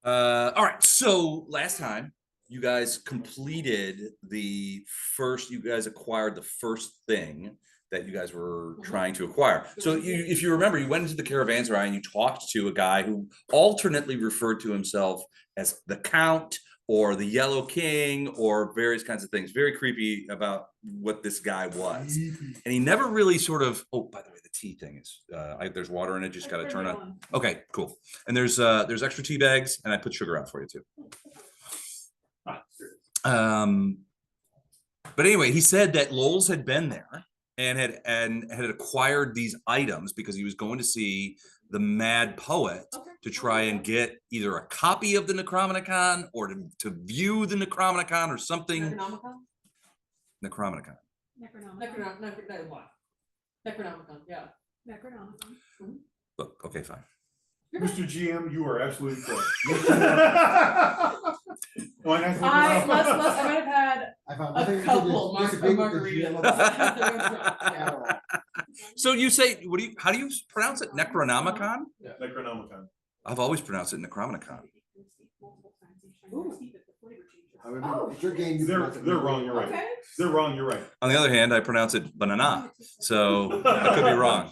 All right. So last time you guys completed the first, you guys acquired the first thing that you guys were trying to acquire. So if you remember, you went into the caravanserai and you talked to a guy who alternately referred to himself as the Count or the Yellow King or various kinds of things. Very creepy about what this guy was. And he never really sort of, oh, by the way, the tea thing is, there's water in it, just got to turn on. Okay, cool. And there's extra tea bags, and I put sugar out for you too. But anyway, he said that Lowell's had been there and had acquired these items because he was going to see the Mad Poet to try and get either a copy of the Necronomicon or to view the Necronomicon or something. Necronomicon. Necronomicon, yeah. Necronomicon. Look, okay, fine. Mr. GM, you are absolutely correct. I might have had a couple margaritas. So you say, how do you pronounce it? Necronomicon? Yeah, Necronomicon. I've always pronounced it Necronomicon. They're wrong, you're right. Okay. They're wrong, you're right. On the other hand, I pronounce it banana, so I could be wrong.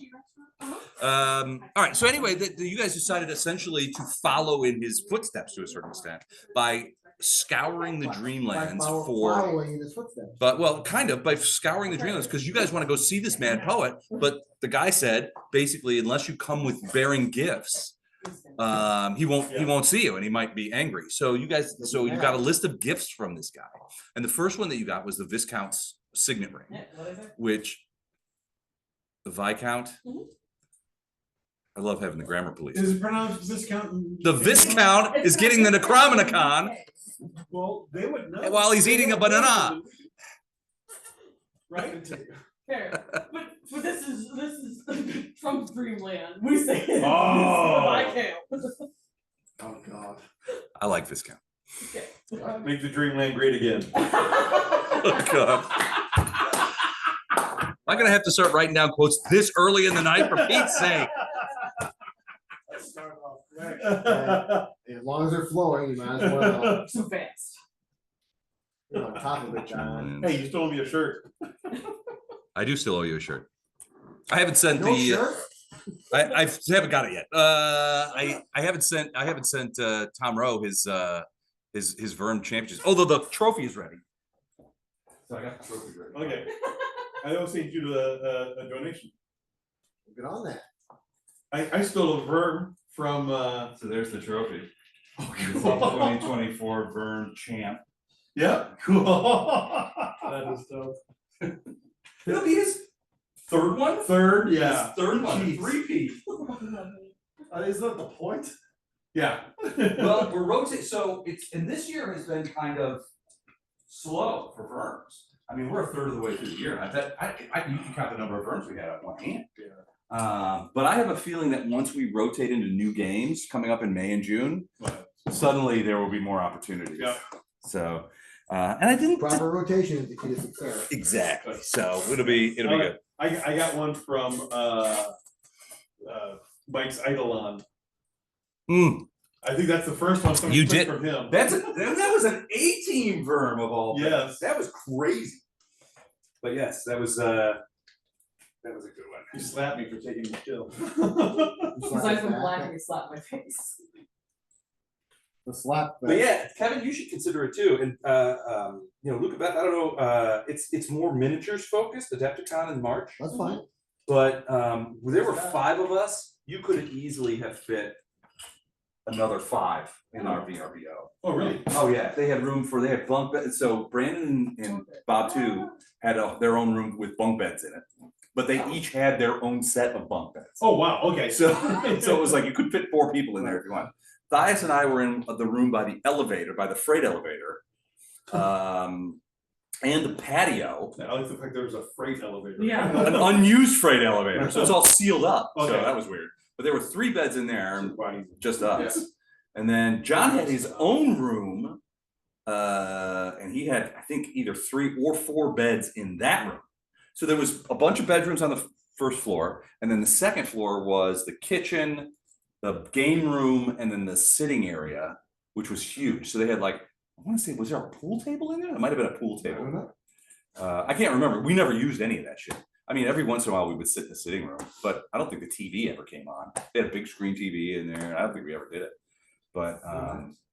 All right, so anyway, you guys decided essentially to follow in his footsteps to a certain extent by scouring the Dreamlands following in his footsteps. Well, kind of by scouring the Dreamlands because you guys want to go see this Mad Poet, but the guy said basically unless you come with bearing gifts, he won't see you and he might be angry. So you got a list of gifts from this guy, and the first one that you got was the Viscount's signet ring, which the Viscount. I love having the grammar police. Is it pronounced Viscount? The Viscount is getting the Necronomicon. Well, they would know. While he's eating a banana. Right? Fair. But this is Trump's Dreamland. We say it. Oh God. I like Viscount. Okay. Make the Dreamland great again. Oh God. I'm gonna have to start writing down quotes this early in the night for Pete's sake. As long as they're flowing, you might as well. So fast. You're on top of it, John. Hey, you stole me a shirt. I do still owe you a shirt. I haven't sent Shirt? I haven't got it yet. I haven't sent Tom Rowe his Vern Championship. Although the trophy is ready. So I got the trophy ready. Okay. I don't send you a donation. Get on that. I stole a Vern from So there's the trophy. Oh, It's cool. 2024 Vern Champ. Yeah, cool. That is dope. It'll be his third one? Third, yeah. His third one. Jeez. Three-peat. Isn't that the point? Yeah. Well, we're rotating, so and this year has been kind of slow for Verns. I mean, we're a third of the way through the year. I bet you can count the number of Verns we had on one hand. But I have a feeling that once we rotate into new games coming up in May and June, suddenly there will be more opportunities. Yeah. So, and I didn't Proper rotation is the key to success. exactly. So it'll be good. I got one from Mike's Eidolon. I think that's the first one You did from him. that was an A-team Verm of all things. Yes. That was crazy. But yes, that was a good one. You slapped me for taking the kill. Because I'm from black and he slapped my face. The slap. But yeah, Kevin, you should consider it too. And Luca Beth, I don't know, it's more miniatures focused, Adepticon in March. That's fine. But there were 5 of us. You could easily have fit another 5 in our VRBO. Oh, really? Oh yeah, they had bunk beds. So Brandon and Bob too had their own room with bunk beds in it. But they each had their own set of bunk beds. Oh wow, okay. So it was like you could fit 4 people in there if you want. Thias and I were in the room by the freight elevator, and the patio. I like the fact there was a freight elevator. Yeah. An unused freight elevator, so it's all sealed up. Okay. So that was weird. But there were 3 beds in there, and just us. Yeah. And then John had his own room, and he had, I think, either 3 or 4 beds in that room. So there was a bunch of bedrooms on the first floor, and then the second floor was the kitchen, the game room, and then the sitting area. which was huge. So they had like, I want to say, was there a pool table in there? It might have been a pool I don't table. know. I can't remember. We never used any of that shit. I mean, every once in a while we would sit in the sitting room, but I don't think the TV ever came on. They had a big screen TV in there. I don't think we ever did it. But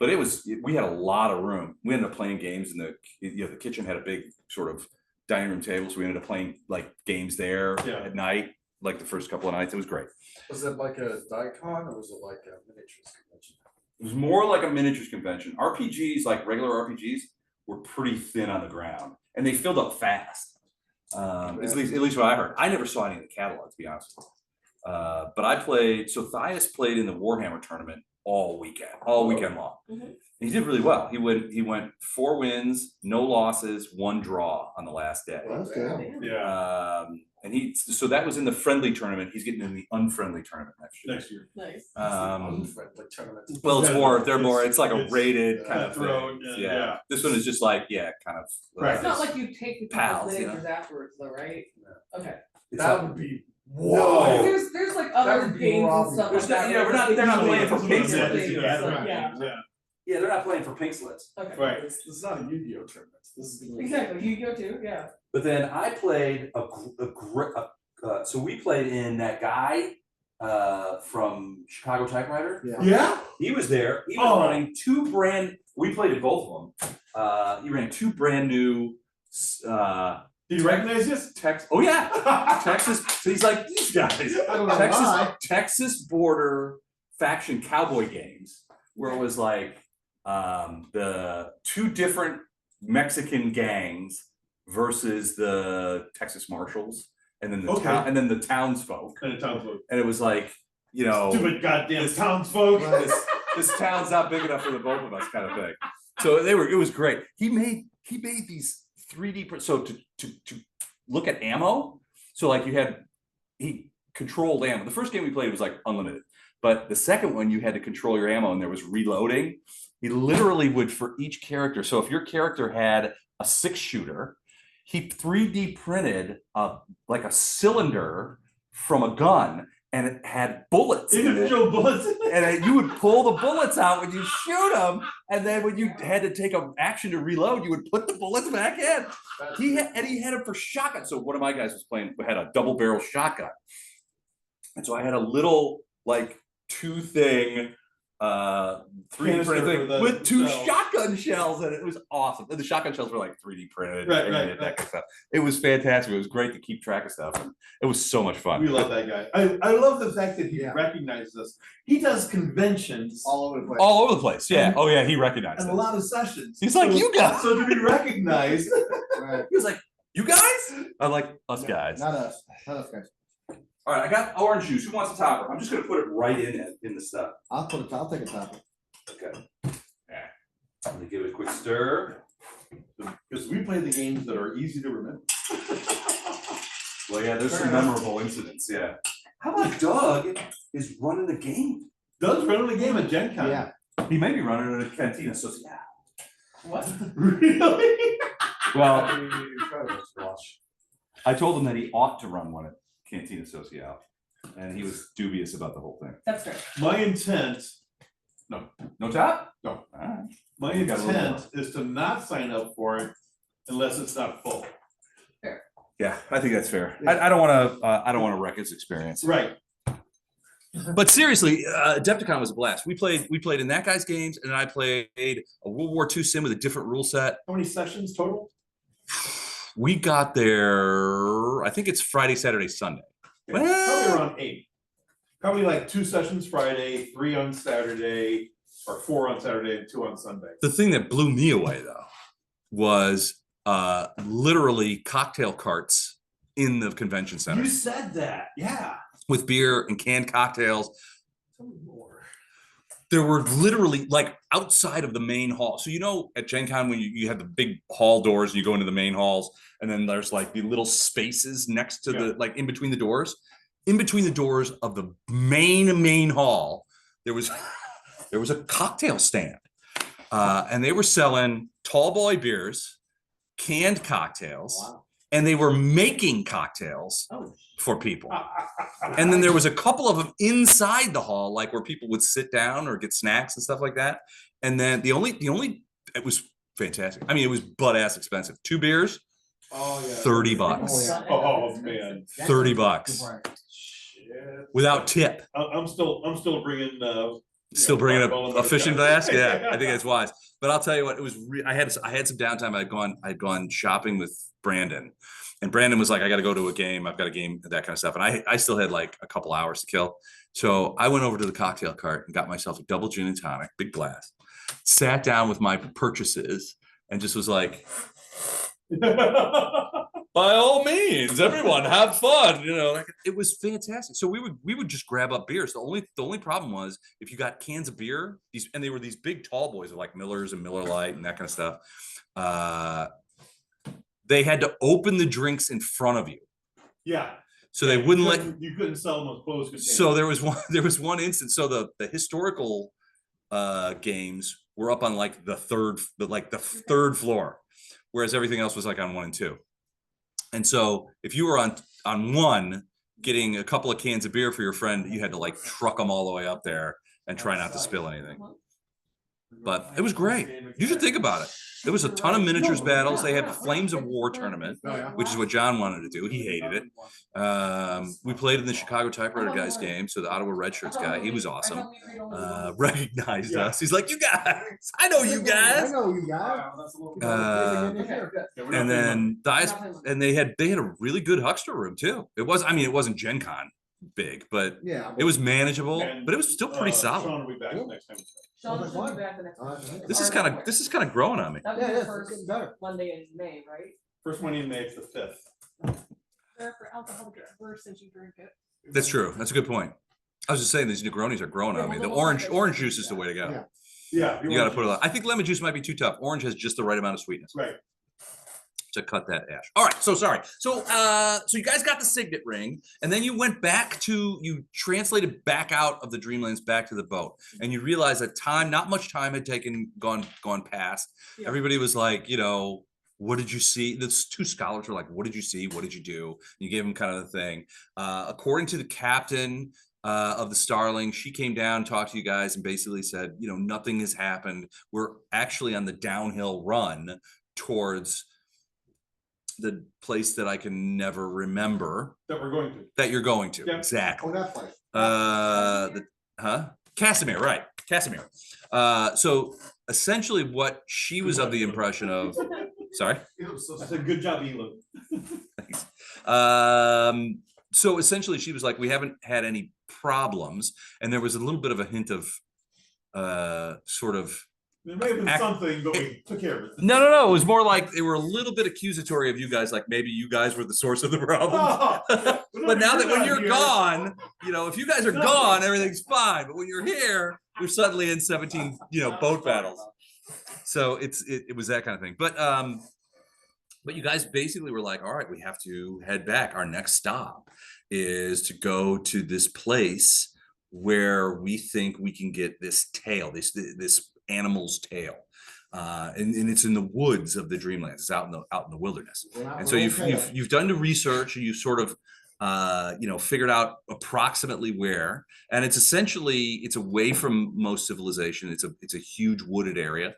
we had a lot of room. We ended up playing games in the kitchen had a big sort of dining room table, so we ended up playing like games there at night, like the first couple of nights. It was great. Was it like a Daikon or was it like a miniatures convention? It was more like a miniatures convention. RPGs, like regular RPGs, were pretty thin on the ground, and they filled up fast. At least what I heard. I never saw any of the catalog, to be honest with you. But I played. So Thias played in the Warhammer tournament all weekend long. Mhm. He did really well. He went 4 wins, no losses, 1 draw on the last day. Well, that's good. Yeah, And so that was in the friendly tournament. He's getting in the unfriendly tournament next year. next year. Nice. Unfriendly tournament. Well, it's like a It's rated kind of cutthroat, thing. yeah. This one is just like, kind of. Practice. It's not like you take the Pals, people's you know? miniatures afterwards though, right? Okay. It's That like- would be. Whoa. There's like That other would be games more and stuff obvious. like that. Yeah, they're not playing for pink Yeah, slips. yeah. They're not playing for pink slips. Okay. Right. This is not a Yu-Gi-Oh tournament. This is gonna be. Exactly. You go too. Yeah. But then I played so we played in that guy from Chicago Typewriter. Yeah. Yeah? He was there. He was Oh. running we played at both of them. He ran 2 brand new Do you recognize this? Oh yeah, Texas. So he's like these guys. I don't know why. Texas border faction cowboy games, where it was like the 2 different Mexican gangs versus the Texas Marshals, and then the townsfolk. And a townsfolk. And it was like, Stupid goddamn townsfolk. this town's not big enough for the both of us, kind of thing. So it was great. He made these 3D so to look at ammo. So like he controlled ammo. The first game we played was like unlimited, but the second one you had to control your ammo and there was reloading. He literally would, for each character. So if your character had a 6-shooter, he 3D printed like a cylinder from a gun, and it had bullets in it. Individual bullets. And you would pull the bullets out when you shoot them, and then when you had to take an action to reload, you would put the bullets back in. He had them for shotgun. So one of my guys had a double barrel shotgun, and so I had a little like 2-thing 3D printed thing with 2 shotgun shells in it. It was awesome. And the shotgun shells were like 3D printed. Right. That kind of stuff. It was fantastic. It was great to keep track of stuff. And it was so much fun. We love that guy. I love the fact that he Yeah. recognizes us. He does conventions All over the place. All over the place. Yeah. Oh yeah. He recognized and it. a lot of sessions. He's like, "You guys." So to be recognized. Right. He was like, "You guys?" I like us guys. Not us. Not us guys. All right, I got orange juice. Who wants a topper? I'm just gonna put it right in the stuff. I'll take a topic. Okay. Yeah. Let me give it a quick stir. Because we play the games that are easy to remember. Well, yeah, there's some Fair enough. memorable incidents. Yeah. How about Doug is running the game? Doug's running the game at Gen Con. Yeah. He may be running a Cantina Social. What? Really? Well, Incredible squash. I told him that he ought to run one at Cantina Social, and he was dubious about the whole thing. That's fair. My intent, No top? No. All right. my You got a little intent is to not sign up for it unless it's not full. Yeah, I think that's fair. I don't want to wreck his experience. Right. But seriously, Adepticon was a blast. We played in that guy's games, and then I played a World War II sim with a different rule set. How many sessions total? We got there, I think it's Friday, Saturday, Sunday. Probably Well, around 8. Probably like 2 sessions Friday, 3 on Saturday, or 4 on Saturday and 2 on Sunday. the thing that blew me away though was literally cocktail carts in the convention center You said that, yeah. with beer and canned cocktails. Tell me more. There were literally like outside of the main hall. So at Gen Con when you have the big hall doors and you go into the main halls, and then there's like the little spaces next to the like in between the doors. In between the doors of the main hall, there was a cocktail stand. And they were selling tall boy beers, canned cocktails, Wow. and they were making cocktails Oh. for people. And then there was a couple of them inside the hall, like where people would sit down or get snacks and stuff like that. And then the only it was fantastic. I mean, it was butt ass expensive. 2 beers, Oh, yeah. $30. Oh, man. $30 Shit. without tip. I'm still bringing, Still bringing bottle a fishing glass. Yeah, I think Yeah. that's wise. But I'll tell you what, it was. I had some downtime. I'd gone shopping with Brandon, and Brandon was like, "I got to go to a game. I've got a game, that kind of stuff." And I still had like a couple hours to kill, so I went over to the cocktail cart and got myself a double gin and tonic, big glass. Sat down with my purchases and just was like, by all means, everyone have fun. You know, like, it was fantastic. So we would just grab up beers. The only problem was if you got cans of beer, and they were these big tall boys like Miller's and Miller Lite and that kind of stuff. They had to open the drinks in front of you. Yeah. So they wouldn't let You couldn't sell them with closed containers. So there was one instance. So the historical games were up on like the third floor, whereas everything else was like on 1 and 2. And so if you were on 1 getting a couple of cans of beer for your friend, you had to like truck them all the way up there and try not to spill anything. But it was great. You should think about it. There was a ton of miniatures battles. They had the Flames of War tournament, which is what John wanted to do. He hated it. We played in the Chicago Typewriter guys game. So the Ottawa Red Shirts guy, he was awesome. Recognized us. He's like, "You guys, I know you I guys." know you guys. And then they had a really good huckster room too. It wasn't Gen Con big, but Yeah. it was manageable, And, but it was still pretty solid. Sean will be back next time. Sean's gonna be back the next week. This is kind of growing on me. That Yeah, was yeah, the first it's getting better. Monday in May, right? First Monday in May, it's the 5th. For alcohol gets worse as you drink it. That's true. That's a good point. I was just saying these Negronis are growing on me. The orange juice is the way to go. Yeah. Yeah. You got to put a lot. I think lemon juice might be too tough. Orange has just the right amount of sweetness Right. to cut that ash. All right. So sorry. So you guys got the signet ring, and then you went back you translated back out of the Dreamlands back to the boat, and you realized that not much time had gone past. Yeah. Everybody was like, what did you see? The 2 scholars were like, what did you see? What did you do? You gave them kind of the thing. According to the captain of the Starling, she came down, talked to you guys, and basically said, nothing has happened. We're actually on the downhill run towards the place that I can never remember That we're going to. that you're going to. Yeah. Exactly. Oh, that place. Casimir, right? Casimir. So essentially, what she was of the impression of. Sorry. That's a good job, Elo. Thanks. So essentially, she was like, we haven't had any problems, and there was a little bit of a hint of sort of. There may have been something, but we took care of it. No. It was more like they were a little bit accusatory of you guys, like maybe you guys were the source of the problem. But now that when you're gone, if you guys are gone, everything's fine. But when you're here, we're suddenly in 17, boat battles. So it was that kind of thing. But you guys basically were like, all right, we have to head back. Our next stop is to go to this place where we think we can get this tail, this animal's tail. And it's in the woods of the Dreamlands. It's out in the wilderness. And so you've done the research, and you've sort of figured out approximately where. And it's away from most civilization. It's a huge wooded area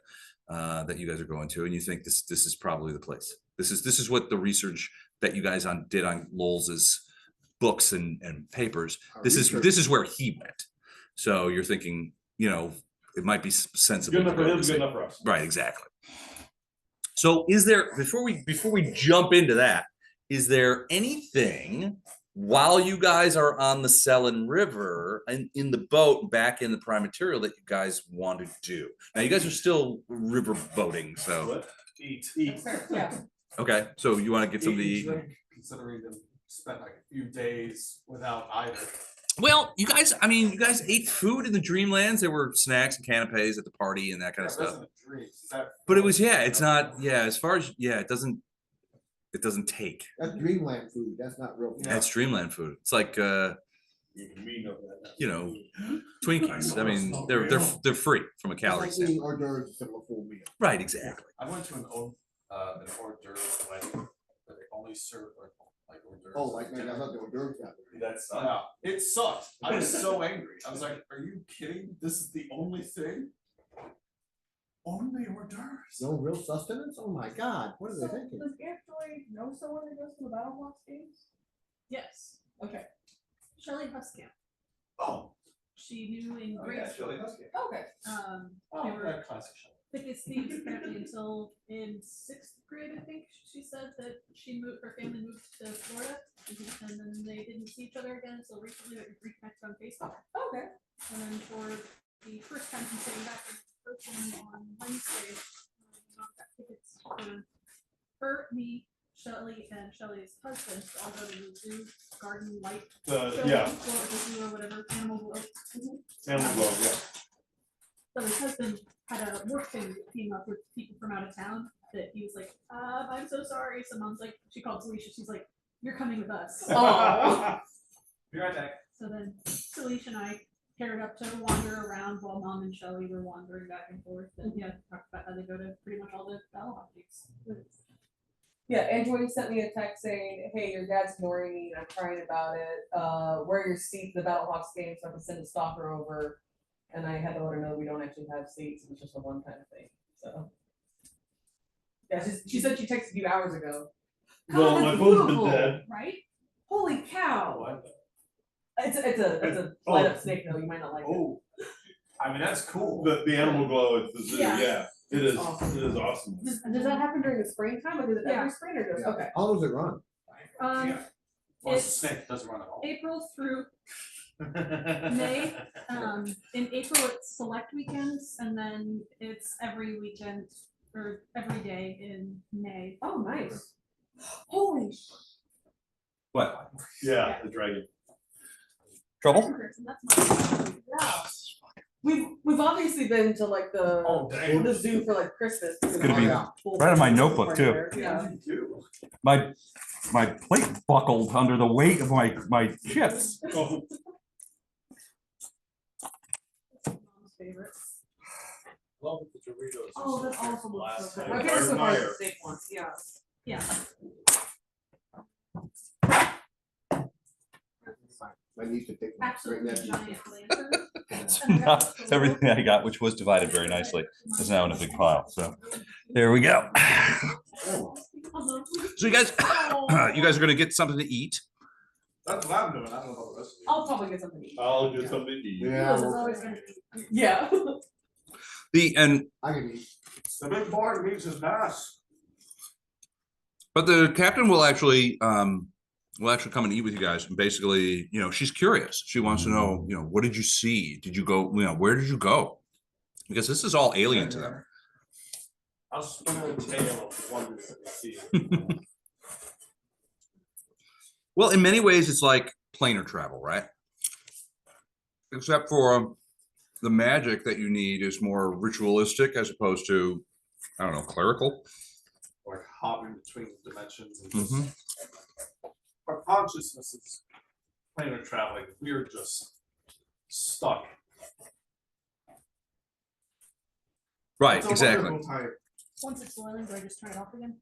that you guys are going to, and you think this is probably the place. This is what the research that you guys did on Lowells's books and papers. This is where he went. So you're thinking, it might be sensible. Good enough for him, good enough for us. Right, exactly. So is there, before we jump into that, is there anything while you guys are on the Selin River and in the boat back in the prime material that you guys want to do? Now you guys are still river boating, so. What? Eat. Yeah. Okay, so you want to get something to eat? Considering them spent like a few days without either. Well, you guys ate food in the Dreamlands. There were snacks and canapes at the party and that kind of stuff. But it was, it's not, as far as, it doesn't take. That's Dreamland food. That's not real food. That's Dreamland food. It's like, Twinkies. I mean, they're free from a calorie It's like eating standpoint. hors d'oeuvres instead of a full meal. Right, exactly. I went to an hors d'oeuvre wedding, but they only served like like hors d'oeuvres. Oh, like, man, I thought they were dirt yet. That's, Yeah, it sucked. I was so angry. I was like, are you kidding? This is the only thing? Only hors d'oeuvres. No real sustenance? Oh my God, what are they So, thinking? does Aunt Joy know someone that goes to the Battle Box games? Yes, okay. Shelley Huskamp, oh, she knew in oh, grade yeah, school. Shelley Husky. Okay. Oh, They were that classic show. thickest thieves apparently until in 6th grade, I think. She said that her family moved to Florida, and then they didn't see each other again until recently. They reconnected on Facebook. Okay. And then for the first time since getting back in person on Wednesday, got tickets for her, me, Shelley, and Shelley's husband to all go to the zoo garden light show, Yeah, or the zoo or whatever, animal glow. Animal Glow, yeah. So his husband had a work thing that came up with people from out of town that he was like, I'm so sorry. So mom's like, she called Talisha, she's like, you're coming with us. Be right back. So then Talisha and I paired up to wander around while mom and Shelley were wandering back and forth. And yeah, talked about how they go to pretty much all the battle hockey. Yeah, and Joy sent me a text saying, hey, your dad's ignoring me, and I'm crying about it, where are your seats, the Battlehawks game, so I can send a stalker over. And I had to let her know we don't actually have seats, it's just a one-time thing, so. Yeah, she said she texted you hours ago. Well, God, my that's phone's been beautiful. dead. Right? Holy cow, What? it's a Oh. light up snake, though, you might not like it. Oh, I mean, that's cool. the animal glow at the zoo, Yeah. yeah, it is, Awesome. it is awesome. Does that happen during the springtime, or does it Yeah. every spring, or does, Yeah. okay. How long does it run? Yeah. Well, it's a It's snake, it doesn't run at all. April through May. In April, it's select weekends, and then it's every weekend or every day in May. Oh, nice. Holy What? Yeah, the dragon. Trouble? That's mine. Yeah. We've obviously been to like Oh, dang. the zoo for like Christmas. It's gonna be right in my notebook, too. Yeah. You do. My plate buckled under the weight of my chips. Oh, Mom's favorite. Love the Doritos. Oh, that's awesome. Last So night. My Yeah. favorite so far is Admire. the steak ones, yeah. Yeah. My niece to take my great Absolutely nephew. giant lantern. It's not everything I got, which was divided very nicely, is now in a big pile. So there we go. So you guys are gonna get something to eat. that's what I'm doing, I don't know about the rest of you. I'll probably get something to eat. I'll get something to eat. Yeah, This is well, always gonna be. Yeah. And I can eat. The big boy meets his mass. but the captain will actually come and eat with you guys, and basically, she's curious. She wants to know, what did you see? Did you go, where did you go? Because this is all alien to them. I'll spin a tale of wonders that we see. Well, in many ways, it's like planar travel, right? Except for the magic that you need is more ritualistic as opposed to, I don't know, clerical. Like hopping between dimensions and Mhm. just. Our consciousness is planar traveling, we're just stuck. Right, It's a exactly. wonderful time. Once it's boiling, do I just turn it off again?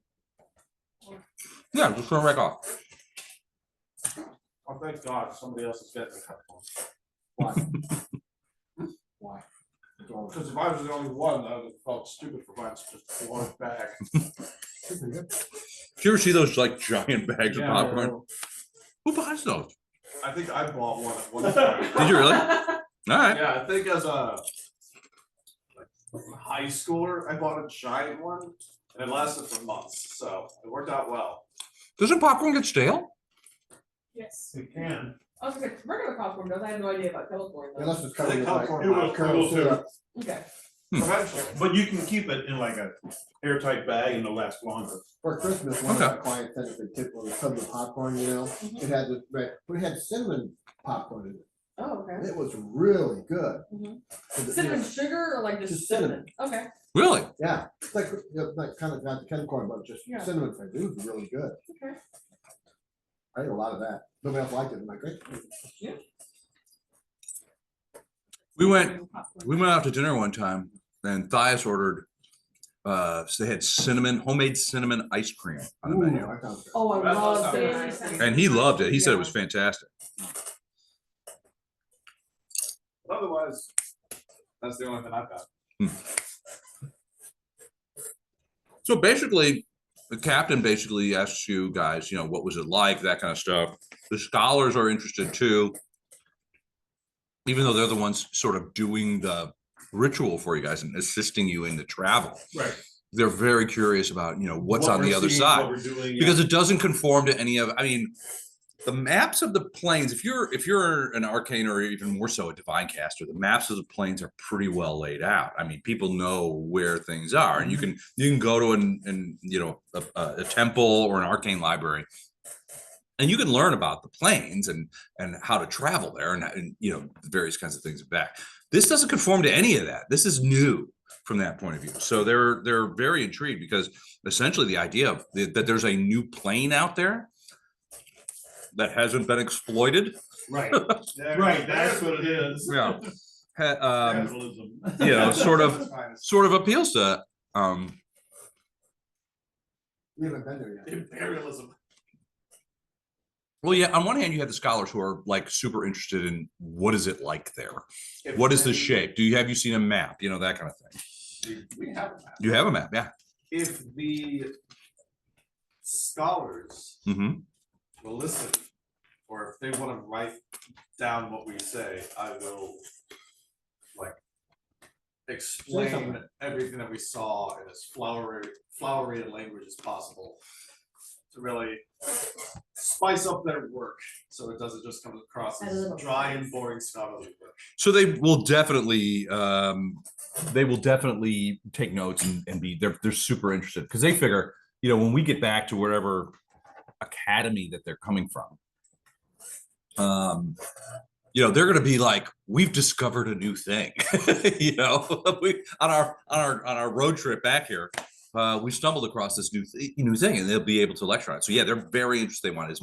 Yeah, just turn it back off. Oh, thank God, somebody else is getting the cup. Why? Why? Because if I was the only one, I would have felt stupid for mine to just blow it back. Do you ever see those like giant bags of Yeah. popcorn? Who buys those? I think I bought one at one point. Did you really? All right. Yeah, I think as a like high schooler, I bought a giant one and it lasted for months, so it worked out well. Doesn't popcorn get stale? Yes. It can. I was gonna say, regular popcorn does, I had no idea about kettle corn though. Unless it's I covered think with like. popcorn It was kernel cool too. syrup. Okay. Eventually. But you can keep it in like a airtight bag and it'll last longer. For Christmas, one of Okay. my clients sent us a tip when it comes with popcorn, Mhm. it had the, but it had cinnamon popcorn in it. Oh, okay. And it was really good. Mhm. And it- Cinnamon sugar or like just Just cinnamon? Okay. Really? Yeah, it's like, kind of got the kettle corn, but just Yeah. cinnamon flavored. It was really good. Okay. I ate a lot of that. Nobody else liked it. I'm like, great. We went out to dinner one time and Thias ordered So they had homemade cinnamon ice cream on the Ooh, menu. that sounds good. Oh, I That love sounds cinnamon nice. ice cream. And he loved it. He said it Yeah. was fantastic. Otherwise, that's the only thing I've got. So basically, the captain basically asks you guys, what was it like, that kind of stuff. The scholars are interested too, even though they're the ones sort of doing the ritual for you guys and assisting you in the travel. Right. They're very curious about, what's What on the we're other seeing, side. what we're doing, yeah. Because it doesn't conform to any of, the maps of the planes, if you're an arcane or even more so a divine caster, the maps of the planes are pretty well laid out. People know where things are, and you can go to a temple or an arcane library, and you can learn about the planes and how to travel there and various kinds of things back. This doesn't conform to any of that. This is new from that point of view. So they're very intrigued because essentially the idea of that there's a new plane out there that hasn't been exploited. Right, right, that's what it is. Yeah. Capitalism. Sort of appeals to We haven't been there yet. Imperialism. well, yeah, on one hand you have the scholars who are like super interested in what is it like there? What is the shape? Have you seen a map? That kind of thing. We have a map. You have a map, yeah. If the scholars Mm-hmm. will listen, or if they want to write down what we say, I will explain something. everything that we saw in as flowery a language as possible to really spice up their work so it doesn't just come across Add a as little dry and spice. boring scholarly work. So they will definitely take notes and they're super interested because they figure, when we get back to wherever academy that they're coming from, they're going to be like, we've discovered a new thing. We on our road trip back here, we stumbled across this new thing, and they'll be able to lecture on it. So yeah, they're very interested. They want as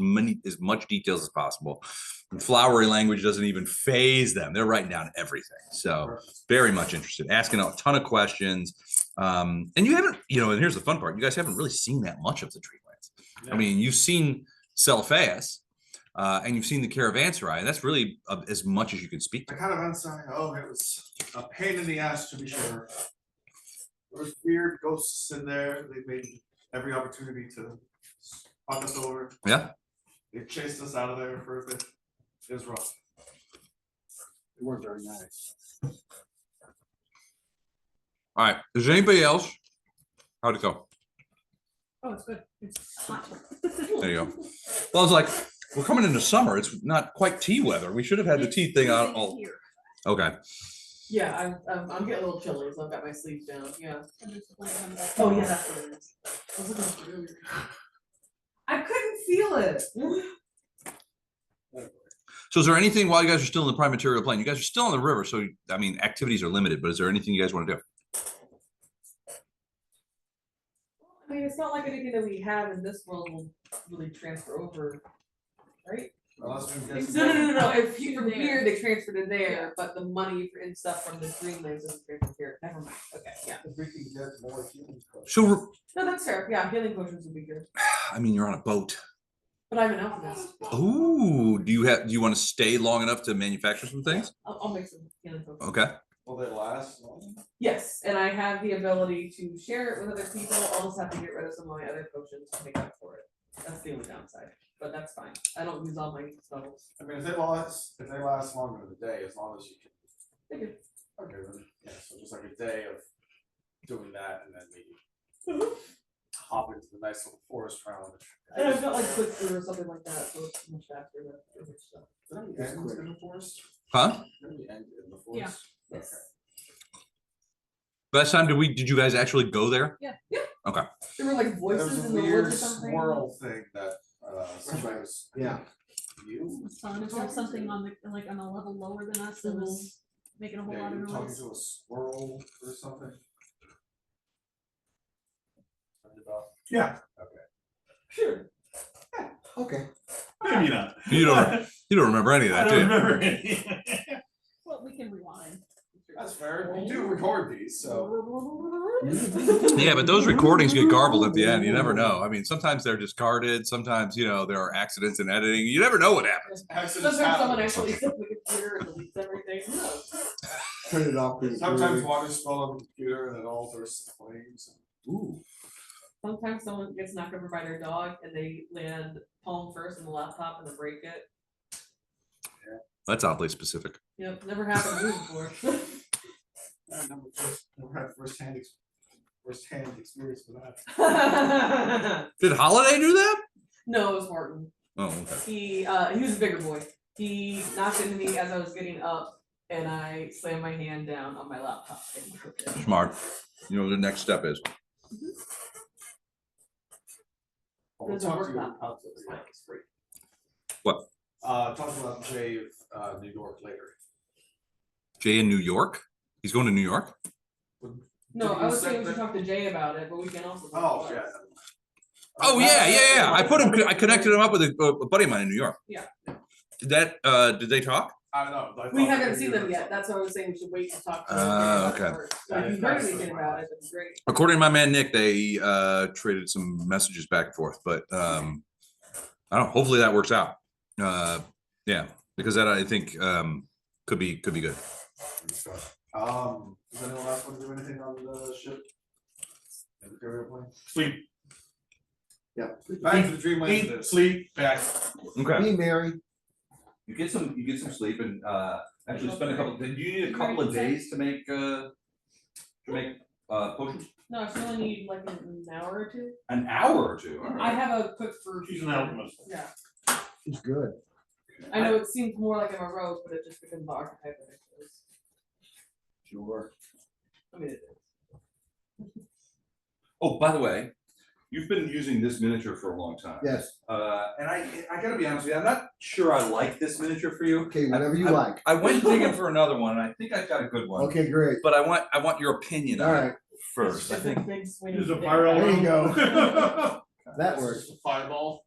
much details as possible. And flowery language doesn't even phase them. They're writing down everything. So very much interested, asking a ton of questions. And you haven't, and here's the fun part: you guys haven't really seen that much of the Dreamlands. Yeah. You've seen Celophaeus. And you've seen the caravanserai, and that's really as much as you can speak I to. kind of answer, it was a pain in the ass to be sure. There was weird ghosts in there. They made every opportunity to fuck us over. Yeah. They chased us out of there for a bit. It was rough. They weren't very nice. All right. Is there anybody else? How'd it go? Oh, it's good. It's hot. There you go. Well, I was like, we're coming into summer. It's not quite tea weather. We should have had the tea thing on. Oh, Here. okay. Yeah, I'm getting a little chilly, so I've got my sleeves down, yeah. And there's a blanket on the back. Oh, yeah, that's what it is. I was looking for it earlier. I couldn't feel it. So is there anything while you guys are still in the prime material plane? You guys are still on the river, so activities are limited. But is there anything you guys want to do? I mean, it's not like anything that we have in this world will really transfer over, right? Unless we get No. If To from there. here, they transfer to there, but the money for and stuff from the Dreamlands isn't transferred here. Never mind. Okay, yeah. If we could get more healing potions. So, No, that's fair. Yeah, healing potions would be good. you're on a boat. But I'm an alchemist. Ooh, do you want to stay long enough to manufacture some things? I'll make some healing potions. Okay. will they last long? Yes, and I have the ability to share it with other people. I'll just have to get rid of some of my other potions to make up for it. That's the only downside, but that's fine. I don't use all my spells. I mean, if they last longer than a day, as long as you can. They do. Okay, then, yeah, so just like a day of doing that and then maybe hop into the nice little forest round. And I've got like quick through or something like that, so it's much faster than other stuff. Didn't we end in the forest? Huh? Didn't we end in the Yeah. forest? Yes. Last time did you guys actually go there? Yeah. Okay. There were like There voices was a in the weird woods or something. squirrel thing that, somebody was. Yeah. You? Fun. If there was something on a level lower than us that was making a whole Yeah, lot you of were talking noise. to a squirrel or something? Yeah, Sure. Okay. maybe not. You don't remember any of I that, don't do you? remember any. Well, we can rewind. That's fair, we do record these, so. Yeah, but those recordings get garbled at the end. You never know. I mean, sometimes they're discarded. Sometimes, there are accidents in editing. You never know what happens. Accidents Sometimes someone happen. actually sits the computer and deletes everything. Who knows? Turn it off. pretty Sometimes clearly. water spill on the computer and it all bursts in flames. Ooh. Sometimes someone gets knocked over by their dog and they land palm first on the laptop and they break it. That's oddly specific. Yep, never happened to me before. I never had first-hand experience with that. Did Holiday do that? No, it was Horton. Oh, okay. He was a bigger boy. He knocked into me as I was getting up and I slammed my hand down on my laptop and he broke it. Smart. You know what the next step is. We'll There's a talk work to you. laptop, so it's fine, it's free. Talk about Jay of New York later. Jay in New York? He's going to New York? No, Did I you was say saying we should that- talk to Jay about it, but we can also. talk Oh, about yeah. it. Oh, yeah. I connected him up with a buddy of mine in New York. Yeah. Did they talk? I don't know. I We thought haven't maybe seen you them heard yet, something. that's why I was saying we should wait to talk to Ah, them. about it okay. first. So if you heard anything about it, that'd be great. According to my man Nick, they traded some messages back and forth, but I don't know. Hopefully that works out. Yeah, because that I think could be good. Does anyone else want to do anything on the ship? Imperial plane? Sleep, Back to the Dreamlands. it eat, is. sleep, back. Okay. Me, Mary. You get some sleep and actually spend a couple. Do you need a couple of days to make potions? No, I still only need like an hour or two. An hour or two. All I right. have a quick for. She's an alchemist. Yeah, It's good. I know it seems more like I'm a rogue, but it just becomes the archetype that it is. Sure. I mean, it is. Oh, by the way, you've been using this miniature for a long time. Yes. And I gotta be honest with you, I'm not sure I like this miniature for you. Okay, whatever you I- like. I went digging for another one, and I think I've got a good one. Okay, great. But I want your opinion All on right. it first. I It's a think. big swing. There's a thing. pyro. There you go. That works. Fireball.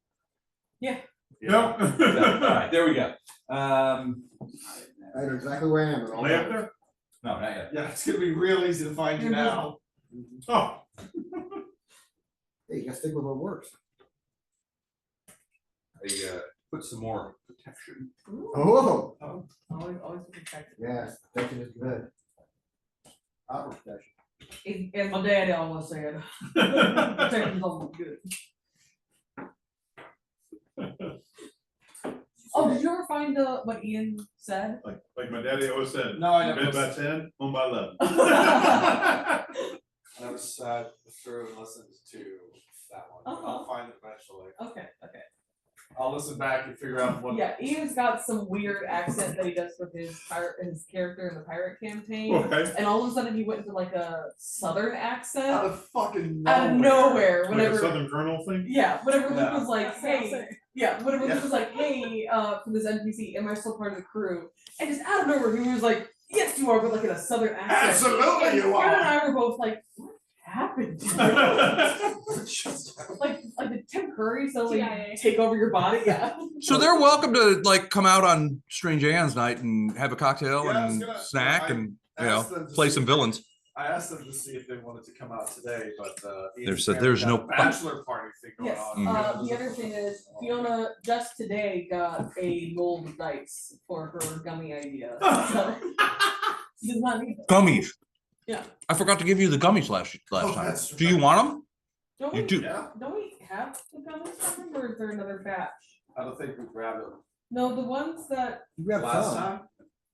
Yeah. No. All right, there we go. I know exactly where I am. at all Lay up times. there? No, not yet. Yeah, it's gonna be real easy to find you You're now. Oh, Hey, you gotta stick with what works. I put some more protection. Ooh, Oh, always be protected. yes, protection is good. Proper protection. As my daddy almost said, protection's always good. Oh, did you ever find what Ian said? like my daddy always said, No, I bed never, by 10, home by 11. I never sat through and listened to that one. I'll Uh-huh. find it eventually. Okay. I'll listen back and figure out what. Yeah, Ian's got some weird accent that he does with his character in the pirate campaign. Okay. And all of a sudden he went into like a southern accent Out of fucking out of nowhere. nowhere. Like a Whenever Southern Colonel thing? whenever Luke Yeah. was like, hey, whenever Yeah. Luke was like, hey, for this NPC, am I still part of the crew? And just out of nowhere he was like, yes you are, but like in a southern accent. Absolutely And you Aaron and are. I were both like, what happened to you? Like did Tim Curry suddenly TIA. take over your body? Yeah. So they're welcome to like come out on Strange AEONS night and have a cocktail Yeah, I was and gonna- snack I and asked them to play see some if- villains. I asked them to see if they wanted to come out today, but There's no- a bachelor party thing going Yes, on. Mhm. the other thing is Fiona just today got a gold dice for her gummy idea. So she does not need them. Gummies. Yeah. I forgot to give you the gummies last Oh, time. that's Do you right. want them? Don't You we, do. Yeah, don't we have the gummies from them, or is there another batch? I don't think we grabbed them No, the ones that, You grab last some. time.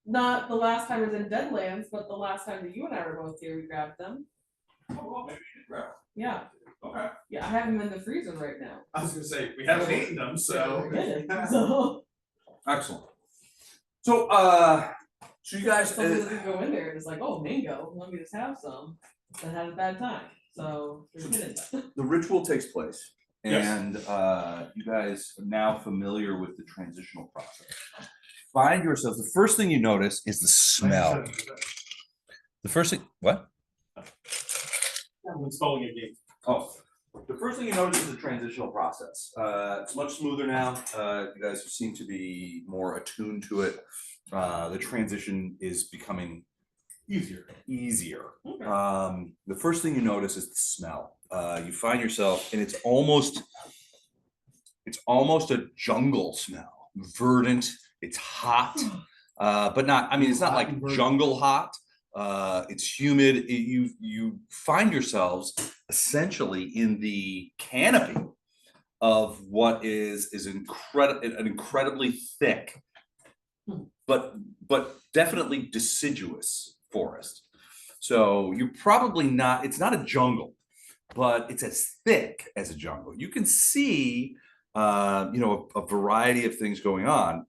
not the last time it was in Deadlands, but the last time that you and I were both here, we grabbed them. Oh, well, maybe you did grab Yeah, them. Okay. yeah, I have them in the freezer right now. I was gonna say, we haven't eaten them, so. So, Excellent. So, so you guys, someone doesn't go in there and it's like, oh, mango, let me just have some, and had a bad time, so. there's good in that. the ritual takes place, Yes. and you guys are now familiar with the transitional process. Find yourselves. The first thing you notice is the smell. The first thing, what? I'm installing a game. Oh, the first thing you notice is the transitional process. It's much smoother now. You guys seem to be more attuned to it. The transition is becoming easier. Okay. The first thing you notice is the smell. You find yourself, and it's almost a jungle smell, verdant. It's hot, but not. I mean, it's not Hot like and verdant. jungle hot. It's humid. You find yourselves essentially in the canopy of what is an incredibly thick, but definitely deciduous forest. So you're probably not. It's not a jungle, but it's as thick as a jungle. You can see, a variety of things going on.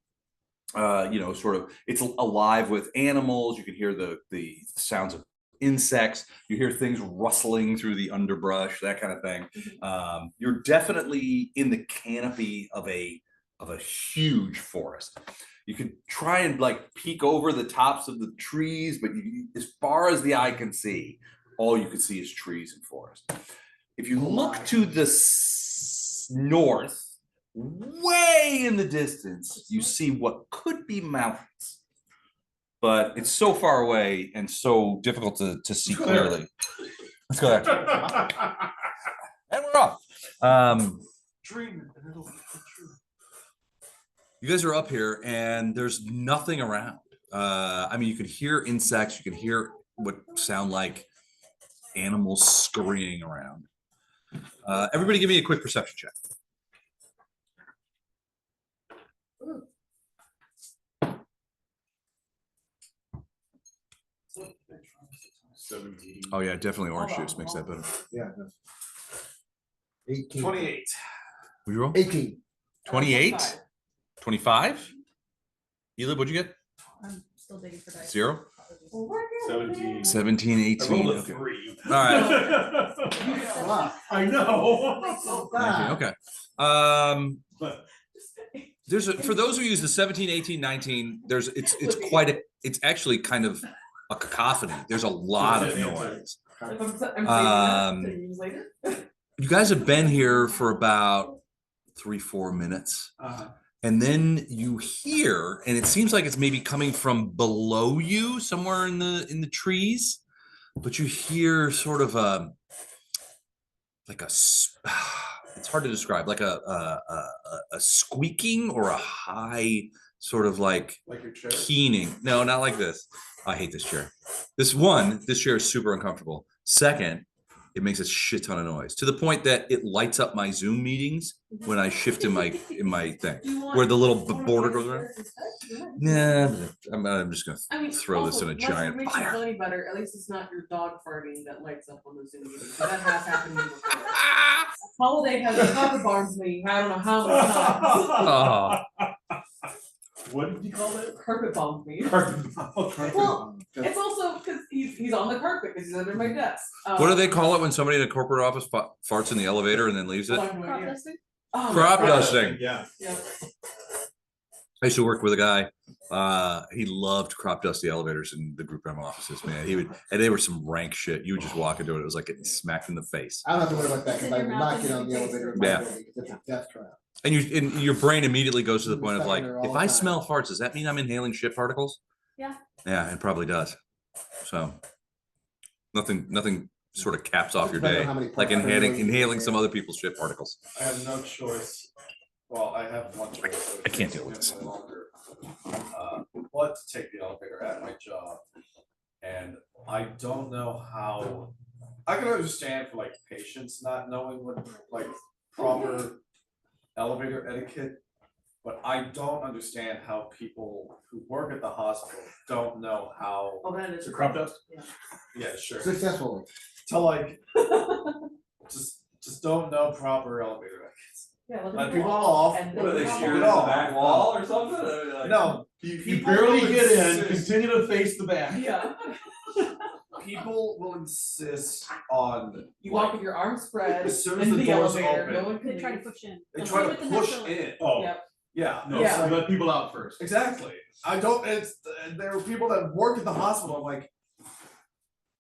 Sort of, it's alive with animals. You can hear the sounds of insects. You hear things rustling through the underbrush, that kind of thing. You're definitely in the canopy of a huge forest. You could try and like peek over the tops of the trees, but as far as the eye can see, all you can see is trees and forest. If you look to the north, way in the distance, you see what could be mountains, but it's so far away and so difficult to see clearly. Let's go there. And we're off. Dream, and it'll come true. You guys are up here and there's nothing around. I mean, you can hear insects, you can hear what sound like animals scurrying around. Everybody give me a quick perception check. Oh yeah, definitely orange juice makes that better. Yeah. 18. 28. What'd you roll? 18. 28? 25? Elib, what'd you get? I'm still digging for dice. 0? 17. 17, I 18. rolled a Okay. 3. All right. Wow. I know. 19, okay. But For those who use the 17, 18, 19, it's actually kind of a cacophony. There's a lot of noise. If I'm saving Um, that to use later. You guys have been here for about 3-4 minutes. And then you hear, and it seems like it's maybe coming from below you, somewhere in the trees, but you hear sort of it's hard to describe, like a squeaking or a high sort of like Like your chair. keening. No, not like this. I hate this chair. This chair is super uncomfortable. Second, it makes a shit ton of noise to the point that it lights up my Zoom meetings when I shift in my thing, where the little border goes around. Nah, I'm just gonna I mean, throw this in a also, giant makes you fire. feel any better. At least it's not your dog farting that lights up on the Zoom meeting. 'Cause that has happened to me before. Holiday has carpet bombs me. I don't know how many times. Oh, what did you call it? Carpet bombed me. Well, It's also because he's on the carpet because he's under my desk. what do they call it when somebody in a corporate office farts in the elevator and then leaves it? I have no Crop idea. dusting? Oh, Crop yeah. dusting. Yeah. Yeah. I used to work with a guy. He loved crop dust the elevators in the group rental offices, man. And they were some rank shit. You would just walk into it. It was like getting smacked in the face. I don't have to worry about that because I will not get on the elevator in my Yeah. building because it's a death trap. And your brain immediately goes to the You're point of stuck like, in there all if the I time. smell farts, does that mean I'm inhaling shit particles? Yeah. Yeah, it probably does. So nothing sort of caps off your Depends on day, how many like parts are in inhaling there. some other people's shit particles. I have no choice. Well, I have one choice. I can't deal with this. But to take the elevator at my job. And I don't know how, I can understand for like patients not knowing what like proper elevator etiquette. But I don't understand how people who work at the hospital don't know how, Oh, that is. To crop dust? yeah, sure, Successfully. to like, just don't know proper elevator etiquette. Yeah, Let people off. And What are they, then- shearing the back wall or something? No, You people barely will get in, insist- continue to face the back. Yeah. People will insist on, You walk with your arms spread as soon as into the the doors elevator, open, no one can They try to leave. push in. they Don't try play to with the push natural- in. Oh, Yep. Yeah, no, Yeah. so let people out first. exactly. I don't, there are people that work at the hospital, I'm like,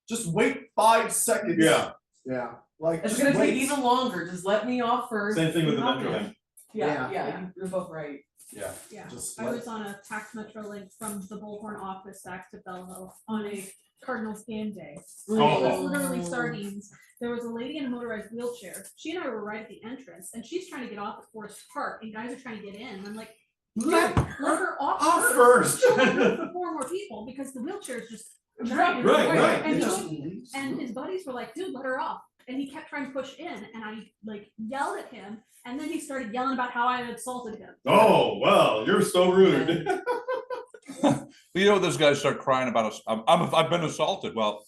just wait 5 seconds. Yeah, Yeah. Like, It's just gonna take wait. even longer, just let me off first. same thing with the Help metro me. link. Yeah, Yeah. yeah, you're both right. Yeah, Yeah, just I let, was on a tax metro link from the Bullhorn office back to Belleville on a Cardinals game day. Oh. It was literally sardines. There was a lady in a motorized wheelchair. She and I were right at the entrance, and she's trying to get off at Forest Park, and guys are trying to get in. And I'm like, Let let her off first. She'll have room for 4 more people because the wheelchair is just dragging her Right, away. right. And, It he just was- and his buddies were like, dude, let her off. And he kept trying to push in, and I like yelled at him, and then he started yelling about how I had assaulted him. Oh, well, you're so rude. You know, those guys start crying about us. I've been assaulted. Well,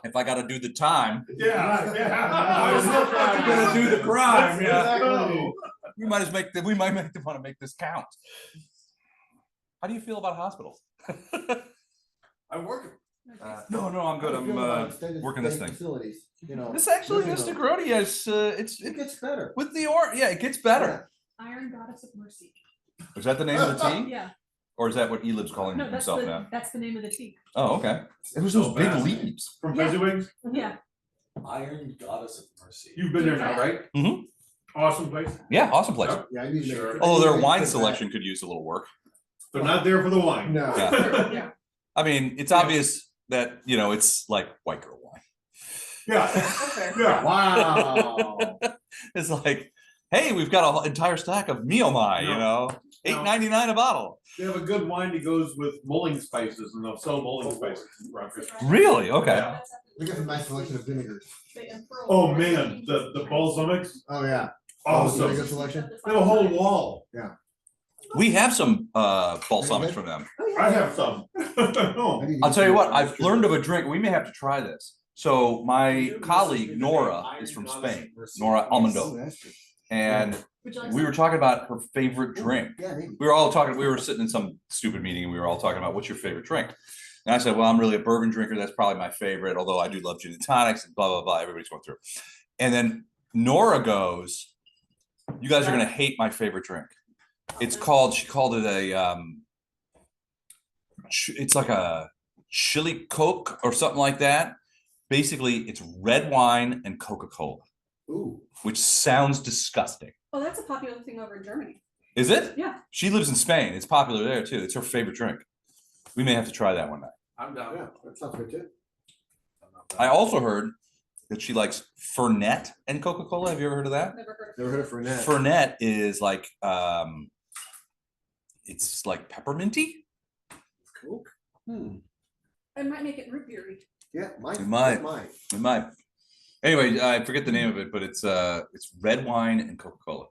if I gotta do the time, Yeah, yeah. I was gonna do the crime, yeah. Exactly. we might want to make this count. How do you feel about hospitals? I'm working. No, I'm good. How do you feel about extended working this stay thing. Facilities, you know. This actually, living this on- Negroni is, It gets better. with the yeah, it gets better. Iron Goddess of Mercy. Is that the name of the tea? Yeah, Or is that what Elib's calling no, that's himself now? the name of the tea. Oh, okay. It was So those big bad. leaves. From Yeah. Fuzzy Wings, Yeah, Iron Goddess of Mercy. you've been there now, right? Mhm. Awesome place. Yeah, awesome place. Yep. Yeah, I need to Sure. make. Although their I wine need to selection could use a little work. They're not there for the wine. No. Yeah. Yeah. I mean, it's obvious that, you know, it's like white girl wine. Yeah, Okay. yeah. Wow. It's like, hey, we've got an entire stack of Miomai, you No. know, $8.99 a bottle. They have a good wine that goes with mulling spices and they'll sell mulling spices. around Christmas. Really? Okay. Yeah. We got a nice selection of vinegars. Oh, man, the balsamics, Oh, yeah. awesome. Vinegar selection. They have a whole wall. We have some balsamics from them. I have some. No. I need to I'll get tell you some- what, I've learned of a drink. We may have to try this. So my colleague Nora is from Spain, Nora Oh, Almondo, that's true. and Would you like we were talking about her favorite drink. Yeah, maybe. We were sitting in some stupid meeting and we were all talking about what's your favorite drink? And I said, well, I'm really a bourbon drinker. That's probably my favorite, although I do love gin and tonics and blah, blah, blah. Everybody's going through. And then Nora goes, you guys are going to hate my favorite drink. She called it it's like a chili Coke or something like that. Basically, it's red wine and Coca-Cola, Ooh. which sounds disgusting. Oh, that's a popular thing over in Germany. Is it? Yeah. She lives in Spain. It's popular there too. It's her favorite drink. We may have to try that one night. I'm down. Yeah, that sounds good too. I'm not down. I also heard that she likes Fernet and Coca-Cola. Have you ever heard of that? Never heard of Never heard of Fernet. Fernet is like it's like pepperminty. Cool. Hmm. it. It might make it root beery. Yeah, might. It might. It might. It might. Anyway, I forget the name of it, but it's red wine and Coca-Cola.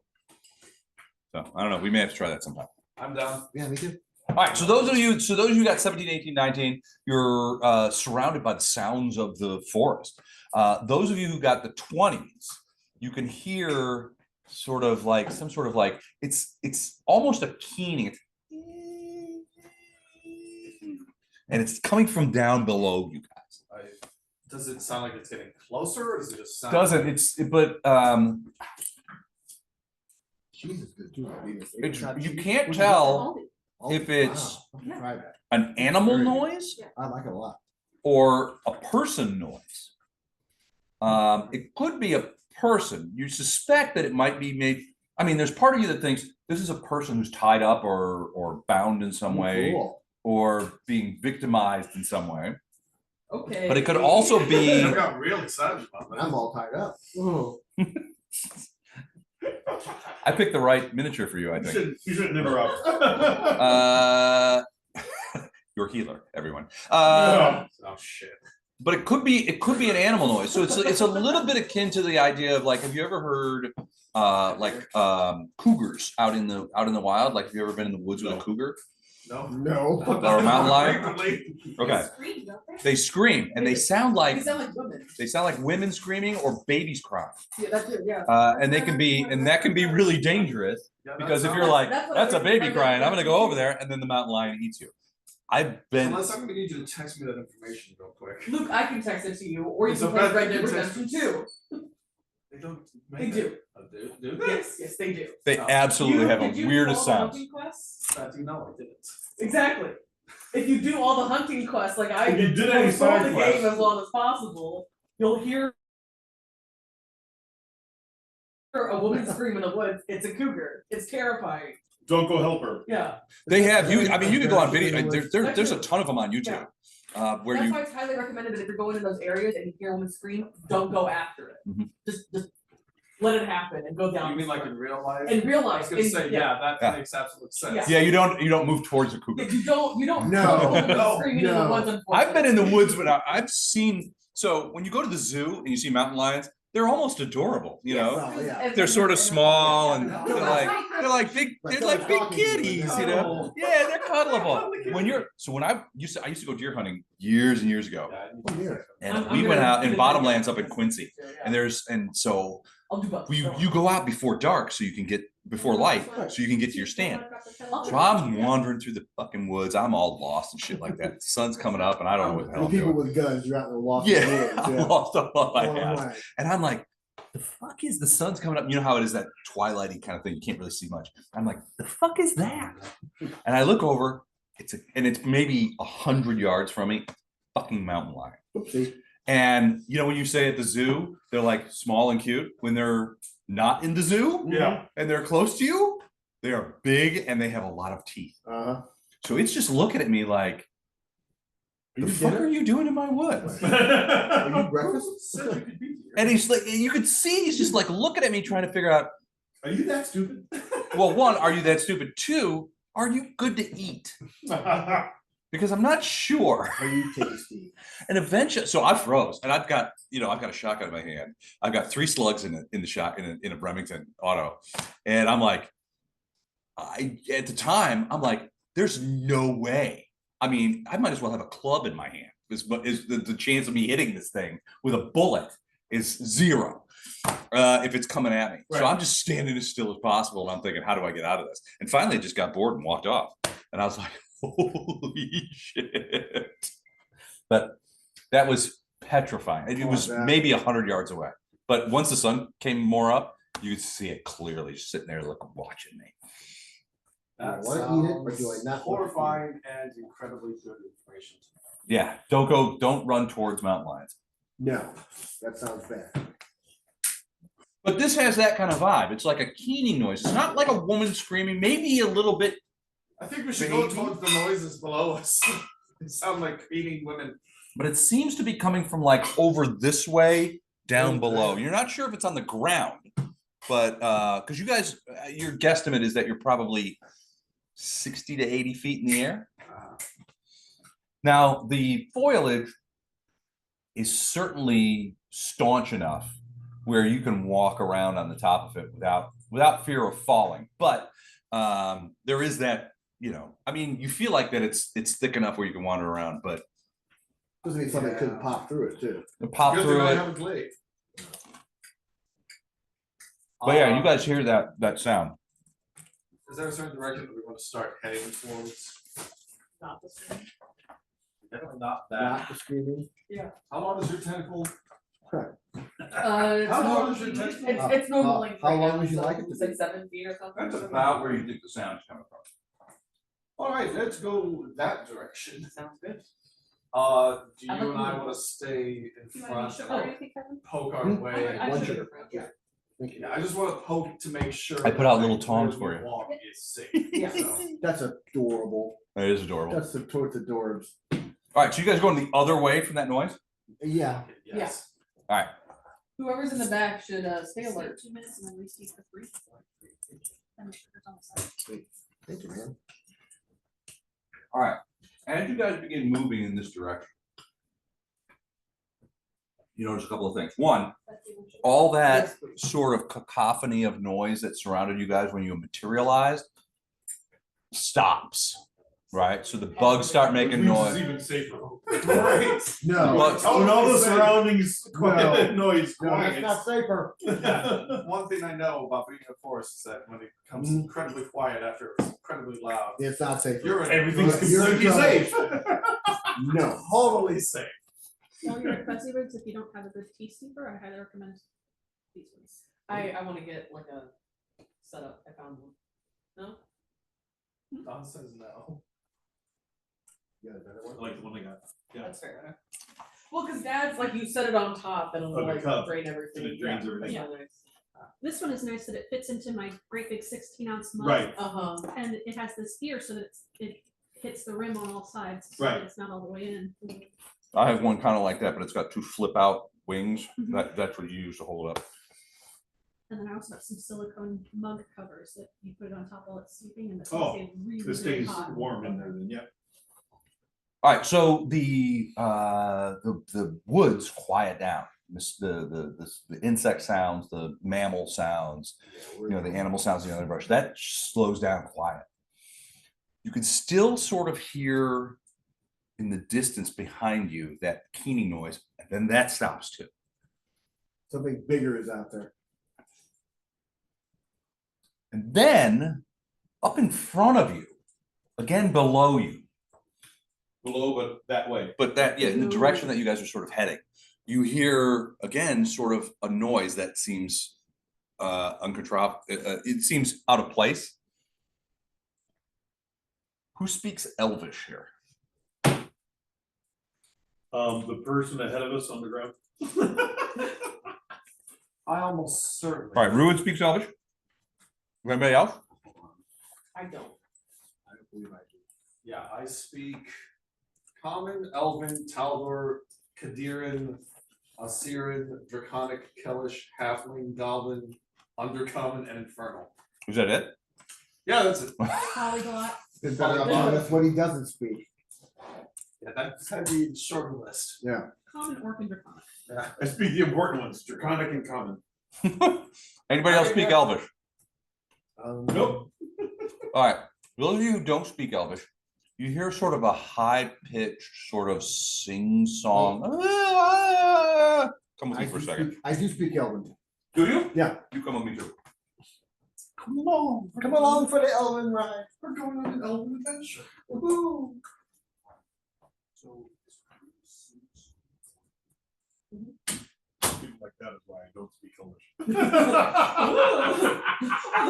So I don't know. We may have to try that sometime. I'm down. Yeah, me too. All right. So those of you who got 17, 18, 19, you're surrounded by the sounds of the forest. Those of you who got the 20s, you can hear sort of like some sort of like it's almost a keening. And it's coming from down below you guys. Does it sound like it's getting closer, or does it just sound? Doesn't but Cheese is good too. you can't tell if it's- Wow, I'll try that. an animal Very good. noise I like it a lot. or a person noise. It could be a person. You suspect that it might be made. I mean, there's part of you that thinks this is a person who's tied up or bound in some way Cool. or being victimized in some way. Okay. But it could also be I got real excited about that. I'm all tied up. Ooh. I picked the right miniature for you, I think. You shouldn't interrupt. Your healer, everyone. Yeah. Oh, shit. But it could be an animal noise. So it's a little bit akin to the idea of like, have you ever heard cougars out in the wild? Like, have you ever been in the woods with a cougar No. No. or a mountain lion? Frequently. Okay, Scream, don't they? they scream and they sound like They sound like women. women screaming or babies crying. Yeah, that's it, yeah. And that can be really dangerous Yeah, that because if sounds- you're like, That's what that's a I baby heard. crying, I'm gonna go over there, and then the mountain lion eats you. I've been. Unless I'm gonna need you to text me that information real quick. Luke, I can text it to you, or you It's can a play bad Red thing Dead to text Redemption 2. They don't. They make do. it. Oh, do they? Yes, they do. They Oh. absolutely have Did a you weirdest do all the sound. hunting quests? That you know, I didn't. Exactly. If you do all the hunting quests like I If you did any explore side the quests. game as long as possible, you'll hear a woman scream in the woods. It's a cougar. It's terrifying. Don't go help her. Yeah. They have you. I mean, you can go on video. There's a ton of them on YouTube. Where That's you, why it's highly recommended that if you're going in those areas and you hear a woman scream, don't go after it. Mhm. Just let it happen and go down. You mean the like street. in real life? In real I life? was gonna say, yeah, that Yeah. makes absolute sense. Yeah. yeah, you don't move towards the cougar. Yeah, you don't No, no, screaming in the no. woods. I've been in the woods, but I've seen. So when you go to the zoo and you see mountain lions, they're almost adorable. You know, Well, yeah. they're sort of small and they're like big. Like They're like big talking to you, kitties. yeah. You know, yeah, they're cuddleable. When you're when I used to go deer hunting years and years ago, Oh, yeah. and I'm we gonna- went out in I'm gonna- bottomlands up in Quincy, and so I'll do both. you go out before dark so you can get before light so you can get to your stand. Oh. So I'm wandering through the fucking woods. I'm all lost and shit like that. The sun's coming up and I don't know what the hell The I'm people doing. with guns, you're out in the lost Yeah, woods, I lost all I Going had. away. And I'm like, the fuck is the sun's coming up? You know how it is that twilighty kind of thing. You can't really see much. I'm like, the fuck is that? And I look over, it's maybe 100 yards from me, fucking mountain lion. Oopsie. And you know when you say at the zoo, they're like small and cute. When they're not in the zoo Yeah. and they're close to you, they are big and they have a lot of teeth. Uh-huh. So it's just looking at me like, Are the you fuck dinner? are you doing in my woods? Are you breakfast? And he's like, you could see he's just like looking at me trying to figure out, Are you that stupid? well, one, are you that stupid? Two, are you good to eat? Because I'm not sure. Are you tasty? And eventually, so I froze, and I've got a shotgun in my hand. I've got 3 slugs in the shot in a Remington auto, and I'm like, at the time, I'm like, there's no way. I mean, I might as well have a club in my hand. Is the chance of me hitting this thing with a bullet is 0 if it's coming at me. So Right. I'm just standing as still as possible, and I'm thinking, how do I get out of this? And finally, I just got bored and walked off, and I was like, holy shit. But that was petrifying. It Oh, was that- maybe 100 yards away. But once the sun came more up, you could see it clearly just sitting there looking, watching me. That Do I wanna eat it, or do I sounds not wanna eat it? horrifying and incredibly good information. Yeah, don't run towards mountain lions. No, that sounds bad. But this has that kind of vibe. It's like a keening noise. It's not like a woman screaming, maybe a little bit. I think we should go Baby. towards the noises below us. They sound like cleaning women. But it seems to be coming from like over this way down Oh, below. man. You're not sure if it's on the ground, but because you guys, your guesstimate is that you're probably 60 to 80 feet in the air. Now, the foliage is certainly staunch enough where you can walk around on the top of it without fear of falling. But there is that, I mean, you feel like that it's thick enough where you can wander around, but Doesn't mean something Yeah. couldn't pop through it too. pop Good through thing I it. have a glade. But yeah, you guys hear that sound. Is there a certain direction that we want to start heading towards? Not the same. Definitely not that. Not the screaming. How long is your tentacle? It's How long normal- is your tentacle? It's normal length. How right long now, would you so like it to it's like be? 7 feet or something. That's about where you think the sound is coming from. All right, let's go that direction. Sounds good. Do I you like and I the- want to stay in You want front, any sugar or anything, Kevin? poke our Hmm? way? I One should sugar. have friends, yeah. Thank you. Yeah, I just want to poke to make sure. I put out that little where tongs we for you. Walk is safe. Yeah. So, That's adorable. That is adorable. That's the towards adorbs. All right, so you guys going the other way from that noise? Yeah. yes. All right. Whoever's in the back should stay Stay alert. 2 minutes and then we speak for 3. And the sugar's on the side. Thank you, man. All right. As you guys begin moving in this direction, you notice a couple of things. One, all that Yes, please. sort of cacophony of noise that surrounded you guys when you materialized stops, right? So the bugs start making Which noise. is even safer. Right. No. Bugs- When all the Totally safe. surroundings quiet, noise No, that's quiet. not safer. Yeah. One thing I know about being in a forest is that when it becomes Mhm. incredibly quiet after it's incredibly loud, It's not safer. you're in Everything's You're in completely trouble. safe. No. totally safe. While you're at Fuzzy Woods, if you don't have a good tea steeper, I highly recommend these ones. I want to get like a setup. I found one. No? Don says no. Yeah, better I one. like the one I got. Yeah. That's fair. Well, because Dad's like you set it on top and it'll Of the like cup, drain everything. and it drains Yeah, everything. that's really nice. This one is nice that it fits into my great big 16-ounce mug. Right. Uh-huh. And it has this ear so that it hits the rim on all sides, so Right. it's not all the way in. I have one kind of like that, but it's got two flip out wings. Mhm. That's what you use to hold it up. And then I also have some silicone mug covers that you put it on top while it's sleeping, and it Oh, stays really, It really stays hot. warm in there then, yeah. All right, so the woods quiet down. The insect sounds, the mammal sounds, the animal sounds in the underbrush, that slows down quiet. You can still sort of hear in the distance behind you that keening noise, and then that stops too. Something bigger is out there. And then up in front of you, again below you, Below, but that way. but that, yeah, in the direction that you guys are sort of heading, you hear again sort of a noise that seems uncontrollable. It seems out of place. Who speaks Elvish here? The person ahead of us on the ground. I almost certainly. All right, Ruin speaks Elvish. Anybody else? I don't. I don't believe I do. Yeah, I speak Common, Elven, Tal'dor, Kadiran, Osiran, Draconic, Kellish, Halfling, Goblin, Undercommon, and Infernal. Is that it? Yeah, that's it. Polyglot. It's better off telling us what he doesn't speak. Yeah, that's gonna be the shorter list. Yeah. Common, orc, and draconic. Yeah. I speak the important ones, Draconic and Common. Anybody else speak Elvish? Nope. All right, those of you who don't speak Elvish, you hear sort of a high-pitched sort of sing-song. Come with I me for a do second. speak- I do speak Elven. Do you? You come with me too. Come on, Come along for the Elven ride. we're going on an Elven adventure. Woohoo! So. People like that is why I don't speak English. Oh,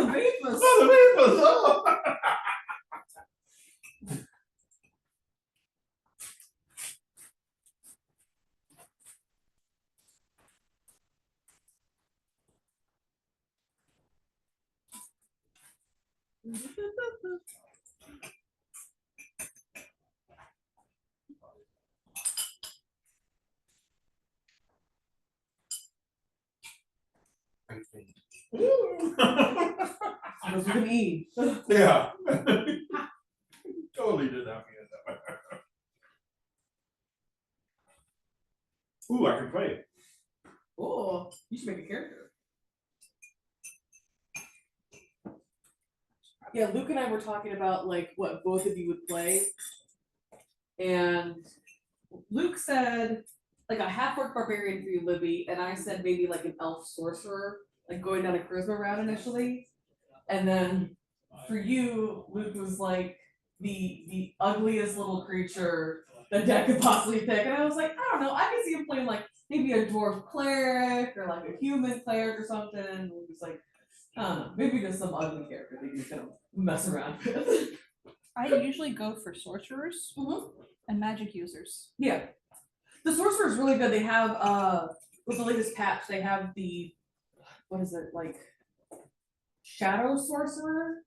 the Beatmas. Oh, the Beatles, oh. Those with an E. Yeah. Totally did not mean it that way. Ooh, I can play. Oh, you should make a character. Yeah, Luke and I were talking about like what both of you would play. And Luke said like a half-orc barbarian for you, Libby, and I said maybe like an elf sorcerer, like going down a charisma route initially. And then for you, Luke was like the ugliest little creature that Dad could possibly pick. And I was like, I don't know, I can see him playing like maybe a dwarf cleric or like a human cleric or something. And Luke was like, I don't know, maybe just some ugly character that you can mess around with. I usually go for sorcerers Mhm. and magic users. Yeah. The sorcerer is really good. They have with the latest patch, they have the what is it, like shadow sorcerer.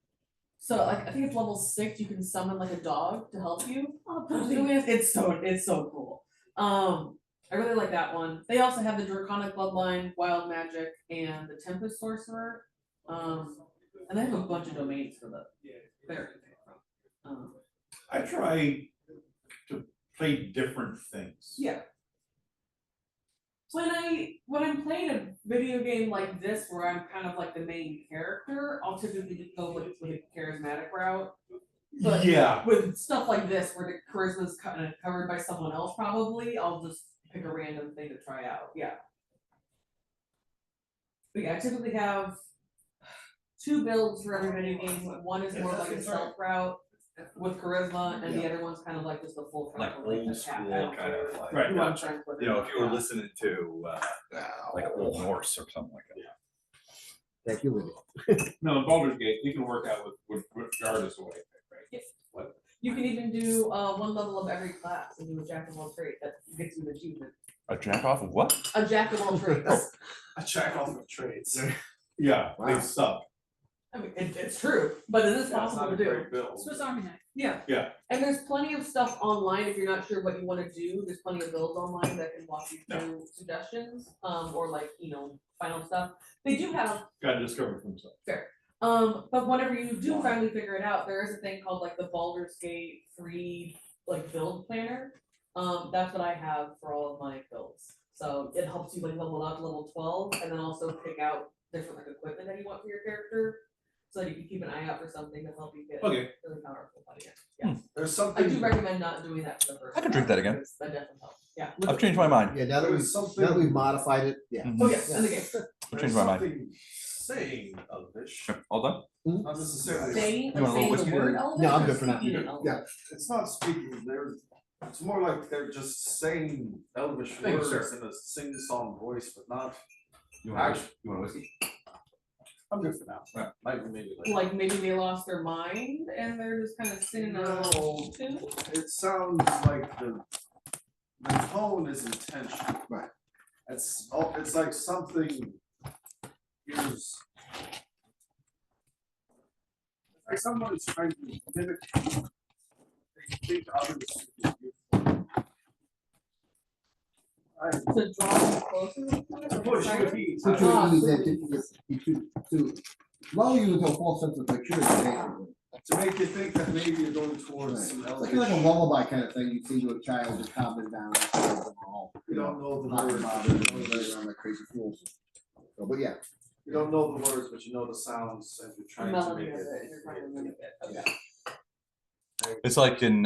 So like I think it's level 6, you can summon like a dog to help you. It's so cool. I really like that one. They also have the draconic bloodline, wild magic, and the tempest sorcerer. And they have a bunch of domains for the cleric to pick from. I try to play different things. Yeah. When I'm playing a video game like this where I'm kind of like the main character, I'll typically go with a charismatic route. But Yeah. with stuff like this where the charisma is kind of covered by someone else, probably I'll just pick a random thing to try out. Yeah. But yeah, I typically have 2 builds for every video game. One is more like a stealth route with charisma, and the other one's kind of like just a full Like frontal, old attack. I school don't kind care of like, Right. who I'm trying to put you know, in. if you were listening to like Old Norse or something like that. Thank you, Libby. No, in Baldur's Gate, you can work out with regardless of what you pick, right? Yes. You can even do 1 level of every class and do a jack of all trades. That gets you an achievement. A jack off of what? A jack of all trades. I check off of trades. Yeah, they Wow. suck. I mean, it's true, but it is possible to do. Swiss Army knife. Yeah. And there's plenty of stuff online, if you're not sure what you wanna do, there's plenty of builds online that can walk you through suggestions, or like, final stuff. They do have, Gotta discover for himself. but whenever you do finally figure it out, there is a thing called like the Baldur's Gate free, like build planner. That's what I have for all of my builds, so it helps you like level up to level 12, and then also pick out different like equipment that you want for your character. So that you can keep an eye out for something to help you get Okay. really powerful by the end. Yeah. There's I do something, recommend not doing that for the first. I could drink that again. because That definitely helps, yeah. I've changed my mind. Yeah, now that There's we've modified it, yeah. Mhm. Oh, yeah, in the game. I've there's changed my mind. something saying Elvish, Sure. All done? not necessarily, Saying, You want a little saying whiskey the word there? Elvish. No, I'm or good for now. speaking in Elvish? Yeah. it's not speaking, it's more like they're just saying Elvish Thank you, words in a sing-song voice, but not, You want a whiskey? I'm good for now. Yeah. Maybe later. Like maybe they lost their mind and they're just kind of singing a little tune. It sounds like the tone is intentional. Right. It's like something is. Like someone is trying to mimic. They think others should be beautiful. To draw them closer. to it, or Push trying the to- beat. To Ah, use that, to lull you into a false sense of security, basically. To make you think that maybe you're going towards some Right. It's like a lullaby kind of thing you sing to a child just calming down. You don't know the Not words. bothered, running around like crazy fools. So, but yeah, You don't know the words, but you know the sounds and you're The trying to melody make of it. it, and you're trying to mimic it, okay. It's like in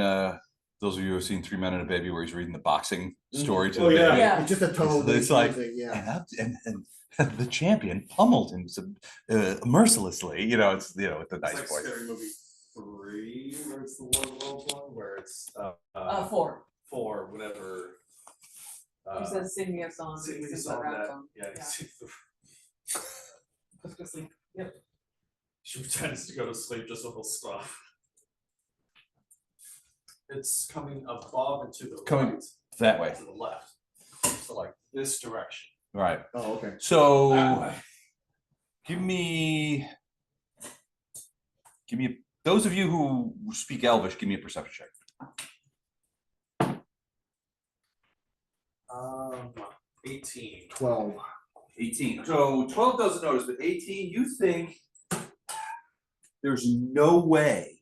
those of you who have seen Three Men and a Baby, where he's reading the boxing story to Oh, the yeah. baby. Yeah. it's just a tone. It's that like- he's using, yeah. And the champion pummeled him mercilessly. It's with the It's nice like voice. Scary Movie 3, where it's the War of the Worlds one, where it's 4. 4, whatever. He says, sing me a song. Sing me a sings song rap that, song. yeah, he Yeah. sings the- Let's go sleep. Yep. she pretends to go to sleep just so he'll stop. It's coming above and to the Coming right, That way, to the left, so like this direction. right? Oh, okay. That So way. give me those of you who speak Elvish. Give me a perception check. 18. 12. 18. So 12 doesn't notice, but 18, you think there's no way.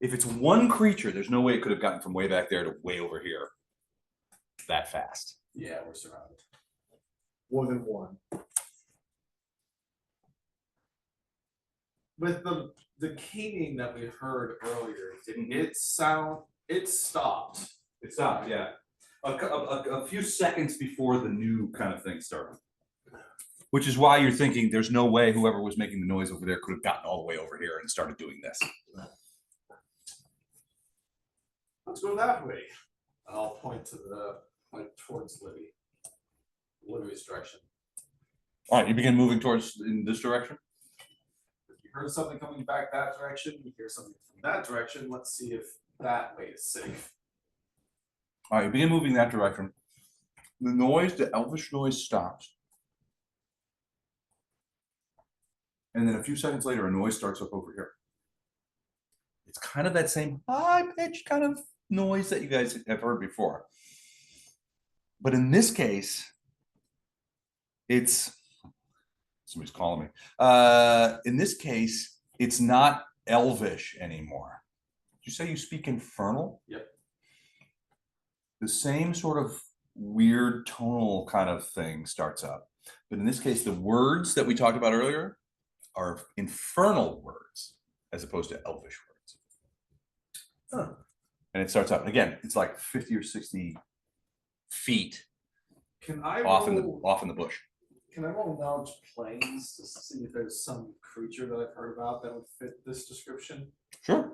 If it's one creature, there's no way it could have gotten from way back there to way over here that fast. Yeah, we're surrounded. More than one. With the keening that we heard earlier, didn't it stopped. It stopped, yeah. A few seconds before the new kind of thing started. Which is why you're thinking there's no way whoever was making the noise over there could have gotten all the way over here and started doing this. Let's go that way. And I'll point to towards Libby. Libby's direction. All right, you begin moving towards in this direction. If you heard something coming back that direction, you hear something from that direction, let's see if that way is safe. All right, you begin moving that direction. The elvish noise stops. And then a few seconds later, a noise starts up over here. It's kind of that same high-pitched kind of noise that you guys have heard before. But in this case, somebody's calling me. In this case, it's not elvish anymore. Did you say you speak infernal? Yep. The same sort of weird tonal kind of thing starts up. But in this case, the words that we talked about earlier are infernal words as opposed to elvish words. Huh. And it starts up. And again, it's like 50 or 60 feet Can I off in roll the bush. Can I roll knowledge planes to see if there's some creature that I've heard about that would fit this description? Sure.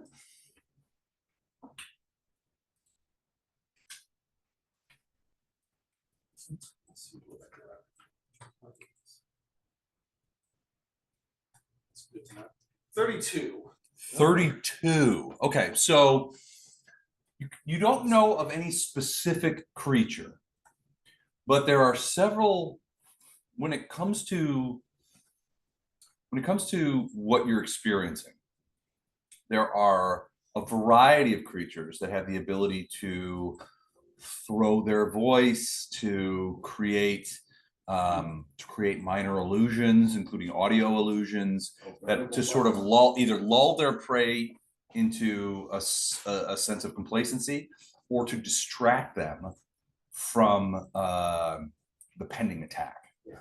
Let's see what I got. It's good to know. 32. 32. Okay, so you don't know of any specific creature, but there are several, when it comes to when it comes to what you're experiencing, there are a variety of creatures that have the ability to throw their voice, to create minor illusions, including audio illusions, that to sort of either lull their prey into a sense of complacency, or to distract them from the pending attack. Yeah.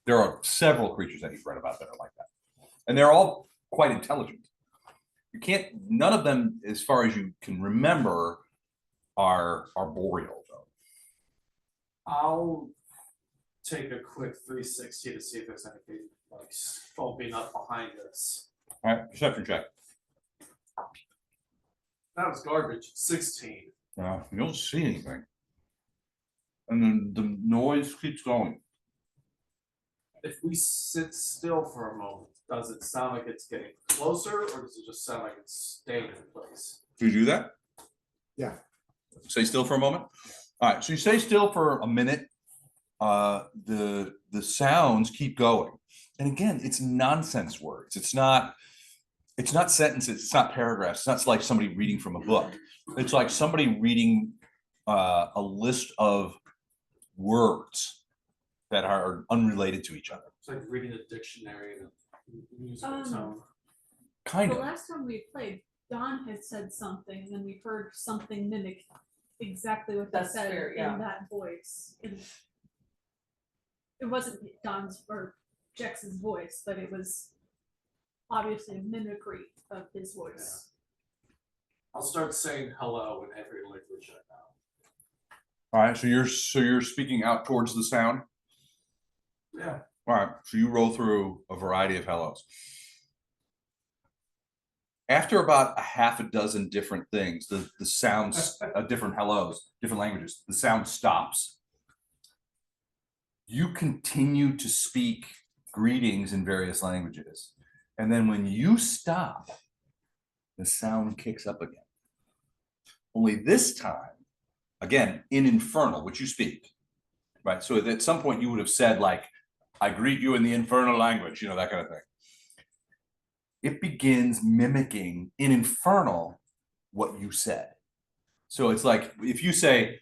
There are several creatures that you've read about that are like that, and they're all quite intelligent. None of them, as far as you can remember, are boreal though. I'll take a quick 360 to see if there's anything like foaming up behind us. All right, perception check. That was garbage. 16. You don't see anything, and then the noise keeps going. If we sit still for a moment, does it sound like it's getting closer, or does it just sound like it's staying in place? Do you do that? Yeah. Stay still for a moment. All right, so you stay still for a minute. The sounds keep going, and again, it's nonsense words. It's not sentences. It's not paragraphs. It's not like somebody reading from a book. It's like somebody reading a list of words that are unrelated to each other. It's like reading a dictionary in a musical tone. Kind The of. last time we played, Don had said something, and we heard something mimic exactly what they That's said fair, yeah. in that voice. And it wasn't Don's or Jex's voice, but it was obviously mimicry of his voice. I'll start saying hello in every language I know. All right, so you're speaking out towards the sound. Yeah. All right, so you roll through a variety of hellos. After about a half a dozen different things, the sounds, different hellos, different languages, the sound stops. You continue to speak greetings in various languages. And then when you stop, the sound kicks up again. Only this time, again, in Infernal, which you speak, right? So at some point you would have said like, I greet you in the Infernal language, you know, that kind of thing. It begins mimicking in Infernal what you said. So it's like, if you say,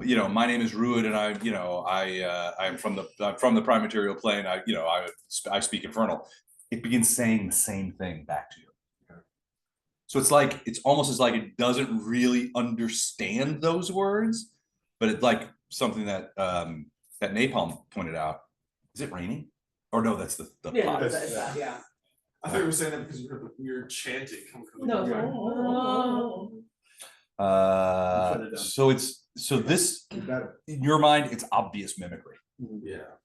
you know, my name is Ruud and I'm from the prime material plane. I speak Infernal. It begins saying the same thing back to you. So it's almost as like it doesn't really understand those words, but it's like something that that Napalm pointed out. Is it raining? Or no, that's the Yeah, pot. that's that, yeah. I thought you were saying that because you heard the weird chanting coming from the No, background. So this Better. in your mind, it's obvious mimicry. Yeah.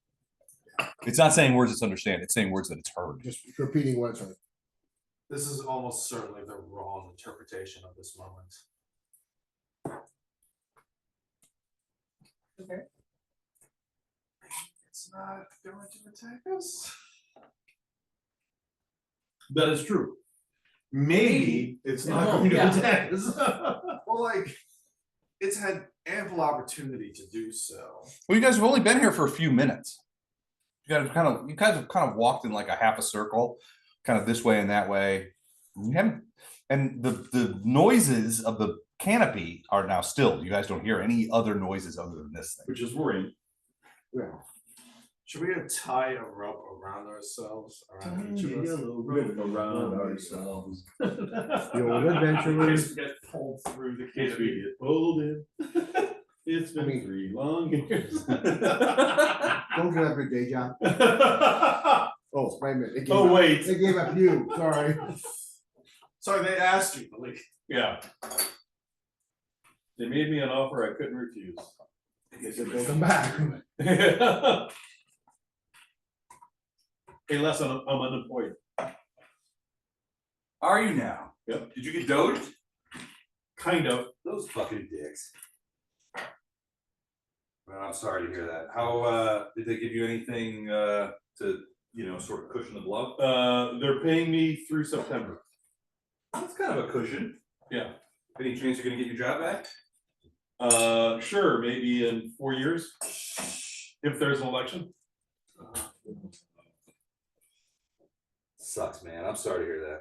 It's not saying words it's understand, it's saying words that it's heard. Just repeating what's right. This is almost certainly the wrong interpretation of this moment. Okay. It's not going to attack us. That is true. Maybe it's not Well, going to yeah. attack us. Well, like, it's had ample opportunity to do so. Well, you guys have only been here for a few minutes. You guys have kind of walked in like a half a circle, kind of this way and that way. You haven't, and the noises of the canopy are now stilled. You guys don't hear any other noises other than this thing. Which is worrying. Yeah. Should we tie a rope around ourselves, around each of us? Yellow ribbon around ourselves. The old In adventurers. case we get pulled through the Case we canopy. get pulled in. It's been I mean- 3 long years. Don't give up your day job. Oh, wait a minute. They gave Oh, up- wait. They gave up you, sorry. Sorry, they asked you, but like, Yeah. They made me an offer I couldn't refuse. They said, "Don't come back." Unless I'm unemployed. Are you now? Yep. Did you get doged? Kind of. Those fucking dicks. Well, I'm sorry to hear that. How did they give you anything to sort of cushion the blow? They're paying me through September. That's kind of a cushion. Yeah. Any chance you're gonna get your job back? Sure, maybe in 4 years. If there's an election. Sucks, man. I'm sorry to hear that.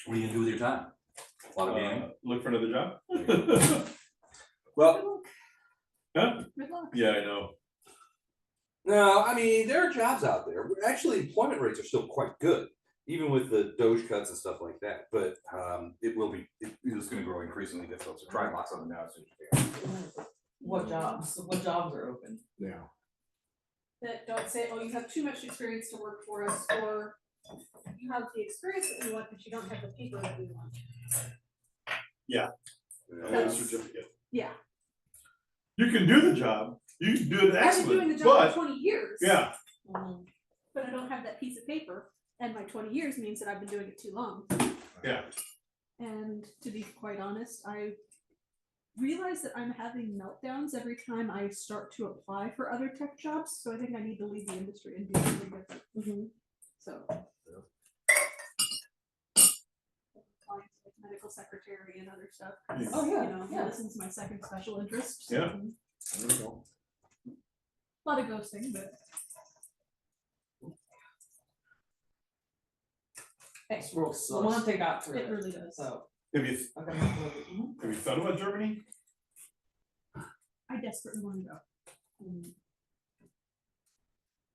What are you gonna do with your time? A lot of gaming? Look for another job? Well, Huh? Good luck. Yeah, I know. no, I mean, there are jobs out there. Actually, employment rates are still quite good, even with the Doge cuts and stuff like that. But it is gonna grow increasingly difficult. So try and lock something down as soon as you can. What jobs are open? Yeah. That don't say, oh, you have too much experience to work for us, or you have the experience that we want, but you don't have the paper that we want. A certificate. Yeah, You can do the job, you can do it I've been excellent, doing the job but, for 20 years. yeah, But I don't have that piece of paper, and my 20 years means that I've been doing it too long. yeah. And to be quite honest, I realize that I'm having meltdowns every time I start to apply for other tech jobs, so I think I need to leave the industry and do something different. So. Applying to, like, medical secretary and other stuff. 'Cause, Oh, yeah, You know, yeah. medicine's my second special interest. So Yeah. A lot of ghosting, but Hey, This world sucks. Lamont got through it it, really does. so Have you, I'm gonna have to look at- have you thought about Germany? I desperately want to go.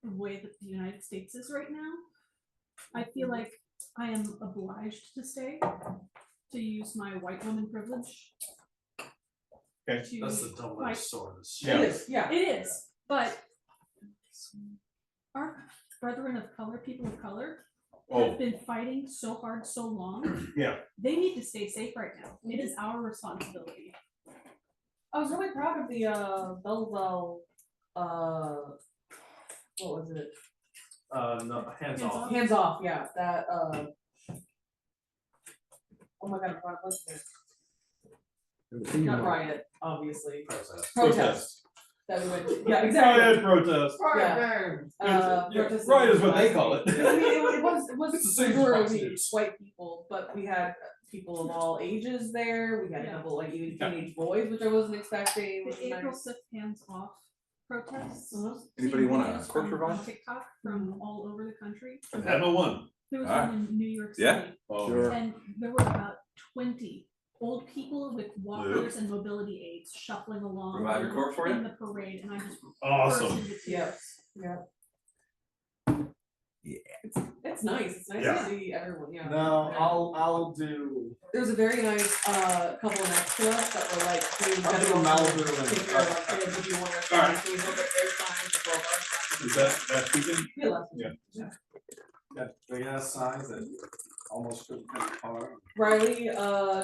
The way that the United States is right now, I feel like I am obliged to stay to use my white woman privilege. Okay. To That's the fight. double-edged sword. This Yeah. It is, yeah. It is, but our brethren of color, people of color, Oh. have been fighting so hard so long. Yeah. They need to stay safe right now. It is our responsibility. I was really proud of the Belleville, what was it? No, hands off. Hands off, yeah, that oh my god, what's it? Not riot, obviously. Protest that we went to. Yeah, exactly. Riot protest. Protest Riot is what they last call week. it. I mean, it was It's the same as majority prostitutes. white people, but we had people of all ages there. We had a Yeah. couple like even teenage boys, which I wasn't expecting. The which was April nice. 6th hands off protests. Uh-huh. Anybody seen want a videos corpse from- revive? on TikTok from all over the country. I haven't won. There was Alright. one in New York Yeah. City, Oh, Sure. and there were about 20 old people with walkers and mobility aids shuffling along Revive your corpse for you? in the parade, and I just burst awesome. into tears. Yeah. Yeah. Yeah. It's nice. It's nice Yeah. to see everyone. Yeah. No, Yeah. I'll do. There was a very nice couple next to us that were like, hey, we I'll gotta do go Malibu and- take care of our kids. If you want to, Alright. so we look at their signs as well as our signs. Is that weekend? Yeah, last Yeah. week. Got big ass signs that almost couldn't come apart. Riley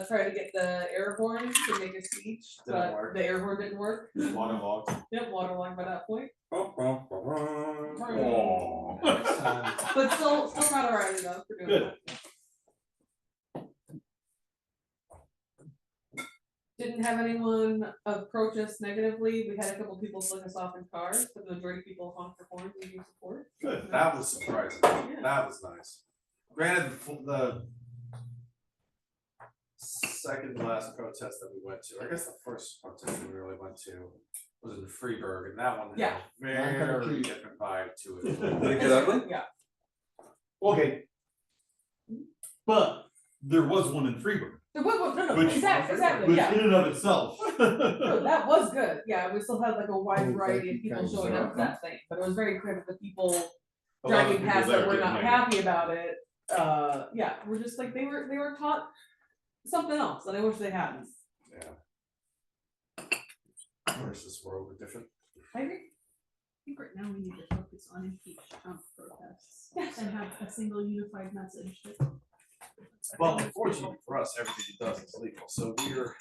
tried to get the air horn to make a speech, Didn't but work. the air horn didn't work. Waterlogged. Yep, waterlogged by that point. Oh. Next time. But still proud of Riley though for doing Good. that. Didn't have anyone approach us negatively. We had a couple people flick us off in cars, but the majority of people honked their horns and gave support. Good. That was surprising. Yeah. That was nice. Granted, the second last protest that we went to, I guess the first protest we really went to was in Freeburg, and that one had Yeah. a very different vibe to it. Did it get ugly? Yeah. Okay. But there was one in Freeburg, No, Which- exactly, which yeah. in and of itself. No, that was good. Yeah, we still had like a wide Oh, variety thank of you, people guys. showing up to that thing, but it was very clear that the people A lot of driving people past there that were didn't not like it. happy about it. Yeah, we're just like they were taught something else, and I wish they hadn't. Where's this world different? I agree. I think right now we need to focus on impeach Trump protests and have a single unified message that. Well, unfortunately for us, everything he does is legal, so we're.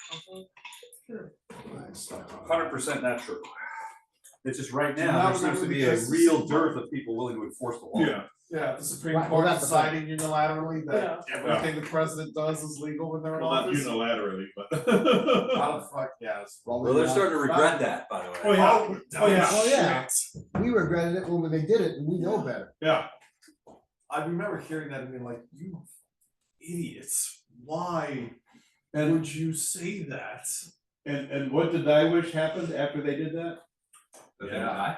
Sure. 100% not true. It's just right Do you now, not there seems to remember be the a Justice real League? dearth of people willing to enforce the law. Yeah. Yeah, the Supreme Right, well, Court that's the thing. deciding unilaterally that everything the president does is legal when they're in Well, not office. unilaterally, but. How the fuck, yes. Well, they're starting to regret that, by the way. Oh, yeah. Oh, yeah. Oh, yeah. We regretted it when they did it, and we know better. Yeah. I remember hearing that and being like, you idiots, why And- would you say that? And what did I wish happened after they did that? that they would die?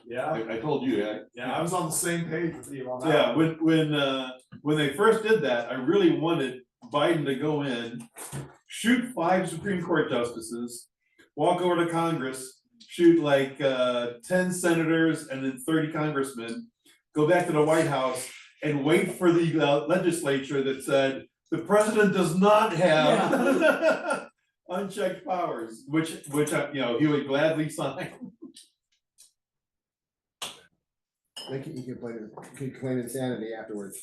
Yeah, I told you, yeah. yeah, I was on the same page with you on that. Yeah, when they first did that, I really wanted Biden to go in, shoot 5 Supreme Court justices, walk over to Congress, shoot like 10 senators and then 30 congressmen, go back to the White House and wait for the legislature that said, the president does not have unchecked powers, which he would gladly sign. You can claim insanity afterwards.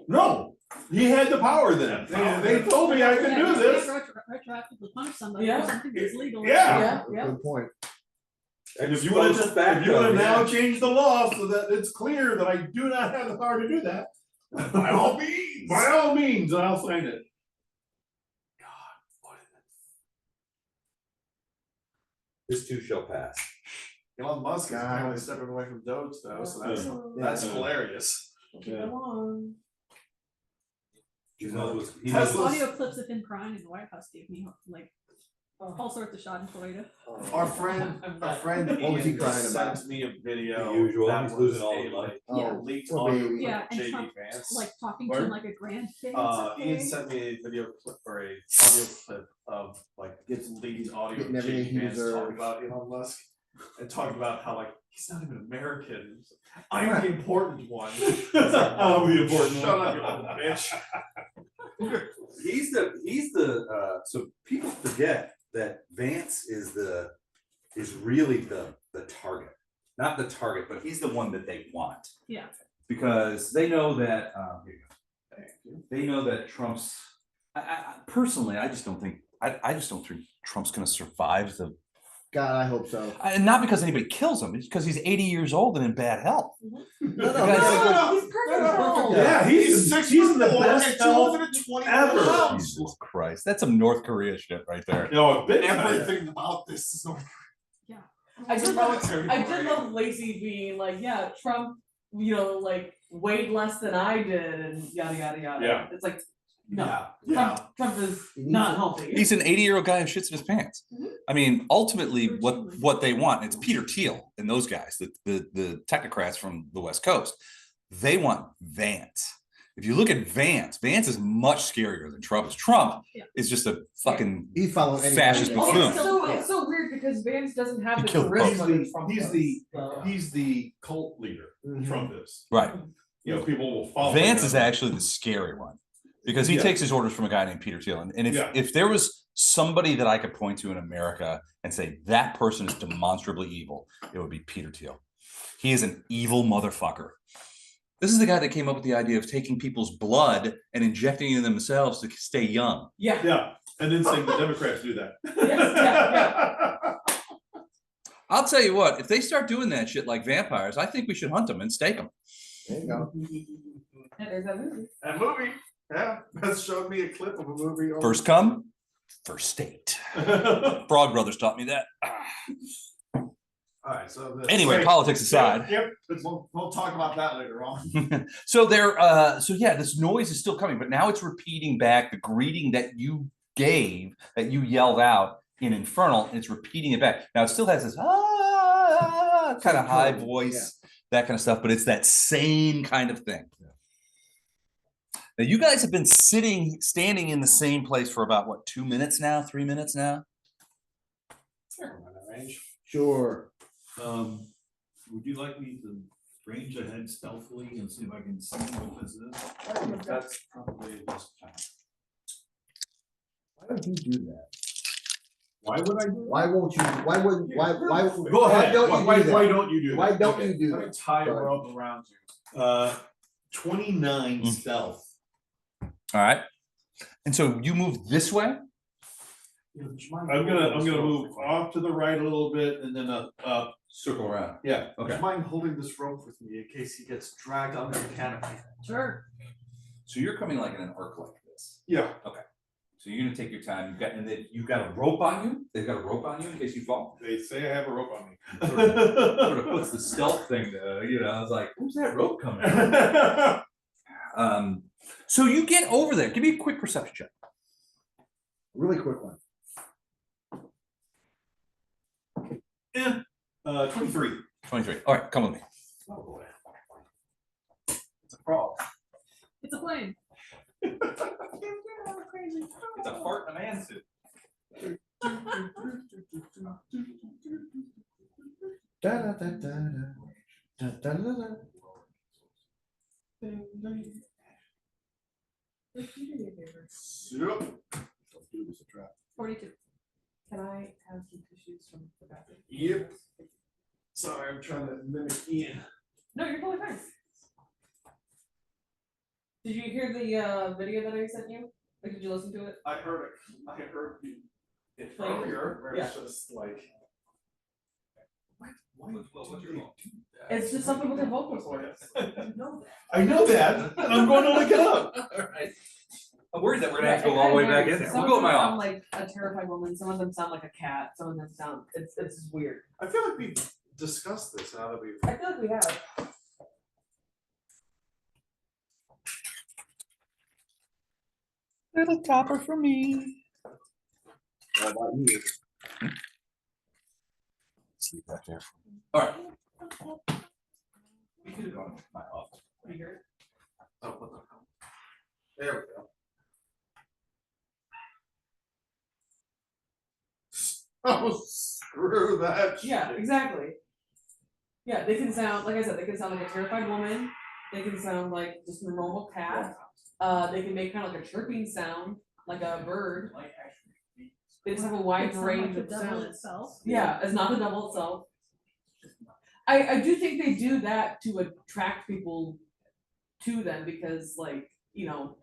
No, he had the power then. They told me I could Yeah, do you this. can't retroactively punish somebody Yeah. for something that's legal. Yeah. Good point. And if you wanna now change the law so that it's clear that I do not have the power to do that, by all means, I'll sign it. This too shall pass. Elon Musk is God. apparently stepping away from Doge though, so Yeah. that's hilarious. Yeah. He knows There's Tesla's- audio clips of him crying in the White House gave me like all sorts of schadenfreude. Our friend What was he Ian crying about? sent me a video. The usual, that he's was losing all a, his like, Yeah. leaked Poor audio baby. clip Yeah, of and JD Trump Vance. like talking to Pardon? him like a grandkid. Ian sent me a video clip or a audio clip of like leaked audio of getting everything JD he Vance deserves. talking about Elon Musk and talking about how like he's not even American. I'm the important one. I'm the important Shut one. up, you little bitch. He's the so people forget that Vance is really the target. Not the target, but he's the one that they want. Yeah. Because they know that here you go. Thank you. They know that Trump's personally, I just don't think Trump's gonna survive the God, I hope so. and not because anybody kills him, it's because he's 80 years old and in bad health. No, Guys- He's perfect health. Yeah, he's in the best health 220 ever. pounds. Jesus Christ, that's some North Korea shit right there. A bit Everything about this is North I did military. I did love Lacey being like, yeah, Trump, like weighed less than I did and yada yada yada. Yeah. It's like, no, Yeah. Trump is not healthy. He's an 80-year-old guy who shits in his pants. Mhm. I mean, ultimately, Routinely. what they want, it's Peter Thiel and those guys, the technocrats from the West Coast. They want Vance. If you look at Vance is much scarier than Trump is. Trump Yeah. is just a fucking He's following any fascist kind of- buffoon. It's so weird because Vance doesn't have the He killed charisma both. that Trump He's does. the he's the cult leader. Trump is. Right. People will follow. Vance him. is actually the scary one because he Yeah. takes his orders from a guy named Peter Thiel. And if, Yeah. if there was somebody that I could point to in America and say that person is demonstrably evil, it would be Peter Thiel. He is an evil motherfucker. This is the guy that came up with the idea of taking people's blood and injecting it in themselves to stay young. Yeah. Yeah, and then saying the Democrats do that. Yeah. I'll tell you what, if they start doing that shit like vampires, I think we should hunt them and stake them. There you go. And there's that movie. That movie, yeah, Beth showed me a clip of a movie. on- First come, first state. Frog Brothers taught me that. Alright, so the. Anyway, politics aside. Yep. We'll talk about that later on. So this noise is still coming, but now it's repeating back the greeting that you gave, that you yelled out in Infernal, and it's repeating it back. Now it still has this kind of high voice, that kind of stuff, but it's that same kind of thing. Now you guys have been standing in the same place for about what, 2 minutes now, 3 minutes now? Sure. Would you like me to range ahead stealthily and see if I can see what this is? That's probably just. Why don't you do that? Why would I do Why won't you, why wouldn't, why? Go ahead. Why don't you Why do that? don't you do that? Why don't Okay. you do Let me that? tie a Sorry. rope around you. 29 Mm. stealth. All right. And so you move this way? I'm gonna move off to the right a little bit and then up. Circle around. Yeah. Would you mind holding this rope with me in case he gets dragged under the canopy? Sure. So you're coming like in an arc like this. Yeah. So you're gonna take your time. You've got a rope on you. They've got a rope on you in case you fall. They say I have a rope on me. Sort of puts the stealth thing. I was like, who's that rope coming from? So you get over there. Give me a quick perception check. Really quick one. 23. 23. All right, come with me. Oh boy. It's a frog. It's a plane. It's a fart in a man suit. Yep. 42. Can I have some tissues from the bathroom? Yep. Sorry, I'm trying to mimic Ian. No, you're totally fine. Did you hear the video that I sent you? Like, did you listen to it? I heard it Playing? earlier, where it's Yeah. just like. Why do they do that? It's just something with their vocal cords. I know that, and I'm going to look it up. All right. I'm worried that we're gonna have to go all the way back in there. Some We'll go of with them my sound office. like a terrified woman, some of them sound like a cat, some of them sound, it's just weird. I feel like we've discussed this now that we've. I feel like we have. Little topper for me. How about you? Sleep back there. All right. We could have gone to my office. You hear it? Oh, what the hell? There we go. Oh, screw that. Yeah, shit. exactly. Yeah, they can sound, like I said, they can sound like a terrified woman, they can sound like just a normal cat. They can make kind of like a chirping sound, like a bird. They just have a wide It's not range like of the double sounds. itself. Yeah, it's not the double itself. I do think they do that to attract people to them because like, you know,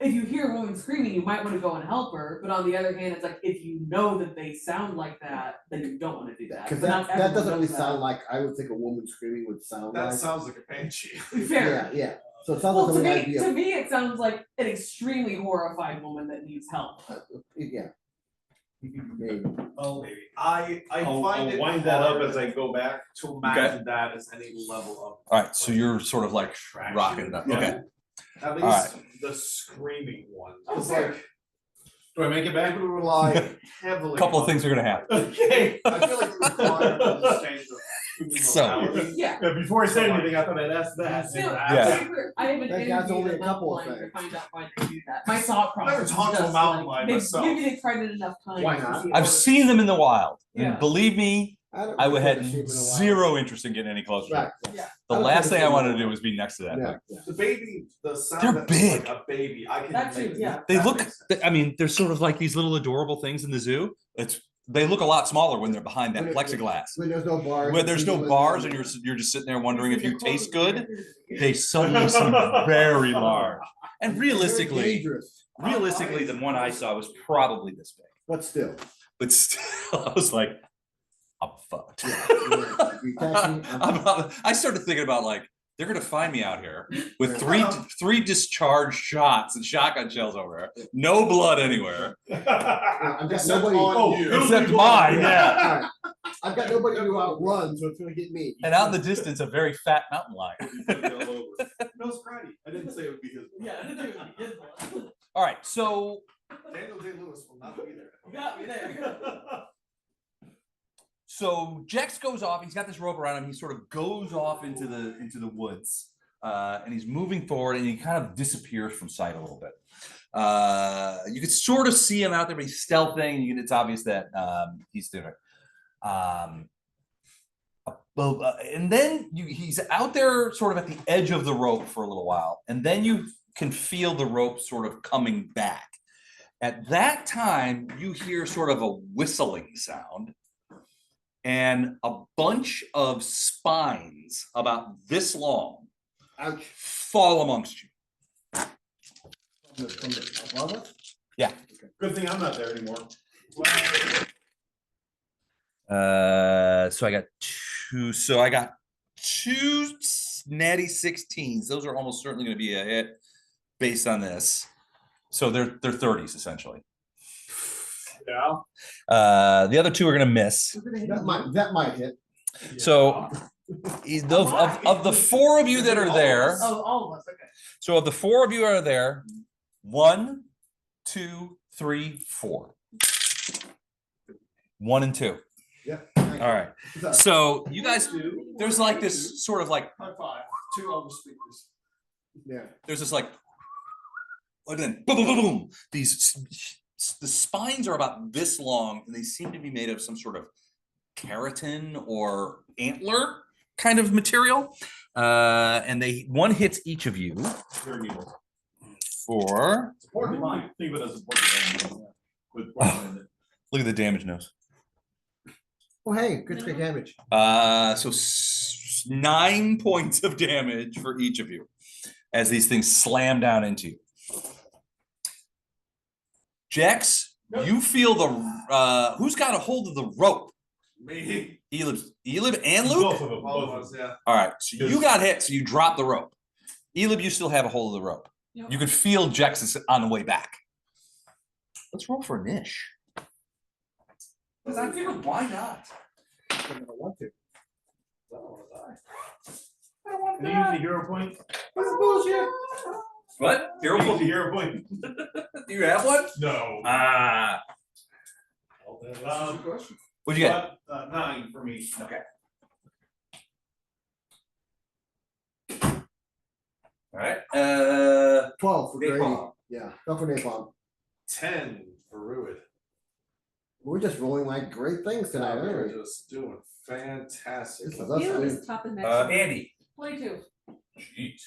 if you hear a woman screaming, you might want to go and help her, but on the other hand, it's like if you know that they sound like that, then you don't want to do that. Cause But not that everyone doesn't really does sound like, I would think a woman screaming would sound That like. sounds like a banshee. Fair. Yeah, yeah, so it sounds Well, like to the me, idea. to me, it sounds like an extremely horrified woman that needs help. Yeah. Maybe. Oh, maybe. I I'll find it wind that up hard as I go back. to imagine that as any level of. All right, so you're sort of like attraction. rocking it up. Okay. At All least the screaming one. It's fair. like, Do I make it back? I would rely heavily. A couple of on- things are gonna happen. Okay. I feel like we require an understanding of human So- morality. Yeah. Before I say anything, I thought I'd ask that. Still, Yeah. I have an That guy's interview only a with couple Mountain of Lion to things. find out why they do that. My thought I never process is talked to a just mountain like, lion they- myself. maybe they've tried it enough times. Why to not? see it I've works. seen them in the wild, Yeah. and believe me, don't I would think had of sheep in a while. zero interest in getting any closer. to it. Right. Yeah. The I don't last think thing I it's wanted to gonna do was be next to that Yeah, thing. yeah. The baby, the sound They're that's like big. a baby, I can That too, make. yeah. They that look, makes sense. I mean, they're sort of like these little adorable things in the zoo. They look a lot smaller when they're behind that When it- plexiglass. When there's no bars. Where there's no people in bars there. and you're just sitting there wondering if The you taste clothes good, are- they suddenly seem very large. And Very realistically, dangerous, the one I saw was probably this big. but still. But still, I was like, I'm fucked. Yeah, yeah. You catch me, I started thinking about like, they're gonna find me out here with Yeah. three discharged shots and shotgun shells over there, no blood anywhere, I've got Except nobody. on you. except mine, yeah. Right. I've got nobody to outrun, so it's gonna get me. And out in the distance, a very fat mountain lion. No, it's Friday. I didn't say it would be his. Yeah, I didn't think it would be his one. All right, so Daniel Day-Lewis will not be there. You got me there. Jex goes off. He's got this rope around him. He sort of goes off into the woods, and he's moving forward, and he kind of disappears from sight a little bit. You can sort of see him out there, but he's stealthing. It's obvious that he's doing it. And then he's out there, sort of at the edge of the rope for a little while, and then you can feel the rope sort of coming back. At that time, you hear sort of a whistling sound. And a bunch of spines about this long Ouch. fall amongst you. From the above us? Good thing I'm not there anymore. So I got two natty 16s. Those are almost certainly going to be a hit based on this. So they're 30s essentially. Yeah. The other two are going to miss. That might hit. So of the four of you that are there, Oh, all of us, okay. so of the four of you are there, 1, 2, 3, 4. 1 and 2. Yep. All right. So you guys, there's like this sort of like, High five, 2 other speakers. Yeah. there's this like, and then boom, boom, boom, boom. The spines are about this long, and they seem to be made of some sort of keratin or antler kind of material. And one hits each of you Very needle. for. It's porcupine. Think of it as a porcupine. With porcupine in it. Look at the damage nose. Oh, hey, good big damage. So 9 points of damage for each of you as these things slam down into you. Jex, you feel the who's got a hold of the rope? Me. Elib and Luke? Both of them, both of them. Yeah. All right, so you got hit, so you drop the rope. Elib, you still have a hold of the rope. Yep. You could feel Jex is on the way back. Let's roll for a niche. Because I figured, why not? I don't want to. I don't wanna die. I don't want Can you use the hero point? That's bullshit. What? Hero point. The hero point. Do you have one? No. Ah. Well, then, that's your question. What'd you get? 9 for me. Okay. All right. 12 for Grady. Napalm. Yeah, go for napalm. 10 for Ruid. We're just rolling like great things tonight, aren't We're we? just doing fantastic. This is Caleb us. is top and next. to me. Andy. 22. Jeez.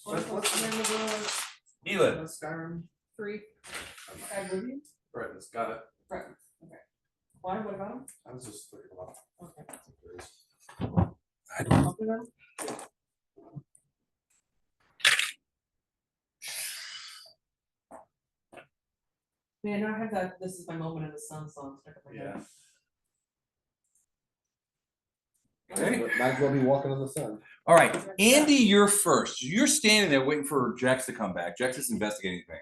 What's the name of Elib. Skyrim? 3. Oblivion? Right, it's got it. Right, okay. Why, what about him? I was just thinking about. Okay. Talk to them? Man, now I have that, this is my moment in the sun song stuck in my head. Okay. Might as well be walking in the sun. All right, Andy, you're first. You're standing there waiting for Jex to come back. Jex is investigating the thing.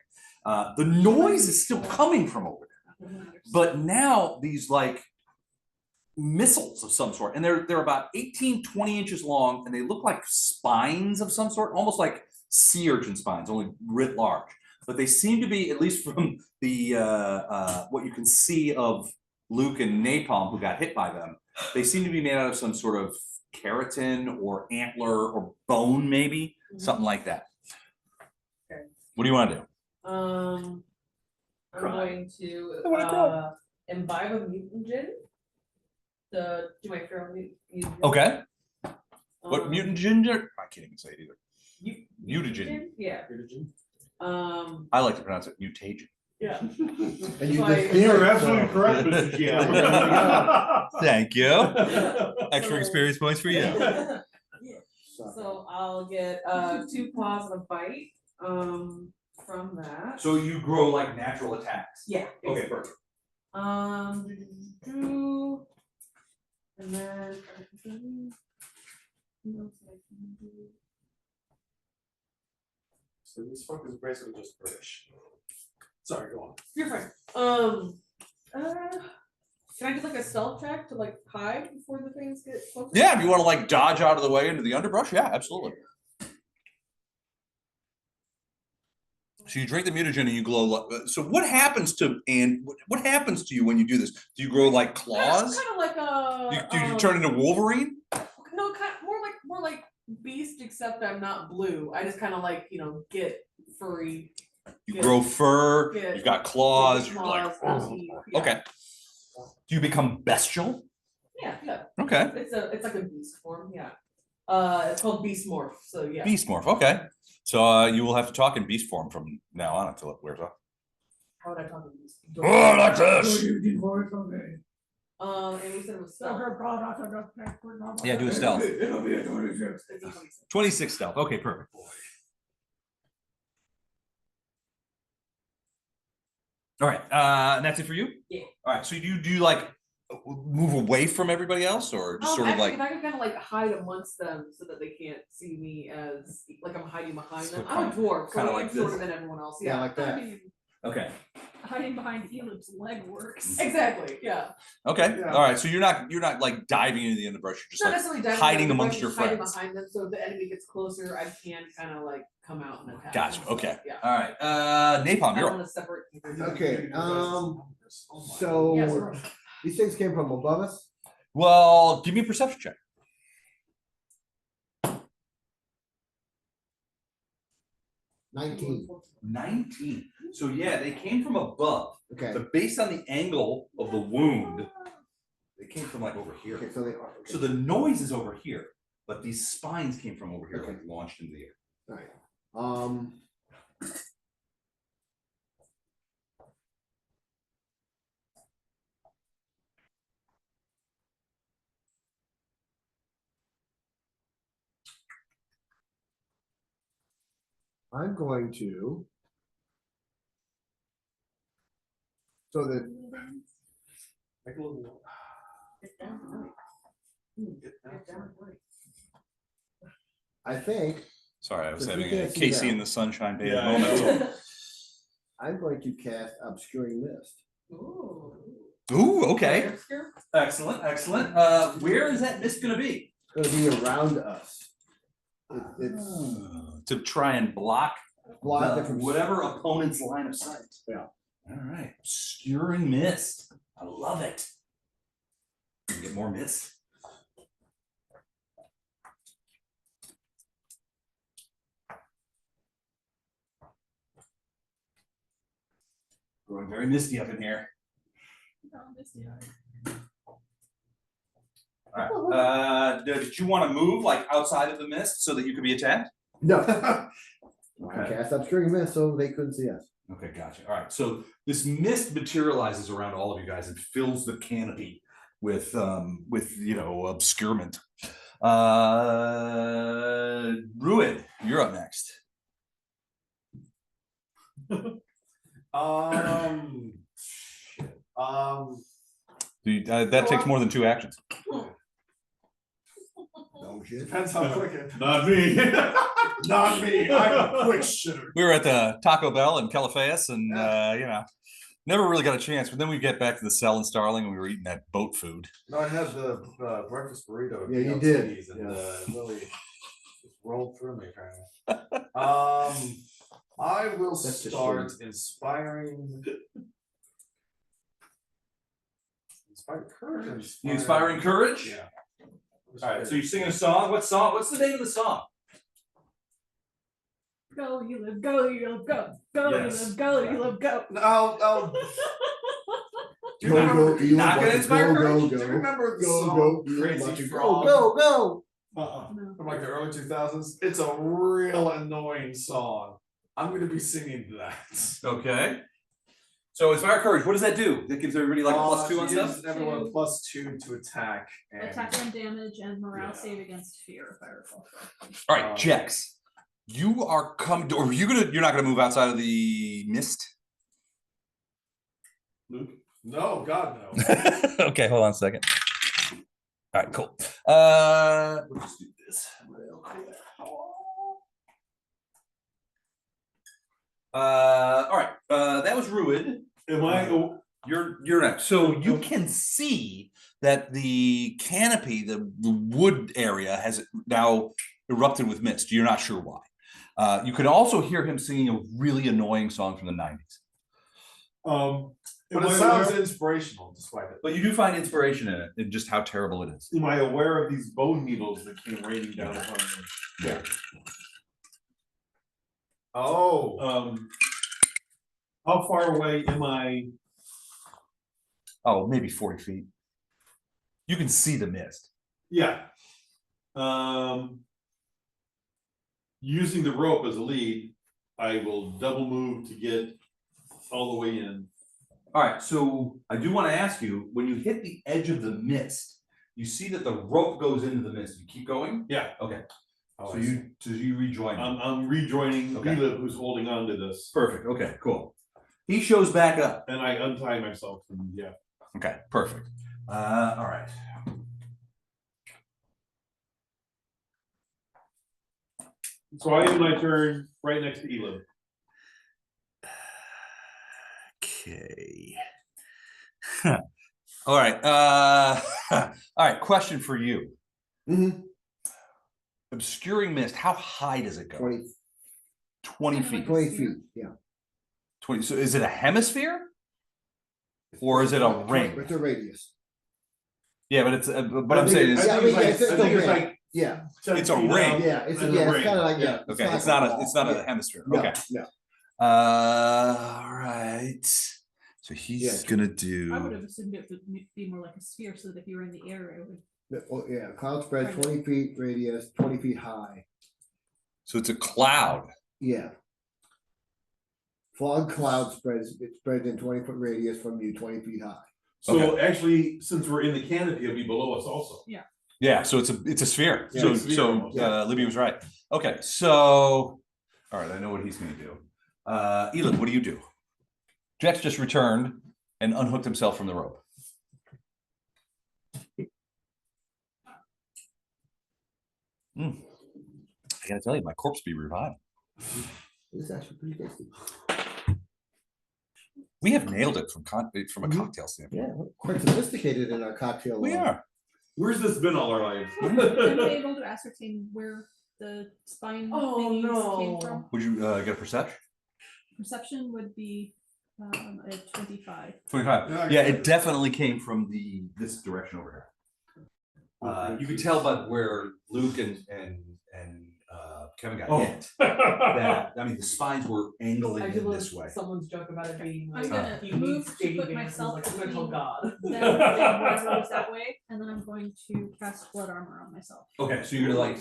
The noise is still coming from over there, but now these like missiles of some sort, and they're about 18, 20 inches long, and they look like spines of some sort, almost like sea urchin spines, only writ large. But they seem to be, at least from the what you can see of Luke and Napalm, who got hit by them, they seem to be made out of some sort of keratin or antler or bone, maybe something like that. Okay. What do you want to do? I'm Cry. going to I wanna cry. imbibe a mutagen. To do my feral mutant. Okay. What Um, mutant ginger? I can't even say it either. mu- Mutagen. Yeah. I like to pronounce it mutagen. Yeah. And you So I- just You're did, absolutely so- correct, Mr. G. Thank you. Extra So- experience points for you. So I'll get 2 claws and a bite from that. So you grow like natural attacks. Yeah. Okay, perfect. And then. What else I can do? So this fuck is basically just British. Sorry, go on. You're fine. Can I do like a stealth check to like hide before the things get closer? Yeah, if you want to like dodge out of the way into the underbrush, yeah, absolutely. So you drink the mutagen and you glow. So what happens to what happens to you when you do this? Do you grow like claws? Kind of like a. Do you turn into Wolverine? No, kind more like Beast, except I'm not blue. I just kind of like get furry. You Yeah. grow fur. Yeah. You've got claws. Get You're like, claws, "Oh." teeth, yeah. Okay. Do you become bestial? Yeah, yeah. Okay. It's like a beast form. Yeah. It's called beast morph. So yeah. Beast morph. Okay. So you will have to talk in beast form from now on until it wears off. How would I talk to beast? Oh, like this. And we said it was stealth. Yeah, do a stealth. It'll be a 26. It's a 26. 26 stealth. Okay, perfect. All right, and that's it for you? Yeah. All right, so do you like move away from everybody else, or just sort of Actually, like? if I could kind of like hide amongst them so that they can't see me as like I'm hiding behind So them. I'm a dwarf, so kinda I'm like shorter this. than everyone else. Yeah, Yeah. like I that. mean, Okay. hiding behind Elib's leg works. Exactly. Yeah. Okay. Yeah. All right. So you're not like diving into the underbrush. You're just Not like necessarily diving hiding behind them, amongst but your just hiding friends. behind them, so if the enemy gets closer, I can kind of like come out and attack. Gotcha. them. So, Okay. Yeah. All right. Napalm, I you're want up. to separate. Okay, Yeah, so so These things came from above us? Well, give me a perception check. 19. 19. So yeah, they came from above, Okay. but based on the angle of the wound, they came from like over here. Okay, so they are. Okay. So the noise is over here, but these spines came from over here, Okay. like launched into the air. All right. I'm going to. So the Make a little. I think Sorry, I was But you having a can't see Casey that. in the Sunshine Band Yeah, I moment. know. I'm going to cast Obscuring Mist. Ooh. Ooh, okay. Obscure? Excellent, excellent. Where is that mist gonna be? It's going to be around us. It's To try and block block the- different. whatever opponent's line of sight. Yeah. All right, obscuring mist. I love it. Can we get more mist? Growing very misty up in here. All right. Did you want to move like outside of the mist so that you could be attacked? No. I Okay. cast Obscuring Mist so they couldn't see us. Okay, gotcha. All right. So this mist materializes around all of you guys and fills the canopy with obscurement. Ruid, you're up next. Shit. That takes more than 2 actions. No shit. Depends how quick it. Not me. Not me. I'm a quick shitter. We were at the Taco Bell in Caliphas and never really got a chance. But then we get back to the cell in Starling and we were eating that boat food. No, I had the breakfast burrito. at Yeah, you PLT's did. And Yeah. Lily just rolled through me apparently. I will That's just start inspiring courage. You inspiring courage? Yeah. All right. So you're singing a song. What song? What's the name of the song? Go, you live, go, you live, go. Go, Yes. you live, go, you live, go. I'll do you Go, remember, go, you not want gonna to inspire go, courage? go, do you go. remember the Go, song go, you Crazy want to Frog? Go, go, go. No. From like the early 2000s. It's a real annoying song. I'm gonna be singing that. Okay. So inspire courage. What does that do? That gives everybody like a +2 on It stuff. gives everyone +2 to attack. And Attack and damage and morale Yeah. save against fear, if I recall correctly. All right, Jex. You are coming. Or you're not gonna move outside of the mist. no, God no. Okay, hold on a second. All right, cool. We'll just do this real quick. All right. That was Ruid. Am I? You're next. So you can see that the canopy, the wood area, has now erupted with mist. You're not sure why. You could also hear him singing a really annoying song from the 90s. But Am it I sounds aware- inspirational despite it. But you do find inspiration in it, and just how terrible it is. Am I aware of these bone needles that came raining down upon me? Yeah. Oh, How far away am I? Oh, maybe 40 feet. You can see the mist. Yeah. Using the rope as a lead, I will double move to get all the way in. All right, so I do want to ask you, when you hit the edge of the mist, you see that the rope goes into the mist. You keep going? Yeah. Okay. Oh, So I you rejoin. me. I'm rejoining Okay. Elib, who's holding on to this, Perfect. Okay, cool. He shows back up. and I untie myself, and yeah. Okay, perfect. All right. So I end my turn right next to Elib. Okay. All right. All right. Question for you. Mm-hmm. Obscuring mist. How high does it go? 20, 20 feet. 20 feet, yeah. 20. So is it a hemisphere? Or is it a ring? It's a radius. Yeah, but it's, but I'm I saying think is, Yeah, I mean, it's it's like- a I think it's ring. like Yeah, 10 It's a feet ring. out yeah, it's and a kind ring. of like, Yeah. okay, like it's not a, ball. it's not a Yeah. hemisphere, No, okay. no. All right, so he's Yeah. gonna I would do, have assumed it would be more like a sphere, so that if you were in the air, it would. Oh, yeah, cloud spread Right. 20 feet radius, 20 feet high. so it's a cloud. Yeah. Fog cloud spreads, it spreads in 20-foot radius from you, 20 feet high. So actually, since we're in the canopy, it'll be below us also. Yeah, so it's a sphere. Yeah, So it's a sphere so almost. Libby was right. Okay, so all right, I know what he's gonna do. Elon, what do you do? Jack's just returned and unhooked himself from the rope. I gotta tell you, my corpse be revived. It's actually pretty tasty. We have nailed it from a Mhm. cocktail standpoint. Yeah, we're quite sophisticated in our cocktail. We are. Where's this been all our lives? Am I able to ascertain where the spine Oh, thingies came no. from? Would you get a perception? Perception would be at 25. 25. Yeah, it definitely came from this direction over here. You could tell by where Luke and Kevin got hit. That I mean, the spines were angling I in did love this way. someone's joke about it being I'm like, gonna he move needs to JD put Vance, myself like, I'm gonna tell between God. them and whatever was that way, and then I'm going to cast blood armor on myself. Okay, so you're gonna like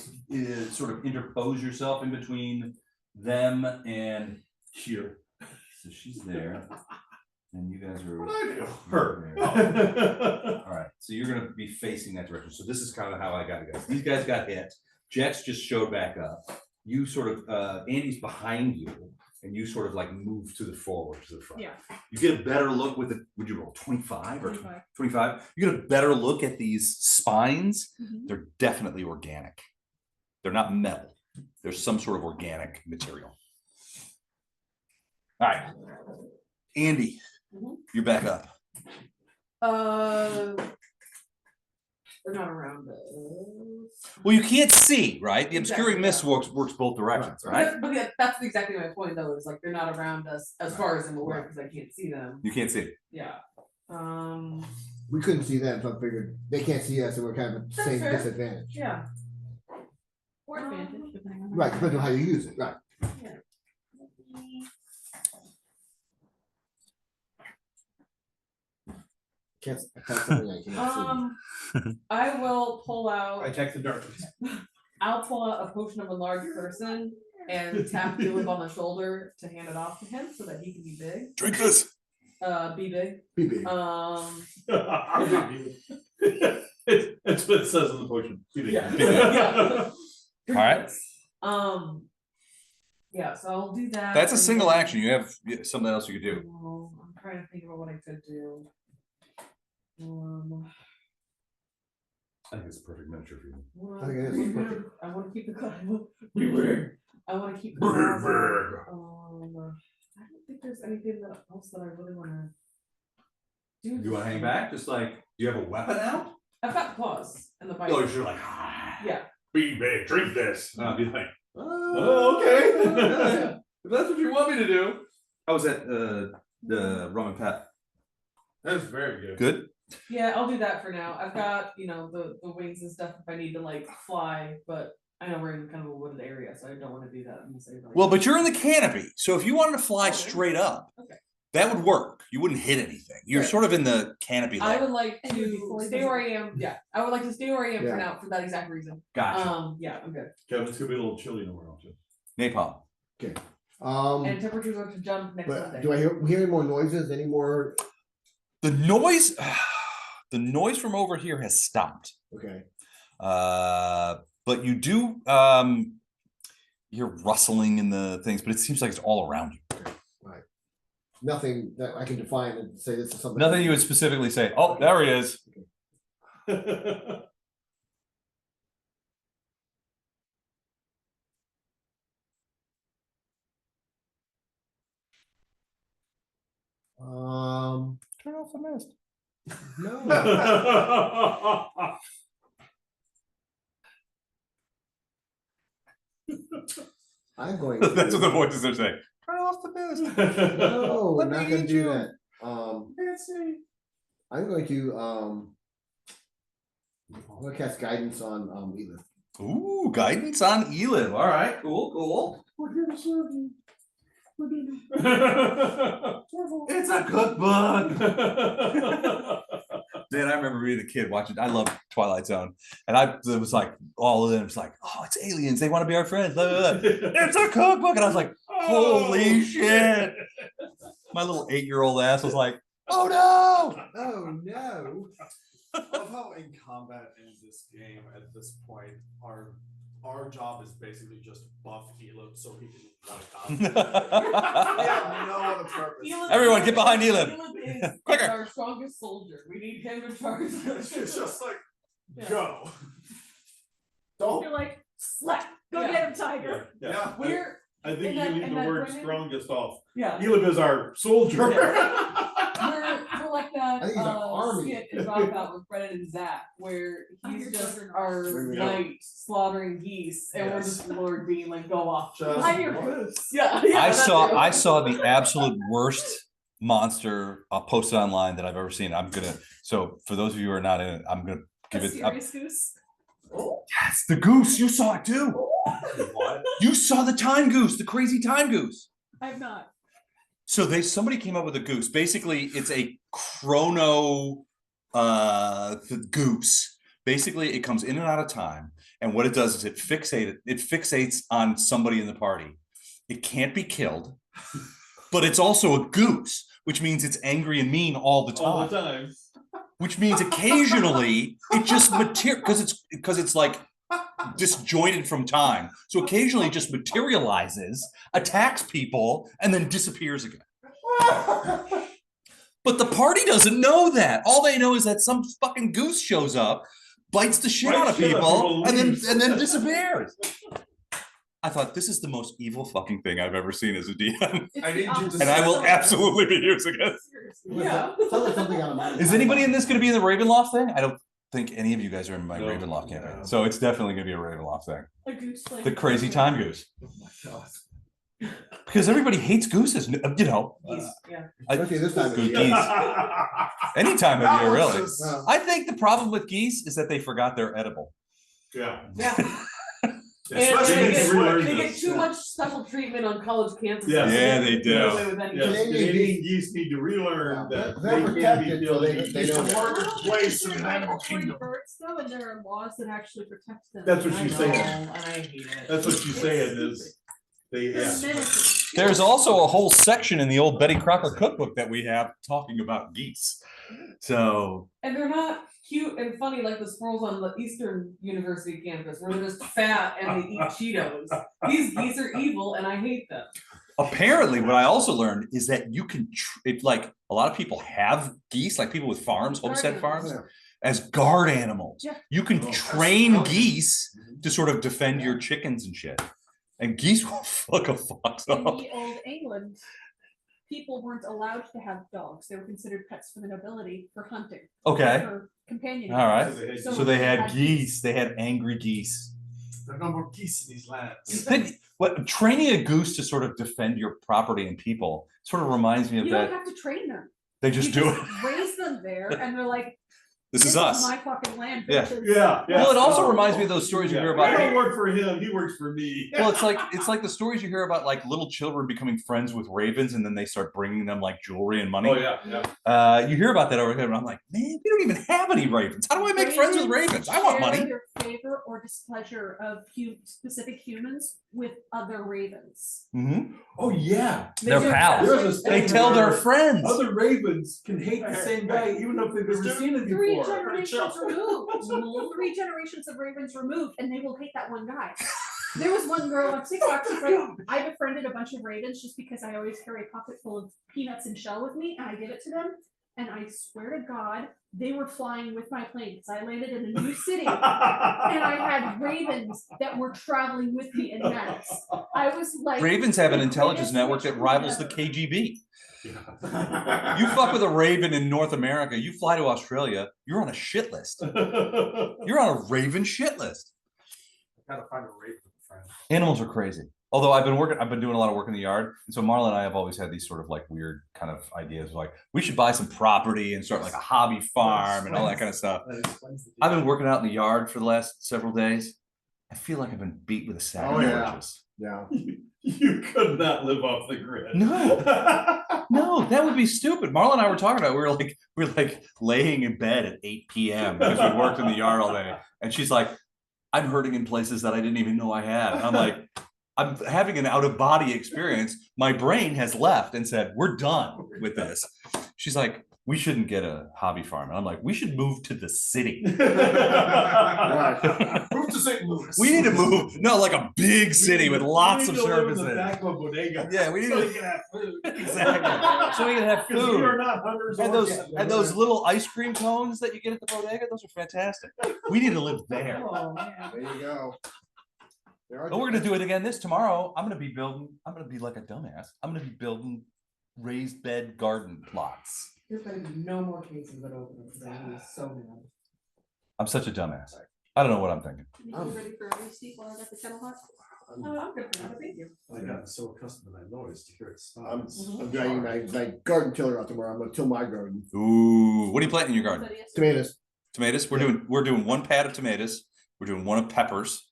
sort of interpose yourself in between them and here. So she's there, and you guys are. What I do? you're Her. there. All right, so you're gonna be facing that direction. So this is kind of how I got it, guys. These guys got hit. Jax just showed back up. You sort of, Andy's behind you, and you sort of like move to the forward, to the front. Yeah. You get a better look with it. Would you roll 25 or 25. 25? You get a better look at these spines. Mhm. They're definitely organic. They're not metal. There's some sort of organic material. All right, Andy, Mhm. you're back up. They're not around us. Well, you can't see, right? The Exactly, obscuring mist yeah. works both directions, right? But yeah, that's exactly my point though, is like they're not around us as far as I'm aware, because I can't see them. You can't see. Yeah. We couldn't see them, so I figured they can't see us, and we're kind of at the That's same fair. disadvantage. Yeah. Or advantage, depending on. Right, depending on how you use it, right. Can't, I can't something I can't see. I will pull I out, check the darkness. I'll pull out a potion of a large person and tap Caleb on the shoulder to hand it off to him so that he can be big. Drink this. Be big. Be big. That's what it says in the potion. Yeah. Yeah. All right. Yeah, so I'll do that. That's a and single then- action. You have something else you could do. Oh, I'm trying to think about what I could do. I think it's a perfect miniature for you. Well, I think it is perfect. I want to keep the class. Beware. I want to keep the class. I don't think there's anything else that I really want to do. You want to hang back? Just like, do you have a weapon out? I've got claws and the bite. Oh, you're like, ah. Yeah. Be big, drink this. And I'll be like, Oh, okay. If that's what you want me to do. I was at the Rum and Pet. that's very good. Good. Yeah, I'll do that for now. I've got, the wings and stuff if I need to like fly, but I know we're in kind of a wooded area, so I don't want to do that. I'm gonna say like, Well, but you're in the canopy, so if you wanted to fly Okay. straight up, Okay. that would work. You wouldn't hit anything. You're Right. sort of in the canopy. I layer. would like And you'd be to fully stay where I am. Yeah, I would like to stay where I am Yeah. for now for that exact reason. Gotcha. Yeah, I'm good. Kevin, it's gonna be a little chilly tomorrow too. Napalm. And temperatures are to jump next But Monday. do I hear any more noises, any more? The noise, the noise from over here has stopped. Okay, But you do you're rustling in the things, but it seems like it's all around you. nothing that I can define and say this is something. Nothing you would specifically say, oh, there he is. Turn off the mist. No. I'm going That's what the to, voices are saying. Turn off the mist. no, we're Let not me gonna eat do you. that. I'm going to, I'm gonna cast guidance on, Elif. Ooh, guidance on Elif. All right, cool. We're here to serve you. We're doing It's a cookbook. Man, I remember being a kid watching. I love Twilight Zone, and it was like all of them. It's like, oh, it's aliens. They want to be our friends. Blah, blah, blah. It's a cookbook, and I was like, holy shit! My little 8-year-old ass was like, oh no! Oh, no. I love how in combat in this game at this point, our job is basically just buff Elif so he can like we have no other purpose. Everyone get behind Elif. Is Quicker. our strongest soldier. We need him in charge. It's just like Yeah. go. Don't. You're like, slap, go Yeah. get him, Tiger. Yeah. We're I think In you that- leave in the that word Brennan? strongest off. yeah. Elif is our soldier. We're like that I think he's an army. skit in Dropout with Brennan and Zach, where I'm he's your just juggernaut. our Yeah. knight slaughtering geese, and we're Yes. just Lord being like, go off. Just- I'm your goose. Yeah, I that's saw it. I saw the absolute worst monster posted online that I've ever seen. So for those of you who are not in it, I'm gonna A give it. serious goose. Yes, the goose. You saw it too. What? You saw the time goose, the crazy time goose. I've not. So somebody came up with a goose. Basically, it's a chrono goose. Basically, it comes in and out of time, and what it does is it fixates on somebody in the party. It can't be killed, but it's also a goose, which means it's angry and mean all the time. All the time. Which means occasionally it just because it's like disjointed from time. So occasionally it just materializes, attacks people, and then disappears again. But the party doesn't know that. All they know is that some fucking goose shows up, bites the shit out of people, and then disappears. I thought this is the most evil fucking thing I've ever seen as a DM, It's I the need you to opposite and I will of- absolutely be using it. Yeah. Sounds like something out of my. Is anybody in this going to be in the Ravenloft thing? I don't think any of you guys are in my No. Ravenloft campaign, so it's definitely going to be a Ravenloft thing. A goose playing. The crazy time goose, Oh my God. because everybody hates gooses. You know, Yeah. Okay, this time. Good geese. Any time of year, really. No. I think the problem with geese is that they forgot they're edible. Yeah. Yeah. And Especially they if get, you relearn they get this. too much special treatment on college campuses. Yeah. Yeah, they Get do. away with anything. Yes, Canadian Canadian geese need to relearn Yeah, that they're they can't be protected, so they killed. know that. Marketplace in They're an animal migratory kingdom. birds, though, and there are laws that actually protect them. That's what I she's know, saying. and I hate it. That's what she's saying is, they, They're yeah. menacing. There's also a whole section in the old Betty Crocker cookbook that we have talking about geese. So And they're not cute and funny like the squirrels on the Eastern University campus, where they're just fat and they eat Cheetos. These geese are evil, and I hate them. apparently, what I also learned is that you can, like a lot of people have geese, like people with farms, homestead farms, Yeah. as guard animals. Yeah. You can Oh, that's train brilliant. geese to sort of defend your chickens and shit. And geese will fuck a fox In up. the old England, people weren't allowed to have dogs. They were considered pets for the nobility for hunting. Okay, For companion. all right. animals. So they had geese. They had angry geese. There are no more geese in these lands. What training a goose to sort of defend your property and people sort of reminds me of You don't that. have to train them. They just You do it. Raise them there, and they're like, This is us. my fucking land. Yeah. bitches." Yeah, yeah. Well, it also reminds me of those stories you Yeah. hear I don't about. work for him, he works for me. Well, it's like the stories you hear about like little children becoming friends with ravens, and then they start bringing them like jewelry and money. Oh, yeah. You hear about that over here, and I'm like, man, we don't even have any ravens. How do I make friends with ravens? I want share money. Their favor or displeasure of specific humans with other ravens. Mhm. Oh, yeah. They're do- pals. There's a They thing tell their where friends. Other ravens can hate the same guy even if they've never seen it Three before. generations removed. 3 generations of ravens removed, and they will hate that one guy. There was one girl on TikTok, she's like, I befriended a bunch of ravens just because I always carry a pocket full of peanuts and shell with me, and I give it to them. And I swear to God, they were flying with my plane because I landed in a new city. And I had ravens that were traveling with me in nets. I was like, Ravens have an the intelligence biggest network that witch rivals the ever. KGB. You fuck with a raven in North America, you fly to Australia, you're on a shit list. You're on a raven shit list. Gotta find a raven friend. Animals are crazy. Although I've been doing a lot of work in the yard, and so Marla and I have always had these sort of like weird kind of ideas, like we should buy some property and start like a hobby farm and all that kind of stuff. I've been working out in the yard for the last several days. I feel like I've been beat with a sack Oh, of yeah. torches. Yeah. You could not live off the grid. No, that would be stupid. Marla and I were talking about it. We were like laying in bed at 8 p.m. because we worked in the yard all day. And she's like, I'm hurting in places that I didn't even know I had. And I'm like, I'm having an out-of-body experience. My brain has left and said, we're done with this. She's like, we shouldn't get a hobby farm. And I'm like, we should move to the city. Move to St. Louis. We need to move. No, like a big city with lots of We need to live in the services. back of a bodega. Yeah, we need So to- we can have food. Exactly. So we can have Because we food. are not hunters. And or those gatherers. little ice cream cones that you get at the bodega, those are fantastic. We need to live there. Oh, man. There you go. And we're gonna do it again tomorrow. I'm gonna be like a dumbass. I'm gonna be building raised bed garden plots. There's gonna be no more cases that open, because I'm gonna be so mad. I'm such a dumbass. I don't know what I'm thinking. You feel ready for a receipt while I got the kettle hot? Oh, I'm good for that, thank you. I got so accustomed to that noise to hear it I'm, stop. I'm dragging my garden tiller out tomorrow. I'm gonna till my garden. Ooh, what are you planting in your garden? Tomatoes. Tomatoes. We're doing one pad of tomatoes. We're doing one of peppers,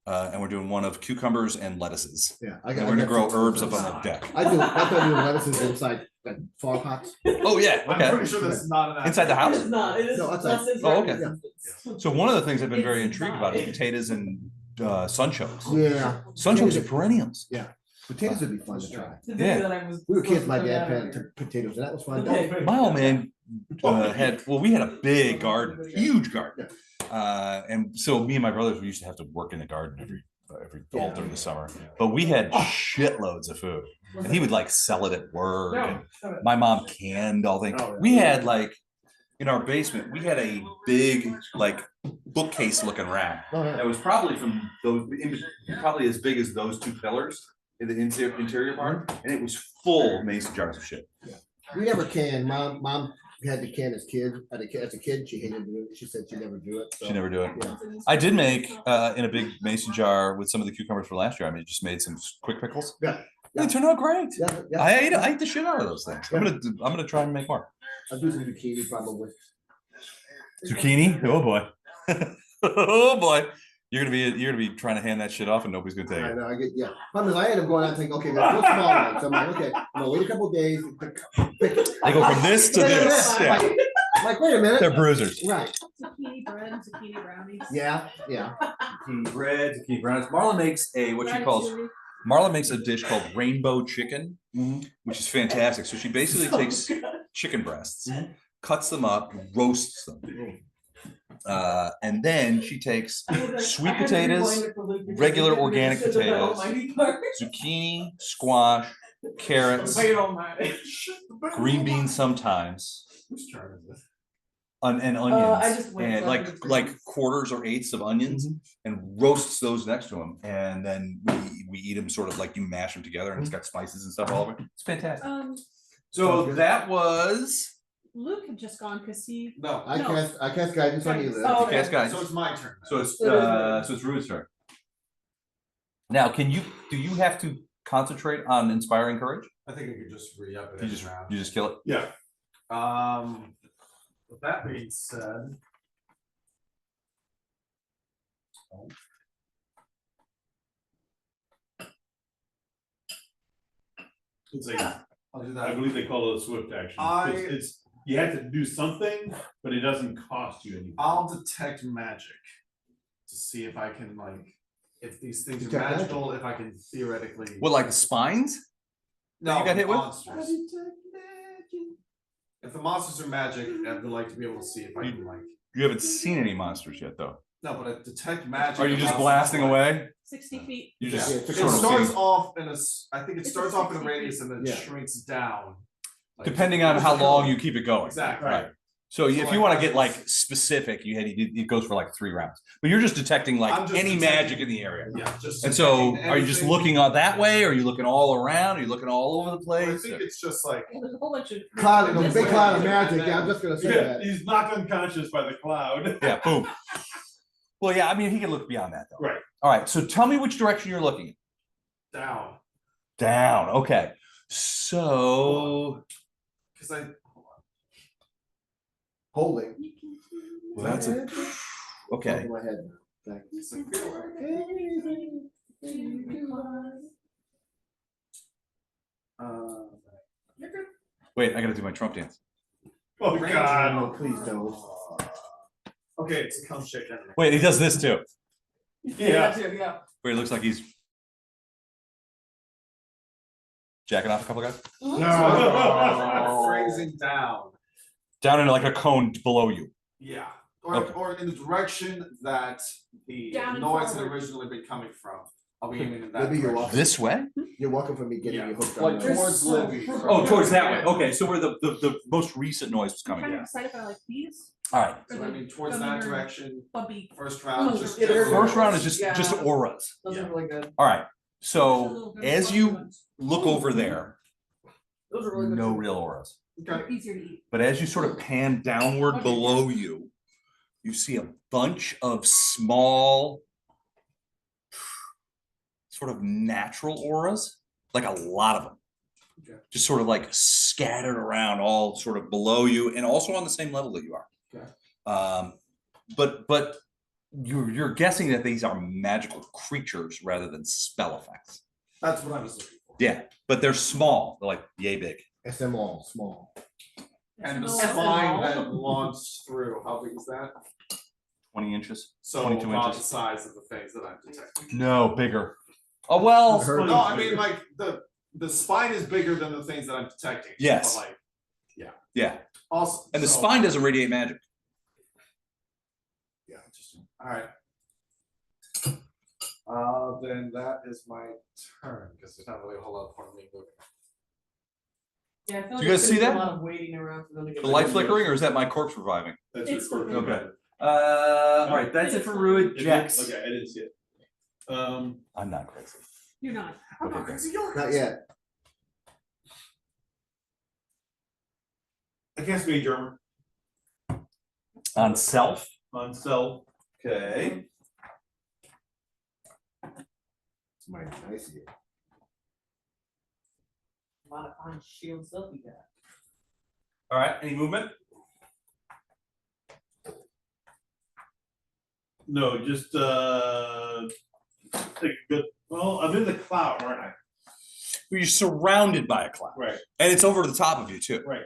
and we're doing one of cucumbers and lettuces. Yeah. And we're gonna grow herbs up on the deck. I thought doing lettuces inside like fall pots. Oh yeah, I'm okay. pretty sure that's not an. Inside the house? It's not, it is. No, outside. less is Oh, right okay. resistance. So one of the things I've been very It's intrigued about is not. potatoes and sunchokes. Yeah. Sunchokes are perennials. Potatoes would be fun to try. The day Yeah. that I was We were kids, my supposed to dad put planted potatoes and that was fun. Okay. My old man we had a big garden, huge garden. And so me and my brothers, we used to have to work in the garden all during the summer, but we had shitloads of food and he would like sell it at work. And my mom canned all things. We had like, in our basement, we had a big like bookcase looking rack. Oh, yeah. That was probably from those, probably as big as those two pillars in the interior part, and it was full of mason jars of shit. We never canned. Mom had to can as a kid. She hated to do it. She said she'd never do it. So. She never do it. Yeah. I did make in a big mason jar with some of the cucumbers for last year. I just made some quick pickles. Yeah. They turned out great. Yeah. I ate the shit out of those things. I'm gonna try and make more. I'll do some zucchini probably. Zucchini? Oh boy. Oh boy. You're gonna be trying to hand that shit off and nobody's gonna take I it. know. Problem is, I end up going out and thinking, okay, there's no small ones. So I'm like, okay, I'm gonna wait a couple of days. They go from this to this. Yeah. I'm like, wait a minute. They're bruisers. Right. Zucchini bread, zucchini brownies. Yeah. Zucchini bread, zucchini brownies. Marla makes Marla makes a dish called rainbow chicken, which is fantastic. So she basically takes chicken breasts, cuts them up, roasts them. And then she takes sweet potatoes, regular organic potatoes, zucchini, squash, carrots, green beans sometimes, Whose turn is this? and I onions, just went and like the like greens. quarters or eighths of onions, and roasts those next to them. And then we eat them sort of like you mash them together, and it's got spices and stuff all over it. It's fantastic. So that was Luke had just gone because he. No. I cast guidance on you, Liz. Oh, Cast guys. So it's my turn. So it's Ruth's turn. Now, do you have to concentrate on inspiring courage? I think I could just re-up it. You every just round. kill it. Yeah. With that being said. It's like, I'll do I that. believe they call it a swift action. It's you have to do something, but it doesn't cost you anything. I'll detect magic to see if I can if these things are Detect magic. magical, if I can theoretically. What, like the spines? No, you got hit with? monsters. If the monsters are magic, I would like to be able to see if I can You haven't seen any monsters yet, though. no, but I detect magic. Are you just allows me blasting to, away? 60 feet. You Yeah. just Yeah, it's a It sort of starts see- off in I think it It's a starts off in a 60 radius and then Yeah. shrinks down. depending on how long you keep it going. Exactly. Right. So if you want to get like specific, it goes for like 3 rounds. But you're just detecting like I'm just any detecting- magic in the area. Yeah, just. And so, detecting are you just anything. looking on that way? Or are you looking all around? Are you looking all over the Well, I place? think it's just like Well, there's a whole bunch of. Cloud, a this big way. cloud of magic. Yeah, I'm just gonna say Yeah, that. he's knocked unconscious by the cloud. Yeah, boom. Well, yeah, I mean, he can look beyond that though. Right. All right, so tell me which direction you're looking. Down, Down, okay. So, cause I, Holding. well, that's a, okay. Top of my head now. Thank you. cause I feel like. You're good. Wait, I gotta do my Trump dance. Oh, God. No, please don't. Okay, it's a come shake enemy. Wait, he does this too, Yeah. Yeah. where he looks like he's jacking off a couple guys. No. Phrasing down. Down in like a cone below you. Yeah, or, Okay. or in the direction that the Down and noise had forward. originally been coming from. I'll be aiming in that Maybe you're direction. welcome. This way? You're welcome for me getting Yeah. you hooked Like on towards those. Libby. Oh, towards that way. Okay, so where the most recent noise was I'm coming. trying to decide if I like these All right. or So I the mean, towards gummy that bear direction, bumpy. first round, Oh, just. yeah, they're general- First round is just Yeah. auras. Those Yeah. are really good. All right. Those are So little gummy as bumpy you ones. look over there, Those are really good. no too. real auras. Okay. They're easier to eat. But as you sort of pan downward Okay. below you, you see a bunch of small, sort of natural auras, like a lot of them. Okay. Just sort of like scattered around all sort of below you and also on the same level that you are. Okay. But you're guessing that these are magical creatures rather than spell effects. That's what I was looking for. Yeah, but they're small. They're like yay big. SML, small. And the That's spine all. that launched through, how big is that? 20 inches. So 22 about inches. the size of the things that I'm detecting. No, bigger. Oh well. Heard No, I mean, like, the spine is bigger than the things that I'm detecting. Yes. But like, Yeah, awesome. and the So- spine doesn't radiate magic. Yeah, interesting. Alright. Then that is my turn, because there's not really a whole lot of point in me moving. Yeah, I feel Do like you guys it's see gonna be that? a lot of waiting around for them to get. The light flickering, or is that my corpse reviving? That's It's your flipping. Okay. All right, that's it for Ruid Jax. Okay, I didn't see it. I'm not crazy. You're not. Okay, good. Not yet. I cast Mage Armor On self. on self. Okay. It's my nice here. A lot of fun shield stuff you got. All right. Any movement? No, just take a good, well, I'm in the cloud, aren't I? You're surrounded by a cloud, Right, and it's over the top of you too. right.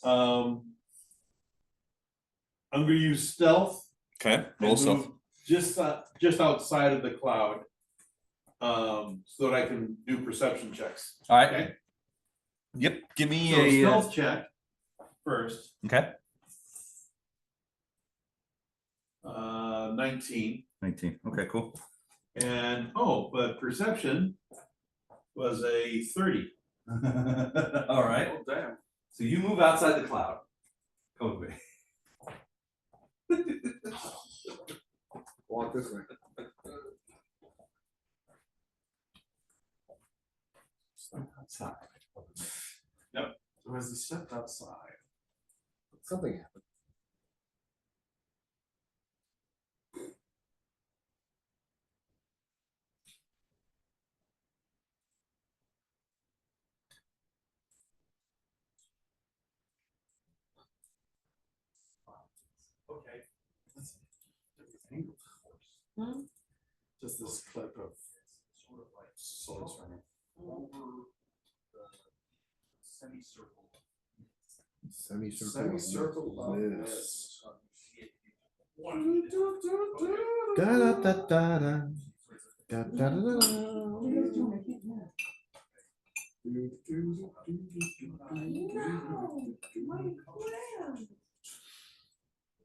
I'm gonna use stealth. Okay. Roll and self. move just outside of the cloud. So that I can do perception checks. All right. Okay. Yep. Give me So a. stealth check first, Okay. 19, 19. Okay. Cool. and, but perception was a 30. All right. Oh, damn. So you move outside the cloud. Come with me. Walk this way. Outside. So as he stepped outside, Something happened. okay. Just this clip of sort of like soul turning. Semicircle. of Yes. mist. Da da da da da. Da da da da.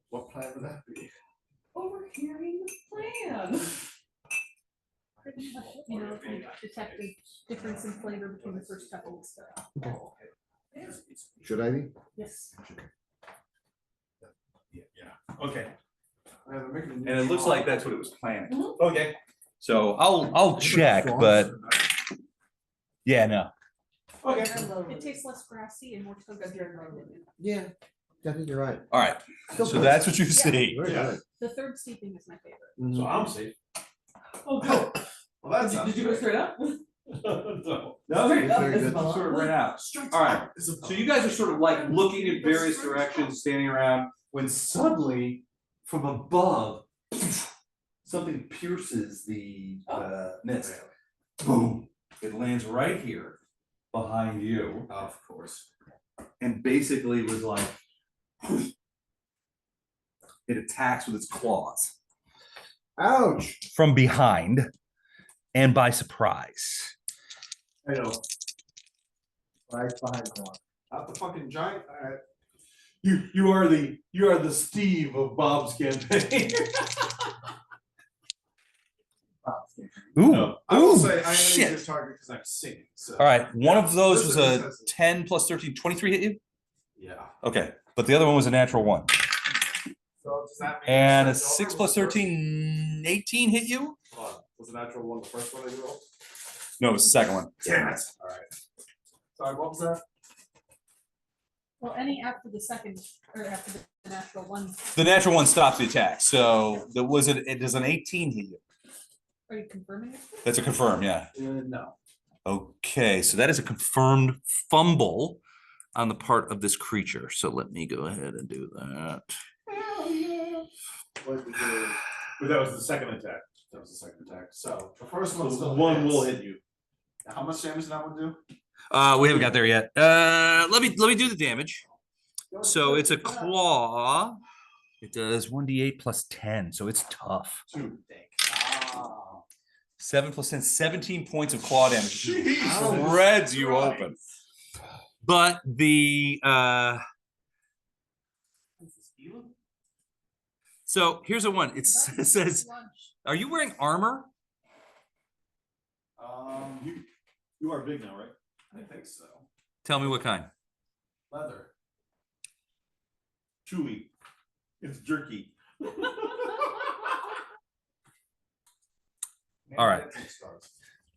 What plan would that be? Overhearing the plan. You know, like detect a difference in flavor between the first couple and stuff. Should I be? Yes. Okay. And And it looks like that's what it was planning. Mhm. Okay. So I'll check, but yeah, no. Okay. It tastes less grassy and more toasty. Yeah, I think you're right. All right. Still So good. that's what you Yeah. see. Very Yeah. good. The third steeping is my favorite. Mhm. So I'm safe. Oh, good. Well, that Did sounds you go good. straight up? No. Okay, Very good. sort of ran out. All right, so you guys are sort of like looking in various directions, standing around, when suddenly, from above, something pierces the mist. Boom! It lands right here behind you, Of course. and basically was like, it attacks with its claws Ouch. from behind and by surprise. I know. Right behind one. Not the fucking giant. You are the Steve of Bob's campaign. Ooh, No. I will ooh, say I am shit. a good target because I'm singing. So. All right, one of those was Listen, a this has- 10 plus 13, 23 hit you? Yeah. Okay, but the other one was a natural 1. So does that mean? And a it's 6 over? plus Was the first- 13, 18 hit you? Hold on. Was the natural one the first one I rolled? No, it was the second one. Damn it. All right. Sorry, what was that? Well, any after the second, or after the natural one, The natural one stops the attack, so it does an 18 hit you? are you confirming it? That's a confirm, yeah. No. Okay, so that is a confirmed fumble on the part of this creature. So let me go ahead and do that. But that was the second attack. That was the second attack. So the first one So still one hits. will hit you. How much damage did that one do? We haven't got there yet. Let me do the damage. So it's a claw. It does 1d8 plus 10, so it's tough. 2. 7 plus 10, 17 points of claw damage. Jesus Shreds you open. But the so here's a one. It says, Lunch. are you wearing armor? You are big now, right? I think so. Tell me what kind. Leather. Chewy. It's jerky. All right.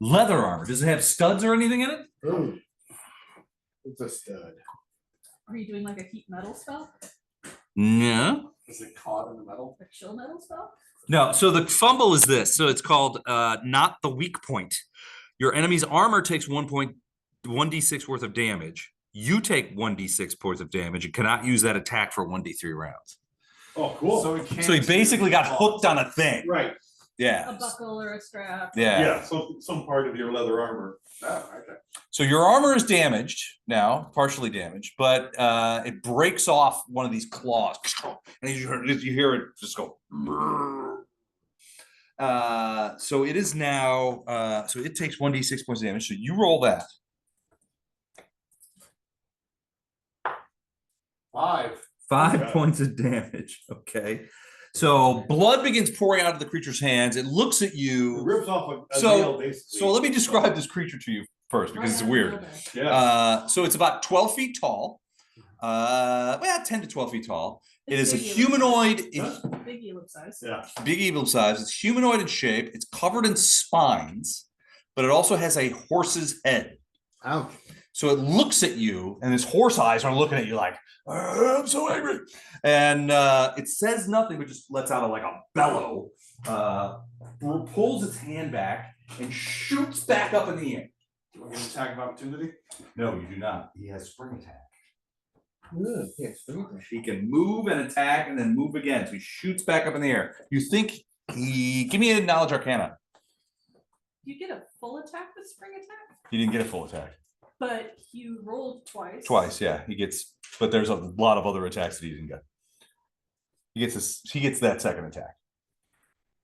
Leather armor. Does it have studs or anything in it? Ooh. It's a stud. Are you doing like a heat metal spell? No. Is it caught in the metal? A chill metal spell? No. So the fumble is this. So it's called not the weak point. Your enemy's armor takes 1d6 worth of damage. You take 1d6 worth of damage and cannot use that attack for 1d3 rounds. Oh, cool. So, it can't So he basically got claws. hooked on a thing. Right. Yeah. A buckle or a strap? Yeah. Yeah, some part of your leather armor. Oh, okay. So your armor is damaged now, partially damaged, but it breaks off one of these claws, and you hear it just go. So it is now. So it takes 1d6 points of damage. So you roll that. 5. 5 Okay. points of damage. Okay. So blood begins pouring out of the creature's hands. It looks at It you. rips off a So- nail, basically. So let me describe this creature to you first because it's weird. Yeah. So it's about 12 feet tall. Well, 10 to 12 feet tall. It is a Big eel humanoid, size. Big eel size. Yeah. big evil size. It's humanoid in shape. It's covered in spines, but it also has a horse's head. Ouch. So it looks at you, and its horse eyes are looking at you like, I'm so angry. And it says nothing, but just lets out like a bellow, pulls its hand back, and shoots back up in the air. Do I get an attack of opportunity? No, you do not. He has spring attack. Ugh, yeah, spring. He can move and attack and then move again. So he shoots back up in the air. You think give me a knowledge arcana. You get a full attack with spring attack, He didn't get a full attack. but you rolled twice. Twice, yeah. He gets, but there's a lot of other attacks that he didn't get. He gets that second attack.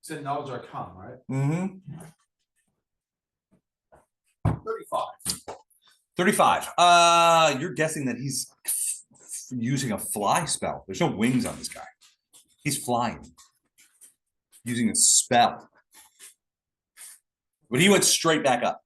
It's in knowledge arcana, right? Mm-hmm. 35. 35. You're guessing that he's using a fly spell. There's no wings on this guy. He's flying. Using a spell. But he went straight back up.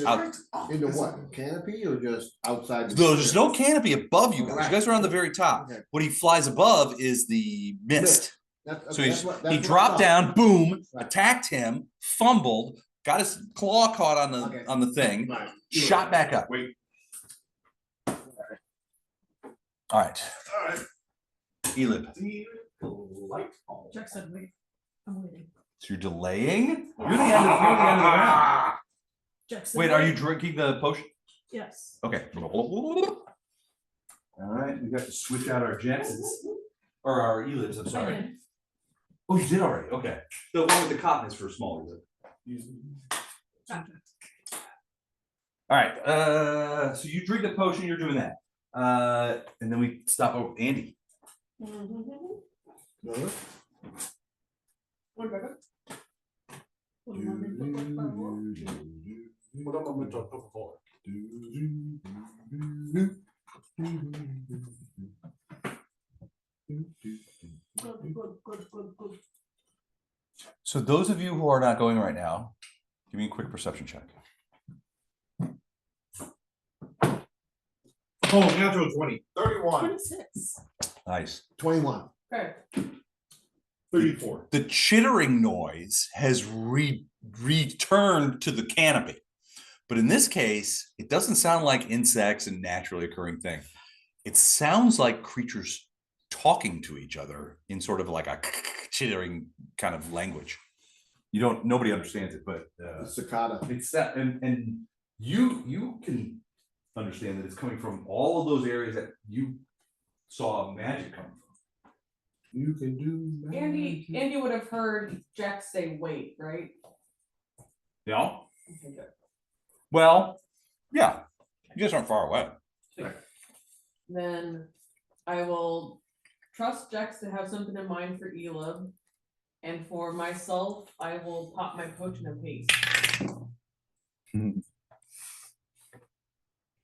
Out. Into what? Canopy or just outside? There's no canopy above you guys. You guys are on the very top. Okay. What he flies above is the mist. That's, So okay, he's, that's he what I dropped thought. down, boom, Right. attacked him, fumbled, got his claw caught on the Okay. on the thing, Right. shot back up. Wait. All right, All right. Elib. Light bulb. Jack said, wait, I'm waiting. So you're delaying. You're the end of the round. Jackson. Wait, are you drinking the potion? Yes. Okay. All right, we got to switch out our Jacksons, or our Elims, I'm I sorry. did. Oh, you did already, okay. The one with the cotton is for small Elib. Gotcha. All right, so you drink the potion, you're doing that. And then we stop over Andy. So those of you who are not going right now, give me a quick perception check. Oh, natural 20. 31. 26. Nice. 21. Okay. 34. The chittering noise has returned to the canopy. But in this case, it doesn't sound like insects and naturally occurring thing. It sounds like creatures talking to each other in sort of like a chittering kind of language. Nobody understands it, but Cicada. it's that, and you can understand that it's coming from all of those areas that you saw magic come from. You can do. Andy would have heard Jack say wait, right? Yeah. Okay, good. Well, yeah. You guys aren't far away. Then I will trust Jax to have something in mind for Elib. And for myself, I will pop my potion of haste.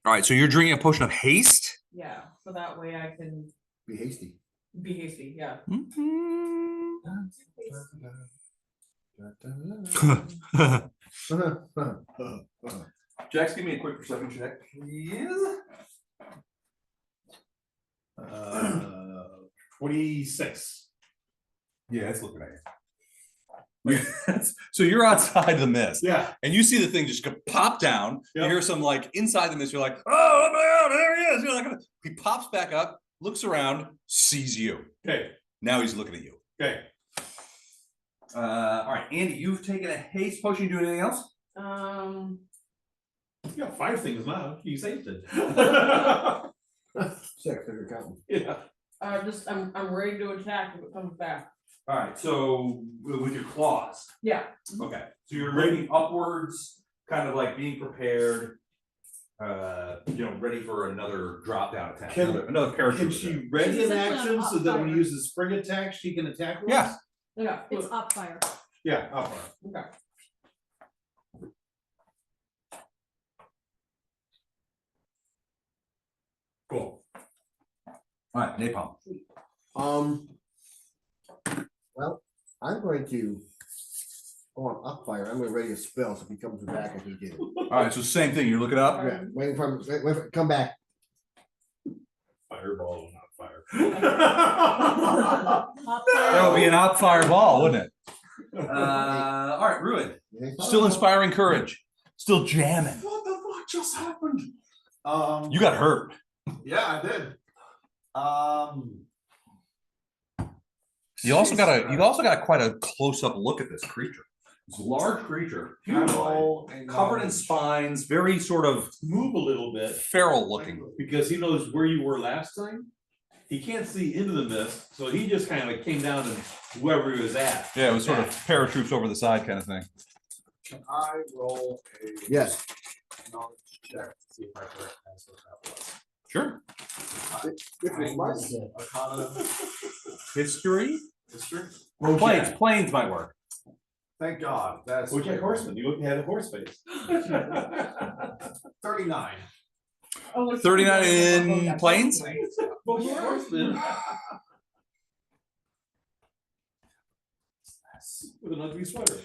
All right, so you're drinking a potion of haste? Yeah, so that way I can Be hasty. be hasty, yeah. Jax, give me a quick perception check, please. 26. Yeah, it's looking at you. So you're outside the mist, Yeah. and you see the thing just go pop down. You Yep. hear some like inside the mist. You're like, oh my God, there he is. You're like, he pops back up, looks around, sees you. Okay. Now he's looking at you. Okay. All right, Andy, you've taken a haste potion. You do anything else? You got 5 things now. You saved it. 6 if you're counting. Yeah. I'm ready to attack if it comes back. All right, so with your claws. Yeah. Okay, so you're moving upwards, kind of like being prepared. Ready for another drop down attack. Can- another parachute. Can attack. she ready She's an essentially action on so that when he fire. uses spring attack, she can attack once? Yeah. Yeah. It's up fire. Yeah, up fire. Okay. Cool. All right, napalm. Well, I'm going to go on up fire. I'm going to ready a spell so if he comes back, I can get him. All right, so same thing. You're looking up. Yeah, waiting for him. Wait for come back. Fireball, not fire. Up That fire. would be an op fireball, wouldn't it? All right, Ruin. Still inspiring courage. Still jamming. What the fuck just happened? You got hurt. Yeah, I did. You also got quite a close up look at this creature. This large creature, humanoid, covered in spines, very sort of Move a little bit feral looking. because he knows where you were last time. He can't see into the mist, so he just kind of came down and whoever he was at. Yeah, it was sort of paratroops over the side kind of thing. Can I roll a Yes. knowledge check to see if I recognize what that was? Sure. If it's mine. Arcana History? history? Planes might work. Thank God, that's. Which like horseman, you had a horse face. 39. Oh, 39 in planes? Horseman. With an ugly sweater.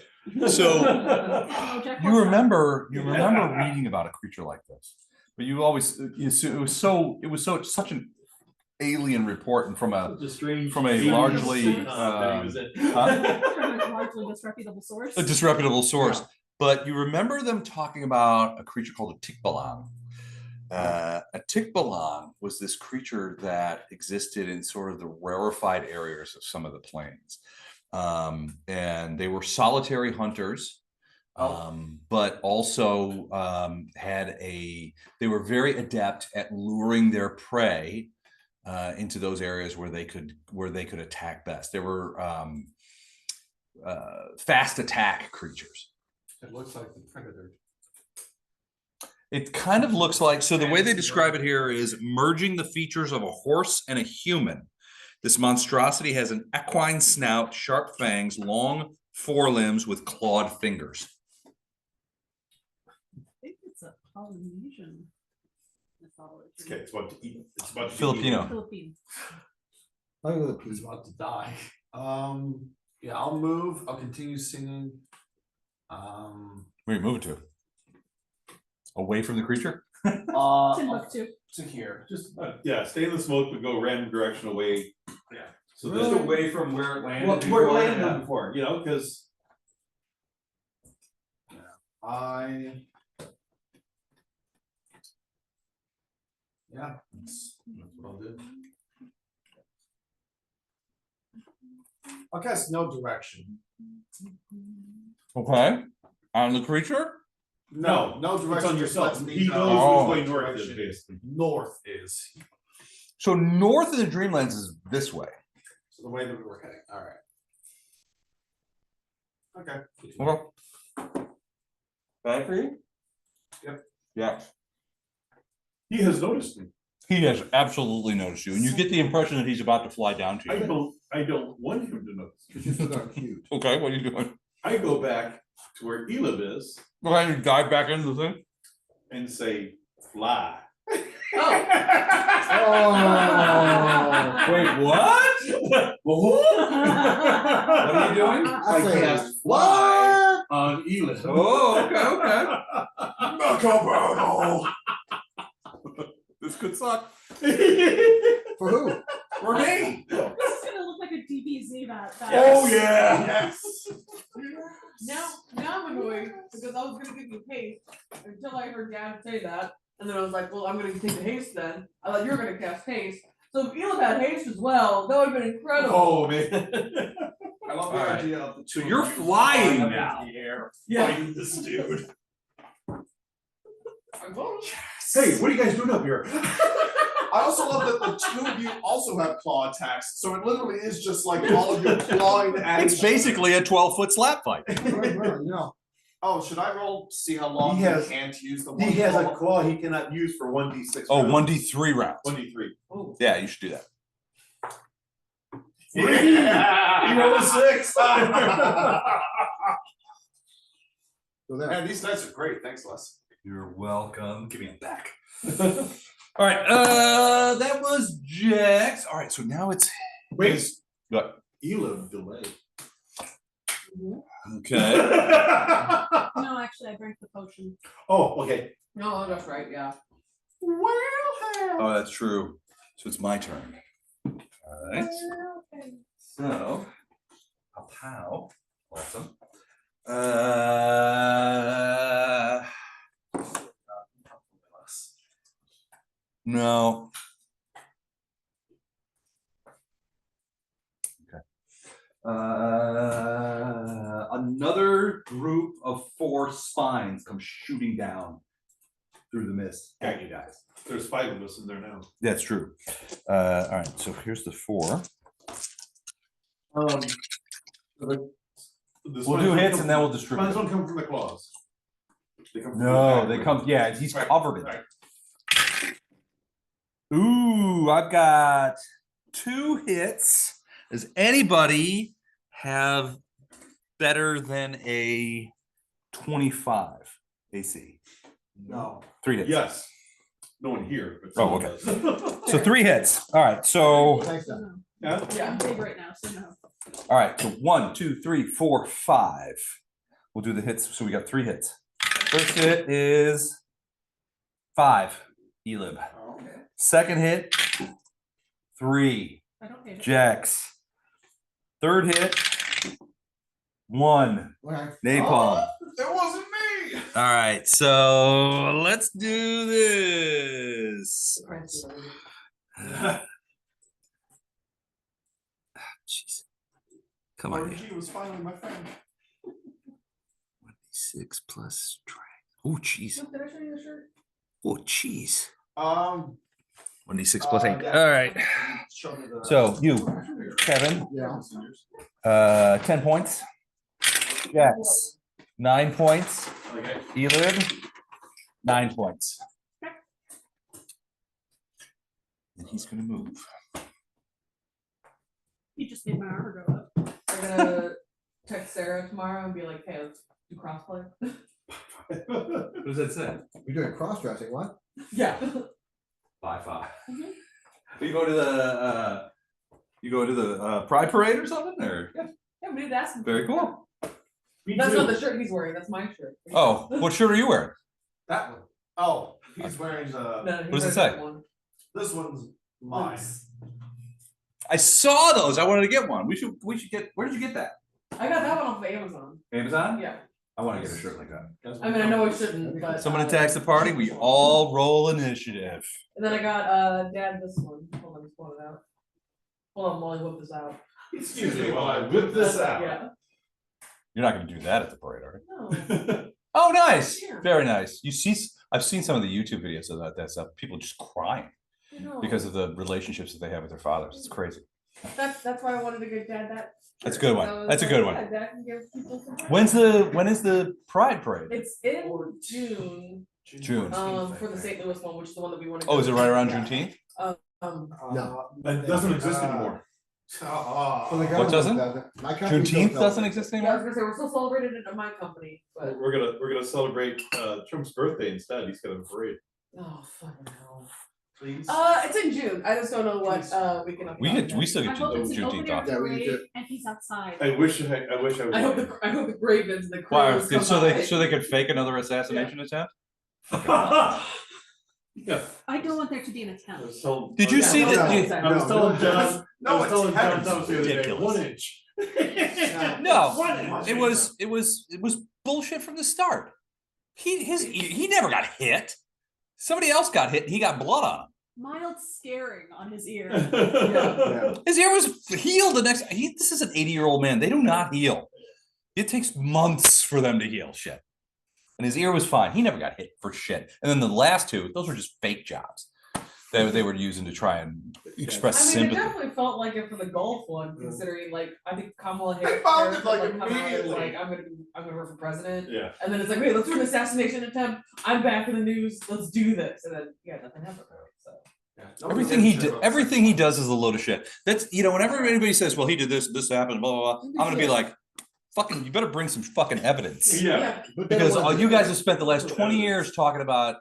So Oh, Jack you Horse remember reading about a creature like this, but you always it was such an alien report and from a largely largely disreputable source. a disreputable source. Yeah. But you remember them talking about a creature called a tikbalan. A tikbalan was this creature that existed in sort of the rarefied areas of some of the plains. And they were solitary hunters. But also they were very adept at luring their prey into those areas where they could attack best. They were fast attack creatures. It looks like the predator. It kind of looks like, so the way they describe it here is merging the features of a horse and a human. This monstrosity has an equine snout, sharp fangs, long forelimbs with clawed fingers. I think it's a Polynesian mythology. Okay, it's about to eat. It's about to be Filipino. Philippine. I'm gonna He's pee. about to die. Yeah, I'll move. I'll continue singing. Where are you moving to? Away from the creature? Timbuktu. To here. Just, yeah, stay in the smoke, but go random direction away. Yeah. So Just this, away from where it landed. well, before, where it landed yeah. before, you know, because That's what I'll do. I'll cast no direction. Okay. On the creature? No direction. it's on just yourself. lets me He know Oh. knows which way what north is, direction basically. north is. So north of the Dreamlands is this way. So the way that we were heading. All right. Okay. Okay. Bad for you? Yep. Yeah. He has noticed me. He has absolutely noticed you, and you get the impression that he's about to fly down to you. I don't want him to notice. Cause you're still not cute. Okay, what are you doing? I go back to where Elib is Go ahead and dive back into the thing. and say, fly. Oh. Wait, what? What are you doing? I I say, cast what? on Elib. Oh, okay. Macabrano. This could suck. For who? For me. This is gonna look like a DBZ that. Oh, yeah. Yes. Now I'm annoyed because I was gonna give you haste until I heard Dad say that. And then I was like, well, I'm gonna take the haste then. I thought you were gonna cast haste. So if Elam had haste as well, that would have been incredible. Oh, man. I love the All right. idea of the So two you're of you flying up now. into the air, Yeah. fighting this dude. I'm going. Hey, what are you guys doing up here? I also love that the two of you also have claw attacks, so it literally is just like all of you clawing at It's each other. basically a 12-foot slap fight. You know, Oh, should I roll to see how long He he has- can't use the one He has a claw? claw he cannot use for 1d6. Oh, rounds. 1d3 rounds. 1d3. Oh. Yeah, you should do that. Yeah. He rolled a 6. so there. Man, these dice are great. Thanks, Les. You're welcome. Give me a back. All right, that was Jax. All right, so now it's Wait, what? Elib delayed. Okay. No, actually, I drank the potion. Oh, okay. No, that's right, yeah. Oh, that's true. So it's my turn. All right. So, pow. Awesome. No. Okay. Another group of 4 spines come shooting down through the mist at you guys. There's 5 of us in there now. That's true. All right, so here's the 4. We'll do hits and then we'll distribute. Spines don't come from the claws. They come from the No, back. they come. Yeah, he's Right, covered in right. it. Ooh, I've got 2 hits. Does anybody have better than a 25 AC? No. 3 hits. Yes. No one here. But Oh, someone does. So 3 hits. All right. So Thanks, So Dan. no. Yeah. Yeah. I'm big right now, so no. all right. So 1, 2, 3, 4, 5. We'll do the hits. So we got 3 hits. First hit is 5. Elib. Okay. Second hit 3. I don't hate it. Jax. Third hit 1. Okay. Napalm. It wasn't me. All right, so let's do this. Jeez. Come on. RG was finally my friend. 6 plus strength. Oh, jeez. Look, did I show you the shirt? Oh, jeez. 1d6 plus 8. yeah. All right. So you, Kevin, Yeah. 10 points. Yes. 9 points. Okay. Elid, 9 points. And he's gonna move. You just made my armor go up. I'm gonna text Sarah tomorrow and be like, hey, let's do crossplay. What does that say? You're doing cross-dressing, what? Yeah. 5-5. Mhm. You go to the Pride Parade or something, or Yeah, we did ask him. very cool. That's not the shirt he's wearing, that's my shirt. Oh, what shirt are you wearing? That one. Oh, he's wearing the, No, he What does it wears say? that one. this one's mine. I saw those. I wanted to get one. We should get. Where did you get that? I got that one off of Amazon. Amazon. Yeah. I want to get a shirt like that. I mean, I know I shouldn't, but. Someone attacks the party. We all roll initiative. And then I got, Dad, this one. Hold on, just pull it out. Hold on, while I whip this out. Excuse me while I whip this out. Yeah. You're not going to do that at the parade, are you? No. Oh, nice. Yeah. Very nice. I've seen some of the YouTube videos of that stuff. People just crying No. because of the relationships that they have with their fathers. It's crazy. That's why I wanted to give Dad that. That's a good one. So I was That's a like, good yeah, one. Dad can give people some. When is the Pride Parade? It's in June, June. for the St. Louis one, which is the one that we want to. Oh, is it right around Juneteenth? No. That doesn't exist anymore. For the What government doesn't? My company Juneteenth don't doesn't know. exist Yeah, I was anymore? gonna say, we're still celebrating it at my company, but, We're gonna celebrate Trump's birthday instead. He's got a parade. oh, fucking hell. Please. It's in June, I just don't know what, we can. We still I get hope it's an Juneteenth open air off. Yeah, we need parade to- and he's outside. I wish I I hope was. I hope the Ravens and the Why? Crows come So by. they could fake another assassination attempt? Yeah. I don't want there to be an attempt. Did you Yeah, see no, that? no, you- exactly. I was telling John, I No was telling John attempts. that was the other day, Ridiculous. 1 inch. No, it was bullshit from the start. He never got hit. Somebody else got hit. And he got blood on him. Mild scaring on his ear. Yeah. His ear was healed the next. This is an 80-year-old man. They do not heal. It takes months for them to heal shit. And his ear was fine. He never got hit for shit. And then the last two, those were just fake jobs that they were using to try and express I mean, it sympathy. definitely felt like it for the golf one, considering like, I think Kamala Harris. found it, like, come out and, immediately. Like, I'm gonna run for president. Yeah. And then it's like, wait, let's do an assassination attempt. I'm back in the news. Let's do this. And then, yeah, nothing happened. So. Everything he does is a load of shit. That's, whenever anybody says, well, he did this happened, blah, blah, blah, I'm gonna be like, fucking, you better bring some fucking evidence. Yeah. But then Because it all wasn't- you guys have spent the last 20 years talking about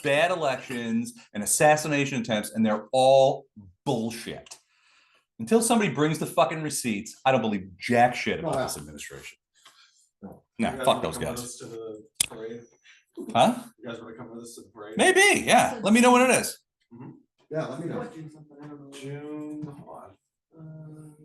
bad elections and assassination attempts, and they're all bullshit. Until somebody brings the fucking receipts, I don't believe jack shit about No, this administration. No. No, fuck those guys. To the parade? Huh? You guys wanna come with us to the parade? Maybe, yeah. Let me know when it is. Yeah, let me know. What, June something, I don't know. June, hold on. Um,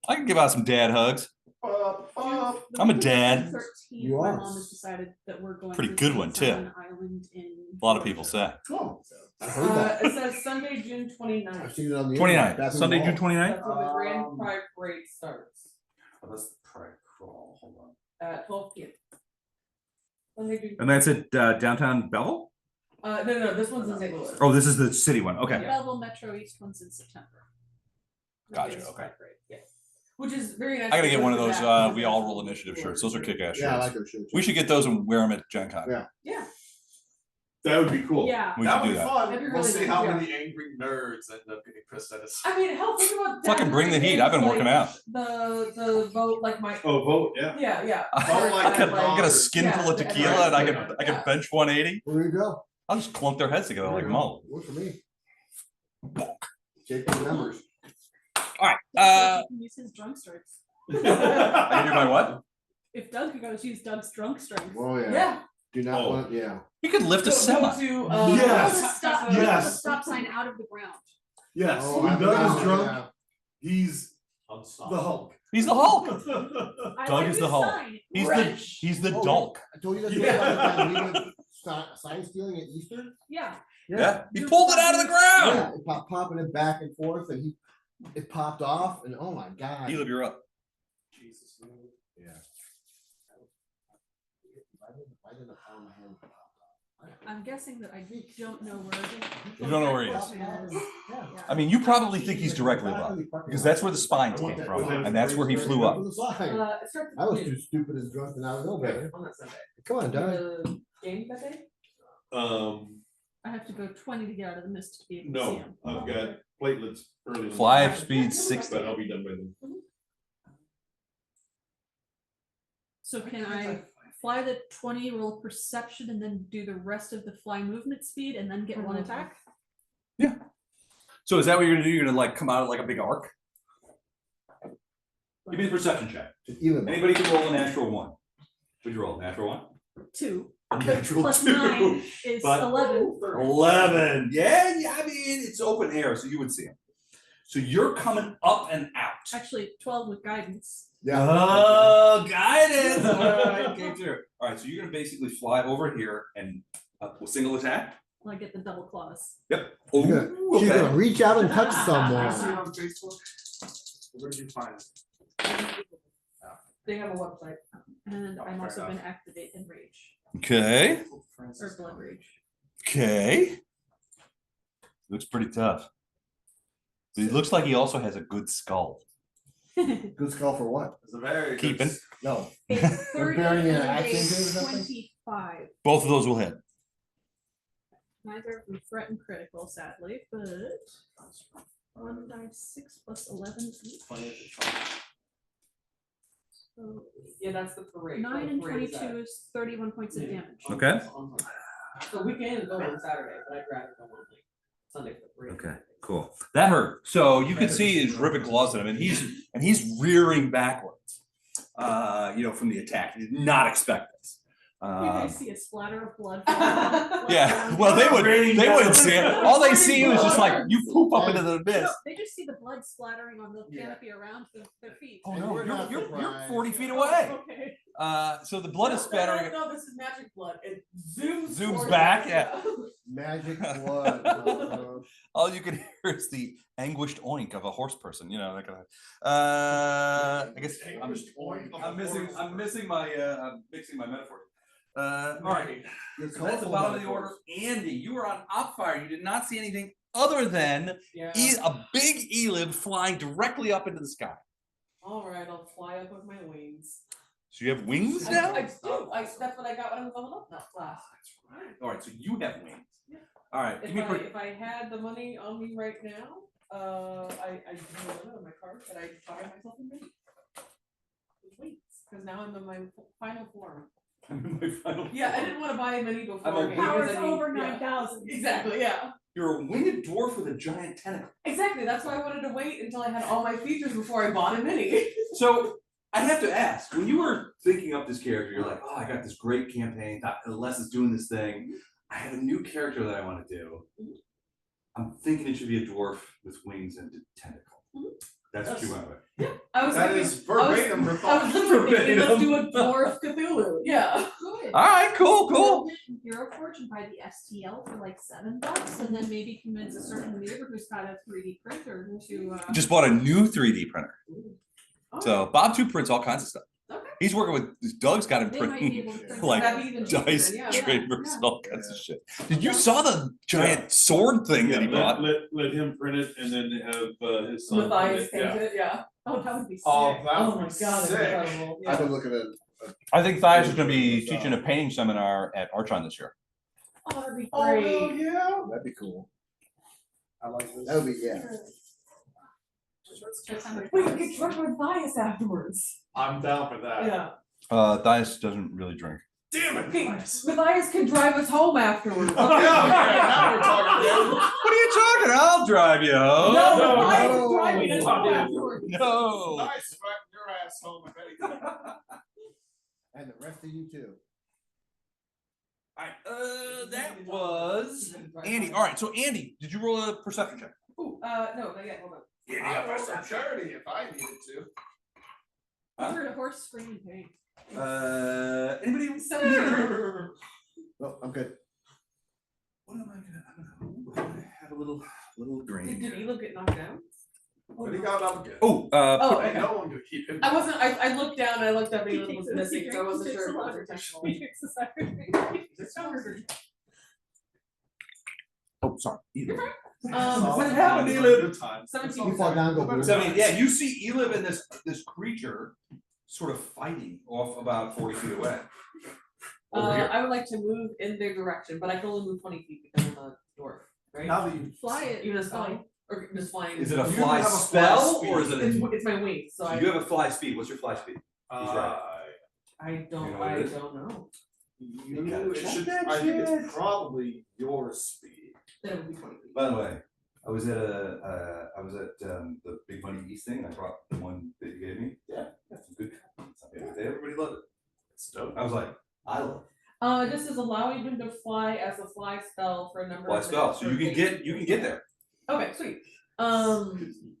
I can give out some dad hugs. I'm a dad. 13th, You my are. mom has decided that we're going. Pretty to good one, too. an island in. A lot of people say. Oh, I heard that. It says Sunday, June 29th. I've seen it on the. 29th, internet, back in the Sunday, June mall. 29th? That's when the grand pride parade starts, Oh, that's the pride crawl, hold on. at 12 p.m. Sunday, June. And that's at downtown Belleville? No, this one's in St. Louis. Oh, this is the city one. Okay. Belleville Metro East one's in September. Gotcha, Biggest okay. pride parade. Yeah. Which is very nice. I gotta get one of those, because we all roll initiative shirts. Those are kick-ass Yeah, I shirts. like those shirts. We should get those and wear them at Gen Con. Yeah. Yeah, That would be cool. Yeah. We That should would do be that. fun. That'd be We'll really see nice, how yeah. many angry nerds end up getting pissed at us. I mean, hell, think about that. Fucking bring the heat. I've been working out. The vote, like my, Oh, vote, yeah. yeah. I got a skinful of Yeah, tequila and I yeah. can bench 180. There you go. I'll just clunk their heads together There like you go. Mo. Works for me. Take the numbers. All right. You can use his drunk strength. I can do my what? If Doug could go, use Doug's drunk strength. Oh, yeah. Yeah. Do not Oh. want, yeah. You could lift a Go semi. to, Yes. Put a stop, Yes. put a stop sign out of the ground. Yes, Oh, when I Doug know, is drunk, yeah. he's the Unstoppable. Hulk. He's the Hulk. I Doug like is this the Hulk. sign. He's the Oh, Dulk. I told you that. Yeah. Sign stealing at Easter? Yeah. Yeah. He pulled it out of the ground. Yeah, it popping it back and forth and it popped off and oh my God. Elib, you're up. Jesus. Yeah. Why didn't I find my hand? I'm guessing that I don't know where. You don't know where he is. is. Yeah. I mean, you probably think he's directly above, because that's where the spine came from, and that's where he flew up. It starts at I was noon too stupid and drunk and I was no better. on that Sunday. Come on, Doug. The game that day? I have to go 20 to get out of the mist to be able to see No, him. I've got platelets early. in the Fly morning, at speed 60. But I'll be done by then. So can I fly the 20, roll perception, and then do the rest of the fly movement speed, and then get one attack? So is that what you're gonna do? You're gonna like come out like a big arc? Give me the perception check. Even. Anybody can roll a natural 1. What'd you roll? Natural 1? 2. A natural Plus 2. 9 is But- 11. 11. Yeah, I mean, it's open air, so you would see him. So you're coming up and out. Actually, 12 with guidance. Yeah. Oh, guidance. All right, came through. All right, so you're gonna basically fly over here and a single attack. I get the double claws. Yep. She's gonna, Ooh, she's gonna okay. reach out and touch I see someone. it on Facebook. Where did you find it? They have a website. And I'm fair also enough. going to activate Enrage. Okay. Or Blood Rage. Okay. Looks pretty tough. But it looks like he also has a good skull. Good skull for what? It's a very good Keeping. No. It's 30 Comparing it and to a action games or something? 25. Both of those will hit. Neither of them threaten critical, sadly, but 1 die 6 plus 11 each. So Yeah, that's the parade. 9 and Parade is 22 that. is 31 points of damage. Okay. So we can go on Saturday, but I'd rather go on like Sunday for the parade. Okay, cool. That hurt. So you can see his ripping claws at him, and he's rearing backwards. From the attack. He did not expect this. You guys see a splatter of blood. Yeah. Well, they wouldn't see it. All they see is just like you poop up into the abyss. They just see the blood splattering on the canopy around their feet. Oh And no, we're not you're surprised. 40 feet away. Okay. So the blood is spattering. No, this is magic blood. It zooms. Zooms towards back, us. yeah. Magic blood. All you can hear is the anguished oink of a horse person, that kind of. I guess I'm missing my metaphor. All right. Your So that's the colorful bottom of the metaphors. order. Andy, you were on op fire. You did not see anything other than Yeah. a big elib flying directly up into the sky. All right, I'll fly up with my wings. So you have wings I now? do. That's what I got when I was leveled up now class. All right. So you have wings. Yeah. All right. Give me If I had the money on me right now, I have a limit on my card, but I buy myself a mini. With wings, because now I'm in my final form. Yeah, I didn't want to buy a mini before. I'm a because Powers I mean, over yeah. 9,000. Exactly, yeah. You're a winged dwarf with a giant tentacle. Exactly, that's why I wanted to wait until I had all my features before I bought a mini. So I have to ask, when you were thinking up this character, you're like, oh, I got this great campaign. Les is doing this thing. I have a new character that I want to do. I'm thinking it should be a dwarf with wings and a tentacle. That's what you went with. I was That thinking, is verbatim. I was literally thinking, let's do a dwarf Cthulhu, yeah. Good. All right, cool. Hero Forge and buy the STL for like $7, and then maybe convince a certain neighbor who's got a 3D printer to. Just bought a new 3D printer. Oh, So Bob 2 prints all kinds of stuff. Okay. He's working with Doug's got him They might be printing able to print like That'd be even cheaper dice then, yeah. chambers Yeah. and all kinds of shit. Did you saw the giant sword thing that he Yeah, bought? let him print it and then have his son. print Matthias it, yeah. painted it, yeah. Oh, that would be sick. Oh, that Oh would my be god, that's sick. incredible. I've Yeah. been looking at. I think Thias is going to be teaching a painting seminar at Archon this year. Oh, that'd be Oh, hell great. yeah. That'd be cool. I like this. That would be, yeah. Wait, we get drunk with Matthias afterwards. I'm down for that. Yeah. Thias doesn't really drink. Damn it, Okay, Matthias. Matthias can drive us home afterwards. Okay, now we're talking again. What are you talking? I'll drive you home. No, Matthias no. is driving us home afterwards. No. Nice, fucking your ass home if anything. And the rest of you too. All right, that was Andy. All right, so Andy, did you roll a perception check? Ooh, no, not yet, hold on. I rolled some charity if I needed to. I heard a horse scream in pain. Anybody? No, I'm good. What am I gonna have a little Did drink. Elo get knocked down? But he got up again. Oh, Oh, Ain't okay. no one gonna keep him. I wasn't, I looked down and I looked up and He he takes was it, missing, he so I wasn't takes sure a if it lot was of intentional. He takes the side. It's covered. oh, sorry. What happened, Elib? 17. You fall down, go boom. 70, yeah, you see Elib and this creature sort of fighting off about 40 feet away. Over here. I would like to move in their direction, but I can only move 20 feet because I'm a dwarf, right? Now that you. Fly it. Even as flying, or just flying. Is it a You fly have a fly spell or is speed. it a? It's my wings, so So I, you have a fly speed. What's your fly speed? He's right. I You don't, know what I it is? don't know. You, it Check should, that I think shit. it's probably your speed. Then it would be 20 feet. By the way, I was at the Big Money East thing. And I brought the one that you gave me. Yeah, that's some good. Everybody loved it. It's dope. I was like, I love it. This is allowing him to fly as a fly spell for a number Fly of spell. minutes So per you can phase. get there. Okay, sweet.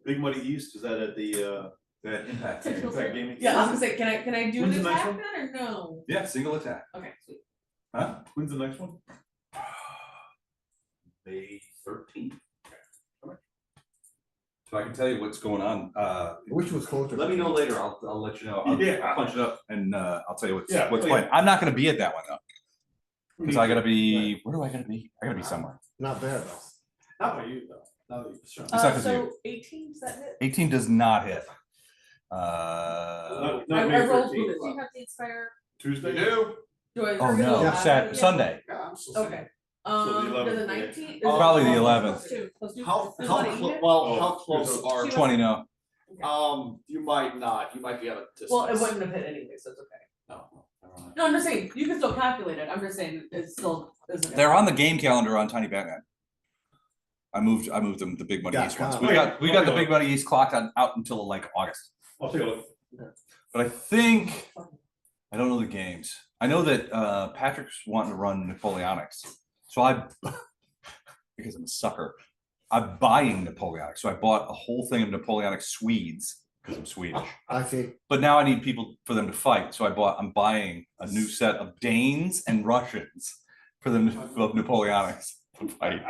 Big Money East, is that at the, That impact. Typical Impact Gaming? Yeah, I was gonna say, can I do an When's the next attack one? then or no? Yeah, single attack. Okay, sweet. Huh? When's the next one? May 13th. So I can tell you what's going on. I wish it was closer. Let me know later. I'll let you know. I'll Yeah. punch it up and I'll tell you what's Yeah, what's please. playing. I'm not gonna be at that one though. Because I gotta be, where do I gotta be? I gotta be somewhere. Not there though. Not by you though. Not by you, sure. It's not 'cause of So you. 18, is that it? 18 does not hit. Not I May rolled 13th. Do you have the Inspire? Tuesday? They do. Do I? Oh or no, I- Sunday. Yeah, I'm still saying. Okay. So the Does 11th, the yeah. 19th? Probably the 11th. Let's do. How, does how, one eat it? well, Oh, how close because are, She 20 no. you might not, you might be at a distance. Well, it wouldn't have hit anyway, so it's okay. No, never mind. No, I'm just saying, you can still calculate it, I'm just saying, it's still, isn't. They're on the game calendar on Tiny Batman. I moved them the Big Money Yeah, East ones. wow. We got the Big Money East clock out until like August. I'll take a look. But I think I don't know the games. I know that Patrick's wanting to run Napoleonics. So because I'm a sucker, I'm buying Napoleonics. So I bought a whole thing of Napoleonic Swedes because I'm Swedish. I see. But now I need people for them to fight. So I'm buying a new set of Danes and Russians for them of Napoleonics to fight.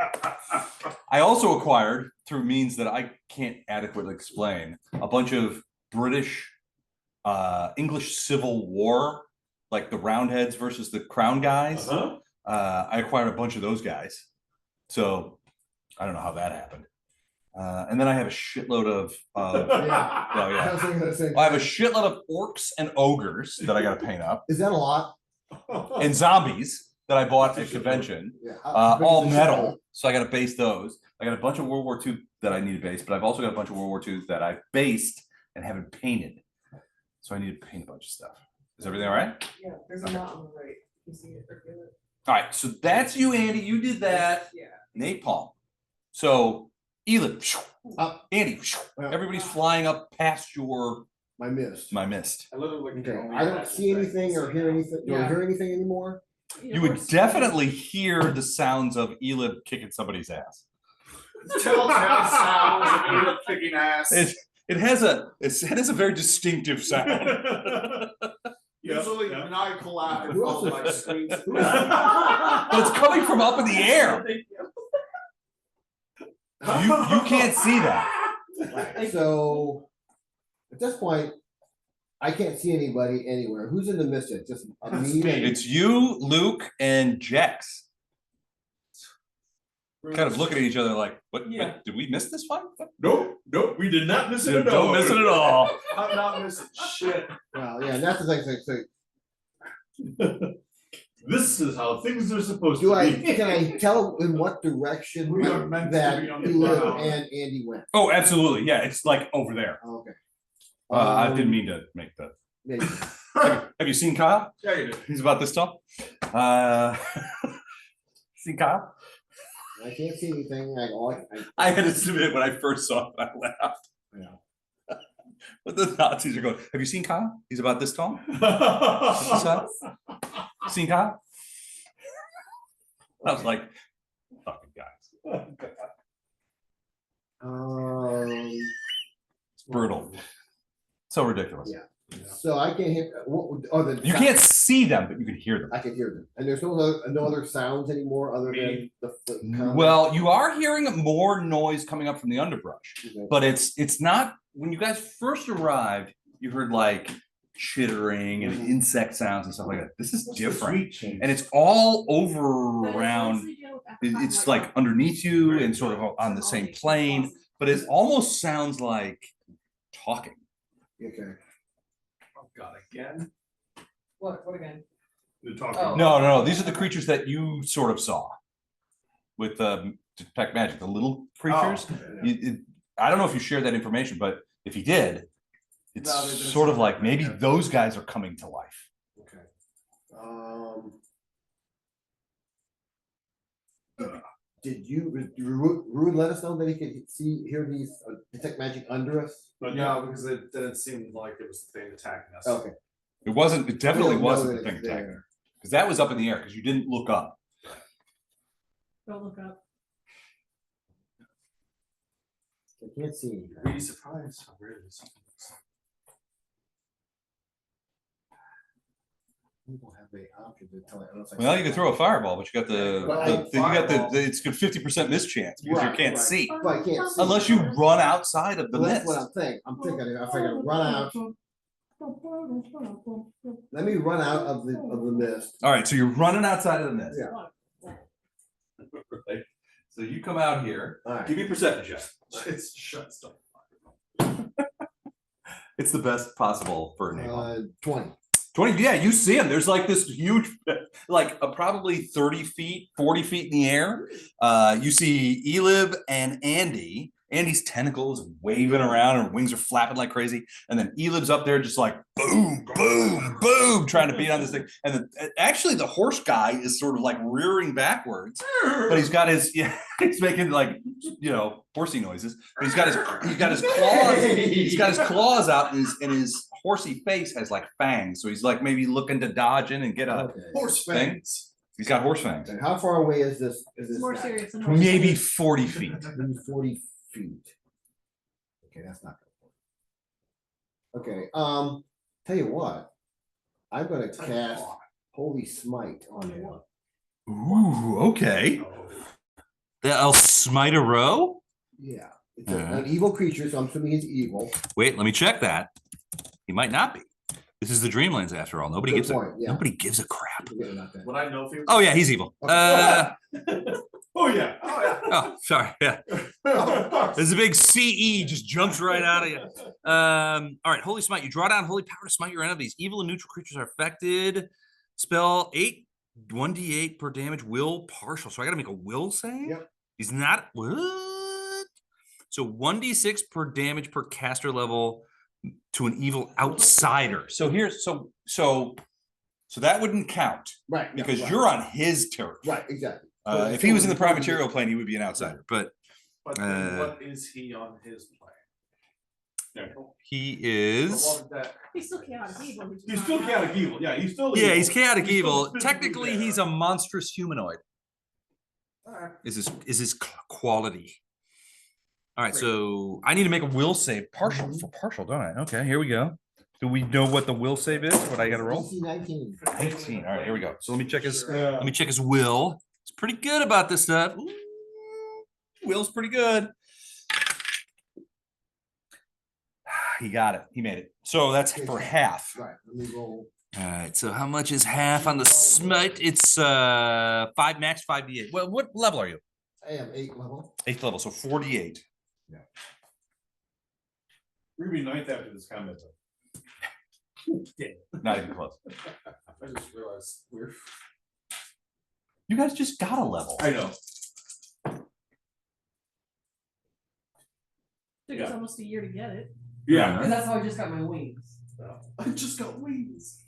I also acquired, through means that I can't adequately explain, a bunch of British English Civil War, like the Roundheads versus the Crown guys. Uh-huh. I acquired a bunch of those guys. So I don't know how that happened. And then I have a shitload of Yeah. oh yeah. I was thinking the same I have a thing. shitload of orcs and ogres that I gotta paint up, Is that a lot? and zombies that I bought at convention, Yeah. all metal. So I gotta base those. I got a bunch of World War II that I need to base, but I've also got a bunch of World War IIs that I've based and haven't painted. So I need to paint a bunch of stuff. Is everything all right? Yeah, there's a knot on the right, you see it or feel it? All right, so that's you, Andy. You did that. Yeah. Napalm. So Elin, Up. Andy, Well, everybody's flying up past My mist. my mist. I literally like. Okay, I don't see anything or hear anything. Do I Yeah. hear anything anymore? You would definitely hear the sounds of Elib kicking somebody's ass. Telltale sounds of Elib kicking ass. It has a very distinctive sound. Usually Yeah. maniacal laughter Who followed else by is- screams. of But it's coming from up in the air. You can't see that. Right, so at this point, I can't see anybody anywhere. Who's in the mist? It's just me and It's you, Luke, and Jex. Kind of looking at each other like, what, Yeah. did we miss this one? Nope, we did not miss it at all. Don't miss it at all. I'm not missing shit. well, yeah, and that's the thing. So This is how things are supposed do to I be. can I tell in what direction We are meant to that be on the Elib ground. and Andy went? Oh, absolutely. Yeah, it's like over there. Okay. I didn't mean to make that. Maybe. Have you seen Kyle? Yeah, you did. He's about this tall. Seen Kyle? I can't see anything. I had to submit when I first saw it, I laughed. Yeah. But the Nazis are going, have you seen Kyle? He's about this tall. What's that? Seen Kyle? I was like, fucking guys. Um, It's brutal. So ridiculous. Yeah. So I can't hear, the. You can't see them, but you can hear them. I can hear them, and there's no other sounds anymore other than the. comment? Well, you are hearing more noise coming up from the underbrush, Okay. but it's not, when you guys first arrived, you heard like chittering and insect sounds and stuff like that. This is different. And it's all over around, it's like underneath you and sort of on the same plane, but it almost sounds like talking. Okay. Oh God, again? What again? They're talking. Oh. No, these are the creatures that you sort of saw with detect magic, the little creatures. Oh, I don't know if you shared that information, but if you did, it's No, they didn't sort of say like that. maybe Yeah. those guys are coming to life. Okay. Did Ruud let us know that he could hear these detect magic under us? But No, because it didn't seem like it was the thing attacking us. Okay. It definitely Know wasn't that the thing it's attacking, there. because that was up in the air, because you didn't look up. Don't look up. I can't see anything. Were you surprised how weird it is? We don't have the option to tell it unless I. Well, you could throw a fireball, but you got But you got fireball- it's good 50% miss chance because you Right, can't right. see But I can't see. unless you run outside of the Well, that's mist. what I'm thinking. I figured run out. Let me run out of the mist. All right, so you're running outside of the mist. Yeah. Right. So you come out here. All right. Give me a perception check. It's shut stuff. It's the best possible for an AEON. 20. 20, yeah, you see him. There's like this huge, like probably 30 feet, 40 feet in the air. You see Elib and Andy. Andy's tentacles waving around and wings are flapping like crazy. And then Elib's up there just like boom, boom, boom, trying to beat on this thing. And then actually the horse guy is sort of like rearing backwards, but he's got his, he's making like, horsey noises. But he's got his claws out and his horsey face has like fangs. So he's like maybe looking to dodge in and get a Okay. Horse thing. fangs. He's got horse fangs. And how far away is this? It's more guy? serious. and more Maybe serious. 40 feet. Maybe 40 feet. Okay, that's not good. Okay, tell you what, I'm gonna cast Holy Smite on him. Ooh, okay. I'll smite a row. Yeah, it's an evil creature, so I'm assuming he's evil. Wait, let me check that. He might not be. This is the Dreamlands after all. Nobody Good gives point, yeah. nobody gives a crap. Forget about that. Would I know if he was? Oh yeah, he's evil. Oh, yeah. Oh, sorry. Yeah. There's a big CE just jumps right out of you. All right, Holy Smite. You draw down holy power to smite your enemies. Evil and neutral creatures are affected. Spell 1d8 per damage. Will partial. So I got to make a will save. Yep. He's not what? So 1d6 per damage per caster level to an evil outsider. So here's so that wouldn't count Right. yeah, because right. you're on his territory. Right, exactly. If he was in the prime material plane, he would be an outsider. But But then what is he on his plane? he is. What would that? He's still chaotic evil. He's still chaotic evil. Yeah, he's still. Yeah, evil. he's chaotic He's still evil. physically Technically, there. he's a monstrous humanoid. Alright. Is his quality? All right, so I need to make a will save partial for partial, don't I? Okay, here we go. Do we know what the will save is? What I got to roll? DC 19. 19. All right, here we go. So let me check his. Yeah. Let me check his will. It's pretty good about this stuff. Ooh, will's pretty good. He got it. He made it. So that's for half. Right, let me roll. All right. So how much is half on the smite? It's 5 max 5d8. Well, what level are you? I am 8 level. 8th level. So 48. We're gonna be ninth after this comment. Not even close. I just realized we're. You guys just got a level. I know. Took us almost a year to get it. Yeah. Because that's how I just got my wings. I just got wings.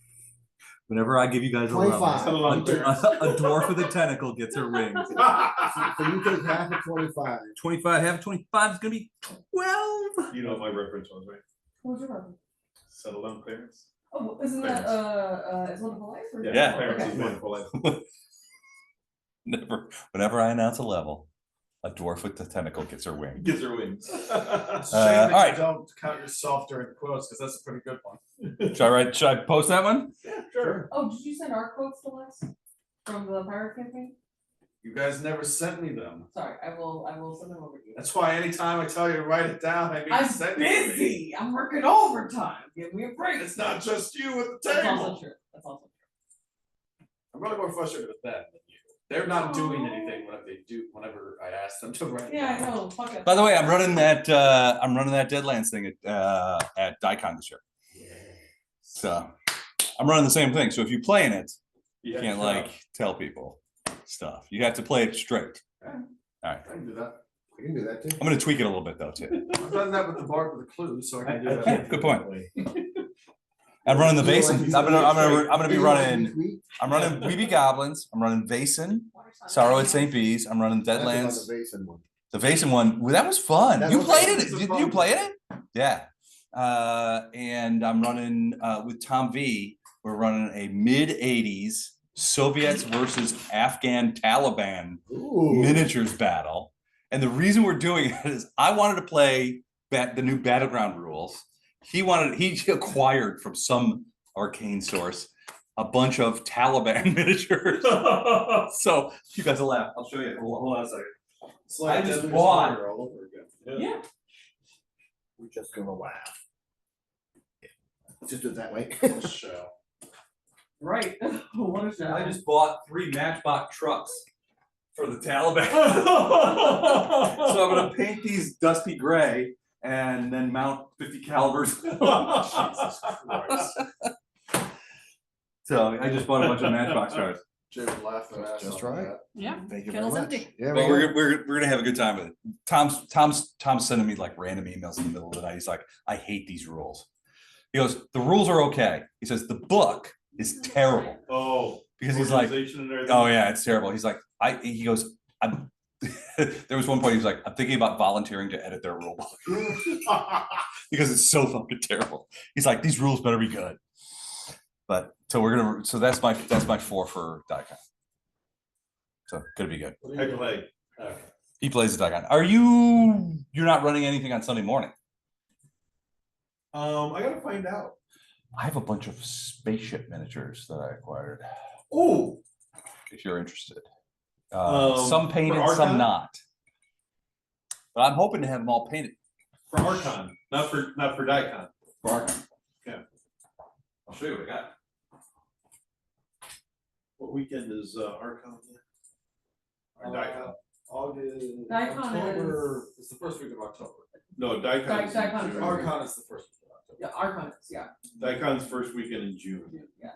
Whenever I give you guys a 25. Settle on there. a dwarf with a tentacle gets her wings. So you take half of 25. 25, half of 25 is gonna be 12. You know what my reference was, right? What was your weapon? Settle down, Clarence. Oh, isn't that it's Wonderful Life? Or- Yeah. Clarence Okay. is wonderful. Life. Whenever I announce a level, a dwarf with the tentacle gets her wings. Gives her wings. It's a shame that all right. you don't count yourself during the quotes because that's a pretty good one. Should I post that one? Yeah, sure. Oh, did you send our quotes to us from the pirate campaign? You guys never sent me them. Sorry, I will send them over to you. That's why anytime I tell you to write it down, I mean I'm send it to me. busy. I'm working overtime. Give me a break. It's not just you at the That's also table. true. That's also true. I'm really more frustrated with them than you. They're not doing anything whenever I ask them to write it Yeah, I down. know. Fuck it. By the way, I'm running that Deadlands thing at Daikon this year. So I'm running the same thing. So if you play in it, you Yeah, can't sure. like tell people stuff. You have to play it straight. All right. I can do that. I can do that too. I'm gonna tweak it a little bit though too. I've done that with the Bard with the Clues, so I can do that. Yeah, good point. I'm running the Vason. I'm gonna be running. I'm running BB Goblins. I'm running Vason. Sorrow at St. B's. I'm running Deadlands. The Vason one. Well, that was fun. That You was played fun. it. Did you play it? Yeah. And I'm running with Tom V. We're running a mid-'80s Soviets versus Afghan Taliban miniatures battle. And the reason we're doing it is I wanted to play the new Battleground rules. He acquired from some arcane source a bunch of Taliban miniatures. So you guys will laugh. I'll show you. Hold on a second. It's like I just Deadly bought- Destroyer all over again. Yeah. We're just gonna laugh. Just do it that way. This show. Right. What a show. I just bought 3 Matchbox trucks for the Taliban. So I'm gonna paint these dusty gray and then mount 50 calibers. Jesus Christ. So I just bought a bunch of Matchbox cars. Jay would laugh their ass Just off at right. that. Yeah. Thank you very Kettle's much. empty. Yeah, But we are. we're gonna have a good time with it. Tom's sending me like random emails in the middle of the night. He's like, I hate these rules. He goes, the rules are okay. He says the book is terrible Oh. because he's like, organization and everything. oh yeah, it's terrible. He's like, he goes, I'm. There was one point he was like, I'm thinking about volunteering to edit their rule book because it's so fucking terrible. He's like, these rules better be good. But so that's my 4 for Daikon. So gonna be good. Heck of leg. Okay. He plays the Daikon. You're not running anything on Sunday morning? I gotta find out. I have a bunch of spaceship miniatures that I acquired. Oh, If you're interested, for some painted, some Archon? not. But I'm hoping to have them all painted. for Archon, not for Daikon. For Archon. Yeah. I'll show you what I got. What weekend is Archon? Or Daikon? August. Daikon October. It's the first week of October. No, Daikon. is in Daikon is June. Archon is the first week of October. Yeah, Archons, yeah. Daikon's first weekend in June. Yeah.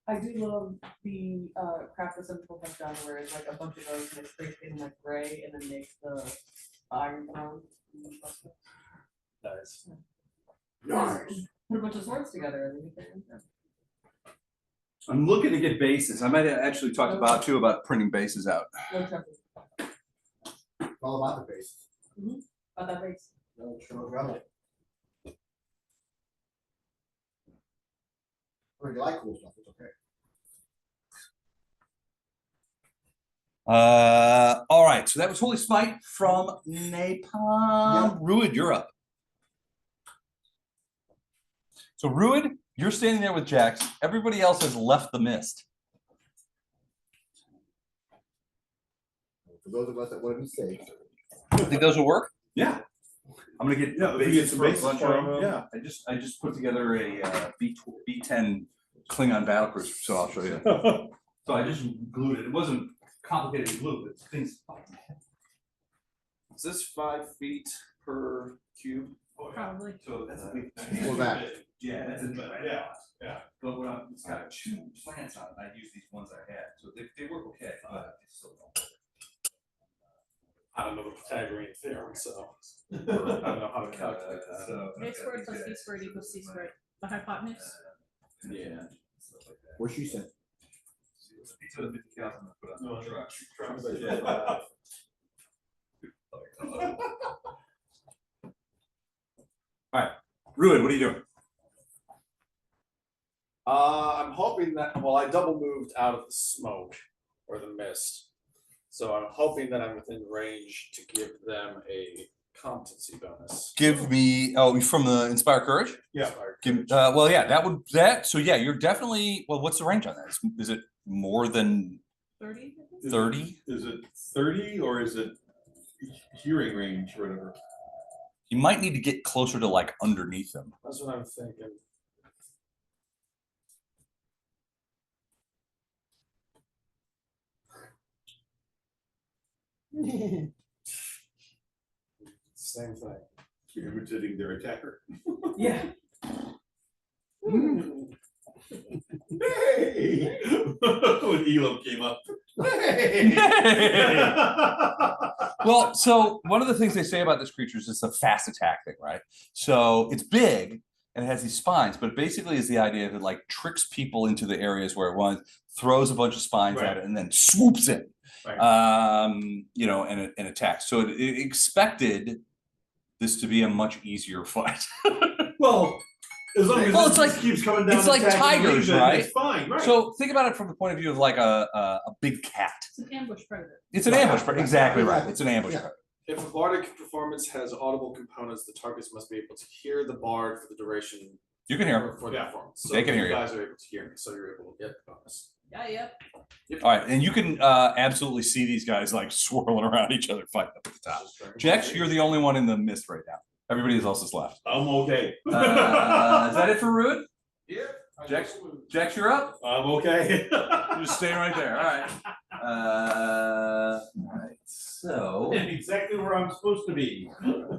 I do love the craft the simple has done where it's like a bunch of those and it's sprayed in like gray and then makes the iron brown. Nice. Put a bunch of swords together and make it. I'm looking to get bases. I might have actually talked about printing bases out. No trouble. All about the base. About that base. No trouble. Or if you like cool stuff, it's okay. All right, so that was Holy Smite from Napalm. Ruid, you're up. So Ruid, you're standing there with Jax. Everybody else has left the mist. For those of us that want to be safe. Think those will work? Yeah. I'm gonna get Yeah, if you get some for a bases bunch for of 'em, them. I just put together a B10 Klingon battlecruiser, so I'll show you. So I just glued it. It wasn't complicated to glue, but things. Is this 5 feet per cube? Probably. So that's a big. Well, that. Yeah, that's a big. Yeah. But when it's got 2 plants on it, I use these ones I had, so they work okay, but they still don't. I don't know the Pythagorean theorem, so I don't know how to calculate that. So. A squared plus b squared equals c squared. The hypotenuse. Yeah. What she said. These are the 50 cows I'm gonna put on No, the truck. trucks. All right, Ruid, what are you doing? I'm hoping that, well, I double moved out of the smoke or the mist. So I'm hoping that I'm within range to give them a competency bonus. Give me, oh, from the Inspire Courage? Yeah. Inspired Give, courage. well, yeah, so yeah, you're definitely, well, what's the range on that? Is it more than 30? 30? Is it 30 or is it hearing range or whatever? You might need to get closer to like underneath them. That's what I'm thinking. Same thing. You're imitating their attacker. Yeah. Hey! When Elam came up. Hey! Well, so one of the things they say about this creature is it's a fast attack thing, right? So it's big and it has these spines, but it basically is the idea that it like tricks people into the areas where it wants, throws a bunch of spines at it, and then swoops in, Right. you know, and attacks. So it expected this to be a much easier fight. Well, as long as Well, it it's like- just keeps coming down. it's like attacking tigers, Lisa, right? It's fine, right? So think about it from the point of view of like a big cat. It's an ambush predator. It's an Right, ambush, right, exactly right. right. It's an ambush. Yeah. Predator. If a bardic performance has audible components, the targets must be able to hear the bard for the duration You can hear him. for the Yeah. performance. They can hear you you. guys are able to hear me, so you're able to get the bonus. Yeah, yep. All right, and you can absolutely see these guys like swirling around each other, fighting up at the top. Jex, you're the only one in the mist right now. Everybody else is left. I'm okay. Is that it for Rude? Yeah. Jex, you're up. I'm okay. You're just staying right there. All right. All right. So Exactly where I'm supposed to be. in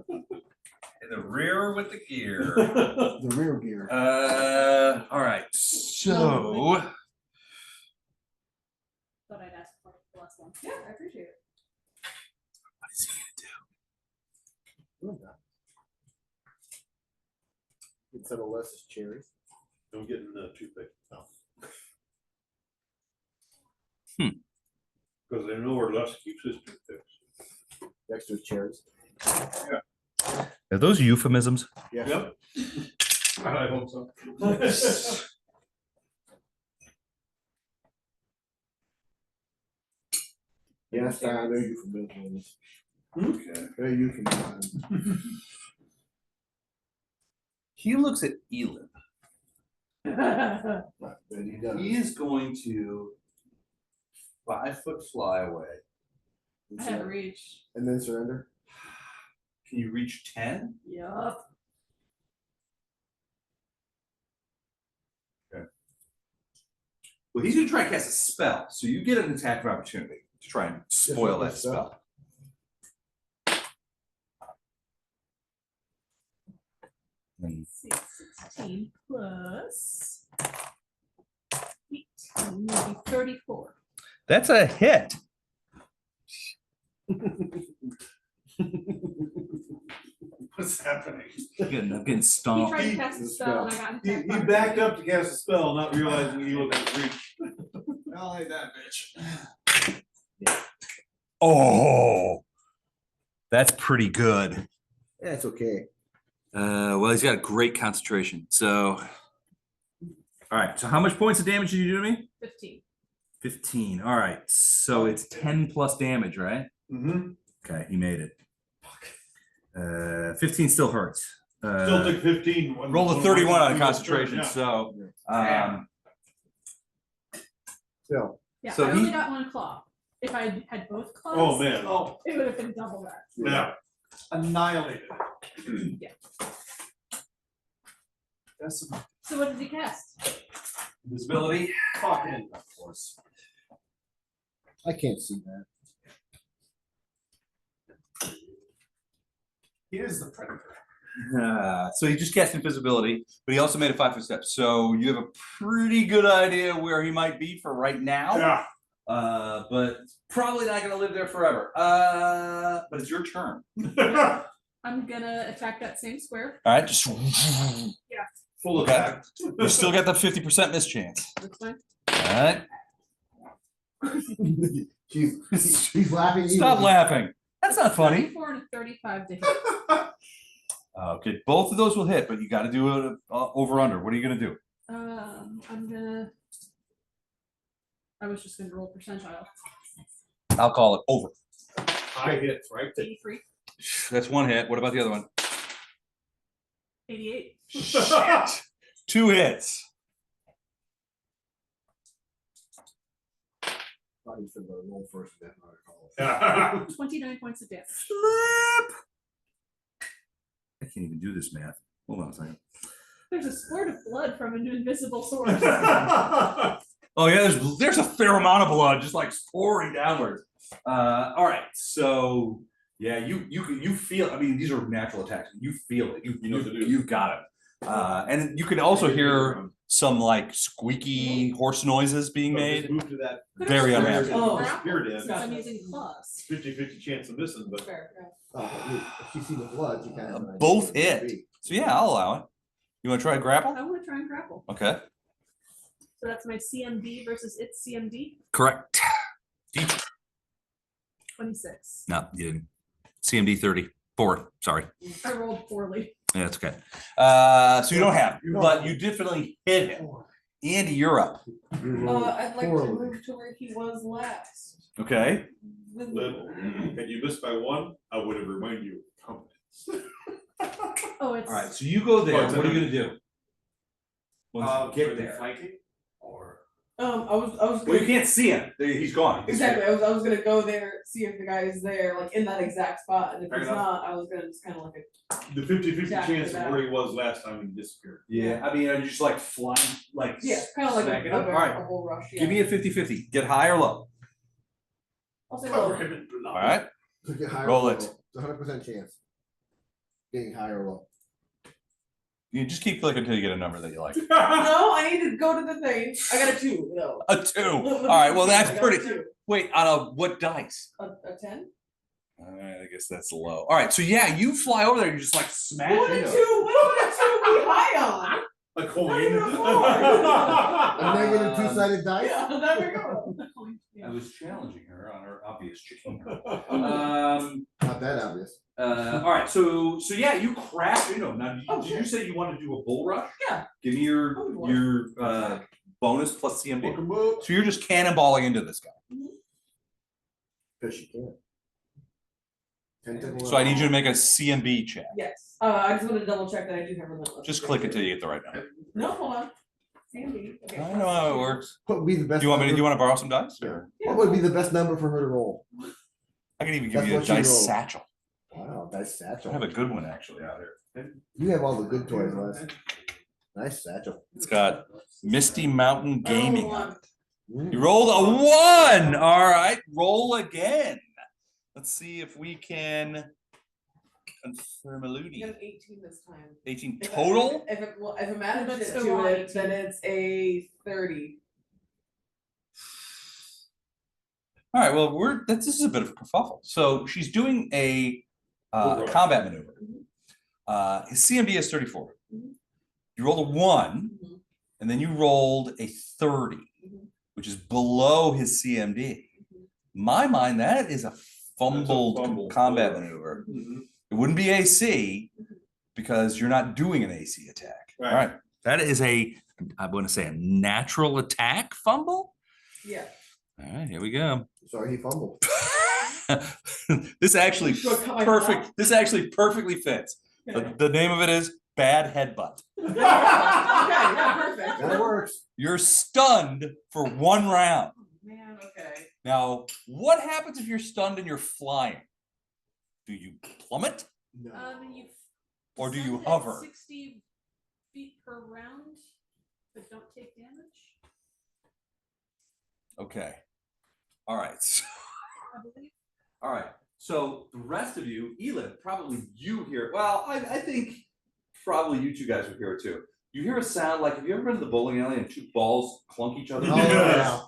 the rear with the gear. The rear gear. All right. So Thought I'd ask for the last one. Yeah, I appreciate it. what is he gonna do? Instead of less is cherries. Don't get in the toothpick. No. Because I know where Les keeps his toothpicks. Next to cherries. Are those euphemisms? Yeah. Yep. I hope so. Yes, I know you from business. Okay. I know you from. He looks at Elam. But he does. He is going to 5-foot fly away. I have reach. And then surrender. Can you reach 10? Yup. Well, he's gonna try and cast a spell, so you get an attack of opportunity to try and spoil that spell. And 16 plus 18 would be 34. that's a hit. What's happening? I'm getting He stomped. tried to cast a spell and I got He attacked. backed up to cast a spell, not realizing he was in reach. I'll like that bitch. Oh, that's pretty good. That's okay. Well, he's got a great concentration. So, all right. So, how much points of damage did you do to me? 15. 15. All right. So it's 10 plus damage, right? Mm-hmm. Okay, he made it. 15 still hurts. Still took 15. when- Rolled a when 31 on we concentration. yeah. So, So, Yeah, So I only he- got one claw. If I had both claws, Oh, man. Oh, it would have been double that. Yeah. annihilated. Yeah. That's some So what did he cast? visibility. fucking, of course. I can't see that. He is the predator. So he just cast invisibility, but he also made a 5-foot step. So you have a pretty good idea where he might be for right now. Yeah. But probably not gonna live there forever. But it's your turn. I'm gonna attack that same square. All right, just Full of Okay. that. you still got the 50% miss chance. That's fine. All right. She's laughing. Stop evilly. laughing. That's not funny. 34 and a 35 to hit. Okay, both of those will hit, but you got to do it over under. What are you gonna do? I was just gonna roll percentile. I'll call it over. High hits, right? 83, That's one hit. What about the other one? 88. Shit. 2 hits. Probably should go roll first, then I'll call it. 29 points of damage. Slip. I can't even do this math. Hold on a second. There's a squirt of blood from an invisible source. Oh yeah, there's a fair amount of blood just like pouring downwards. All right, so yeah, you feel. I mean, these are natural attacks. You feel it. You've got it. And you can also hear some like squeaky horse noises being made. Move to that. Very unnatural. Oh. Spirit in. Since I'm using claws. 50-50 chance of missing, but. Fair, yeah. If you see the blood, you kind of. Both hit. So yeah, I'll allow it. You want to try a grapple? I want to try and grapple. Okay. So that's my CMD versus its CMD. Correct. 26. No, you didn't. CMD 34. Sorry. I rolled poorly. Yeah, it's okay. So you don't have it, but you definitely hit it. Andy, you're up. I'd like to move to where he was last. Okay. Had you missed by 1, I would have reminded you of confidence. Oh, it's. All right. So you go there. Oh, it's What are you okay. gonna do? Once you get there. Flanking? Or I was. Well, you can't see him. He's gone. Exactly. I was gonna go there, see if the guy is there, like in that exact spot, and if Fair he's enough. not, I was gonna just kind of like. The 50-50 Exactly chance of that. where he was last time when he disappeared. Yeah. I mean, are you just like flying, like Yeah, kind of like smack a, it up? a, All right. a bull rush. Yeah. Give me a 50-50. Get high or low. I'll say Cover low. him in blood. All right. To get higher Roll or it. low. It's a 100% chance. Getting higher or low. You just keep clicking until you get a number that you like. No, I need to go to the thing. I got a 2 though. A 2. All right. Well, that's I got pretty. a 2. Wait, on a what dice? A 10. All right. I guess that's low. All right. So yeah, you fly over there. You just like smash What a 2? into it. What would a 2 be high on? A coin. A negative 2-sided dice? Yeah, there we go. I was challenging her on her obvious chicken. Not that obvious. All right, so yeah, you crash into him. Now, Oh, did you shit. say you want to do a bull rush? Yeah. Give me I your would want bonus plus CMB. Welcome up. So you're just cannonballing into this guy. Because you can. Tentacle So I need you to make a CMB check. Yes. I just want to double check that I do have relentless. Just click until you get the right number. No, hold on. Sandy. Okay, I know how it works. What would be the best? Do you want me to? number- Do you want to borrow some dice? Or What would be the best number for her to roll? I can even give That's you a what you dice roll. satchel. Wow, nice I satchel. have a good one actually out here. You have all the good toys, Les. Nice satchel. It's got Misty Mountain Gaming on it. Mm. You rolled a 1. All right, roll again. Let's see if we can confirm a I loony. got an 18 this time. 18 If I- total? If it matters That's to so it, wrong. then it's a 30. All right, well, this is a bit of a kerfuffle. So she's doing a combat maneuver. His CMD is 34. Mhm. You rolled a 1, Mhm. and then you rolled a 30, Mhm. which is below his CMD. Mhm. My mind, that is a fumbled fumble. combat maneuver. Mhm. It wouldn't be AC Mhm. because you're not doing an AC attack. Right. All right, that is I want to say a natural attack fumble. Yeah. All right, here we go. Sorry, he fumbled. This actually Do I cut my butt? This actually perfectly fits. Okay. The name of it is Bad Headbutt. Okay, yeah, perfect. That works. You're stunned for 1 round. Man, okay. Now, what happens if you're stunned and you're flying? Do you plummet No. You or do you descend at hover? 60 feet per round, but don't take damage. Okay. All right. So, I believe. all right. So the rest of you, Elif, probably you hear. Well, I think probably you 2 guys will hear it too. You hear a sound like, have you ever been to the bowling alley and 2 balls clunk each other? Oh, Yes.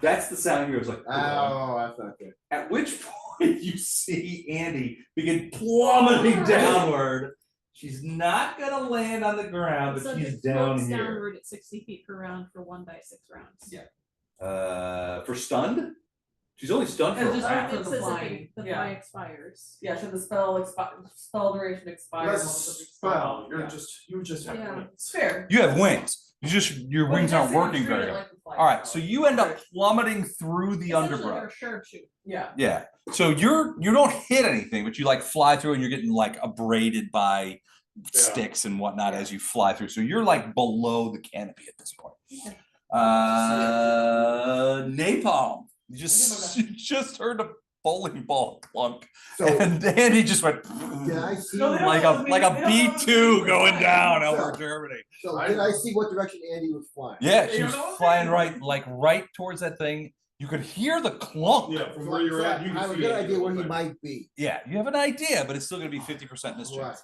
That's the sound you hear. It's like, Oh, that's not good. at which point you see Andy begin plummeting downward. She's not gonna land on the ground, but Subject she's down floats here. downward at 60 feet per round for 1 die 6 rounds. Yeah. For stunned? She's only stunned for And a just round. for It the says flying, the yeah. fly expires. Yeah, should the spell duration expire? That's a once it's spell, expired? Yeah. you just have Yeah. wings. It's fair. You have wings. your But wings it has aren't to go working straight very at, good. like, the flight All right, path. so you end up plummeting through the Essentially, underbrush. you're a shared shoot. Yeah. Yeah, so you don't hit anything, but you like fly through and you're getting like abraded by sticks and whatnot as you fly through. So you're like below the canopy at this point. Napalm. You just heard a bowling ball clunk, So and Andy just went did I see? No, they don't like know a it was like me. a They don't know it was B2 me. going down So- over Germany. So did I see what direction Andy was flying? Yeah, They she don't was know what flying they- right towards that thing. You could hear the clunk. Yeah, from So- where you're so at, you can I have a see good it idea the where whole he time. might be. Yeah, you have an idea, but it's still gonna be 50% miss Right. chance.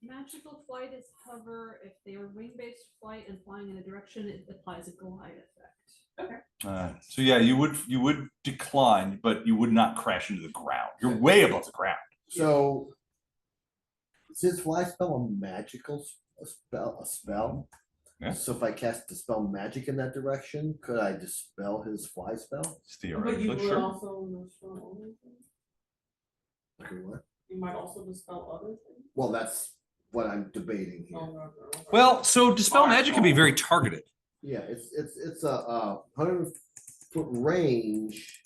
Magical flight is hover. If they are wing-based flight and flying in a direction, it applies a glide effect. So yeah, you would decline, but you would not crash into the ground. You're way above the ground. So is his fly spell a magical spell? Yeah. So if I cast dispel magic in that direction, could I dispel his fly spell? It's But you theoretically would sure. also dispel other things. Okay, what? You might also dispel other things. Well, that's what I'm debating here. Oh, no, no. Well, so dispel magic can be very targeted. Yeah, it's a 100-foot range.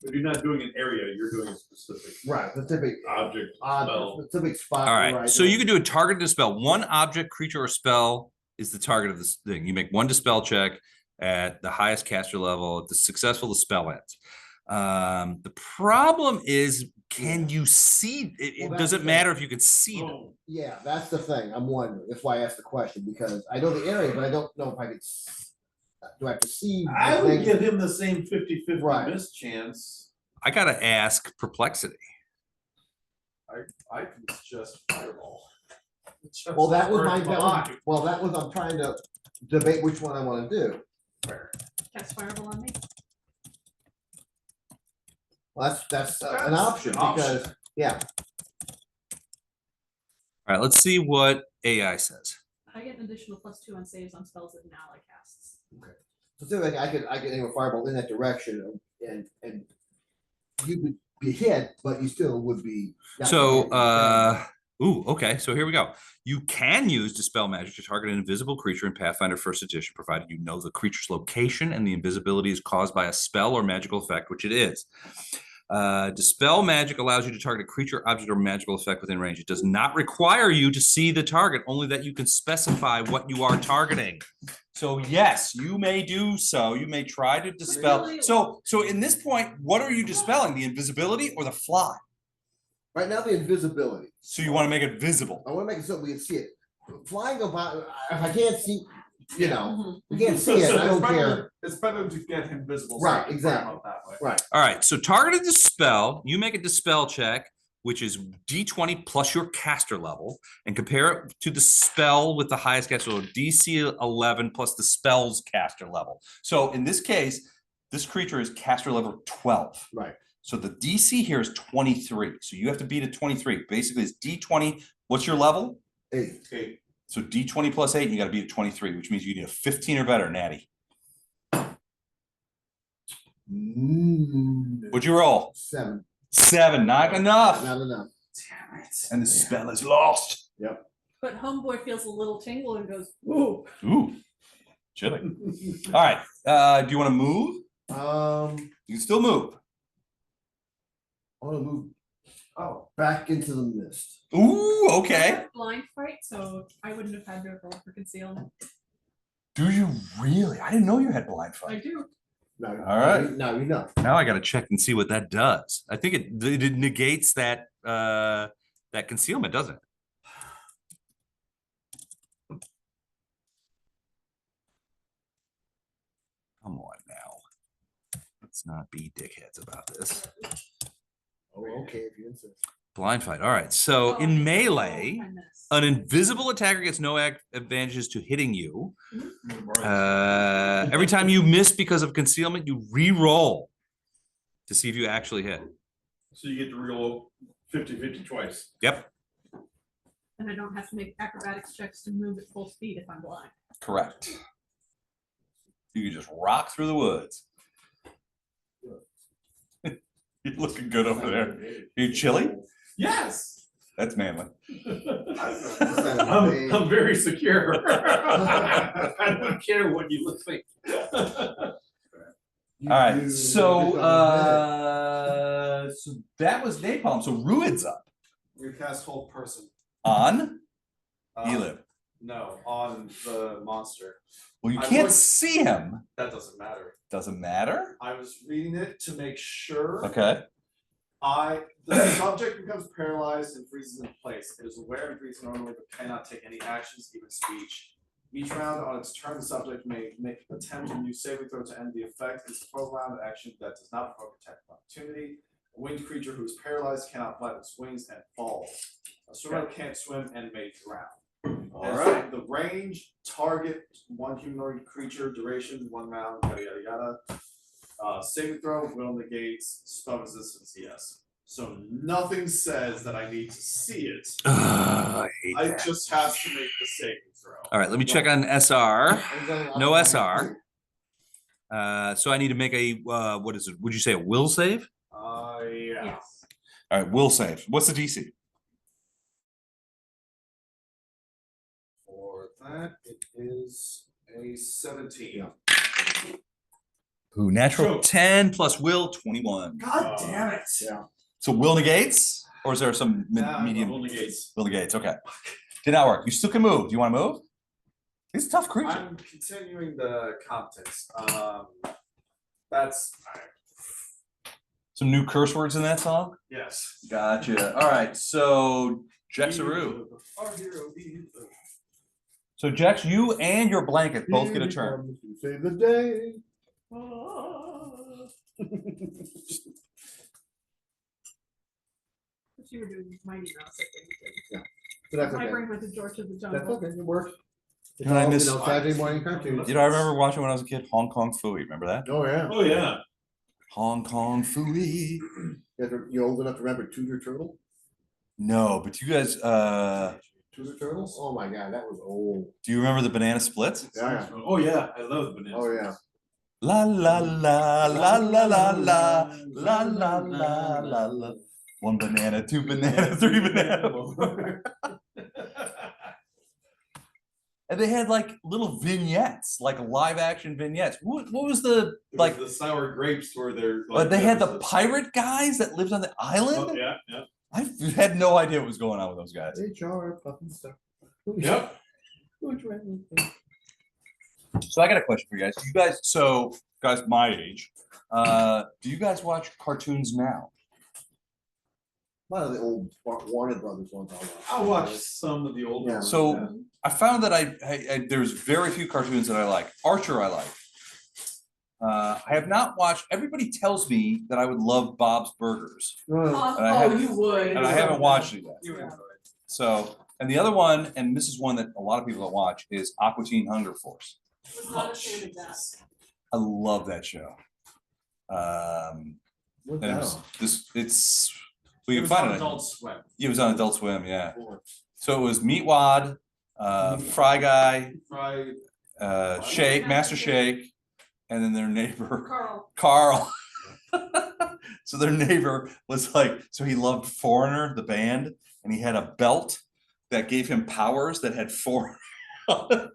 If you're not doing an area, you're doing a specific Right, specific object, spell. specific spot. All where right, I so don't- you can do a targeted dispel. One object, creature, or spell is the target of this thing. You make one dispel check at the highest caster level. If it's successful, the spell ends. The problem is, can you see? It Well, doesn't that's matter if you can see them. Oh, Yeah, that's the thing. I'm wondering. That's why I asked the question, because I know the area, but I don't know if I could. Do I have to see? the I would thing? give him the same 50-50 Right. miss chance. I gotta ask perplexity. I can just fireball. Just Well, that was burn my. them alive. I'm trying to debate which one I want to do. Cast fireball on me. Well, that's an That's option an option. because yeah. All right, let's see what AI says. I get an additional +2 on saves on spells that an ally casts. So I could aim a fireball in that direction and you could be hit, but you still would be. not So, damaged. okay, so here we go. You can use Dispel Magic to target an invisible creature in Pathfinder First Edition, provided you know the creature's location and the invisibility is caused by a spell or magical effect, which it is. Dispel Magic allows you to target a creature, object, or magical effect within range. It does not require you to see the target, only that you can specify what you are targeting. So yes, you may do so. You may try to dispel. Really? So in this point, what are you dispelling? The invisibility or the fly? Right now, the invisibility. So you want to make it visible. I want to make it so we can see it. Flying about, if I can't see, you know, Mhm. we can't see it. I don't care. It's better to get him visible. Right, you can exactly. fire out that way. Right. All right, so targeted dispel, you make a dispel check, which is D20 plus your caster level, and compare it to the spell with the highest caster level, DC 11 plus the spell's caster level. So in this case, this creature is caster level 12. Right. So the DC here is 23. So you have to beat a 23. Basically, it's D20. What's your level? 8. Okay, So D20 plus 8, and you got to beat a 23, which means you need a 15 or better, Natty. What'd you roll? 7. 7, not enough. Not enough. Damn it. And the spell is lost. But Homeboy feels a little tingle and goes, "Ooh." Ooh, chilly. All right, do you want to move? You can still move. I want to move back into the mist. Ooh, I okay. have blind fight, so I wouldn't have had to roll for concealment. Do you really? I didn't know you had blind I fight. do. No, All right. Now you know. Now I got to check and see what that does. I think it negates that that concealment, doesn't it? Come on now. Let's not be dickheads about this. Oh, okay, if you insist. Blind fight. All right. So Oh, in melee, I missed. an invisible attacker gets no advantages to hitting you. Every time you miss because of concealment, you re-roll to see if you actually hit. so you get to reroll 50-50 twice. Yep, And I don't have to make acrobatics checks to move at full speed if I'm blind. correct. You can just rock through the woods. You're looking good over there. You chilly? Yes. That's manly. I'm very secure. I don't care what you think. All right, so so that was napalm. So Ruid's up We cast hold person. on Um, Elib. No, on the monster. Well, you I can't would- see him. That doesn't matter. Doesn't matter. I was reading it to make sure. Okay. The subject becomes paralyzed and freezes in place. It is aware and freezes normally, but cannot take any actions, even speech. Each round on its turn, the subject may make an attempt to use saving throw to end the effect. It's a 12-round action that does not provoke attack of opportunity. A winged creature who is paralyzed cannot flap its wings and falls. A swimmer can't swim and may drown. Alright. The range, target, one humanoid creature, duration, 1 round, yada yada yada. Saving throw, will negates, spell resistance, yes. So nothing says that I need to see it. I hate I that. just have to make the saving throw. All right, let me check on SR. No SR. So I need to make a what is it? Would you say a will save? Yeah. Yes. All right, will save. What's the DC? For that, it is a 17. Ooh, natural So- 10 plus will 21. God damn it! Yeah. So will negates, or is there some medium? Will negates. Will negates. Okay, did not work. You still can move. Do you want to move? It's a tough creature. I'm continuing the competence. That's Some new curse words in that song. yes. Gotcha. All right, so Jexaroo. Our hero is So Jex, you and your blanket both get a turn. Save the day. You were doing Mighty Mouse, I think. But that's My okay. brain went to George of the That's Jungle. okay, it works. It's And I all, miss- Saturday morning cartoons. You know, I remember watching when I was a kid, Hong Kong Phooey. Remember that? Oh, yeah. Oh, yeah. Hong Kong Phooey. You old enough to remember Tudor Turtle? No, but you guys, Tudor Turtle? Oh my God, that was old. do you remember the banana splits? Yeah. Oh, yeah. I love bananas. Oh, yeah. La la la la la la la la la la la la. 1 banana, 2 banana, 3 banana. And they had like little vignettes, like live action vignettes. What was the like? The sour grapes were their. But they had the pirate guys that lived on the Oh, island. yeah, yeah. I had no idea what was going on with those guys. HR, puffin stuff. Yep. So I got a question for you guys. You guys, so guys my age, do you guys watch cartoons now? A lot of the old Warner Brothers ones. I watched some of the old Yeah. ones. So I found that I there's very few cartoons that I like. Archer I like. I have not watched. Everybody tells me that I would love Bob's Burgers, And I Oh, haven't- you would. and I haven't watched it yet. You enjoy it. So, and the other one, and this is one that a lot of people don't watch, is Aqua Teen Hunger Force. Was not a fan of that. I love that show. What's And it that was on? it's we It can was find on it. Adult Swim. It was on Adult Swim, yeah. So it was Meatwad, Fry Guy, Fried. Shake, Master Shake, and then their neighbor Carl. Carl. So their neighbor was like, so he loved Foreigner, the band, and he had a belt that gave him powers that had Foreigner on it.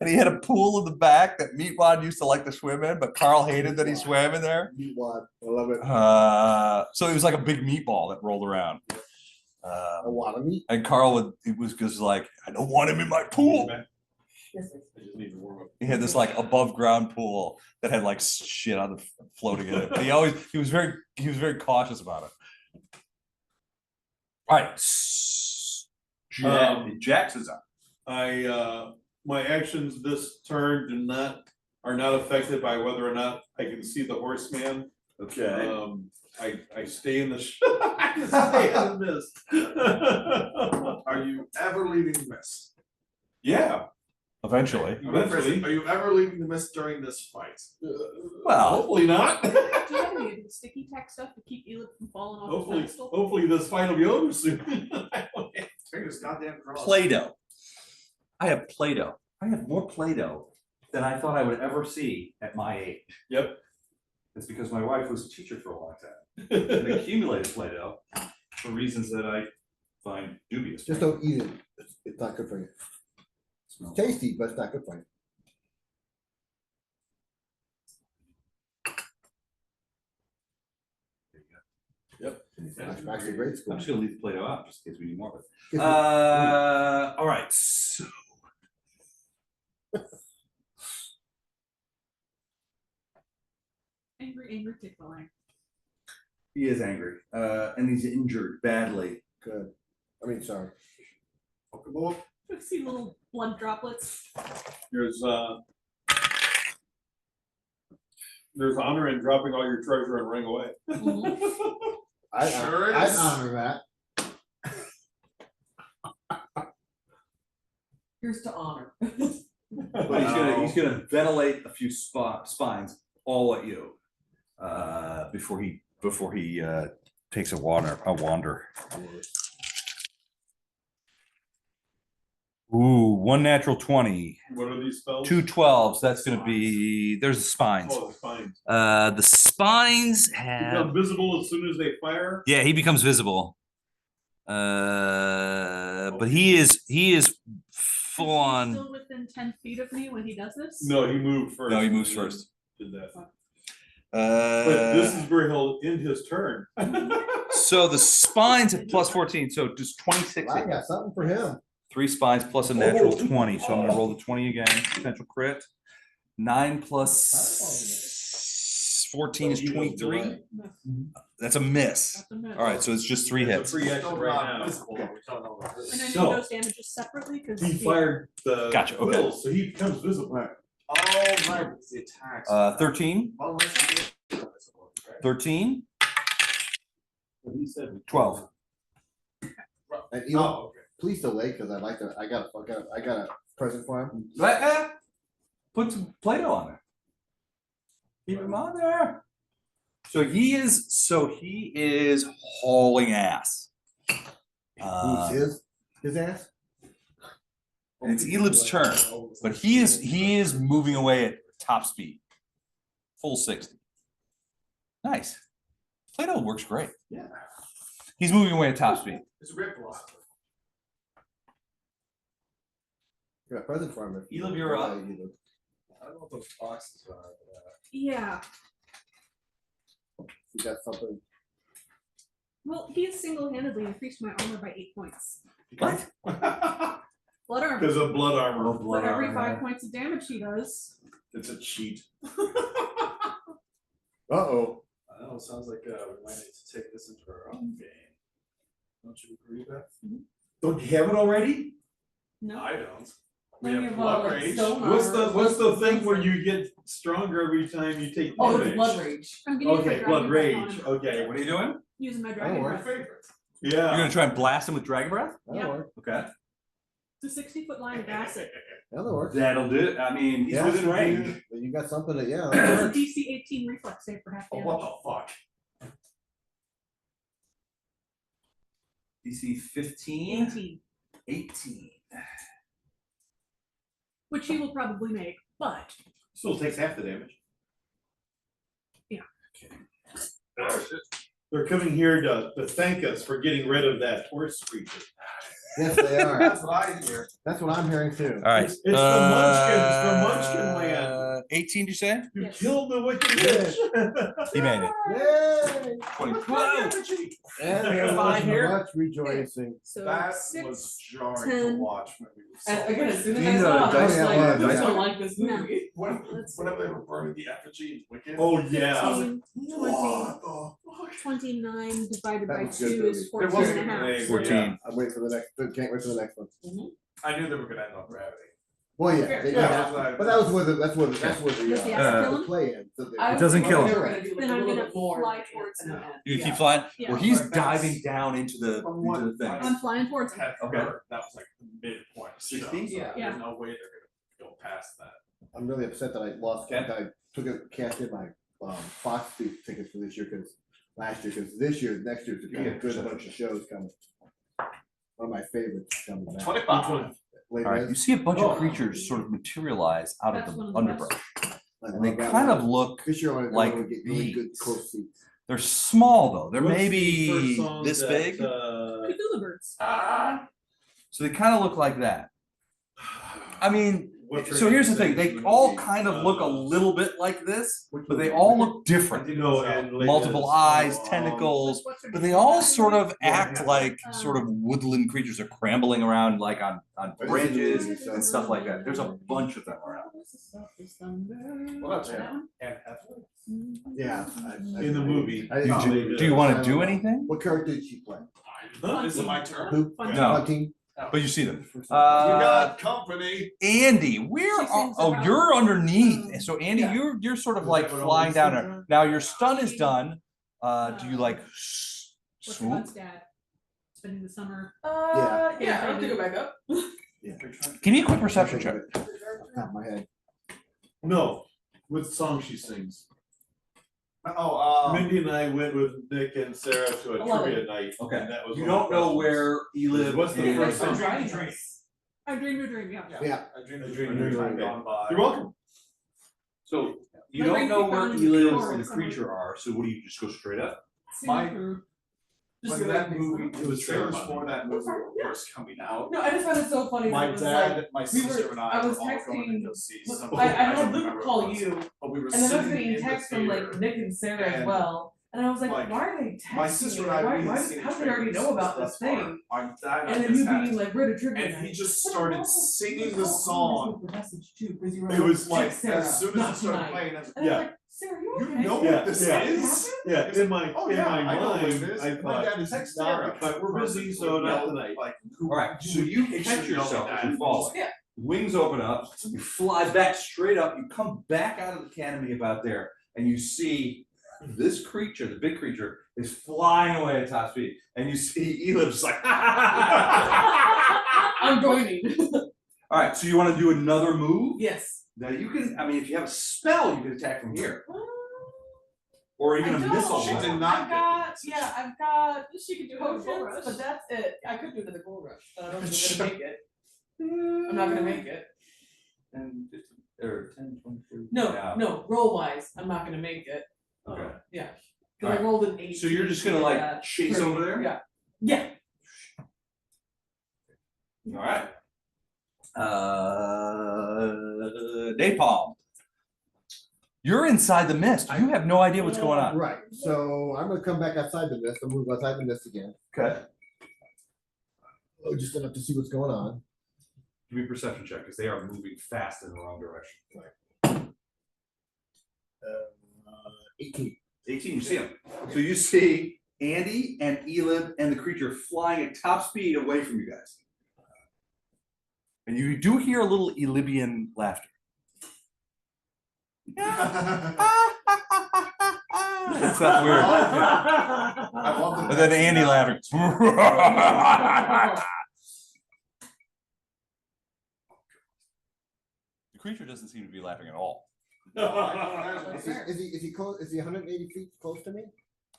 And he had a pool in the back that Meatwad used to like to swim in, but Carl hated that he swam in there. Meatwad, I love it. So it was like a big meatball that rolled around. A lot of meat. And Carl it was just like, I don't want him in my pool. I just need to warm up. He had this like above ground pool that had like shit on the floating in it. But he was very cautious about it. All right. Jackson's up. My actions this turn are not affected by whether or not I can see the horseman. Okay. I stay in the I stay in the mist. Are you ever leaving the mist? Yeah, Eventually. eventually. Are you ever leaving the mist during this fight? Well, Hopefully not. Do you have any sticky tack stuff to keep Elip from falling off the Hopefully, pedestal? hopefully this fight will be over soon. Fingers goddamn crossed. Play-Doh. I have Play-Doh. I have more Play-Doh than I thought I would ever see at my age. Yep. It's because my wife was a teacher for a long time. And accumulated Play-Doh. for reasons that I find dubious. Just don't eat it. It's not good for you. Smells- Tasty, but it's not good for you. Flashbacks to grade school. I'm just gonna leave the Play-Doh out, just in case we need more of it. Gives me- All right, so. Angry tickling. He is angry, and he's injured badly. Good. I mean, sorry. Pokeball. I see little blood droplets. There's honor in dropping all your treasure and running away. Sure I'd is. honor that. Here's to honor. But he's gonna ventilate a few spines all at you, before he takes a wander. Ooh, one natural 20, What are these spells? 2 12s. That's gonna be, there's the spines. Oh, it's fine. The spines Become have, visible as soon as they fire. yeah, he becomes visible. But he is full Is he on. Still within 10 feet of me when he does this? No, he moved first. No, he moves and then first. Did that. But this is Uh, where he'll end his turn. so the spines at plus 14, so just 26. I got something for him. 3 spines plus a natural Oh. 20. So I'm gonna roll the 20 again, potential crit. 9 plus 14 is 23. That's a miss. That's a miss. All right, so it's just 3 hits. Free action Still right not now. visible, we don't know what it is. And I need So- those damages separately because He fired the Gotcha, okay. quills, so he becomes visible. Oh, right, it's the attacks. 13, Well, let's see. Visible, right? 13, What he said. 12. And you know, Oh, okay. please delay because I got a present for him. Put some Play-Doh on there. Keep him on there. So he is hauling ass. Who's his ass? And it's Elib's turn, but he is moving away at top speed. Full 60. Nice. Play-Doh works great. Yeah. He's moving away at top speed. It's a great block. Got a present for him. Elib, you're up. I don't know what those boxes are. Yeah. You got something. Well, he has single-handedly increased my armor by 8 points. What? Blood armor. Because of blood armor. For every 5 points of damage he does. It's a cheat. Uh-oh. I know, it sounds like we might need to take this into our own game. Don't you agree, Beth? Don't you have it already? No. I don't. We When have you're blood like rage. stone What's the armor, thing where you get stronger every time you take Oh, damage? it's blood rage. I'm gonna use my Okay, dragon blood breath on rage, him. okay, What are you doing? Using my Oh, dragon my breath. Favorite. You're yeah. gonna try and blast him with Dragon Breath? That'll Yeah. work. Okay. It's a 60-foot line of acid. That'll work. That'll do it. I mean, he's Yeah, within range. You got something that, yeah. It's that'll a work. DC 18 reflex save for half Oh, damage. what the fuck? DC 15, 18. 18. Which he will probably make, but Still takes half the damage. Yeah. They're coming here to thank us for getting rid of that horse creature. Yes, they are. That's what I hear. That's what I'm hearing too. All right. It's the Munchkins from Munchkin Land. 18, did you say? You Yes. killed the wicked witch. He made it. Yay! 20. And There's there mine was here. much rejoicing. so That 6. was jarring 10. to watch when we were. And again, as soon as These I are saw it, I dice- was yeah, like, well, I dice- don't like this No. movie. Whenever they were burning the effigy in Wicked. Oh, yeah. 15, 20, What the fuck? 29 divided That by was a good 2 is movie. 14 It wasn't and a half. great. 14. I'm waiting for the next, can't wait for the next one. I knew they were gonna end on gravity. Well, yeah, Fair. they Yeah, have, that's but that was where the, that's where Does the the, acid kill him? play ends. So they- I It doesn't was kill wondering him. if they were gonna do, like, Then a I'm little gonna bit more fly at the towards end. him. You Yeah. keep flying? Yeah. Well, he's Like diving that's- down into the thing. I'm flying towards him. Had Okay. heard that was like the midpoint. of the show, 16? so Yeah. There's no way they're gonna go past that. I'm really upset that I lost, Okay. I cashed in my, Fox tickets for this year, cause last year, cause this year, next year's a kind of good bunch of shows coming. One of my favorites coming back. 25. All right, you see a bunch Oh. of creatures sort of materialize out of That's the one of the best. underbrush. I And they love that kind one. of look This year, I'm like gonna get really good bees. close seats. They're small though. They're What's the maybe first song this that, big. You can feel the birds. So they kind of look like that. I mean, What's her so here's the name thing, sings in they the all movie? kind of look a little bit like this, Which but they one? all look different. No, and Les Multiple Mis. eyes, Oh, tentacles, What's her but name? they all What's her sort name? of act like sort of woodland creatures are scrambling around like on branches and stuff like that. There's a bunch of them around. Well, that's That it. one? And Hathaway? Yeah. In the movie. I- Do you want to do anything? What character did she play? Huh? Is it my turn? Who? No. Hunting? But you see them. You got company. Andy, where She are, sings oh, about, you're underneath. So Andy, Yeah. you're sort of Is like that what all flying these down things there. are? Now your stun is done. Do you like What's her swoop? butt's dad? Spending the summer. Yeah, I'll pick it back up. Give me a quick perception check. Off the top of my head. No, what song she sings. Oh, Mindy and I went with Nick and Sarah to a I love trivia night. Okay. and that was You one of don't the know questions. where you live. What's the and- first I'm song? trying to. I dream your dream, yeah. Yeah. I dreamed I a dreamed dream a time dream. gone by. You're welcome. So you My don't brain know keep where going he lives forward and the somewhere. creature are. So what do you just go straight up? My- Super. Just When go that back. movie, it was Sarah trailers Bunny. for that movie were first coming out. No, I just found it so funny. My that it was dad, like, my we sister were- and I I were was all going texting- to go see look, something. I don't had Luke remember call what it was, you, but we were and then I was sitting getting in the texts from like theater. Nick and Sarah as and, well. And I was like, like, why are they texting My sister me? and I, Like, we why, hadn't seen how the do they already trailers know about thus this far. thing? My dad And then just you had- being like, we're at a trivia and night. he just But started I'm also- singing it's the so song. obvious with the message too, 'cause you were It was like, "Text Sarah, as soon as not it started tonight." playing, I was like, And I Yeah. was like, Sarah, you you okay? know Yeah, what this yeah. is? Yeah, in my, Oh, in yeah, my I know what it mind, is. I My thought, dad is text nah, Sarah. but we're busy, so not tonight. Like, All right. So you catch Picture yourself as that. you're falling. Yeah. Wings open up. You fly back straight up. You come back out of the canopy about there, and you see this creature, the big creature, is flying away at top speed, and you see Elif just like. I'm joining. All right. So you want to do another move? Yes. Now you can. I mean, if you have a spell, you can attack from here, or even I a don't. missile. She did ball. not I've got, yeah, I've got She could do it in a full potions, rush. but that's it. I could do the gold rush, but I don't think I'm gonna make it. I'm not gonna make it. 10, 15, or 10, 20, 30. No, roll wise, I'm not gonna make it. Okay. Yeah. Cause Alright. I rolled an 8. So you're just gonna like chase over there? Yeah. Yeah. All right. Napalm. You're inside the mist. You have no idea what's going on. Right, so I'm gonna come back outside the mist, I'm gonna move outside the mist again. Okay. Oh, just enough to see what's going on. Give me a perception check because they are moving fast in the wrong direction. 18. 18, you see them. So you see Andy and Elib and the creature flying at top speed away from you guys. And you do hear a little Elibian laughter. It's that weird. I love the. And then Andy laughing. The creature doesn't seem to be laughing at all. Is he close, is he 180 feet close to me?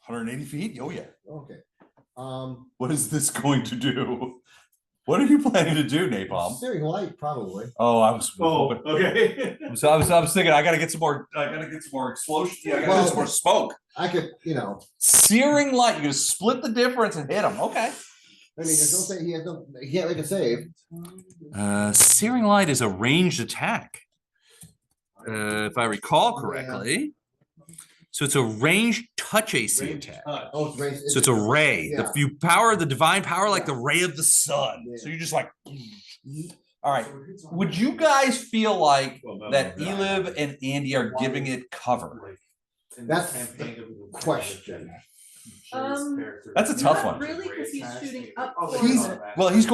180 feet? Oh, yeah. Okay. What is this going to do? What are you planning to do, Napalm? Steering light, probably. Oh, I was Oh, hoping. okay. So I was thinking I gotta get some more. I gotta get some more explosion. Yeah, I gotta get some more smoke. I could, Searing light. You're gonna split the difference and hit him. Okay. I mean, there's no say, he can't make a save. Searing light is a ranged attack. If I recall correctly. So it's a ranged touch AC attack. Oh, it's raised. So it's a ray. Yeah. You power the divine power like the ray of the sun. Yeah. So you're just like. All right. Would you guys feel like that Elib and Andy are giving it cover? That's the question. That's a tough Not one. really, because he's shooting up Oh, towards He's it. well. He's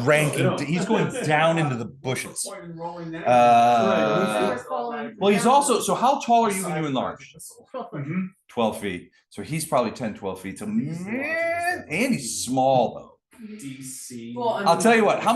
ranking. Yeah. He's going down into the bushes. Sarah's following Well, he's down. also. So how tall are you when you enlarge? 12 foot. 12 feet. So he's probably 10, 12 feet. So Andy's small though. DC. Well, I I'll mean, tell you what. How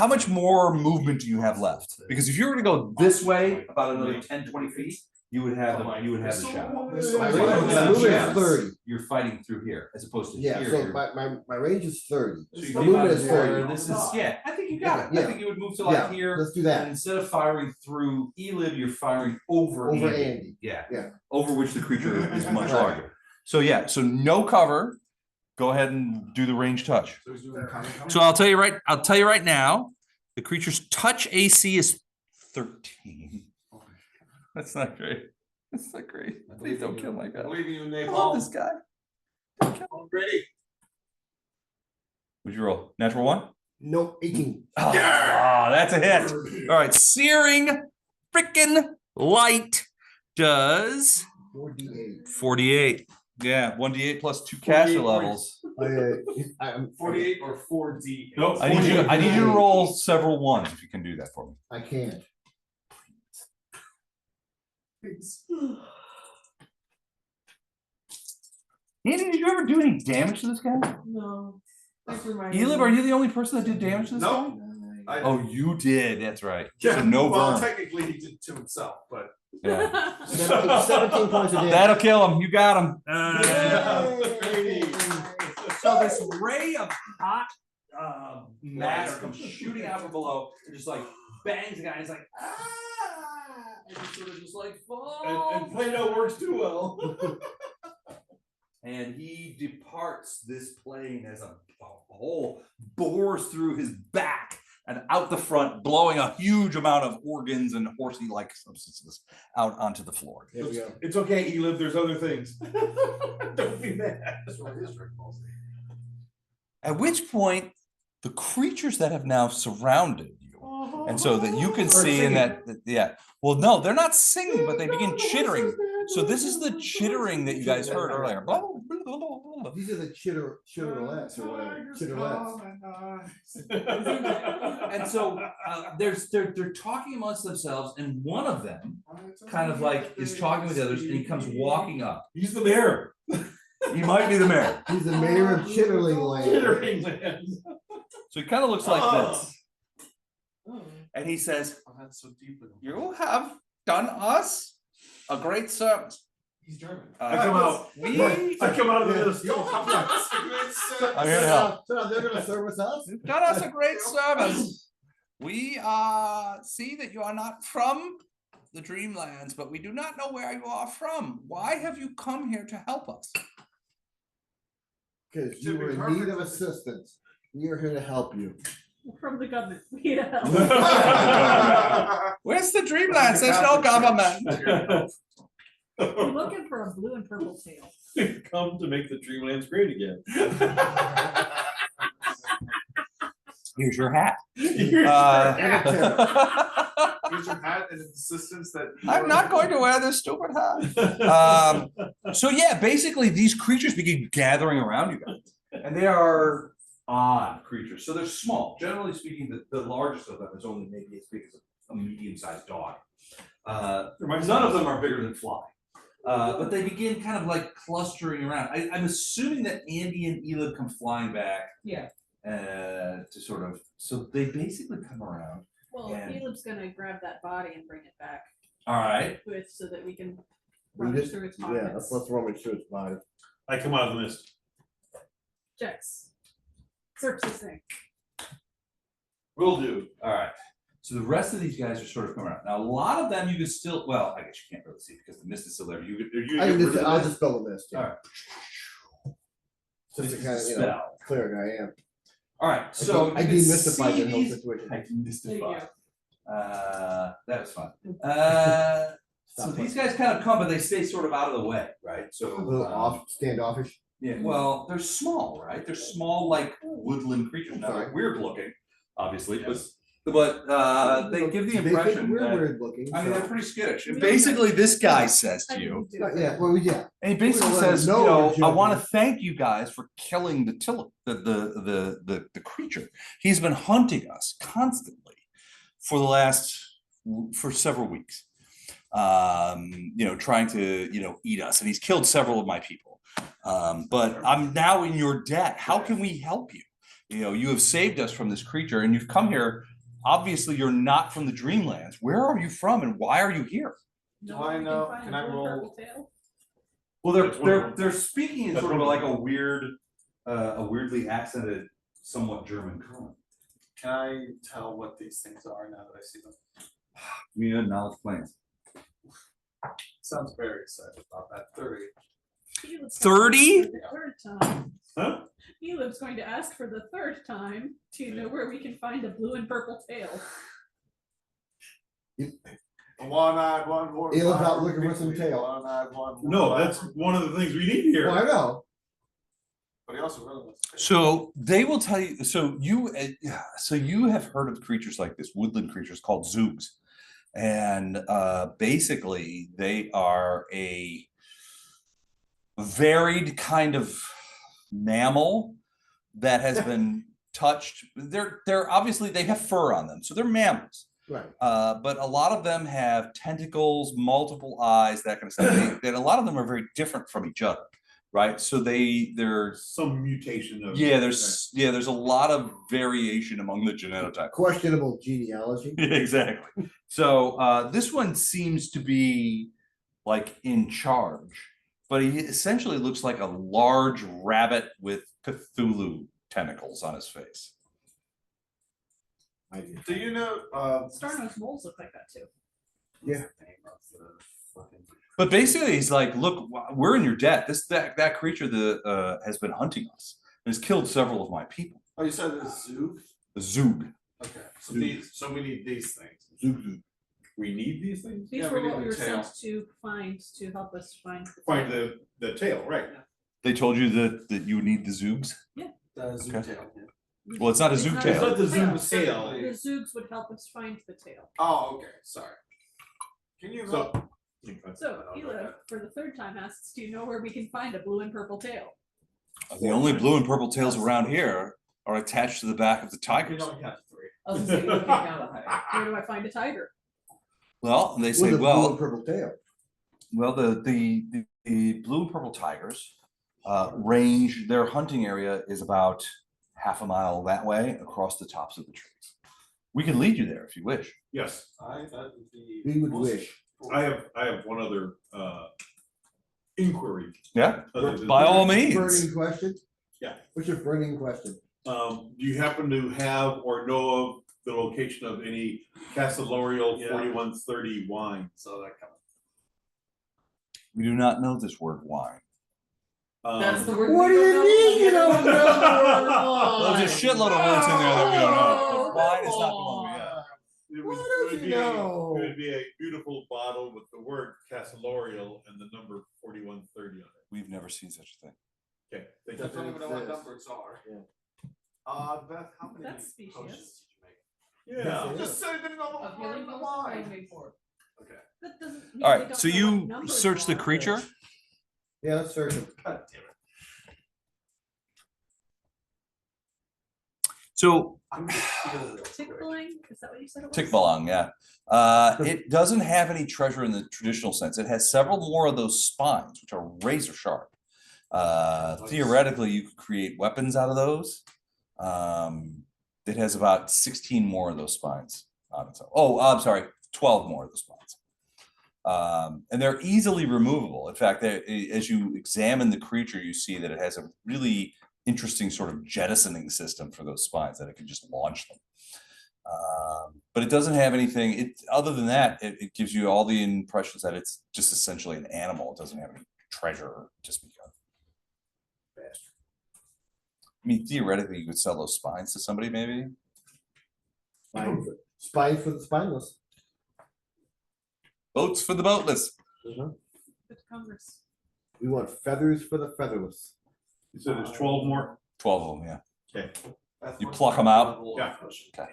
much more movement do you have left? Because if you were to go this way about another 10, 20 feet, you would have the shot. My That's why range- I my was movement saying is 30. You're fighting through here as opposed to Yeah, here. so you're- my range is 30. So you My came out movement of is there, 30. this is, yeah, I think you got it. I Yeah. think you would move to Yeah, like here. let's do And that. instead of firing through Elib, you're firing over Over Andy. Andy. Yeah. Yeah. Over which the creature is much Right. larger. So yeah, so no cover. Go ahead and do the range touch. So he's doing counter. So I'll tell you right now, the creature's touch AC is 13. That's not great. That's not great. Please don't kill my guy. I'm leaving you in I love this napalm. guy. Ready? What'd you roll? Natural one? Nope, 18. Oh, that's a hit. All right, searing freaking light does 4d8. 48. Yeah, 1d8 plus 2 caster 48 levels. I'm 48 or 4D. Nope. I need you to roll several ones if you can do that for me. I can't. Andy, did you ever do any damage to this guy? No. Thanks for reminding Elib, me. are you the only person that did damage to this Nope. guy? I- Oh, you did. That's right. Yeah, So no well, burn. technically he did to himself, but. Yeah. 17 points of damage. That'll kill him. You got him. Yay. So this ray of hot matter comes shooting out from below and just like bangs the guy. He's like, ah! And he sort of just like falls. And Play-Doh works too well. And he departs this plane as a hole bores through his back and out the front, blowing a huge amount of organs and horsey-like substances out onto the floor. There we go. It's okay, Elib, there's other things. Don't be mad. That's what his trick balls. At which point, the creatures that have now surrounded you, and so that you can Are see in singing. yeah. Well, no, they're not singing, but they begin chittering. So this is the chittering that you guys heard earlier. Blah, blah, blah, blah, blah. These are the chitterlets or whatever. Chitterlets. And so they're talking amongst themselves, and one of them kind of like is talking with the others, and he comes walking up. He's the mayor. He might be the mayor. He's the mayor of Chitterling Land. Chittering land. So he kind of looks like Oh. this. And he says, Oh, that's so deep. "You have done us a great service." He's German. I come out. We I come out of this. I'm here to help. So they're gonna service us? You've done us a great service. We see that you are not from the Dreamlands, but we do not know where you are from. Why have you come here to help us? Because you were in need of assistance. We are here to help you. From the government. Yeah. Where's the Dreamlands? There's no government. We're looking for a blue and purple tail. Come to make the Dreamlands great again. Here's your hat. Here's your hat and assistance that. I'm not going to wear this stupid hat. So yeah, basically these creatures begin gathering around you guys, and they are odd creatures. So they're small. Generally speaking, the largest of them is only maybe as big as a medium-sized dog. None of them are bigger than fly. But they begin kind of like clustering around. I'm assuming that Andy and Elib come flying back. Yeah. To sort of, so they basically come around. Well, Yeah. Caleb's gonna grab that body and bring it back All right. with so that we can We rummage just- through its Yeah, pockets. let's rummage through its body. I come out of the mist. Jex. Search this thing. Will do. All right. So the rest of these guys are sort of coming around. Now, a lot of them you can still, well, I guess you can't really see because the mist is still there. You I can just, I'll just spell the mist. All right. Just to Mist kind is of, a you know, spell. clear I am. All right. So I you can demystified see the whole these- situation. I There you demystified. go. That was fun. So Stop these playing. guys kind of come, but they stay sort of out of the way, right? So A little off, standoffish. Yeah, well, they're small, right? They're small, like woodland creatures. Now they're Sorry. weird looking, obviously, but they give the They think impression we're that weird looking. I mean so- they're pretty skittish. And basically, this guy says to you, Yeah, well, yeah. and he basically We don't let says, them you know know, we're I joking. want to thank you guys for killing the creature. He's been hunting us constantly for the last for several weeks. You know, trying to, you know, eat us, and he's killed several of my people. But I'm now in your debt. How can we help you? You know, you have saved us from this creature, and you've come here. Obviously, you're not from the Dreamlands. Where are you from, and why are you here? Do where I we can know- find can the I blue and roll- purple tail? Well, That's one of them. they're speaking in That's sort of one of like them. a weirdly accented, somewhat German tone. Can I tell what these things are now that I see them? You know, knowledge plans. Sounds very excited about that 30. Caleb's 30? for the third time. Huh? Caleb's going to ask for the third time to know where we can find a blue and purple tail. The one-eyed one more. He looks out looking for some tail. One-eyed one. more No, fire. that's one of the things we need here. Well, I know. But he also really wants. So they will tell you. So you have heard of creatures like this, woodland creatures called zoogs, and basically they are a varied kind of mammal that has been touched. They're obviously they have fur on them, so they're mammals. Right. But a lot of them have tentacles, multiple eyes, that kind of stuff. And a lot of them are very different from each other, right? So they're Some mutation of. there's a lot of variation among the genotypes. Questionable genealogy. Exactly. So this one seems to be like in charge, but he essentially looks like a large rabbit with Cthulhu tentacles on his face. I did. Do you know? Star-nosed moles look like that too. Yeah. But basically, he's like, "Look, we're in your debt. That creature that has been hunting us and has killed several of my people." Oh, you said it's Zoog? The Zoog. Okay, so Zoog. so we need these things. We need these things? These Yeah, were we what need we the were tail. sent to find to help us find. Find the tail, right? They told you that you need the Zoogs. The Zoog Okay. tail. Yeah. Well, it's not a zoog not tail. It's not the tail. zoom tail. The zoogs would help us find the tail. Oh, okay, sorry. Can you So- look? So Caleb, for the third time, asks, "Do you know where we can find a blue and purple tail?" The only blue and purple tails around here are attached to the back of the We tigers. only have 3. I was gonna say, you can't count a height. Where do I find a tiger? Well, and they With say, a blue well, and purple tail. well, the blue and purple tigers range. Their hunting area is about half a mile that way across the tops of the trees. We can lead you there if you wish. Yes, That would be. We would most- wish. I have one other inquiry. Yeah, other than- by all means. Burning question? Yeah. What's your burning question? Do you happen to have or know of the location of any Casa L'Oreal Yeah. 4130 wine? So that kind We do not know this word wine. That's the word. What we do you don't mean you know. don't know? There's a shitload of words in there that we don't know. But wine is not the one we have. It What would- does it would he be a- know? It would be a beautiful bottle with the word Casa L'Oreal and the number 4130 on it. We've never seen such a thing. Okay, thank of. you. Don't even know what exists. numbers are. Yeah. Beth, how many That's specious. potions did you make? Yeah. Yeah. Just say the number A healing the potion? line. I made 4. Okay. That doesn't mean All we right, don't so know what you numbers search the are. creature. Yeah, let's search it. God damn it. So I'm gonna feel real quick. Tickling? Is that what you said it was? Tickbalong, yeah. It doesn't have any treasure in the traditional sense. It has several more of those spines, which are razor sharp. Theoretically, you could create weapons out of those. It has about 16 more of those spines on its own. Oh, I'm sorry, 12 more of those spines. And they're easily removable. In fact, as you examine the creature, you see that it has a really interesting sort of jettisoning system for those spines, that it can just launch them. But it doesn't have anything, other than that, it gives you all the impressions that it's just essentially an animal. It doesn't have any treasure to speak of. Bastard. I mean, theoretically, you could sell those spines to somebody, maybe. Spine for the spineless. Boats for the boatless. Mhm. Good Congress. We want feathers for the featherless. You said there's 12 more? 12 of them, yeah. Okay. Beth, You what's pluck the 'em out? level of Yeah. potion? Okay.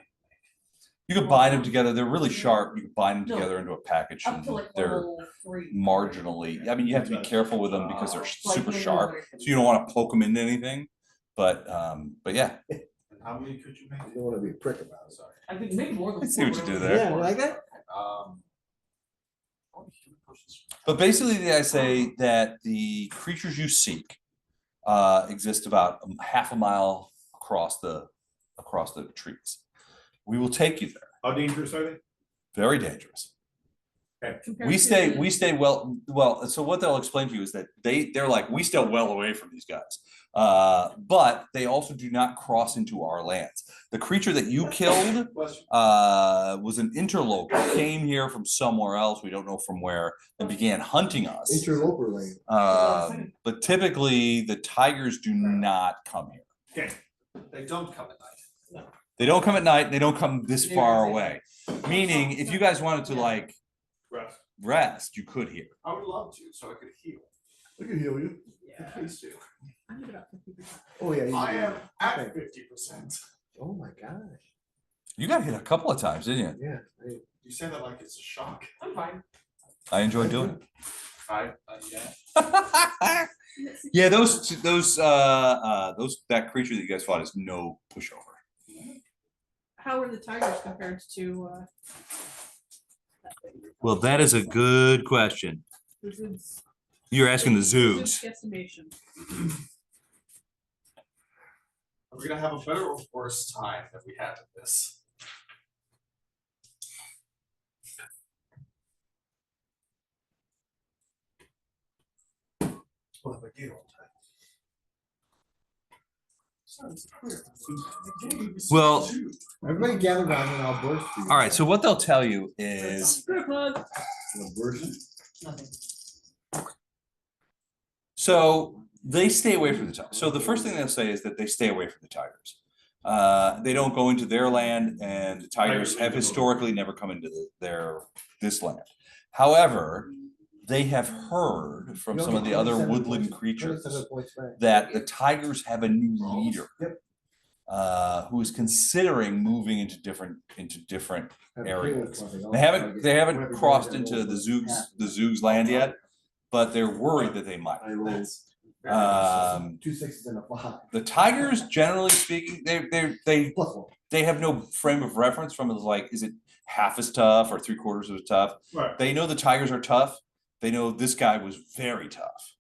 You could bind them together. They're really sharp. You can bind them No. together into a package, Up and to like they're level 3. marginally. I mean, you have to be careful with them because they're Like super when sharp. you're- So you don't want to poke them into anything. But yeah, And how many could you make? You don't want to be a prick about it. Sorry. I could make more than I see what you 4, do but there. Yeah, like that? Human potions. but basically, I say that the creatures you seek exist about half a mile across the trees. We will take you there. How dangerous are they? Very dangerous. compared We to stay, the- we stay well, so what they'll explain to you is that they're like, we stay well away from these guys. But they also do not cross into our lands. The creature that you killed was an interloper, came here from somewhere else, we don't know from where, and began hunting us. Interloper lane. But typically the tigers do not come here. Okay, They don't come at night. They don't come at night, they don't come this far away. Meaning, if you guys wanted to like Russ. rest, you could here. I would love to, so I could heal. I can heal you. Yeah. Please do. I'm at about 50%. Oh, yeah. you I do. am at Okay. 50%. Oh, my gosh. You got hit a couple of times, didn't you? Yeah. You say that like it's a shock. I'm fine. I enjoyed doing Yeah. it. Yeah, that creature that you guys fought is no pushover. How are the tigers compared to Well, that is a good question. the zoos? You're asking the Zoos zoos. guesstimation. Are we gonna have a better or worse time than we had with this? We'll have a gate all time. Sounds clear. Well, Everybody gather around and I'll burst for you. all right, so what they'll tell you is, Group hug. Wanna burst? so they stay away from the tigers. So the first thing they'll say is that they stay away from the tigers. They don't go into their land, and the tigers have historically never come into this land. However, they have heard from You some don't of the get other 27 woodland points- creatures 27 points back. that the tigers have a new leader. Yep. Who is considering moving into different Have areas. clearly crossing They off haven't target. Whatever crossed damage into I the roll zoos was the half. zoos land yet, but they're worried that they might. I rolled Um, 2 6s and a 5. the tigers, generally speaking, Plus 1. they have no frame of reference from it, like, is it half as tough or 3/4 as tough? Right. They know the tigers are tough. They know this guy was very tough.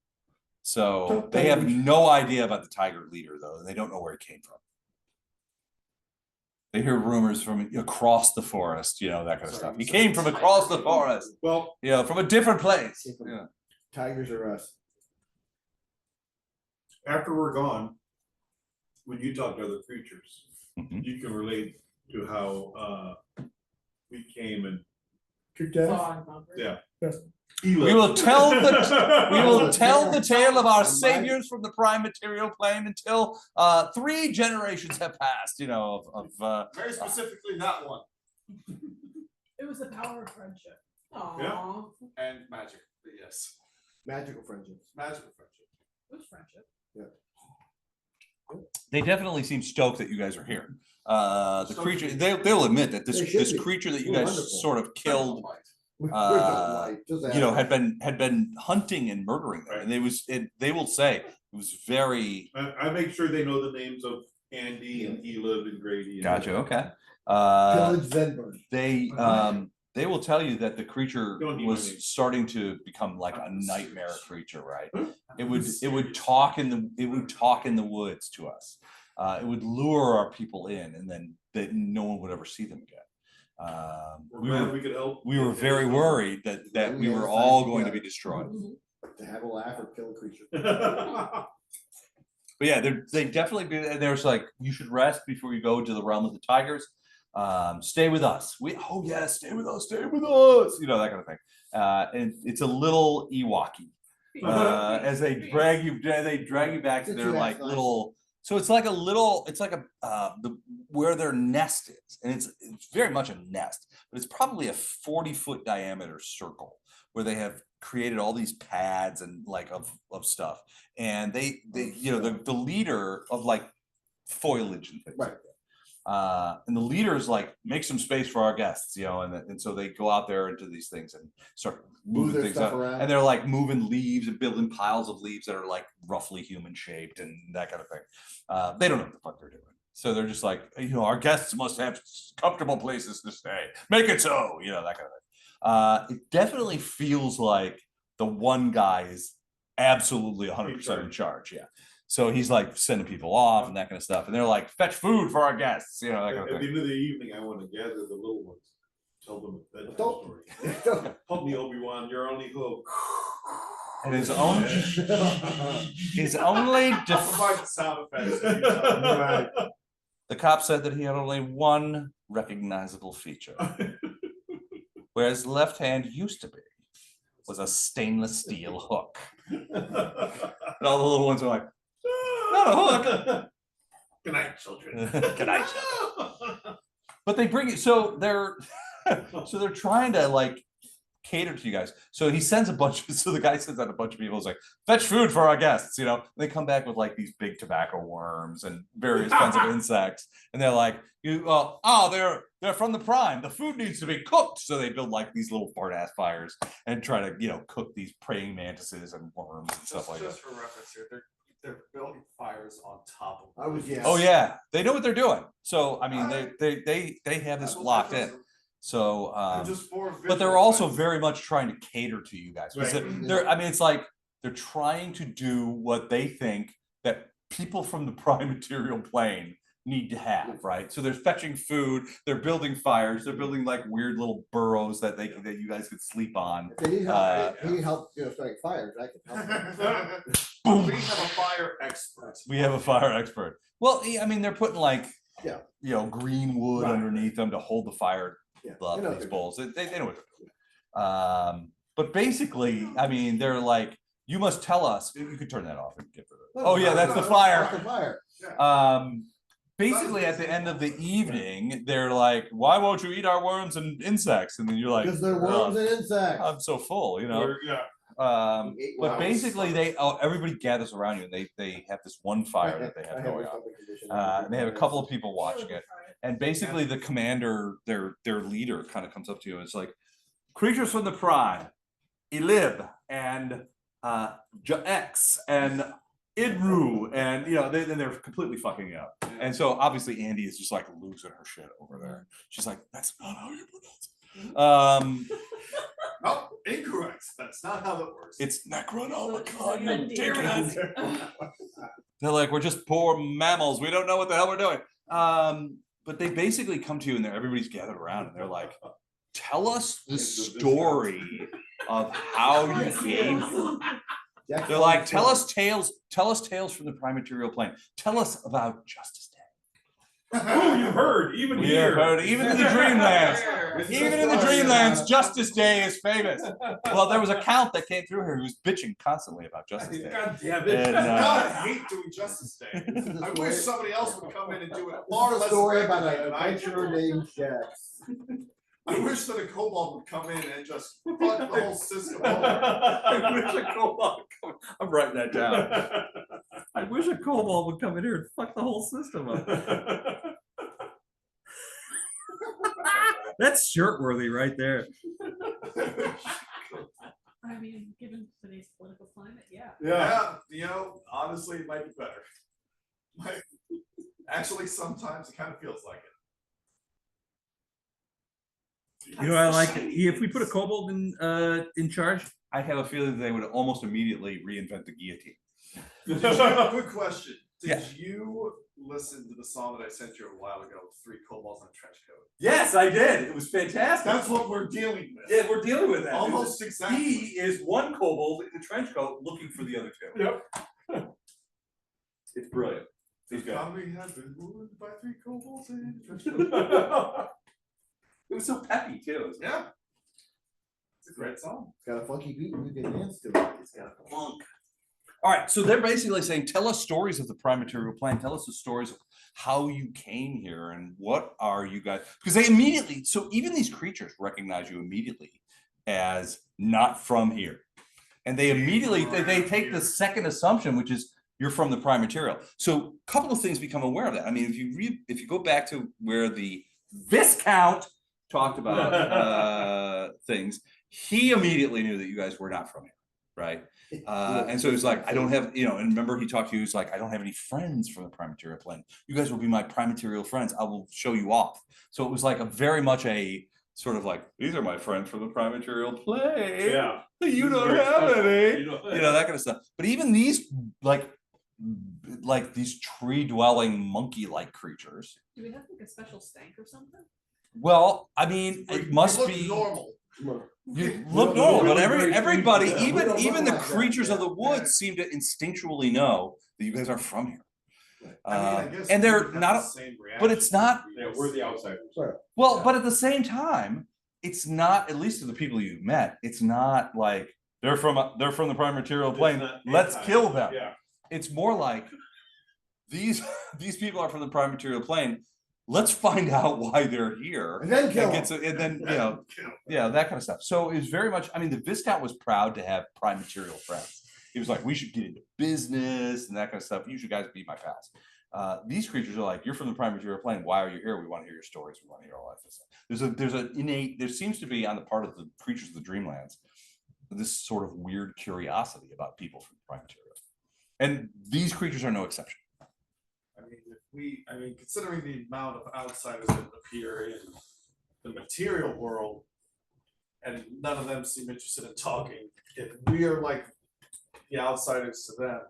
So Tough they have tigers. no idea about the tiger leader, though. They don't know where he came from. They hear rumors from across the forest, that kind of stuff. He came from across the forest, Well, from a different place. Yeah. Tigers are us. after we're gone, when you talk to other creatures, Mhm. you can relate to how we came and Kicked ass. Saw and conquered. yeah. We will tell the the tale of our My- saviors from the prime material plane until 3 generations have passed. Very specifically that one. It was the power of friendship. Aw. And magic, but yes. Magical friendships. Magical friendship. It was friendship. They definitely seem stoked that you guys are here. The Stoked. creature, they'll admit that They should this be. creature that you We're guys wonderful. sort of killed, There's no Uh, light, just had average. been hunting and murdering them, and they will say it was very. I make sure they know the names of Andy and Elib and Grady. and- Gotcha. Okay. Pillage then burn. They will tell you that the creature Don't need my name. was starting to become like a nightmare creature, right? It would Serious. talk in the woods to us. It would lure our people in, and then no one would ever see them again. We're glad we could help. We were very worried that we were all going to be destroyed. To have a laugh or kill a creature. But yeah, they definitely do. And there's like, you should rest before you go into the realm of the tigers. Stay with us. Stay with us, that kind of thing. And it's a little Ewoky. As they drag you back to their like little. So it's like where their nest is, and it's very much a nest, but it's probably a 40-foot diameter circle where they have created all these pads and like of stuff, and they the leader of like foliage and things. Right. And the leaders like make some space for our guests, and so they go out there into these things and start Move moving their things stuff up, around. and they're like moving leaves and building piles of leaves that are like roughly human shaped and that kind of thing. They don't know what the fuck they're doing, so they're just like, our guests must have comfortable places to stay. Make it so, that kind of thing. It definitely feels like the one guy is absolutely 100% in charge. Yeah. So he's like sending people off and that kind of stuff. And they're like, fetch food for our guests, that kind of At the thing. end of the evening, I want to gather the little ones Tell them a bedtime Don't- story. Help me, Obi-Wan, you're only hope. And his own his only Provide the sound effects. Right. the cop said that he had only one recognizable feature, whereas left hand used to be was a stainless steel hook. And all the little ones are like, not a hook. Good night, children. Good night, But they bring it, so they're trying to like cater to you guys. So he sends a bunch so the guy sends out a bunch of people. It's like, fetch food for our guests, and they come back with like these big tobacco worms and various kinds of insects. And they're like, they're from the prime. The food needs to be cooked. So they build like these little fart ass fires and try to, cook these praying mantises and worms and stuff like that. Just for reference here, they're building fires on top of. I was, yeah. Oh yeah, they know what they're doing. So I mean, they have this locked in. So, but they're also very much trying to cater to you guys. Right. It's like they're trying to do what they think that people from the prime material plane need to have, right? So they're fetching food, they're building fires, they're building like weird little burrows that you guys could sleep on. If they need help, they need help, starting fires, I can help them. We have a fire expert. We have a fire expert. Well, I mean, they're putting like, Yeah. Green wood Right. underneath them to hold the fire Yeah, up they know in these they're- bowls. They know what they're doing. But basically, I mean, they're like, you must tell us. You could turn that off and get rid of it. Oh yeah, that's the fire. That's the fire. Basically, at the end of the evening, they're like, "Why won't you eat our worms and insects?" And then you're like, Because they're worms and insects. I'm so full, Yeah. Ate But worms. basically, everybody gathers around you, and they have this one fire that they I have have going a on. couple conditions. And they have a couple of people watching it. And basically, the commander, their leader, kind of comes up to you and it's like, creatures from the prime, Elib and Jax and Idru, and then they're completely fucking it up. And so obviously Andy is just like losing her shit over there. She's like, that's not how you pronounce it. No, incorrect. That's not how that works. It's Necronomicon, you Endear dickhead. They're like, we're just poor mammals. We don't know what the hell we're doing. But they basically come to you and everybody's gathered around and they're like, tell us the story of how you came here. They're like, tell us tales from the prime material plane. Tell us about Justice Day. Oh, you heard, even We here. have heard, even in the Dreamlands, even in the Dreamlands, Justice Day is famous. Well, there was a count that came through here who was bitching constantly about Justice Day. God damn it. And, God, I hate doing Justice Day. I wish somebody else would come in and do it far This is less. a story about effectively an than I adventurer do. named Jax. I wish that a kobold would come in and just fuck the whole system over. I wish a kobold would come. I'm writing that down. I wish a kobold would come in here and fuck the whole system up. That's shirt worthy right there. I mean, given today's political climate, yeah. Yeah, honestly, it might be better. Actually, sometimes it kind of feels like it. I like it. If we put a kobold in charge, I have a feeling they would almost immediately reinvent the guillotine. Quick question. Did Yeah. you listen to the song that I sent you a while ago, Three Kobolds in a Trench Coat? Yes, I did. It was fantastic. That's what we're dealing with. Yeah, we're dealing with that. Almost exactly. He is one kobold in a trench coat looking for the other two. Yep. It's brilliant. He's good. Economy has been ruled by three kobolds in a trench coat. It was so peppy too. Yeah. It's a great song. It's got a funky beat and you can dance to it. It's got a funk. All right, so they're basically saying, tell us stories of the prime material plane. Tell us the stories of how you came here and what are you guys, because they immediately, so even these creatures recognize you immediately as not from here. And they immediately, they take the second assumption, which is you're from the prime material. So a couple of things become aware of that. I mean, if you go back to where the Viscount talked about things, he immediately knew that you guys were not from here, right? And so he's like, I don't have, and remember he talked to you, he's like, I don't have any friends from the prime material plane. You guys will be my prime material friends. I will show you off. So it was like a very much a sort of like, these are my friends from the prime material plane. Yeah. You don't Very have special. any. You know, That kind of stuff. But even these like these tree dwelling monkey like creatures. Do we have like a special stank or something? Well, I mean, it must be. normal. You We look don't- normal, we but don't really everybody, think- even we don't even look the like that, creatures of yeah. the woods seem to instinctually know that you guys are from here. And they're not, but it's not. Yeah, we're the outsiders. Well, but at the same time, it's not, at least to the people you met, it's not like they're from the prime material plane. It's not Let's anti- kill them. Yeah. It's more like these people are from the prime material plane. Let's find out why they're here. And then kill And then, yeah, that kind of stuff. So it's very much, I mean, the Viscount was proud to have prime material friends. He was like, we should get into business and that kind of stuff. You should guys be my pals. These creatures are like, you're from the prime material plane. Why are you here? We want to hear your stories. We want to hear all that stuff. There seems to be on the part of the creatures of the Dreamlands, this sort of weird curiosity about people from the prime material. And these creatures are no exception. I mean, considering the amount of outsiders that appear in the material world, and none of them seem interested in talking, if we are like the outsiders to them,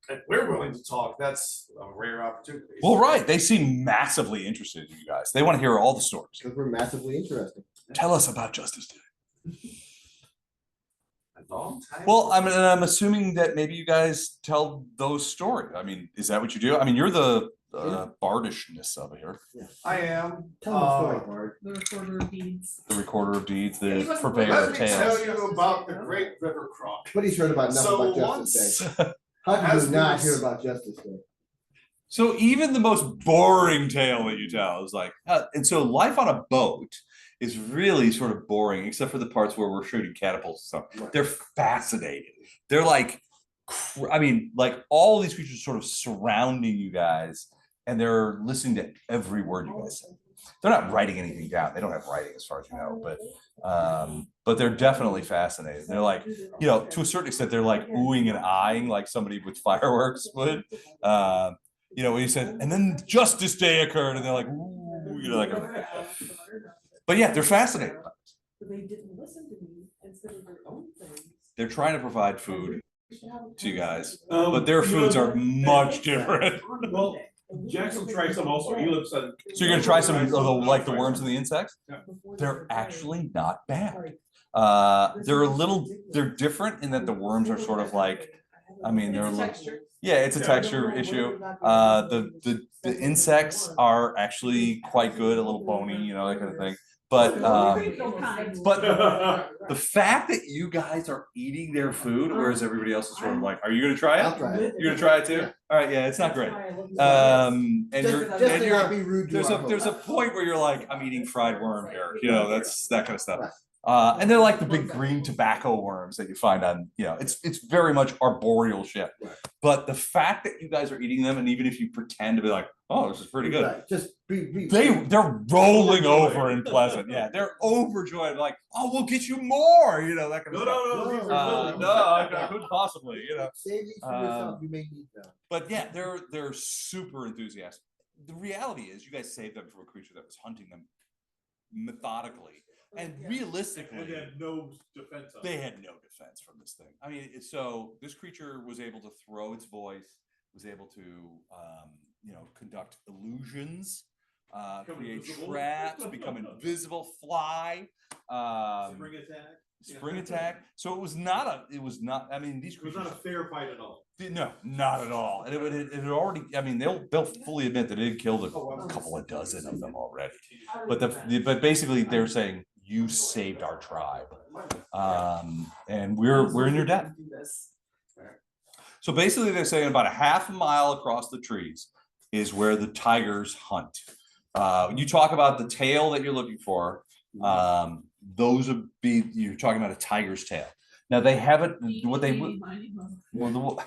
and we're willing to talk, that's a rare opportunity. Well, right. They seem massively interested in you guys. They want to hear all the stories. Because we're massively interesting. Tell us about Justice Day. A long time. Well, I'm assuming that maybe you guys tell those stories. I mean, is that what you do? I mean, you're the bardishness of it here, I am. Tell them a story, Bard. The recorder of deeds. the recorder of deeds, Yeah, the he wasn't purveyor Let of me tales. tell you about the Great River Croc. But he's heard about nothing So about Justice once, Day. How did as you we not was- hear about Justice Day? So even the most boring tale that you tell is like, and so life on a boat is really sort of boring, except for the parts where we're shooting catapults and stuff. Right. They're fascinating. They're like, I mean, like all these creatures sort of surrounding you guys, and they're listening to every word you guys say. They're not writing anything down. They don't have writing, as far as you know, but they're definitely fascinated. They're like, you know, to a certain extent, they're like oohing and eyeing like somebody with fireworks would. You know, when you said, and then Justice Day occurred, and they're like, ooh, you know, like. But yeah, they're fascinated. They didn't listen to me instead of their own things. They're trying to provide food to you guys, But but their foods are much different. Well, Jackson tried some also. He lives on. So you're gonna try some of the, like the worms and the insects? Yeah. They're actually not bad. They're different in that the worms are sort of like, I mean, they're a little, yeah, it's a texture issue. The insects are actually quite good, a little bony, you know, that kind of thing. But the fact that you guys are eating their food, whereas everybody else is sort of like, are you gonna try I'll it? try it. You're gonna try it too? All right, yeah, it's not great. And you're, Just and to you're, not be rude to our there's a host. point where you're like, I'm eating fried worm here, you know, that's that kind of stuff. And they're like the big green tobacco worms that you find on, you know, it's very much arboreal shit. Right. But the fact that you guys are eating them, and even if you pretend to be like, oh, this is pretty good, Right, just be. they're rolling over in pleasant. Yeah, they're overjoyed, like, oh, we'll get you more, you know, that kind of stuff. No, these No, are really- No, I couldn't possibly, you know. Save these for yourself, you may need them. But yeah, they're super enthusiastic. The reality is, you guys saved them from a creature that was hunting them methodically, and realistically, And they had no defense on they it. had no defense from this thing. I mean, so this creature was able to throw its voice, was able to, you know, conduct illusions, Become create invisible. traps, become invisible, fly, Spring attack. spring attack. So it was not. I mean, these It was creatures. not a fair fight at all. No, not at all. And it had already. I mean, they'll fully admit that it had killed a couple of dozen of them already. But basically, they're saying you saved our tribe, and we're in your debt. So basically, they're saying about a half a mile across the trees is where the tigers hunt. You talk about the tail that you're looking for. Those would be, you're talking about a tiger's tail. Now they haven't. What they would. Well,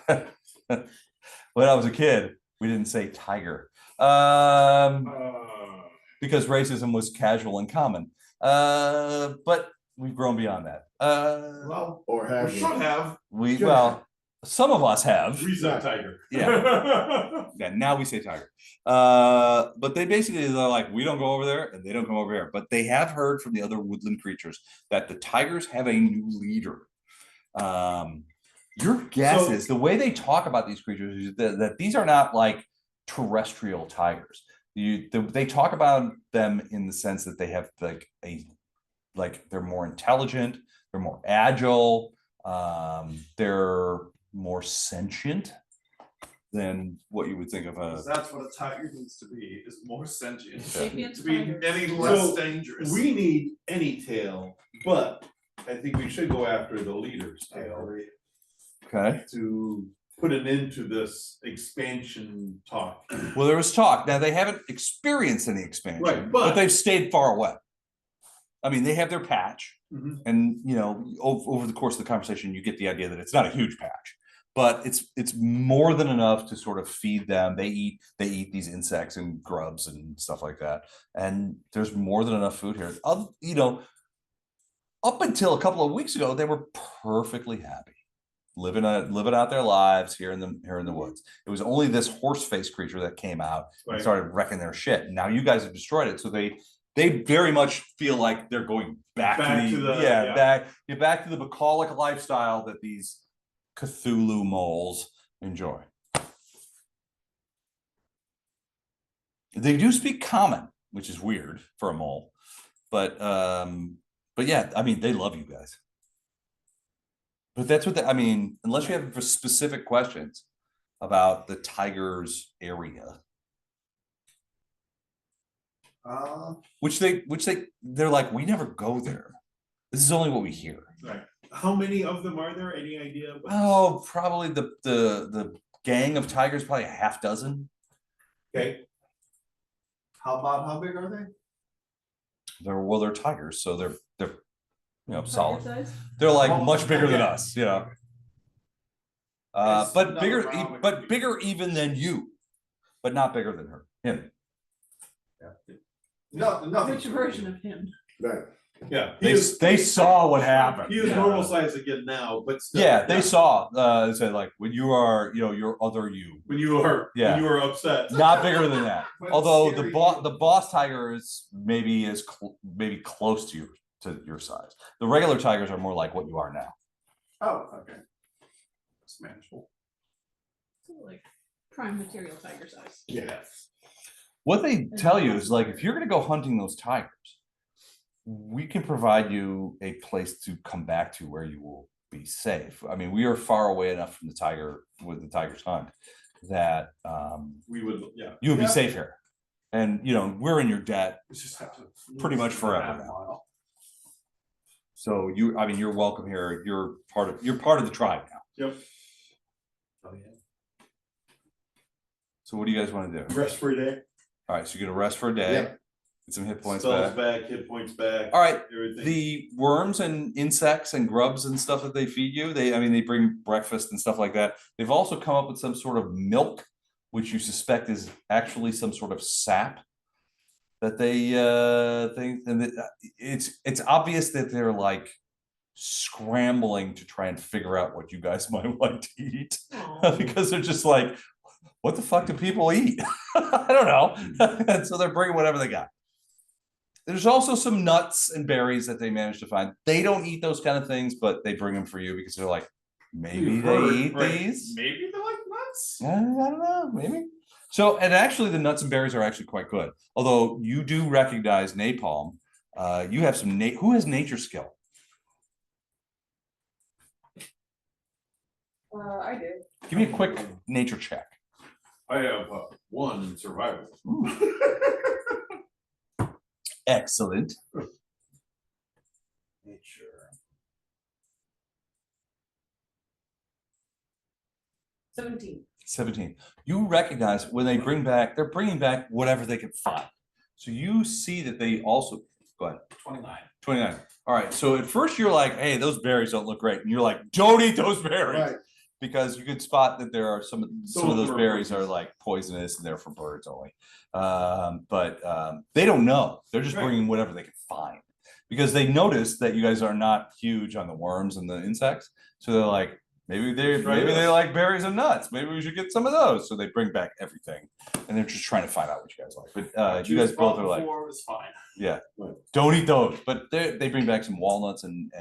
when I was a kid, we didn't say tiger because racism was casual and common. But we've grown beyond that. Well, Or have we you? should have. Well, some of us have. Reason tiger. Yeah, now we say tiger. But they basically they're like, we don't go over there, and they don't come over here. But they have heard from the other woodland creatures that the tigers have a new leader. Your guess So- is the way they talk about these creatures is that these are not like terrestrial tigers. they talk about them in the sense that they have like they're more intelligent, they're more agile, they're more sentient than what you would think of a. That's what a tiger needs to be, is more sentient, Sapient to be tiger. any less So, dangerous. We need any tail, but I think we should go after the leader's tail Okay. to put an end to this expansion talk. Well, there was talk. Now they haven't experienced any expansion, Right, but but- they've stayed far away. I mean, they have their patch, Mhm. and over the course of the conversation, you get the idea that it's not a huge patch, but it's more than enough to sort of feed them. They eat these insects and grubs and stuff like that, and there's more than enough food here. Up until a couple of weeks ago, they were perfectly happy, living out their lives here in the woods. It was only this horse-faced creature that came out and Right. started wrecking their shit. Now you guys have destroyed it, so they very much feel like they're going back to the back to the bucolic lifestyle that these Cthulhu moles enjoy. They do speak common, which is weird for a mole, but yeah, I mean, they love you guys. But that's what I mean, unless you have specific questions about the tiger's area. Which they're like, we never go there. This is only what we hear. Right. How many of them are there? Any idea? Oh, probably the gang of tigers, probably a half dozen. Okay. How big are they? They're tigers, so they're Tiger solid. size? They're like Oh, much bigger than okay. us, yeah. It's But another bigger even than you, but not bigger than him. Nothing. Which version of him? Right. Yeah. They saw what happened. He is Yeah. normal size again now, but still. Yeah, they saw. Said like when you are, your other you, When you are Yeah. upset. not bigger than that. But Although scary. the boss tiger is maybe close to your size. The regular tigers are more like what you are now. Oh, okay. It's manageable. So, like prime material tiger size. Yes. What they tell you is like if you're gonna go hunting those tigers, we can provide you a place to come back to where you will be safe. I mean, we are far away enough from the tiger's hunt that We would, yeah. you would be Yeah. safe here. And we're in your debt. We just have to. Pretty much forever Half now. mile. So you're welcome here. You're part of the tribe now. Yep. Oh, yeah. So what do you guys want to do? Rest for a day. All right, so you're gonna rest for a day, Yep. get some hit points Spells back. back, hit points back. All right, Everything. the worms and insects and grubs and stuff that they feed you, they bring breakfast and stuff like that. They've also come up with some sort of milk, which you suspect is actually some sort of sap that they think, and it's obvious that they're like scrambling to try and figure out what you guys might like to eat because they're just like, what the fuck do people eat? I don't know. And so they're bringing whatever they got. There's also some nuts and berries that they managed to find. They don't eat those kind of things, but they bring them for you because they're like, maybe You've they heard, eat right. these. Maybe they like nuts. I don't know, maybe. So, and actually the nuts and berries are actually quite good. Although you do recognize napalm. You have some, who has nature skill? I do. Give me a quick nature check. I have one in survival. Excellent. Nature. 17. You recognize when they're bringing back whatever they can find. So you see that they also, go ahead. 29. All right. So at first you're like, hey, those berries don't look great. And you're like, don't eat those berries. Right. Because you could spot that there are some of those them are berries are like poisonous and they're for birds only. But they don't know. They're just Right. bringing whatever they can find because they notice that you guys are not huge on the worms and the insects. So they're like, maybe they like berries and nuts. Maybe we should get some of those. So they bring back everything, and they're just trying to find out what you guys like. But you guys both are like, was fine. yeah, Right. don't eat those. But they bring back some walnuts and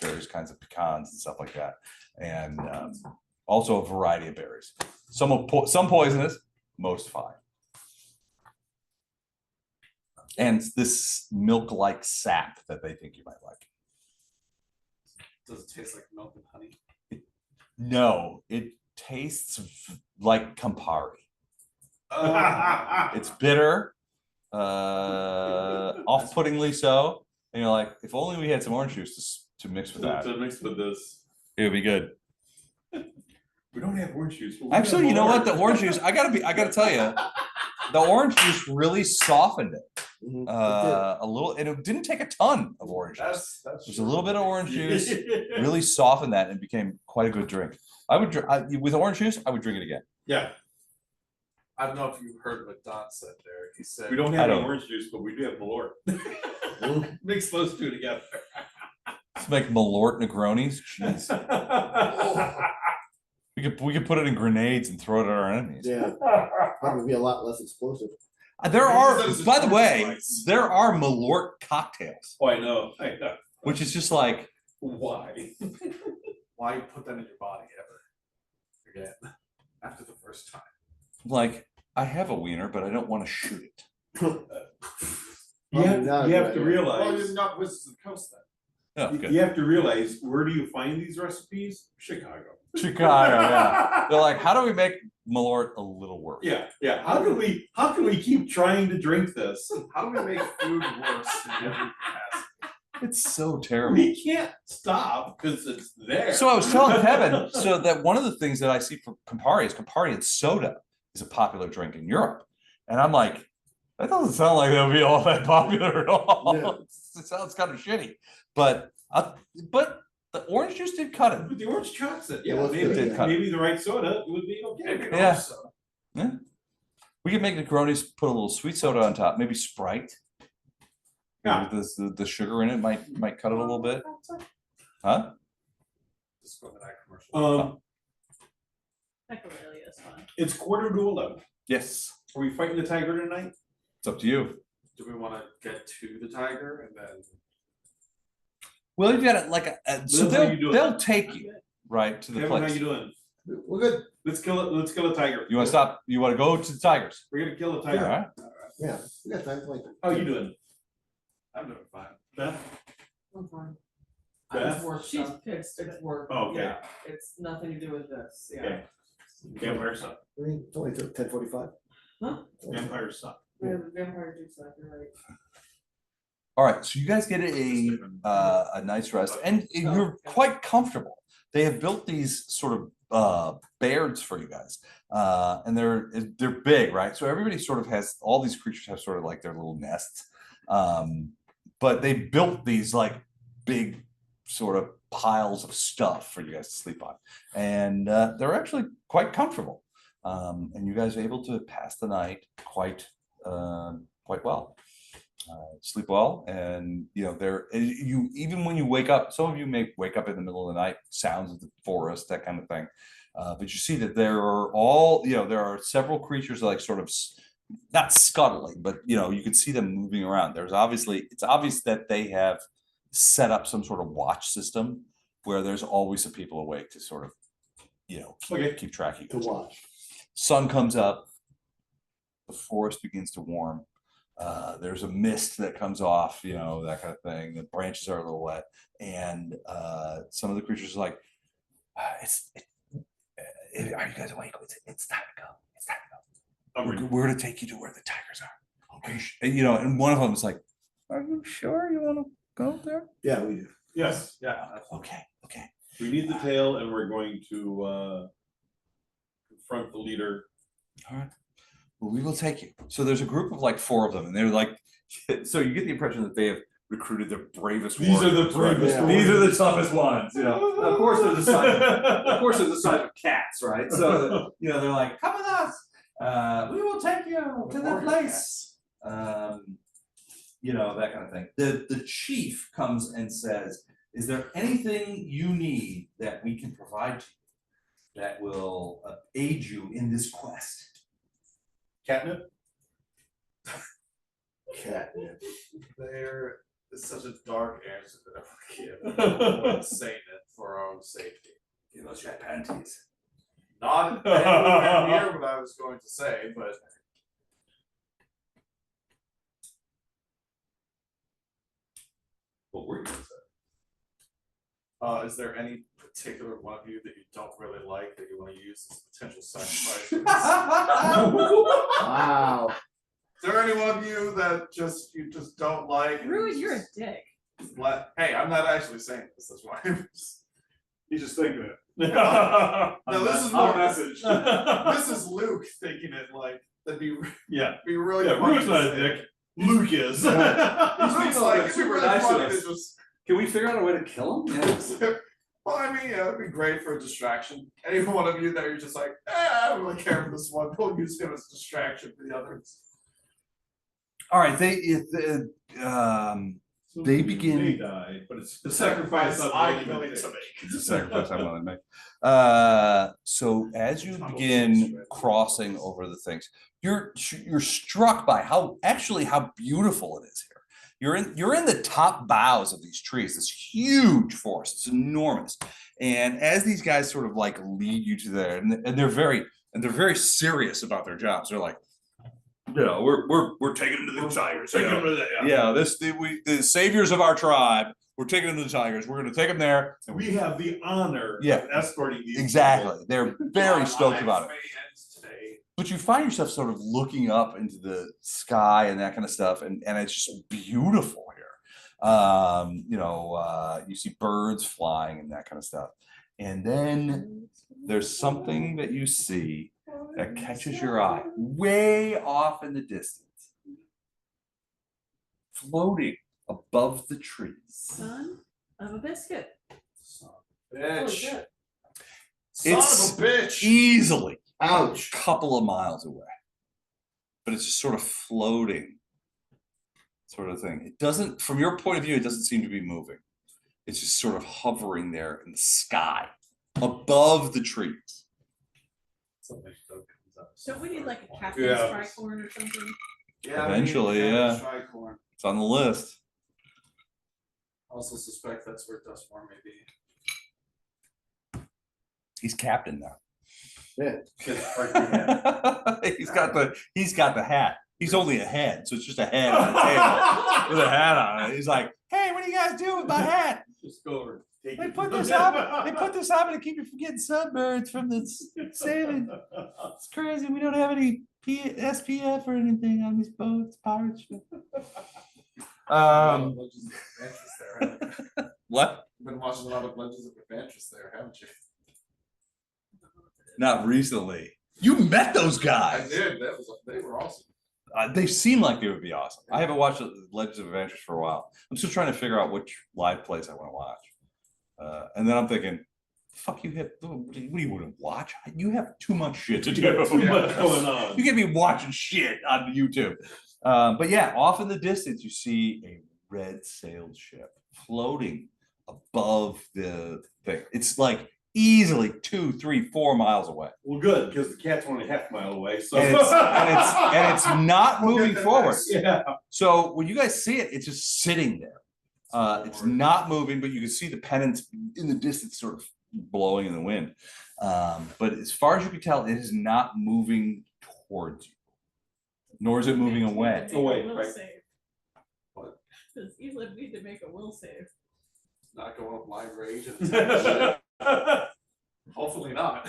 various kinds of pecans and stuff like that, and also a variety of berries. Some poisonous, most fine. and this milk-like sap that they think you might like. Does it taste like milk and honey? No, it tastes like Campari. It's bitter, off-puttingly so. And you're like, if only we had some orange juice to mix with that, To mix with this. it would be good. We don't have orange juice. but we Actually, have you know what? The orange. orange juice, I gotta tell you, the orange juice really softened it. Mhm. A little, and it didn't take a ton of orange juice. That's There's a little bit of orange juice, Yeah. really softened that and became quite a good drink. I would with orange juice, I would drink it again. Yeah, I don't know if you heard what Don said there. He said we don't I have any don't. orange juice, but we do have Malort. Mix those two together. Let's make Malort Negronis. Jeez. We could put it in grenades and throw it at our enemies. Yeah, probably be a lot less explosive. There are, Those are by the way, spice. there are Malort cocktails, Oh, I know. which is just like, Why? why put that in your body ever again after the first time. I have a wiener, but I don't want to shoot it. You have, no, you have yeah, to yeah. Well, realize, you're not Wizards of the Coast then. Oh, you good. you have to realize, where do you find these recipes? Chicago. Chicago, yeah. They're like, how do we make Malort a little worse? Yeah, yeah. How can we keep trying to drink this? How do we make food worse in every capacity? It's so terrible. We can't stop because it's there. So I was telling Kevin, so that one of the things that I see for Campari is Campari and soda is a popular drink in Europe. And I'm like, that doesn't sound like that'll be all that popular at all. Yeah. It sounds kind of shitty. But the orange juice did cut it. With the orange chocolate, yeah, It was maybe, good, yeah. maybe the right soda would be okay. Maybe Yeah. also. We could make Negronis, put a little sweet soda on top, maybe Sprite. Yeah. The sugar in it might cut it a little bit. Huh? Just go to that commercial. Echolalia is fun. It's 11:15. Yes. Are we fighting the tiger tonight? It's up to you. Do we want to get to the tiger and then? Well, you've got it like so Bill, how you doing? they'll take you right to the Kevin, how place. you doing? We're good. Let's kill it. Let's kill a tiger. You want to stop? You want to go to the Tigers? We're gonna kill a All tiger. right. Yeah, we got time. Like, How you doing? I'm doing fine. Beth? I'm fine. Beth? It's work She's stuff. pissed. It's work. Oh, okay. Yeah, it's nothing to do with this, yeah. Okay. Vampire suck. I mean, it's only 10:45. Huh? Vampire suck. We have vampire juice left, you're right. All right. So you guys get a nice rest, and you're quite comfortable. They have built these sort of bairds for you guys, and they're big, right? So everybody sort of has all these creatures have sort of like their little nests, but they built these like big sort of piles of stuff for you guys to sleep on, and they're actually quite comfortable, and you guys are able to pass the night quite well. Sleep well, and you know you even when you wake up, some of you may wake up in the middle of the night, sounds of the forest, that kind of thing, but you see that there are several creatures like sort of not scuttling, but you can see them moving around. It's obvious that they have set up some sort of watch system where there's always some people awake to sort of keep track of you To guys. watch. Sun comes up, the forest begins to warm. There's a mist that comes off, that kind of thing. The branches are a little wet, and some of the creatures are like, "Are you guys awake? It's time to go. It's time to go. We're gonna take you to where the tigers are." Okay. And one of them is like, "Are you sure you want to go there?" Yeah, we do. Yes, Yeah. Okay. we need the tail, and we're going to confront the leader. All right. Well, we will take you. So there's a group of like 4 of them, and they're like, so you get the impression that they have recruited their bravest These are the warriors, right? bravest Yeah. These are the toughest ones. Of course they're the size. Of course they're the size of cats, right? So they're like, come with us. We will take you to the place. That kind of thing. The chief comes and says, "Is there anything you need that we can provide to you that will aid you in this quest?" Catnip? Catnip. There is such a dark answer that I would give. I don't want to say it for our own safety. Give us your panties. Not anywhere near what I was going to say, but what were you gonna say? Is there any particular one of you that you don't really like that you wanna use as potential sacrifice? Wow. Is there any one of you that you just don't like? and Ruin, you you're a just dick. Hey, I'm not actually saying this, that's why. He's just thinking it. No, this is Our more message. This is Luke thinking it like, that'd be Yeah, really yeah, funny Ruth's to not a say. dick, Luke is. He's like, it'd be really funny to just. Can we figure out a way to kill him? Well, I mean, yeah, it'd be great for a distraction. Any one of you that you're just like, I don't really care for this one, we'll use him as a distraction for the others. All right, they begin- They die, but it's the sacrifice I'm I'm willing willing to to make. make. It's a sacrifice I'm willing to make. So as you begin crossing over the things, you're struck by how beautiful it is here. You're in the top boughs of these trees, this huge forest, it's enormous. And as these guys sort of like lead you to there, and they're very serious about their jobs. They're like, yeah, we're taking them to the tigers. Take him to that, yeah. Yeah, the saviors of our tribe. We're taking them to the tigers. We're going to take them there. And We have the honor Yeah. of escorting these. exactly. They're very stoked about it. My life ends today. But you find yourself sort of looking up into the sky and that kind of stuff, and it's just beautiful here. You see birds flying and that kind of stuff. And then there's something that you see that catches your eye way off in the distance, floating above the trees. Son of a biscuit. Bitch. Oh, Son It's of a bitch. easily Ouch. a couple of miles away, but it's just sort of floating, sort of thing. It doesn't, from your point of view, it doesn't seem to be moving. It's just sort of hovering there in the sky above the trees. Something dope comes up. Don't we need like a captain's Yeah. tricorn or something? Yeah, Eventually, yeah. Tricorn. It's on the list. Also suspect that's where Dustmore may be. He's captain now. Yeah. He's got the hat. He's only a head, so it's just a head on the table with a hat on it. He's like, hey, what do you guys do with my hat? Just go over. Take They it. put this on to keep you from getting sunburns from the sailing. It's crazy. We don't have any SPF or anything on these boats, pirate ship. Legends of Adventures there, haven't you? What? You've been watching a lot of Legends of Adventures there, haven't you? Not recently. You met those I guys. did. They were awesome. They seem like they would be awesome. I haven't watched Legends of Adventures for a while. I'm still trying to figure out which live plays I want to watch. And then I'm thinking, fuck, what do you want to watch? You have too much shit to do. Too much going on. You can be watching shit on YouTube. But yeah, off in the distance, you see a red sailed ship floating above the thing. It's like easily 2, 3, 4 miles away. Well, good, because the cat's only half a mile away, so. And it's not We'll get moving that forward. next. Yeah. So when you guys see it, it's just sitting there. It's not moving, but you can see the pennants in the distance sort of blowing in the wind. But as far as you can tell, it is not moving towards you, nor is it moving away. Make a Away, will right. save. What? Because Evelyn need to make a will save. Not going up my rage. And hopefully not.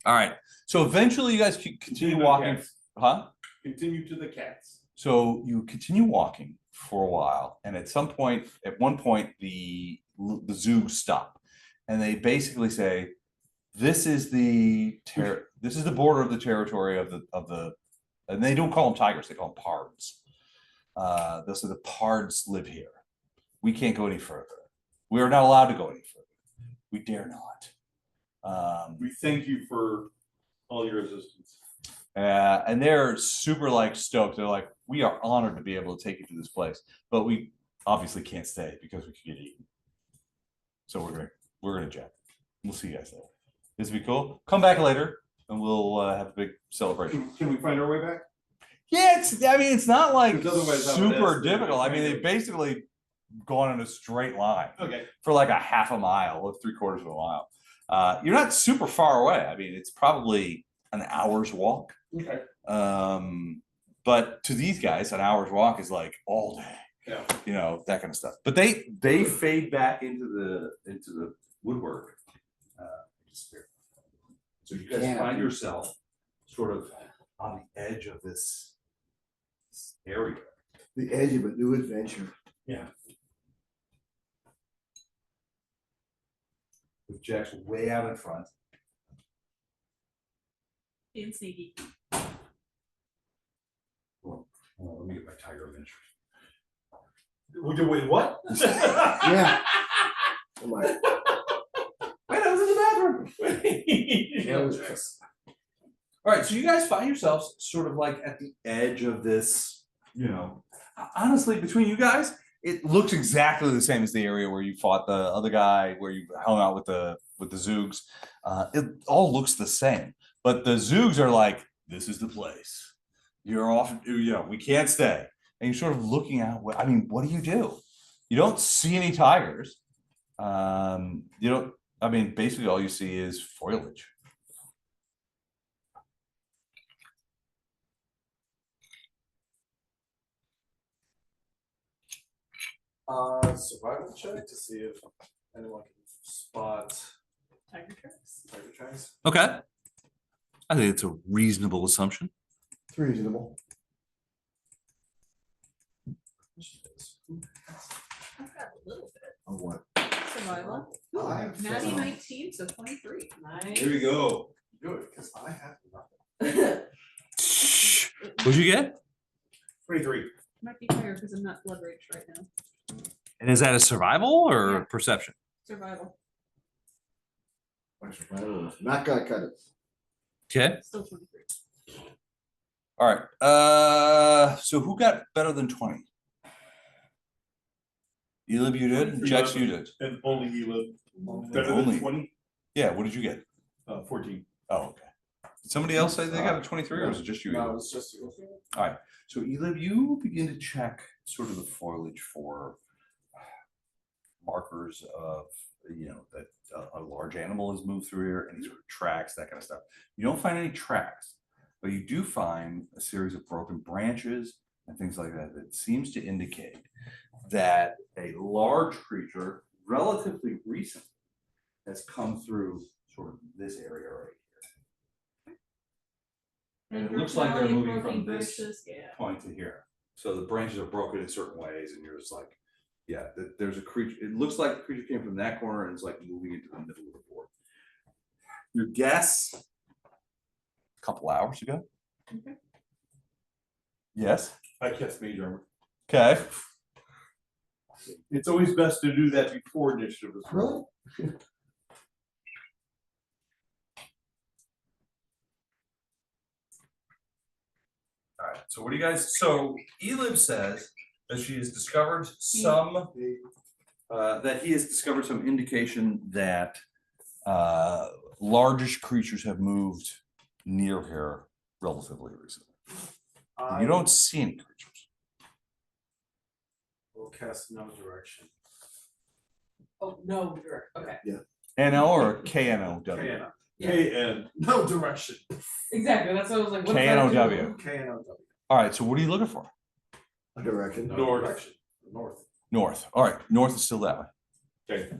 All right. So eventually you guys continue walking. Huh? Continue to the cats. So you continue walking for a while, and at one point, the zoo stop, and they basically say, "This is the border of the territory of the," and they don't call them tigers; they call them pards. They'll say the pards live here. We can't go any further. We are not allowed to go any further. We dare not. We thank you for all your assistance. And they're super like stoked. They're like, we are honored to be able to take you to this place, but we obviously can't stay because we could get eaten. So we're gonna jet. We'll see you guys later. This will be cool. Come back later, and we'll have a big celebration. Can we find our way back? Yeah, it's not like 'Cause otherwise how super fast they difficult. I mean, find they've it. basically gone in a straight line Okay. for like a half a mile or 3/4 of a mile. You're not super far away. I mean, it's probably an hour's walk. Okay. But to these guys, an hour's walk is like all day. Yeah. You know, that kind of stuff. But they fade back into the woodwork. Disappear. So you guys Yeah. find yourself sort of on the edge of this area. The edge of a new adventure. Yeah. With Jack's way out in front. Being sneaky. Let me get my tiger adventure. Wait, what? Yeah. Oh my. Wait, I was in the bathroom. All right, so you guys find yourselves sort of like at the edge of this, you know, honestly, between you guys, it looks exactly the same as the area where you fought the other guy, where you hung out with the Zoogs. It all looks the same, but the Zoogs are like, this is the place. You're off, you know, we can't stay. And you're sort of looking at, I mean, what do? You don't see any tigers. You don't, I mean, basically all you see is foliage. Survival check to see if anyone can spot Tiger tracks. tiger tracks. Okay. I think it's a reasonable assumption. It's reasonable. I've got a little bit. Of what? Survival. I have Natty seven. 19, so 23. Nice. Here we go. Good, because I have nothing. What'd you get? 23. Might be higher because I'm not blood rage right now. And is that a survival or Yeah. perception? Survival. My survival is not gonna cut it. Okay. Still 23. All right. So who got better than 20? Elib, you did. Jax, you did. And only Elib. Better Only. than 20? Yeah. What did you get? 14. Oh, okay. Did somebody else say they got a 23, or was it just you? No, Elib? it's just you. All right. So Elib, you begin to check sort of the foliage for markers of, you know, that a large animal has moved through here, any sort of tracks, that kind of stuff. You don't find any tracks, but you do find a series of broken branches and things like that that seems to indicate that a large creature, relatively recent, has come through sort of this area right here. And it looks like they're Valley of moving Broken from this Branches, yeah. point to here. So the branches are broken in certain ways, and you're just like, yeah, there's a creature. It looks like the creature came from that corner and is like moving into the middle of the board. Your guess, a couple hours ago. Okay. Yes. I cast mage armor. Okay. It's always best to do that before initiative is rolled. All right. So what do you guys? So Elib says that she has discovered some. That he has discovered some indication that largish creatures have moved near here relatively recently. You don't see any creatures. Will cast no direction. Oh, no, direct, okay, NO or KNOW? KNO. KN. No direction. exactly, that's what I was like. what does that do? KNOW. KNOW. All right. So what are you looking for? A direction. No North. direction. North. North. All right. North is still that way. Okay.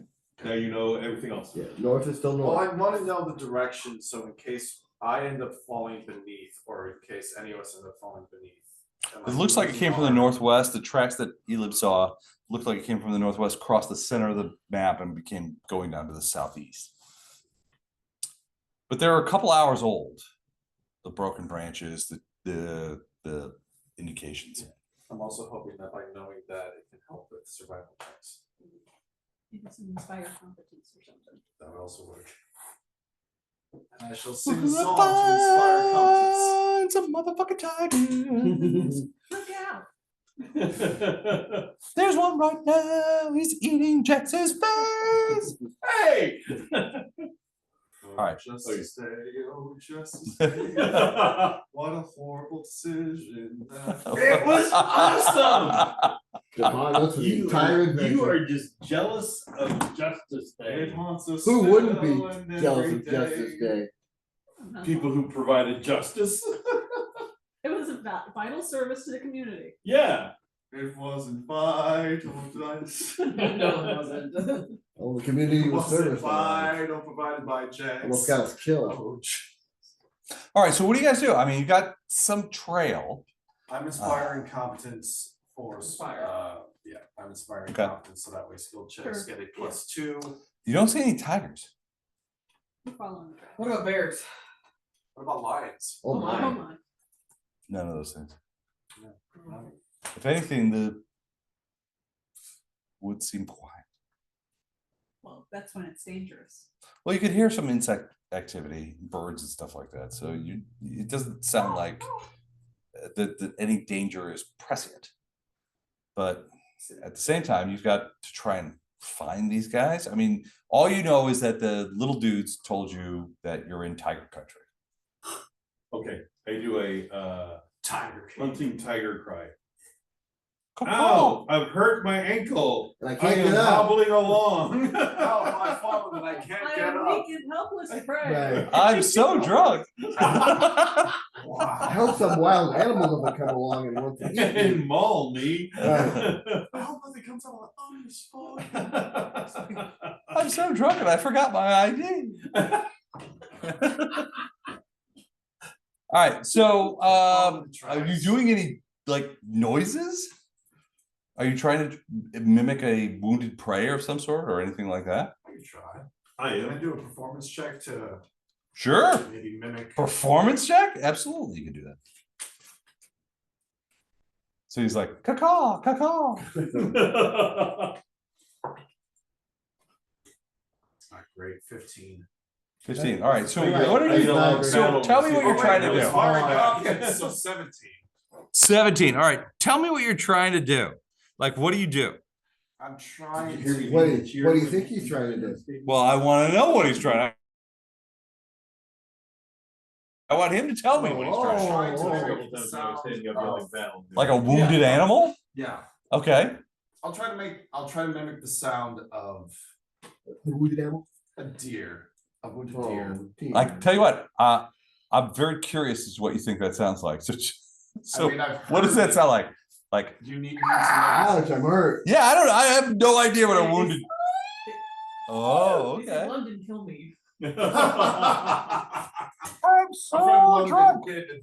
Now you know everything else. Yeah, north is still Well, north. I want to know the direction, so in case I end up falling beneath, or in case any of us end up falling beneath. am I It looks like it came from the losing northwest. The tracks that Elib saw looked like it came from the northwest, crossed the center of the map, and became going down to the southeast. But they're a couple hours old. The broken branches, the indications. I'm also hoping that by knowing that it can help with survival checks. Maybe some inspire competence or something. That would also work. And I shall sing a song to inspire confidence. Find some motherfucking tigers. Look out! There's one right now. He's eating Jax's face. Hey! All right. Just to stay, oh, just to stay. What a horrible decision. It was awesome! Devon, that's the entire You adventure. are just jealous of Justice Day. It haunts us Who wouldn't still and be jealous every of Justice Day? People who provided justice. It was a vital service to the community. Yeah. It wasn't fight or flight. No, it wasn't. Oh, the community was service. Or provided by chance. Almost got us killed. Ouch. All right, so what do you guys do? I mean, you got some trail. I'm inspiring competence for, Inspire. yeah, I'm inspiring Okay. competence, so that way skill checks Sure. get a +2. You don't see any tigers. We're following the trail. What about bears? What about lions? Oh my. Come on. None of those things. No. If anything, the would seem quiet. Well, that's when it's dangerous. Well, you could hear some insect activity, birds and stuff like that. So it doesn't sound like that any danger is prescient. But at the same time, you've got to try and find these guys. I mean, all you know is that the little dudes told you that you're in tiger country. Okay, I do a Tiger. hunting tiger cry. Come Ow, I've hurt my ankle. And I I can't am get up. hobbling along. Oh, my phone, and I can't I get am up. weak and helpless to pray. Right. I'm so drunk. I Wow. hope some wild animal doesn't come along and want to eat me. And maul me. Right. I hope nothing comes out on this phone. I'm so drunk and I forgot my ID. All right, so are you doing any like noises? Are you trying to mimic a wounded prey of some sort or anything like that? I can try. I Can I am. do a performance check to Sure. maybe mimic? Performance check? Absolutely, you can do that. So he's like, caw, caw. Not great, 15. 15. All right. So Right. what are you? Right. So tell me what you're trying to Right. do. Inspiring Oh, competence, so 17. 17. All right. Tell me what you're trying to do. Like, what do you do? I'm trying What to. do you think he's trying to do? Well, I want to know what he's trying to. I want him to tell me what he's trying to. Trying to Oh, mimic the sound of- Like a wounded animal? Yeah, Okay. I'll try to mimic the sound of The wounded animal? a deer, a wounded deer. Oh, dear. I tell you what. I'm very curious as to what you think that sounds like. So, I mean, I've what does heard- that sound like? Like, You need to Ouch, I'm hurt. yeah, I don't know. I have no idea what a wounded. It's- Oh, It's okay. London, kill me. I'm I'm so from drunk. London.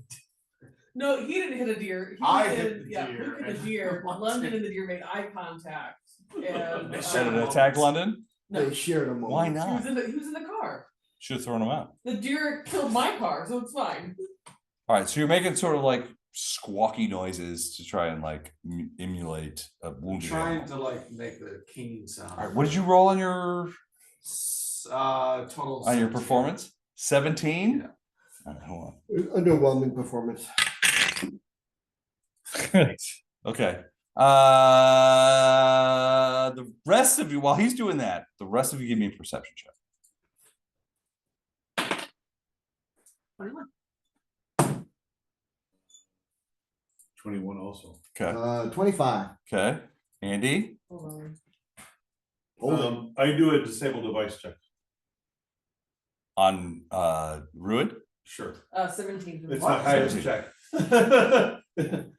No, he didn't hit a deer. He I did- hit the yeah, deer Luke hit and- a deer. London and the deer made eye contact. And They Should should've it attack London? no, They shared a moment. Why he was not? he was in the car. Should have thrown him out. The deer killed my car, so it's fine. All right, so you're making sort of like squawky noises to try and like emulate a I'm wounded trying animal. to like make the keen sound. All right, what did you roll on your Total. on your 17. performance? 17? Yeah. All right, hold Underwhelming performance. on. Okay. The rest of you, while he's doing that, the rest of you give me a perception check. 21. 21 also. Okay. 25. Okay. Andy? Hold on. Hold it. I do a disable device check. On Ruid? Sure. 17. It's What? my highest check. I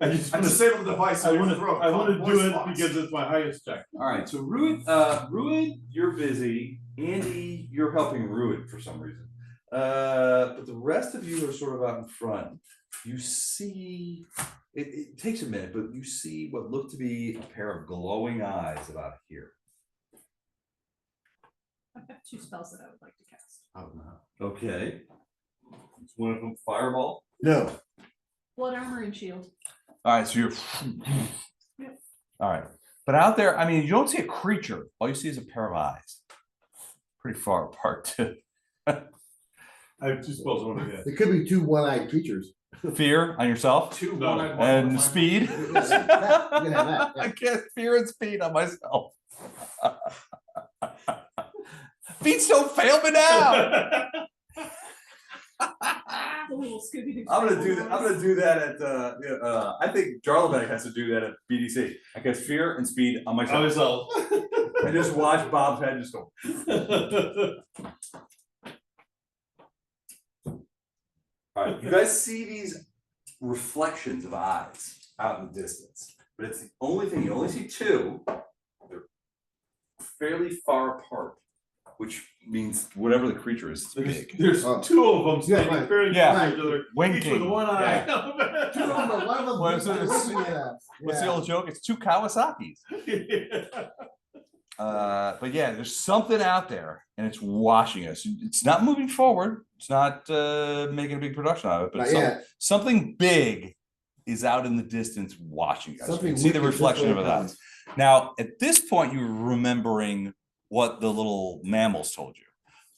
just I wanna- disabled the device. I in your wanna, throat. I wanna Voice do it box. because it's my highest check. All right, so Ruid, you're busy. Andy, you're helping Ruid for some reason. But the rest of you are sort of out in front. You see, it takes a minute, but you see what look to be a pair of glowing eyes about here. I've got 2 spells that I would like to cast. Oh, no. Okay. Is one of them fireball? No. Blood armor and shield. All right, so you're. All right, but out there, I mean, you don't see a creature. All you see is a pair of eyes. Pretty far apart, too. I have two spells I wanna get. It could be 2 one-eyed creatures. Fear on yourself. Two No. one-eyed And one-eyed- speed. You can have that, yeah. I get fear and speed on myself. Feet don't fail me now. The little Scooby-Doo. I'm gonna do that. I'm gonna do that at. I think Jarlabank has to do that at BDC. I get fear and speed on I myself. was I just watch Bob's head just go. All right, you guys see these reflections of eyes out in the distance. but it's the only thing, you only see two. They're fairly far apart, which means whatever the creature is, it's big. There's Oh. two of them standing right. very Yeah. close to each other, each Winking. with one eye. Two of them, one of them. Well, so it's- Yeah, What's the yeah. old joke? It's two Kawasaki's. But yeah, there's something out there and it's watching us. It's not moving forward. It's not making a big production out of it, but Not yet. something big is out in the distance watching us. You Something can see the wicked just reflection of went it. on. Now, at this point, you're remembering what the little mammals told you,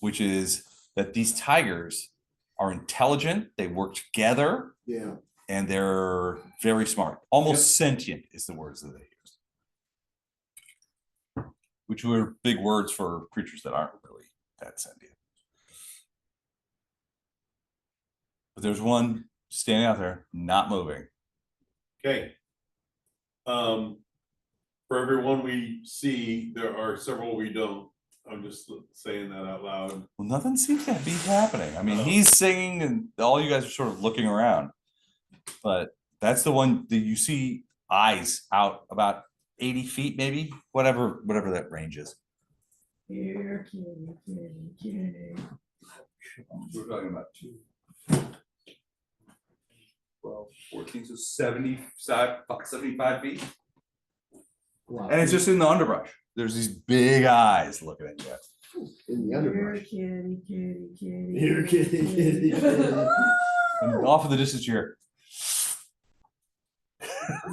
which is that these tigers are intelligent, they work together, Yeah. and they're very smart. Almost sentient is the words that they use. Which were big words for creatures that aren't really that sentient. But there's one standing out there, not moving. Okay. For every one we see, there are several we don't. I'm just saying that out loud. Well, nothing seems to be happening. I mean, he's singing and all you guys are sort of looking around. But that's the one that you see eyes out about 80 feet, maybe, whatever that range is. Here, kitty. We're talking about 12, 14, so 75 feet. Wow. And it's just in the underbrush. There's these big eyes looking at you. In the underbrush. Kitty. Here, kitty, kitty, kitty. And off in the distance, you hear.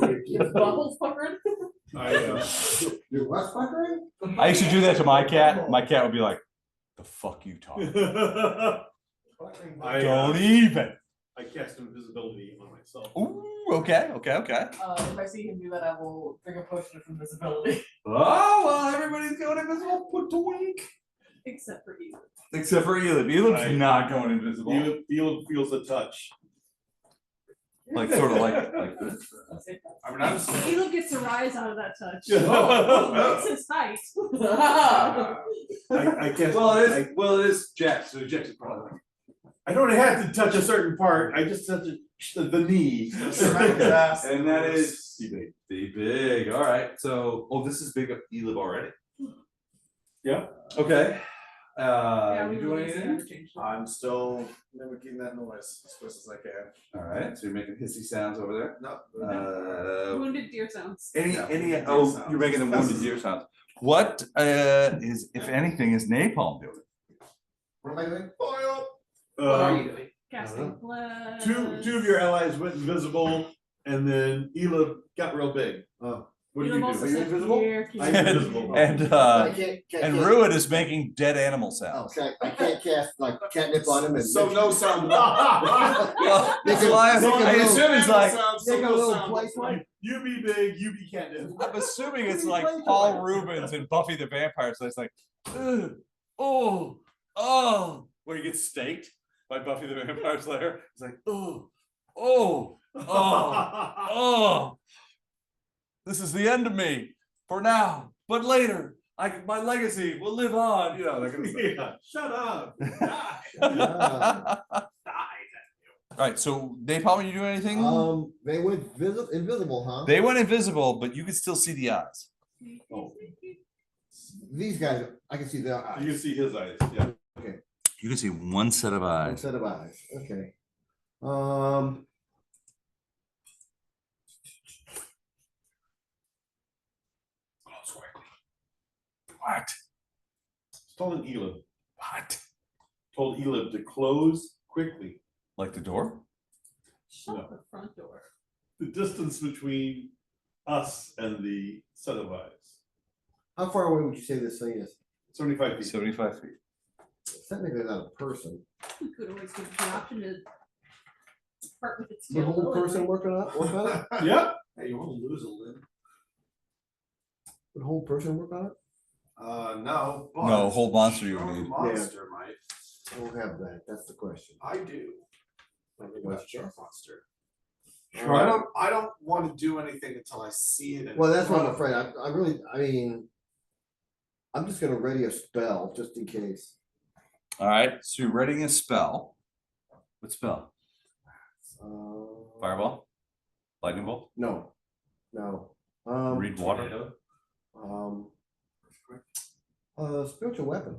Here, kitty. Bubbles puckering. You're what, fuckering? I used to do that to my cat. My cat would be like, "The fuck you talking? Don't even." I cast invisibility on myself. Ooh, okay. If I see him do that, I will drink a potion of invisibility. Oh well, everybody's going invisible. Put to wink. Except for you. Except for Elib. Elib's not going invisible. Elib feels a touch. Like sort of like this. I mean, I'm just. Caleb gets a rise out of that touch. Oh. Makes his height. I cast. Well, it is Jack. So Jack's probably. I don't have to touch a certain part. I just touch the knee. And that is the big. All right. So, this is big of Elib already. Yeah. Okay. Yeah, You we doing released the anything? interchange. I'm still mimicking that noise as quick as I can. All right. So you're making hissy sounds over there. No. Wounded deer sounds. Any? Yeah, Oh, sounds. you're making the wounded deer sounds. What is, if anything, is napalm doing? What am I doing? What are you Um, doing? Casting blood. two of your allies went invisible, and then Elib got real big. Oh. What do Caleb you also do? said, invisible? "Here, kitty." I'm invisible. And I can't. Ruin is making dead animal Oh, sounds. okay. I can't cast like catnip on him and. So no sound. Well, They that's can- why they can I move. assume it's like. Take a little place like. You be big, you be catnip. I'm assuming it's like Paul Rubens and Buffy the Vampire Slayer. It's like, "Ugh, oh, where he gets staked by Buffy the Vampire Slayer. It's like, oh, this is the end of me for now, but later, my legacy will live on. You know, that kind of stuff. Yeah, shut up. Ah. All right, so Napalm, you do anything? They went invisible, huh? They went invisible, but you could still see the eyes. Oh. These guys, I can see their You can eyes. see his eyes, yeah. You can see one set of One eyes. set of eyes, okay. Close quickly. What? Told Elib, What? told Elib to close quickly. Like the door? Shut the front door. The distance between us and the set of eyes, How far away would you say this thing is? 75 feet. 75 feet. Technically not a person. We could always give it the option to part with its The tail. whole person willingly. work on it? Yeah. Hey, you wanna lose a limb? Would the whole person work on it? No, but. No, whole monster you would strong need. Monster might. I don't have that, that's the question. I do. I think What's that's shark monster. All right. I don't wanna do anything until I see it. in Well, that's what I'm front afraid, of me. I really, I mean. I'm just gonna ready a spell, just in case. All right, so you're readying a spell. What spell? Uh, Fireball? Lightning bolt? No, no, Read water. Spiritual weapon.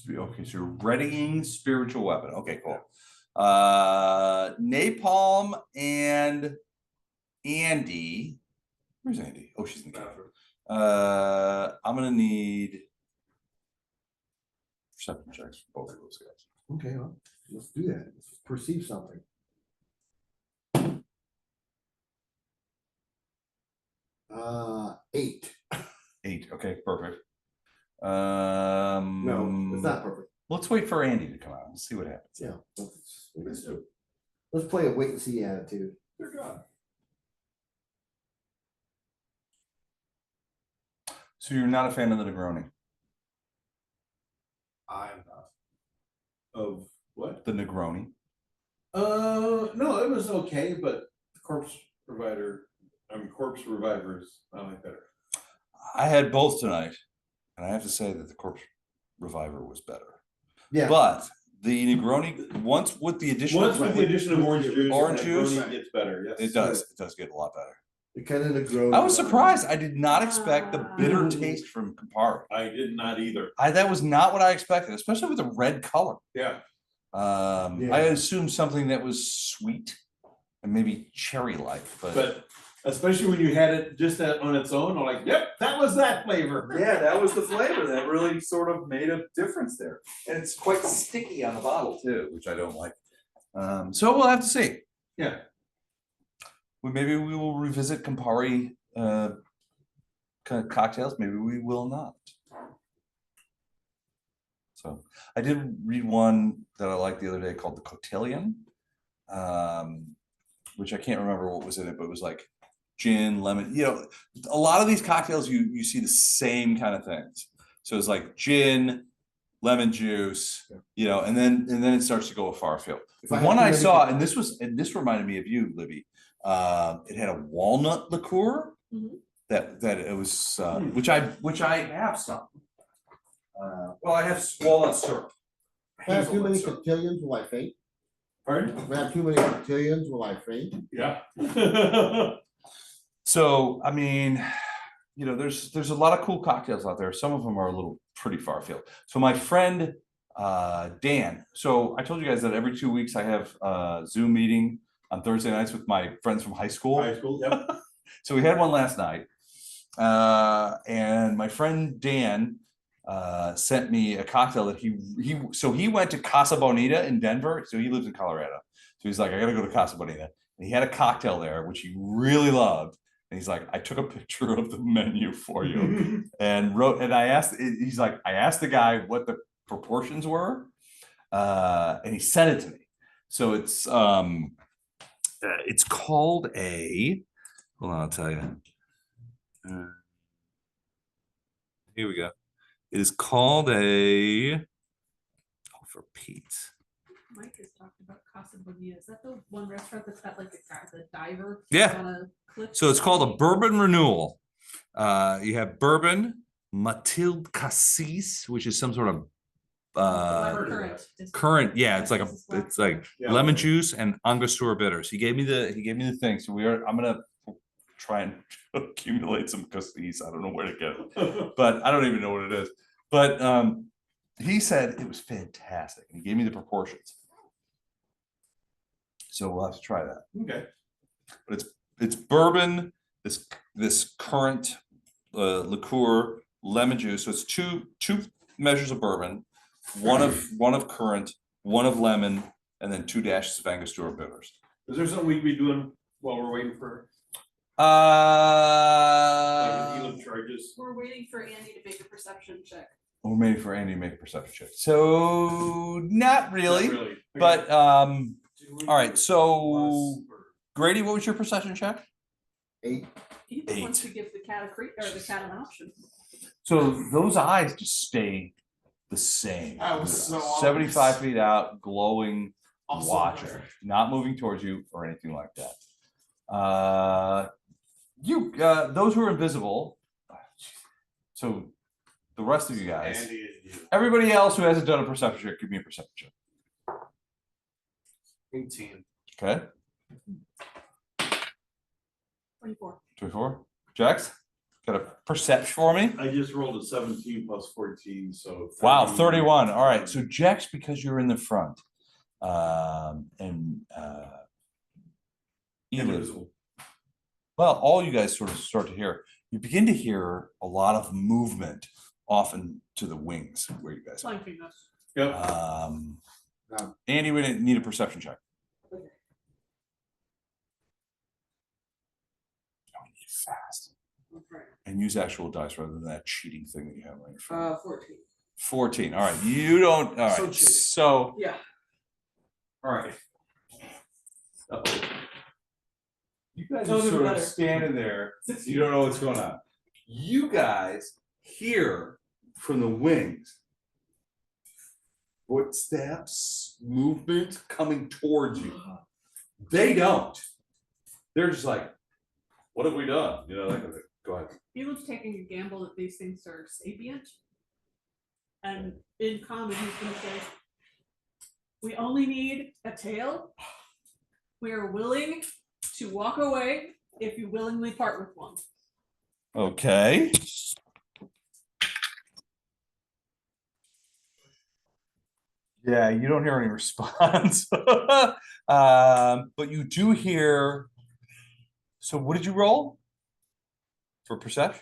Okay, so you're readying spiritual weapon. Okay, cool. Napalm and Andy. Where's Andy? Oh, she's in the bathroom. I'm gonna need perception checks for both of those guys. Okay, well, let's do that. Let's perceive something. 8. 8. Okay, perfect. No, it's not perfect. Let's wait for Andy to come out. Let's see what happens. Yeah. Let's play a wait and see attitude. They're gone. So you're not a fan of the Negroni? I'm not. Of what? The Negroni? No, it was okay, but the corpse revivers, I like better. I had both tonight, and I have to say that the corpse reviver was better. Yeah. But the Negroni, once with the addition Once with the addition of orange juice. Orange the juice? Negroni gets better, yes. it does get a lot better. The kind of Negroni. I was surprised. I did not expect the bitter taste from Campari. I did not either. That was not what I expected, especially with the red color. Yeah. Yeah. I assumed something that was sweet and maybe cherry-like, But especially when you had it just that on its own, I'm like, yep, that was that flavor. yeah, that was the flavor that really sort of made a difference there. And it's quite sticky on the bottle too, which I don't like. So we'll have to see. Yeah. Maybe we will revisit Campari kind of cocktails. Maybe we will not. So I did read one that I liked the other day called the Cotillion, which I can't remember what was in it, but it was like gin, lemon. You know, a lot of these cocktails you see the same kind of things. So it's like gin, lemon juice, you know, and then it starts to go a far afield. The one I saw, and this reminded me of you, Libby. It had a walnut liqueur that it was which I have some. Well, I have walnut syrup. If I have too many Hazelnut syrup. cotillions, will I faint? Pardon? If I have too many cotillions, will I faint? Yeah. So I mean, you know, there's a lot of cool cocktails out there. Some of them are a little pretty far afield. So my friend Dan. So I told you guys that every 2 weeks I have a Zoom meeting on Thursday nights with my friends from high school. High school, yep. So we had one last night, and my friend Dan sent me a cocktail that he went to Casa Bonita in Denver. So he lives in Colorado. So he's like, I gotta go to Casa Bonita. And he had a cocktail there, which he really loved. And he's like, I took a picture of the menu for you and I asked, he's like, I asked the guy what the proportions were, and he sent it to me. So it's called hold on, I'll tell you. Here we go. It is called for Pete. Mike has talked about Casa Bonita. Is that the one restaurant that's got like the diver? Yeah. On a cliff? So it's called a bourbon renewal. You have bourbon, Mathilde Cassis, which is some sort of current. Yeah, it's like Yeah. lemon juice and Angostura bitters. He gave me the thing. So I'm gonna try and accumulate some Cassis. I don't know where to get it, but I don't even know what it is. But he said it was fantastic, and he gave me the proportions. So we'll have to try that. Okay. But it's bourbon, this current liqueur, lemon juice. So it's two measures of bourbon, one of current, one of lemon, and then 2 dashes of Angostura bitters. Is there something we could be doing while we're waiting for like Elam charges? We're waiting for Andy to make a perception check. We're waiting for Andy to make a perception check. So not really, Not really. Okay. but all right. So Grady, what was your perception check? 8. He just wants 8. to give the cat an option. So those eyes just stay the same. That was so 75 obvious. feet out, glowing, Also watching, there. not moving towards you or anything like that. Those who are invisible. So the rest of you guys, Andy and you. everybody else who hasn't done a perception check, give me a perception check. 18. Okay, 24. 24. Jax, got a perception for me? I just rolled a 17 plus 14, so. Wow, 31. All right. So Jax, because you're in the front. And Elif, Invisible. well, all you guys sort of start to hear. You begin to hear a lot of movement often to the wings where you guys are. Flanking us. Yep. Andy, we need a perception check. Okay. Oh, we need fast. Okay. And use actual dice rather than that cheating thing that you have on your phone. 14. 14. All right. You don't. All So right. cheating. So, Yeah. all right. Uh-oh. You guys Oh, are they're sort of better. standing there. You don't know what's going on. You guys hear from the wings footsteps, movement coming towards you. They don't. They're just like, what have we done? You know, that kind of thing. Go ahead. Elif's taking a gamble that these things are sapient. And in common, he's gonna say, we only need a tail. We are willing to walk away if you willingly part with one. Okay. Yeah, you don't hear any response. But you do hear. So what did you roll for perception?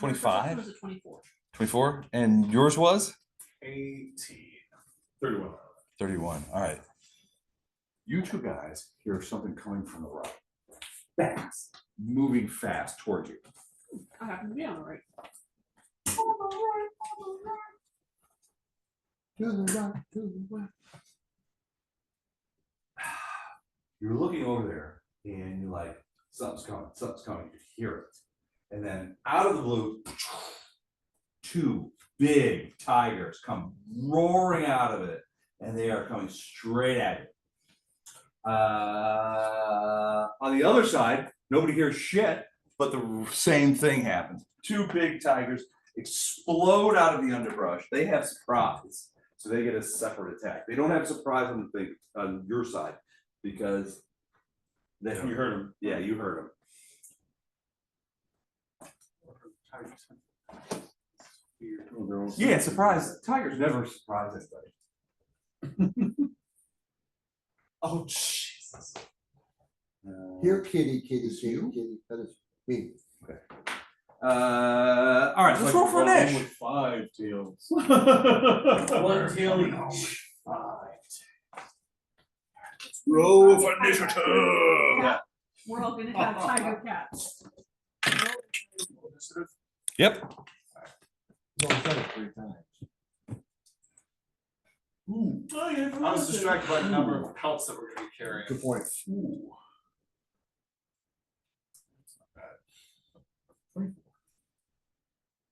My perception 25? was a 24. 24? And yours was? 18. 31. 31. All right. You two guys hear something coming from the right. Fast. Moving fast towards you. I happen to be on the right. You're looking over there and you're like, something's coming, you hear it. And then out of the blue, two big tigers come roaring out of it, and they are coming straight at you. On the other side, nobody hears shit, but the same thing happens. Two big tigers explode out of the underbrush. They have surprise, so they get a separate attack. They don't have surprise on the thing on your side because they You heard him. Yeah, you heard them. Yeah, surprise. Tigers never surprise anybody. Oh, Jesus. Here, kitty, kitty, Is kitty, you? kitty, that is me. All right, let's roll for Rolling Nish. with 5 tails. One tail each. Roll for initiative. Cat. We're all gonna have tiger cats. Yep. He's only done it 3 times. I was distracted by the number of pelts that we're gonna be carrying. Good point. Ooh.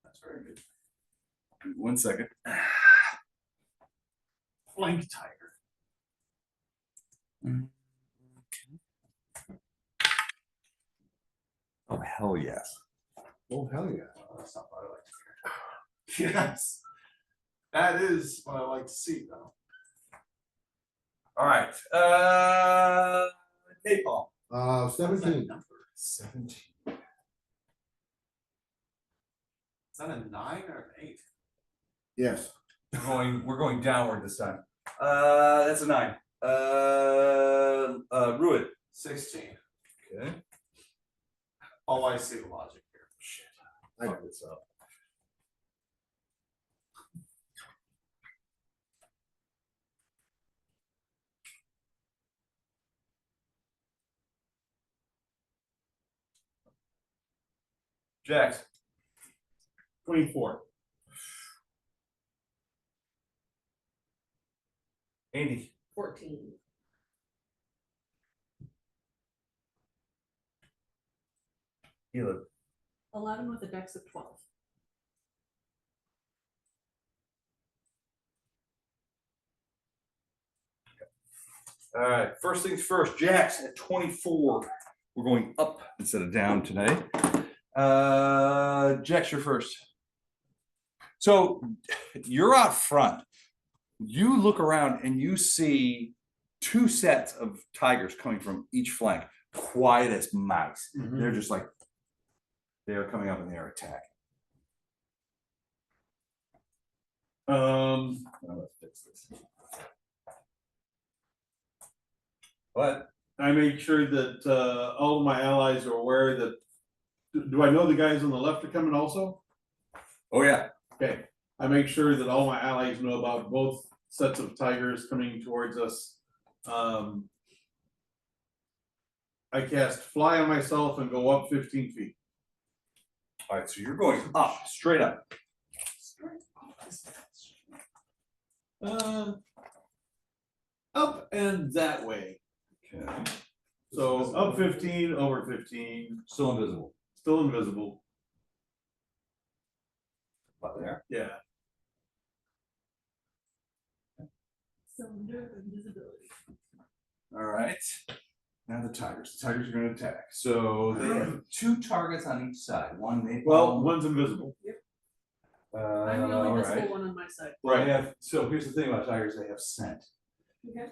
That's very good. 1 second. Flank tiger. Oh hell yes. Oh, hell yeah. That's not what I like to hear. Yes. That is what I like to see, though. All right. Napalm. 17. 17. Is that a 9 or an 8? Yes. We're going downward this time. That's a 9. Ruin. 16. Okay. Oh, I see the logic here. Shit. I got this up. Jax. 24. Andy. 14. Elif. 11 with a dex of 12. All right. First things first. Jax at 24. We're going up instead of down today. Jax, you're first. So you're out front. You look around and you see 2 sets of tigers coming from each flank, quiet as mice. They're just like They are coming up and they are attacking. Let's fix this. But I make sure that, all of my allies are aware that, do I know the guys on the left are coming also? oh yeah, Okay, I make sure that all my allies know about both sets of tigers coming towards us. I cast fly on myself and go up 15 feet. all right, so you're going up, straight up. Up and that way. Okay, So up 15, over 15, still invisible. still invisible. Up there. Yeah. Cylinder of invisibility. All right. Now the tigers. The tigers are going to attack. So they have 2 targets on each side. One napalm. Well, one's invisible. I'm the all only right. visible one on my side. Well, they have. So here's the thing about tigers: they have scent, Okay.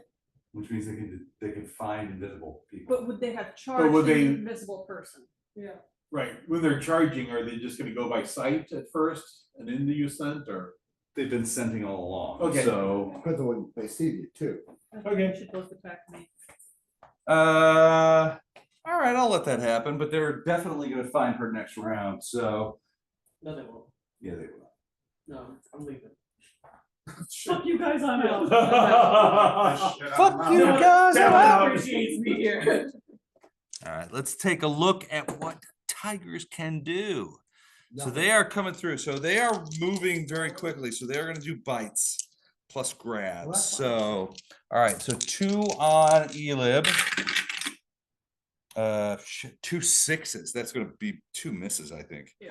which means they can find invisible people. But would they have charged would an they- invisible person? Yeah. Right. When they're charging, are they just gonna go by sight at first and then do you scent or? They've been scenting all along. Okay. So Depends on when they see you too. I think Okay. they should both attack me. all right, I'll let that happen. But they're definitely going to find her next round. So No, they won't. yeah, they will. No, I'm leaving. Fuck you guys, I'm out. Fuck you No, guys! damn I'm it. out. Appreciates me here. All right, let's take a look at what tigers can do. So they are coming through. So they are moving very quickly. So they're going to do bites plus grabs. that's fine. So all right, so 2 on Elib. 2 6s. That's going to be 2 misses, I think. Yeah.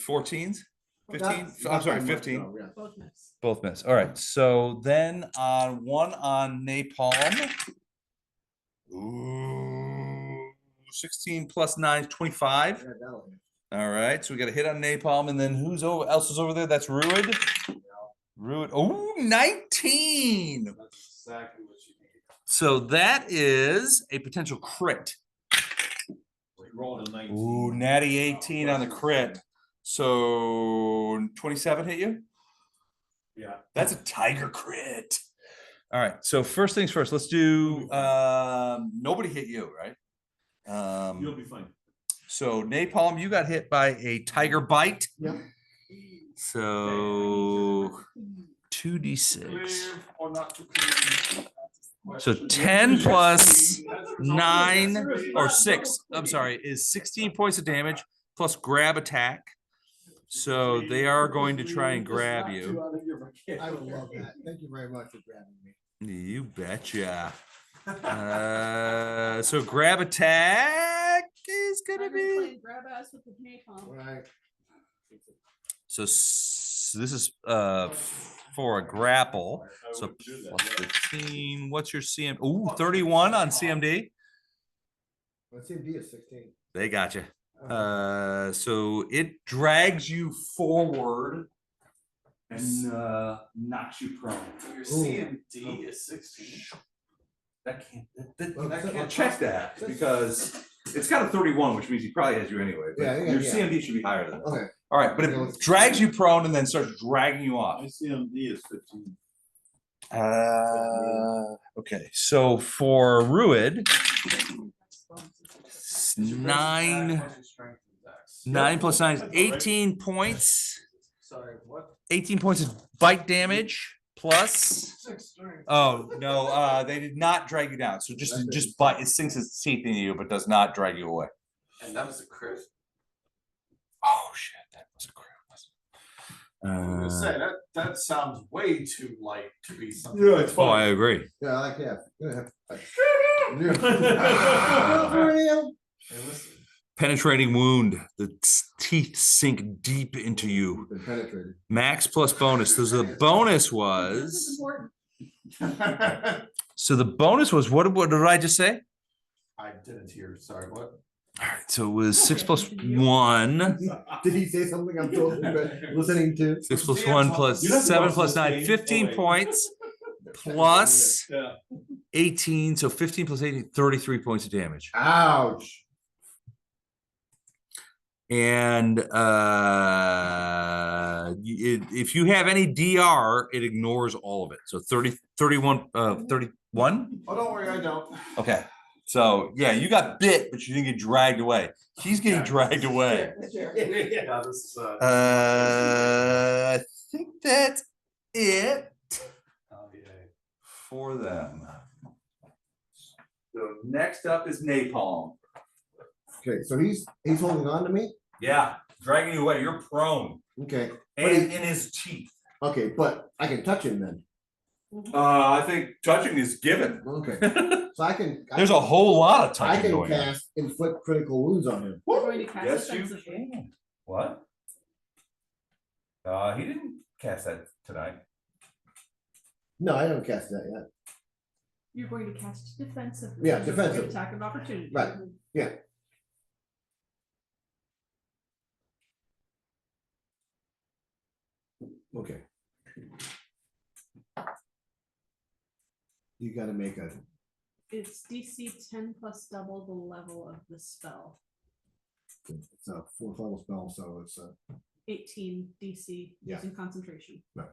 14s, 15. Not- I'm not sorry, by much, 15. no, yeah. Both miss. Both miss. All right. So then on 1 on napalm. Ooh, 16 plus 9 is 25. Yeah, that'll hit. All right. So we got a hit on napalm, and then who's else is over there? That's Ruid. Ruid. Oh, 19. That's exactly what you need. So that is a potential crit. We rolled a 19. Ooh, natty 18 on the crit. So 27 hit you? Yeah. That's a tiger crit. All right. So first things first, let's do nobody hit you, right? You'll be fine. So napalm, you got hit by a tiger bite. Yep. So 2d6. Clear or not to clear? So 10 plus 9 or 6, I'm sorry, is 16 points of damage plus grab attack. So they are going to try and grab you. I would love that. Thank you very much for grabbing me. You betcha. So grab attack is I'm gonna gonna be. play grab ass with the napalm. Right. So this is for a grapple. So plus 15. What's your CM? Ooh, 31 on CMD. Let's see, D is 16. They got you. So it drags you forward and knocks you prone. Your Ooh. CMD is 16. That can't. Well, That so- can't check that because it's got a 31, which means he probably has you anyway. But Yeah, yeah, your yeah. CMD should be higher than that. Okay. All right, but it drags you prone and then starts dragging you off. My CMD is 15. Okay, so for Ruid, 9 plus 9 is 18 points. Sorry, what? 18 points of bite damage plus. Oh no, they did not drag you down. So just bite. It sinks its teeth in you, but does not drag you away. And that was a crit. Oh shit, that was a crit. I was gonna say that sounds way too light to be something. Yeah, it's Oh, I fine. agree. Yeah, I like that. Yeah. Hey, listen. Penetrating wound. The teeth sink deep into you. Been penetrated. Max plus bonus. So the bonus This is was. important. So the bonus was what did I just say? I didn't hear. Sorry, what? All right, so it was 6 plus 1. Did he say something I'm totally listening to? 6 plus 1 plus You don't have to 7 watch plus this 9, game. 15 Oh, wait. points plus Yeah. 18. So 15 plus 18, 33 points of damage. Ouch. And if you have any DR, it ignores all of it. So 30, 31, 31. Oh, don't worry, I don't. Okay. So yeah, you got bit, but you didn't get dragged away. He's getting dragged away. Yeah, this is, I think that's it oh, yeah. for them. So next up is Napalm. Okay, so he's holding on to me? Yeah, dragging you away. You're prone. Okay, And in his teeth. okay, but I can touch him then. I think touching is given. Okay, so I can. There's a whole lot of I touching can going on. cast inflict critical wounds on him. We're going to cast Yes, you defensively. can. What? He didn't cast that tonight. No, I don't cast that yet. You're going to cast defensively. Yeah, Avoid defensive. Attack of opportunity. Right. Yeah. Okay. You gotta make a, It's DC 10 plus double the level of the spell. it's a fourth level spell, so it's a, 18 DC Yeah. using concentration. right.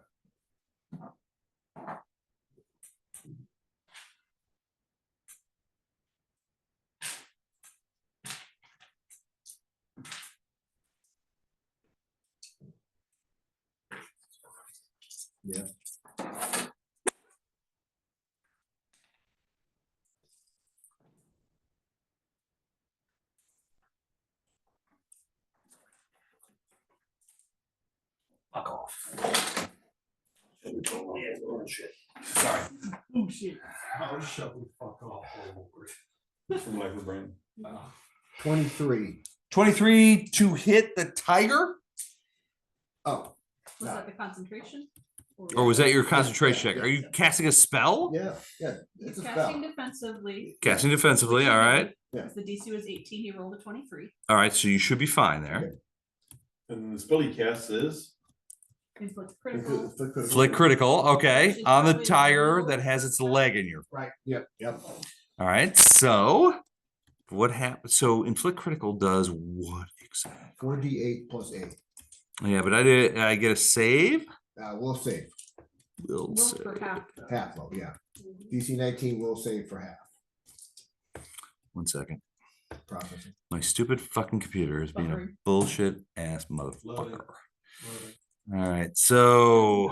Yeah. Fuck off. Sorry. Oh shit. I'll shut the fuck off. From like the brain. 23. 23 to hit the tiger? Oh, Was that the concentration? Or was that your concentration yeah, check? Are you casting a spell? yeah, it's a Casting spell. defensively. Casting defensively, all right. Because the DC was 18, he rolled a 23. All right, so you should be fine there. And the spell he casts is? Inflict critical. Flick critical, okay. On the tiger that has its leg in your. Right, yep. All right, so what happens? So inflict critical does what exactly? 4d8 plus 8. Yeah, but I get a save. We'll save. Will Roll save. for half. Though. Half low, yeah. DC 19 will save for half. 1 second. Processing. My stupid fucking computer is being a Buffering. bullshit ass Loading. motherfucker. All right, so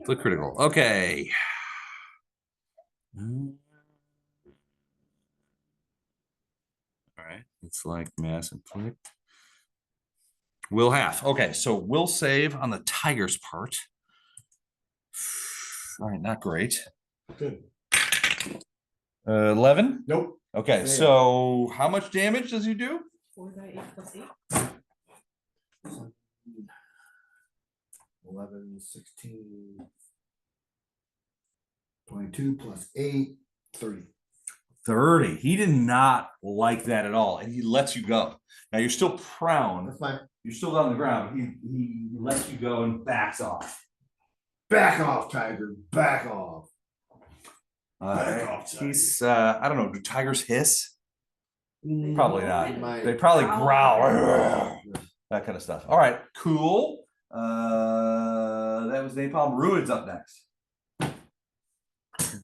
Flick critical. Okay. All right, it's like mass inflict. Will half. Okay, so will save on the tiger's part. All right, not great. Good. 11. Nope. Okay, Fail. so how much damage does he do? 4 die 8 plus 8. 11, 16, 22 plus 8, 30. 30. He did not like that at all, and he lets you go. Now you're still prone. That's fine. You're still down on the ground. He lets you go and backs off. Back off, tiger. Back off. Back off, tiger. He's I don't know. Do tigers hiss? Probably not. Might- They probably growl. Yeah. That kind of stuff. All right, cool. That was Napalm. Ruid's up next.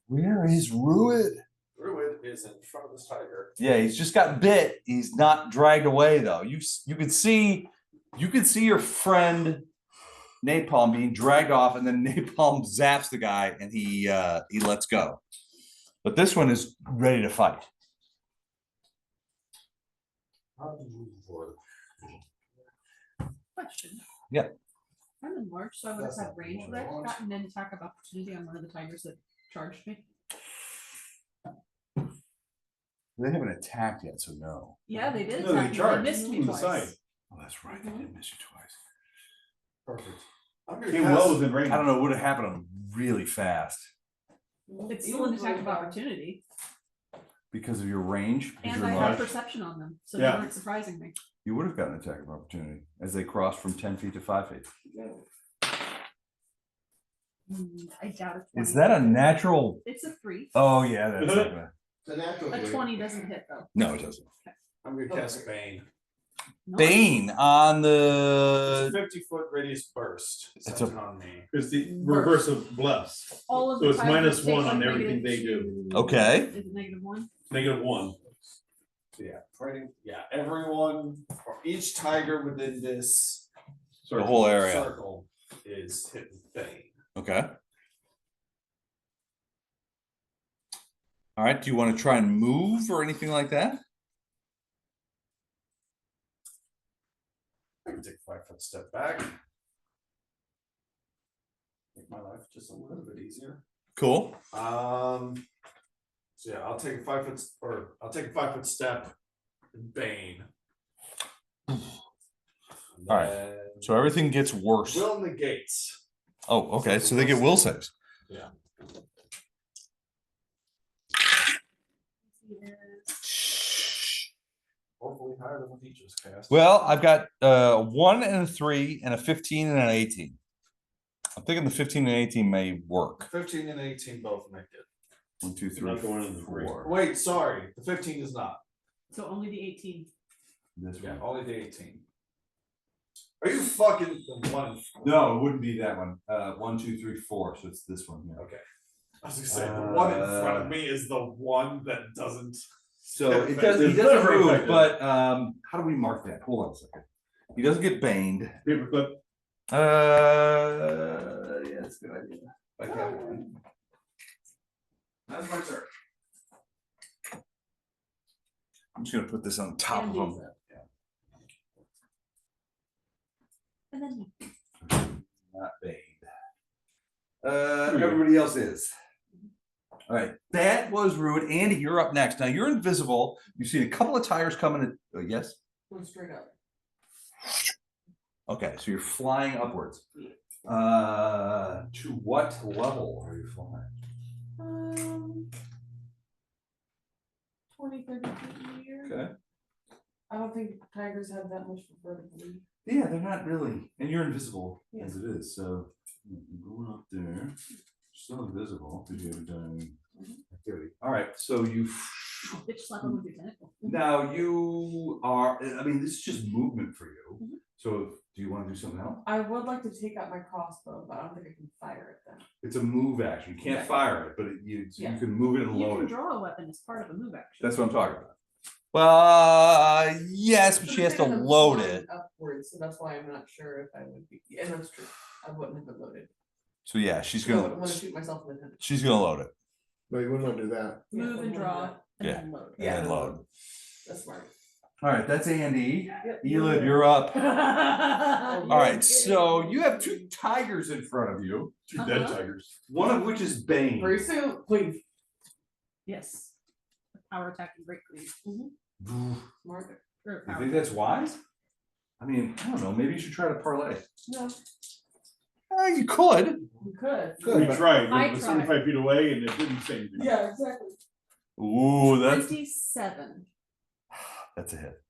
Where is Ruid? Druid is in front of this tiger. Yeah, he's just got bit. He's not dragged away though. You can see your friend Napalm being dragged off, and then Napalm zaps the guy, and he lets go. But this one is ready to fight. How do you avoid? Question. Yeah. I'm in March, so I would have had range. Would I have gotten an attack of opportunity on one of the tigers that charged me? They haven't attacked yet, so no. Yeah, they did No, attack they me. charged They missed me from the twice. side. Oh, that's right. They did miss you twice. Perfect. I'm gonna Came cast- well within range. I don't know. It would have happened really fast It's still an attack of opportunity. because of your range. Because And you're I large. had perception on them, so Yeah. they weren't surprising me. You would have gotten an attack of opportunity as they crossed from 10 feet to 5 feet. I doubt a 20. Is that a natural? It's a 3. Oh, yeah, that's not gonna. It's a natural. A three. 20 doesn't hit though. No, it doesn't. I'm gonna cast Bane. Nice. Bane on It's the. a 50-foot radius burst. It's It's a- on me. It's the reverse of bless. All of So the it's tigers take -1 on like everything they -2. Okay. Is it -1? -1. So yeah, fighting. Yeah, everyone or each tiger within this The whole area. circle is hit with Bane. Okay. All right. Do you want to try and move or anything like that? I can take a 5-foot step back. Make my life just a little bit easier. Cool. So yeah, I'll take a 5-foot step in Bane. All right. So everything gets worse. Will negates. Oh, okay. So they get will saves. Yeah. Hopefully higher than what he just cast. Well, I've got 1 and a 3 and a 15 and an 18. I'm thinking the 15 and 18 may work. 15 and 18 both make it. 1, 2, 3, Not the one in the 4. Wait, sorry, the 15 is not. So only the 18. This Yeah, one. only the 18. Are you fucking the one? No, it wouldn't be that one. 1, 2, 3, 4. So it's this one here. Okay. I was gonna say the one in front of me is the one that doesn't. So it does. He It's doesn't never move, effective. but how do we mark that? Hold on a second. He doesn't get baned. Paperclip. Yeah, that's a good idea. I have one. That's my turn. I'm just gonna put this on top of him. And then Not baned. Everybody else is. All right, that was rude. Andy, you're up next. Now you're invisible. You've seen a couple of tires coming in. Yes. Going straight up. Okay, so you're flying upwards. To what level are you flying? 20, 30 feet in the air. Okay. I don't think tigers have that much vertical. Yeah, they're not really, and you're invisible Yeah. as it is. So you're going up there, still invisible because you haven't done any activity. All right, so you bitch slap him with your tentacle. now you are. I mean, this is just movement for you. So do you want to do something else? I would like to take out my crossbow, but I don't think I can fire it then. It's a move action. You can't Okay. fire it, but you Yeah. can move it and You load can it. draw a weapon as part of a move action. That's what I'm talking about. Well, yes, but she has to Because I'm load flying it. Upwards, so that's why I'm not sure if I would be, and that's true, I wouldn't have been loaded. So yeah, she's So I gonna wanna shoot myself in the head. she's gonna load it No, you wouldn't do that. Move and draw and Yeah. then load. and then load. That's smart. All right, that's Andy. Yep. Elid, you're up. All All right, so you have 2 tigers in front of you, 2 dead Uh-huh. tigers. one of which is Bane. Very soon, please. Yes. Power attack and break cleave. You Smart. Or power think that's wise? I mean, I don't know. Maybe you should try to parlay. No, You could. you could. Good, We but- tried, I it was tried. 75 feet away and it didn't say anything. Yeah, exactly. Ooh, that's 27 a hit.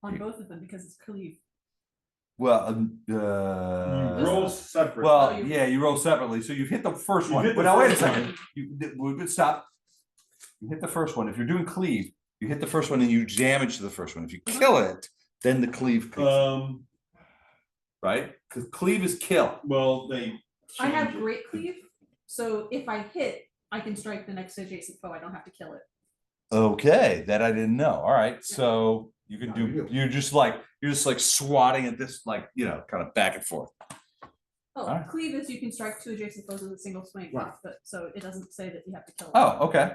on both of them because it's cleave. Well, You roll separate. well, Oh, you- yeah, you roll separately. So you've hit the first You one. hit But the now wait a first second. We would stop. You hit the first one. If you're doing cleave, you hit the first one and you damage the first one. If you kill it, then the cleave kicks in, right? Because cleave is kill. Well, they. I have changed it. great cleave, so if I hit, I can strike the next adjacent foe. I don't have to kill it. Okay, that I didn't know. All right, so you can No, do. you do. You're just like swatting at this, like kind of back and forth. Oh, Alright. cleave is you can strike 2 adjacent foes with a single swing, Right. but so it doesn't say that you have to kill it. Oh, okay.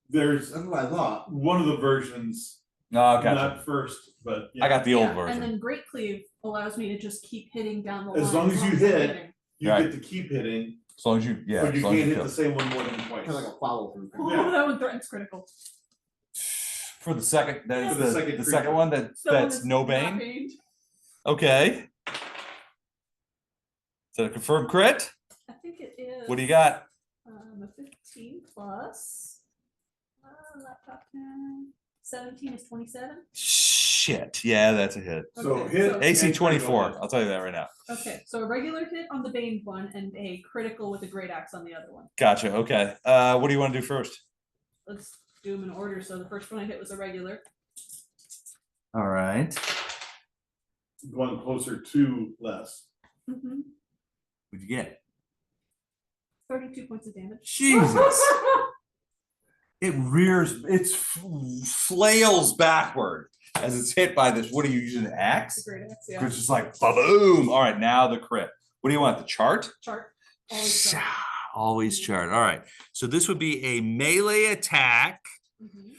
There's That's what I thought. one of the versions, No, gotcha. not first, but. yeah. I got the old Yeah, version. And then great cleave allows me to just keep hitting down the As line. long as you I'm hit. hitting. You Right. get to keep hitting, As long as you, yeah. but you as long as can't hit kill. the same one more than twice. Kind of like a follow through. Oh, Yeah. that one threatens critical. For the second, that is For the the second second creature. one The one that's no not bane. baned. Okay. Is that a confirmed crit? I think it is. What do you got? A 15 plus laptop 10. 17 is 27. Shit, yeah, that's a hit. So Okay, hit. so- AC and critical 24, hit. I'll tell you that right now. Okay, so a regular hit on the Bane one and a critical with a great axe on the other one. Gotcha, okay. What do you want to do first? Let's do them in order. So the first one I hit was a regular. All right. Going closer to less. Mhm. What'd you get? 32 points of damage. Jesus. It rears, flails backward as it's hit by this. What are you using, an It's axe? a great axe, yeah. It's just like boom. All right, now the crit. What do you want? The chart? Chart. Always chart. Always chart. All right. So this would be a melee attack Mhm.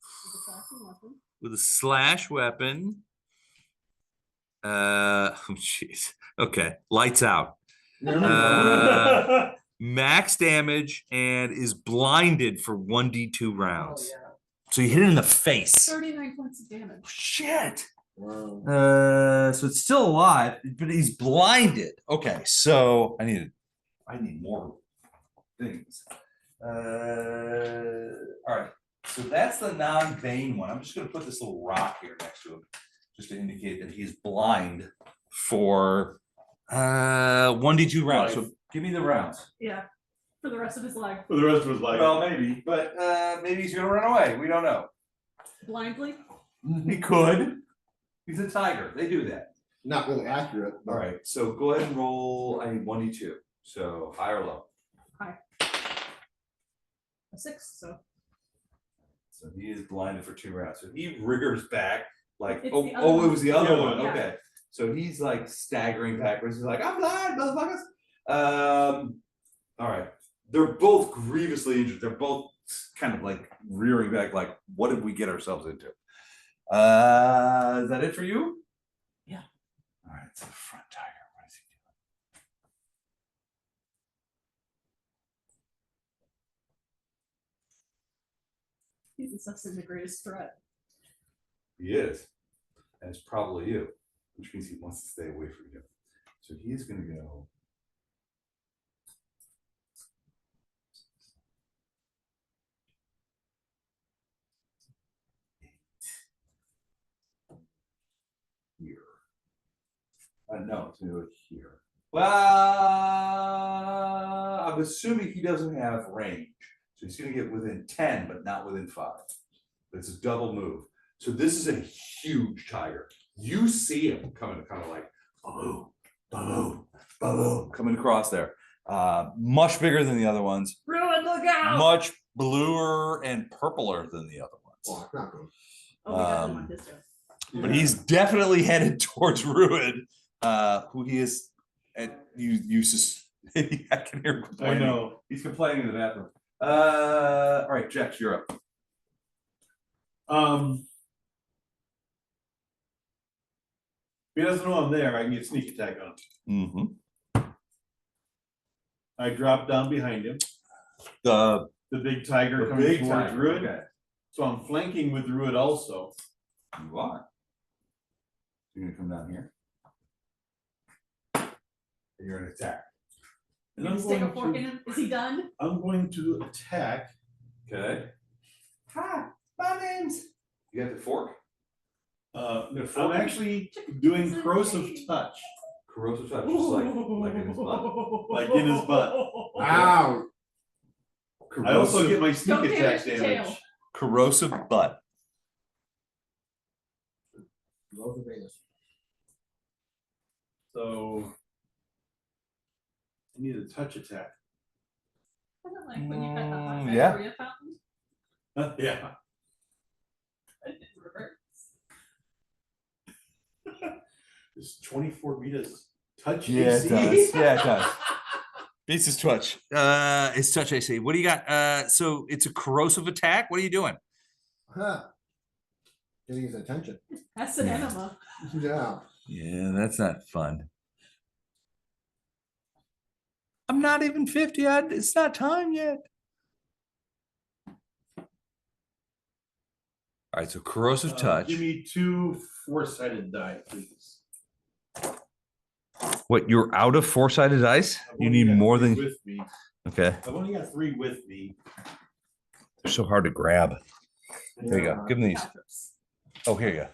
With a slashing weapon. with a slash weapon. Oh, jeez. Okay. Lights out. Max damage and is blinded for 1d2 Oh, rounds. yeah. So you hit it in the face. 39 points of damage. Shit. Wow. So it's still alive, but he's blinded. Okay, so I need more things. All right. So that's the non-Bane one. I'm just gonna put this little rock here next to him, just to indicate that he's blind for 1d2 rounds. So give me the rounds. Yeah. For the rest of his life. For the rest of his life. Well, maybe, but maybe he's gonna run away. We don't know. Blindly. He could. He's a tiger. They do that. Not really accurate. All right. So go ahead and roll. I need 1d2. So high or low. A 6, so So he is blinded for 2 rounds. So he rears back like It's oh the other it one. was the other Yeah, one. yeah. Okay. So he's like staggering backwards. He's like, I'm blind, motherfuckers. All right. They're both grievously injured. They're both kind of like rearing back, like, what did we get ourselves into? Is that it for you? Yeah. All right, so the front tiger. What is he doing? he's assessing the greatest threat. He is. And it's probably you, which means he wants to stay away from you. So he's gonna go. Here. No, it's gonna go here. Well, I'm assuming he doesn't have range. So he's gonna get within 10, but not within 5. It's a double move. So this is a huge tiger. You see him coming kind of like boom, boom, boom, coming across there. Much bigger than the other ones. Ruin, look out! Much bluer and purpler than the other ones. Oh, it's not good. Oh, we definitely want this one. But he's definitely headed towards Ruin, who he is. And I can hear him I complaining. know. He's complaining in the bathroom. All right, Jax, you're up. If he doesn't know I'm there, I can get sneak attack on him. Mm-hmm. I drop down behind him, The the big tiger coming big towards tiger, Druid. okay. So I'm flanking with Druid also. You are. You're gonna come down here. And you're gonna attack. And You I'm just stick a going fork to, in him. Is he done? I'm going to attack. Okay. Hi, my name's. You got the fork? I'm actually doing corrosive touch, Corrosive touch, just like in his butt. like in his butt. Ow. I also get my sneak Don't attack damage the damage. tail. corrosive butt. Roll the Venus. So I need a touch attack. Kind of like when you cut the hot Yeah. diarrhea fountain. Yeah. But in reverse. It's 24 meters touch Yeah, it AC. does. Yeah, it does. Beats his touch. It's touch AC. What do you got? So it's a corrosive attack. What are you doing? Huh. Getting his attention. That's an enema. Yeah. Yeah, that's not fun. I'm not even 50. It's not time yet. All right, so corrosive touch. Give me 2 4-sided die, please. What, you're out of 4-sided dice? I've You only need got more 3 than. with me. Okay, I've only got 3 with me. they're so hard to grab. There you go. Give them these. Oh, here you go.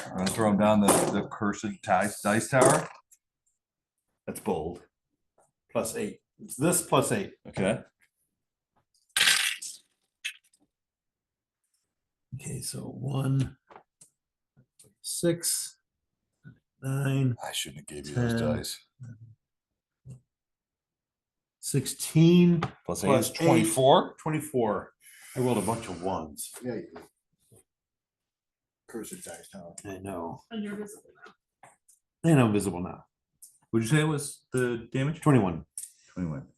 I'm gonna throw him down the cursed dice tower. That's bold. +8. It's this +8. Okay. Okay, so 1, 6, 9, I shouldn't have gave you 10. those dice. 16 Plus 8 plus is 24. 24. I rolled a bunch of ones. Yeah, you do. Cursed dice tower. I know. And you're visible now. And I'm visible now. Would you say it was the damage? 21. 21.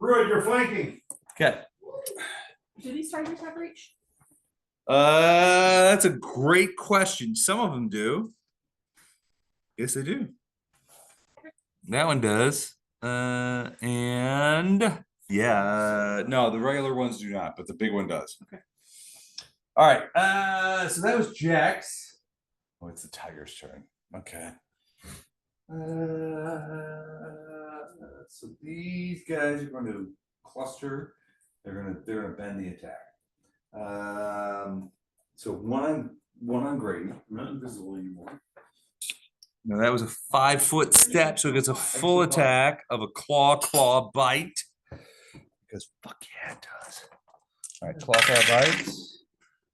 Rude, you're flanking. Okay. Do these tigers have reach? That's a great question. Some of them do. Yes, they do. That one does. And yeah, no, the regular ones do not, but the big one does. Okay. All right. So that was Jack's. Oh, it's the tiger's turn. Okay. So these guys are going to cluster. They're gonna bend the attack. So one on Grady. I'm not invisible anymore. Now that was a 5-foot step, so it gets a full attack of a claw bite. Because fuck yeah, it does. All right, claw bites.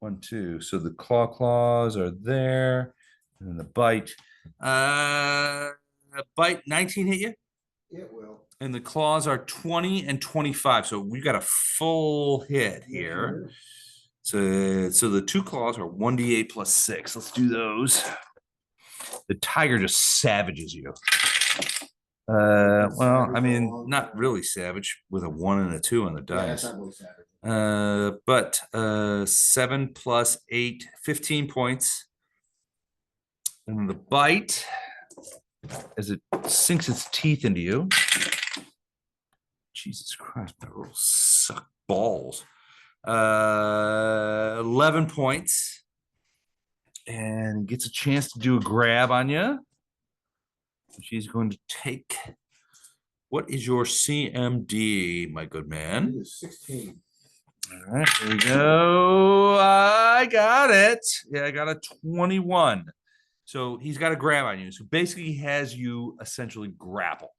1, 2. So the claws are there, and then the bite. Bite 19 hit you, It will. and the claws are 20 and 25. So we got a full hit here. So the 2 claws are 1d8 plus 6. Let's do those. The tiger just savages you. Well, I mean, not really savage with a 1 and a 2 on the Yeah, that's dice. not really savage. But 7 plus 8, 15 points. And then the bite, as it sinks its teeth into you. Jesus Christ, my rolls suck balls. 11 points. And gets a chance to do a grab on you. She's going to take. What is your CMD, my good It man? is 16. All right, here we go. I got it. Yeah, I got a 21. So he's got a grab on you. So basically, he has you essentially grappled.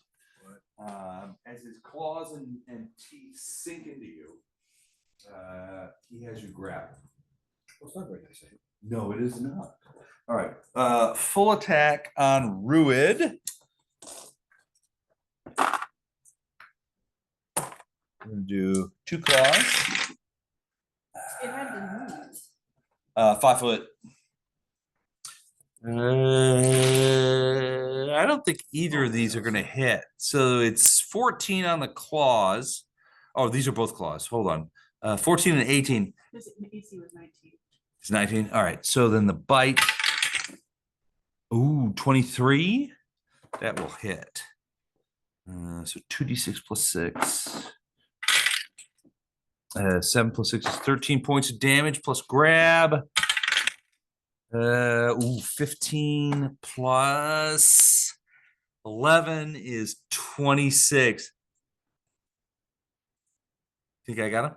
As his claws and teeth sink into you, he has you grappled. Well, it's not very nice. Eh? No, it is not. All right. Full attack on Ruid. I'm gonna do 2 claws. It had to move. 5 foot. I don't think either of these are gonna hit. So it's 14 on the claws. Oh, these are both claws. Hold on. 14 and 18. His AC was 19. It's 19. All right. So then the bite. Ooh, 23. That will hit. So 2d6 plus 6. 7 plus 6 is 13 points of damage plus grab. 15 plus 11 is 26. Think I got him?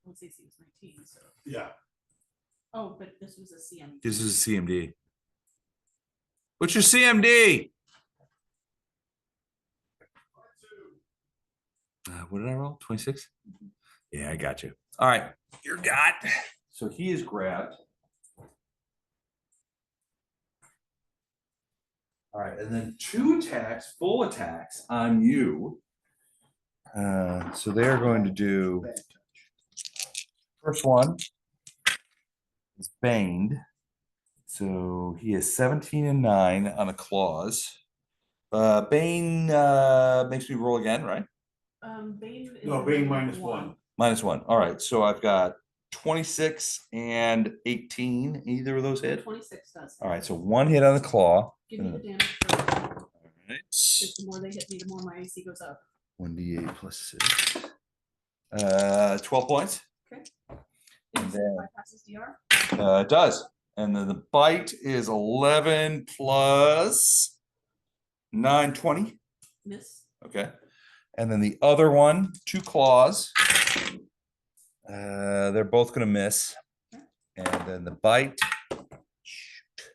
Well, his AC was 19, so. Yeah. Oh, but this was a CM. This is a CMD. What's your CMD? What did I roll? 26? Yeah, I got you. All right, you're got. So he is grabbed. All right, and then 2 attacks, full attacks on you. So they are going to do. First one is Baned. So he is 17 and 9 on a claws. Bane makes me roll again, right? Bane is No, Bane -1. -1. All right. So I've got 26 and 18. Either of those hit? 26 does. All right. So 1 hit on the claw. Give me the damage first. All right. 'Cause the more they hit me, the more my AC goes up. 1d8 plus 6. 12 points. Okay. And And then- bypasses DR. It does. And then the bite is 11 plus 9, 20. Miss. Okay. And then the other one, 2 claws. They're both gonna miss. And then the bite. Shoot.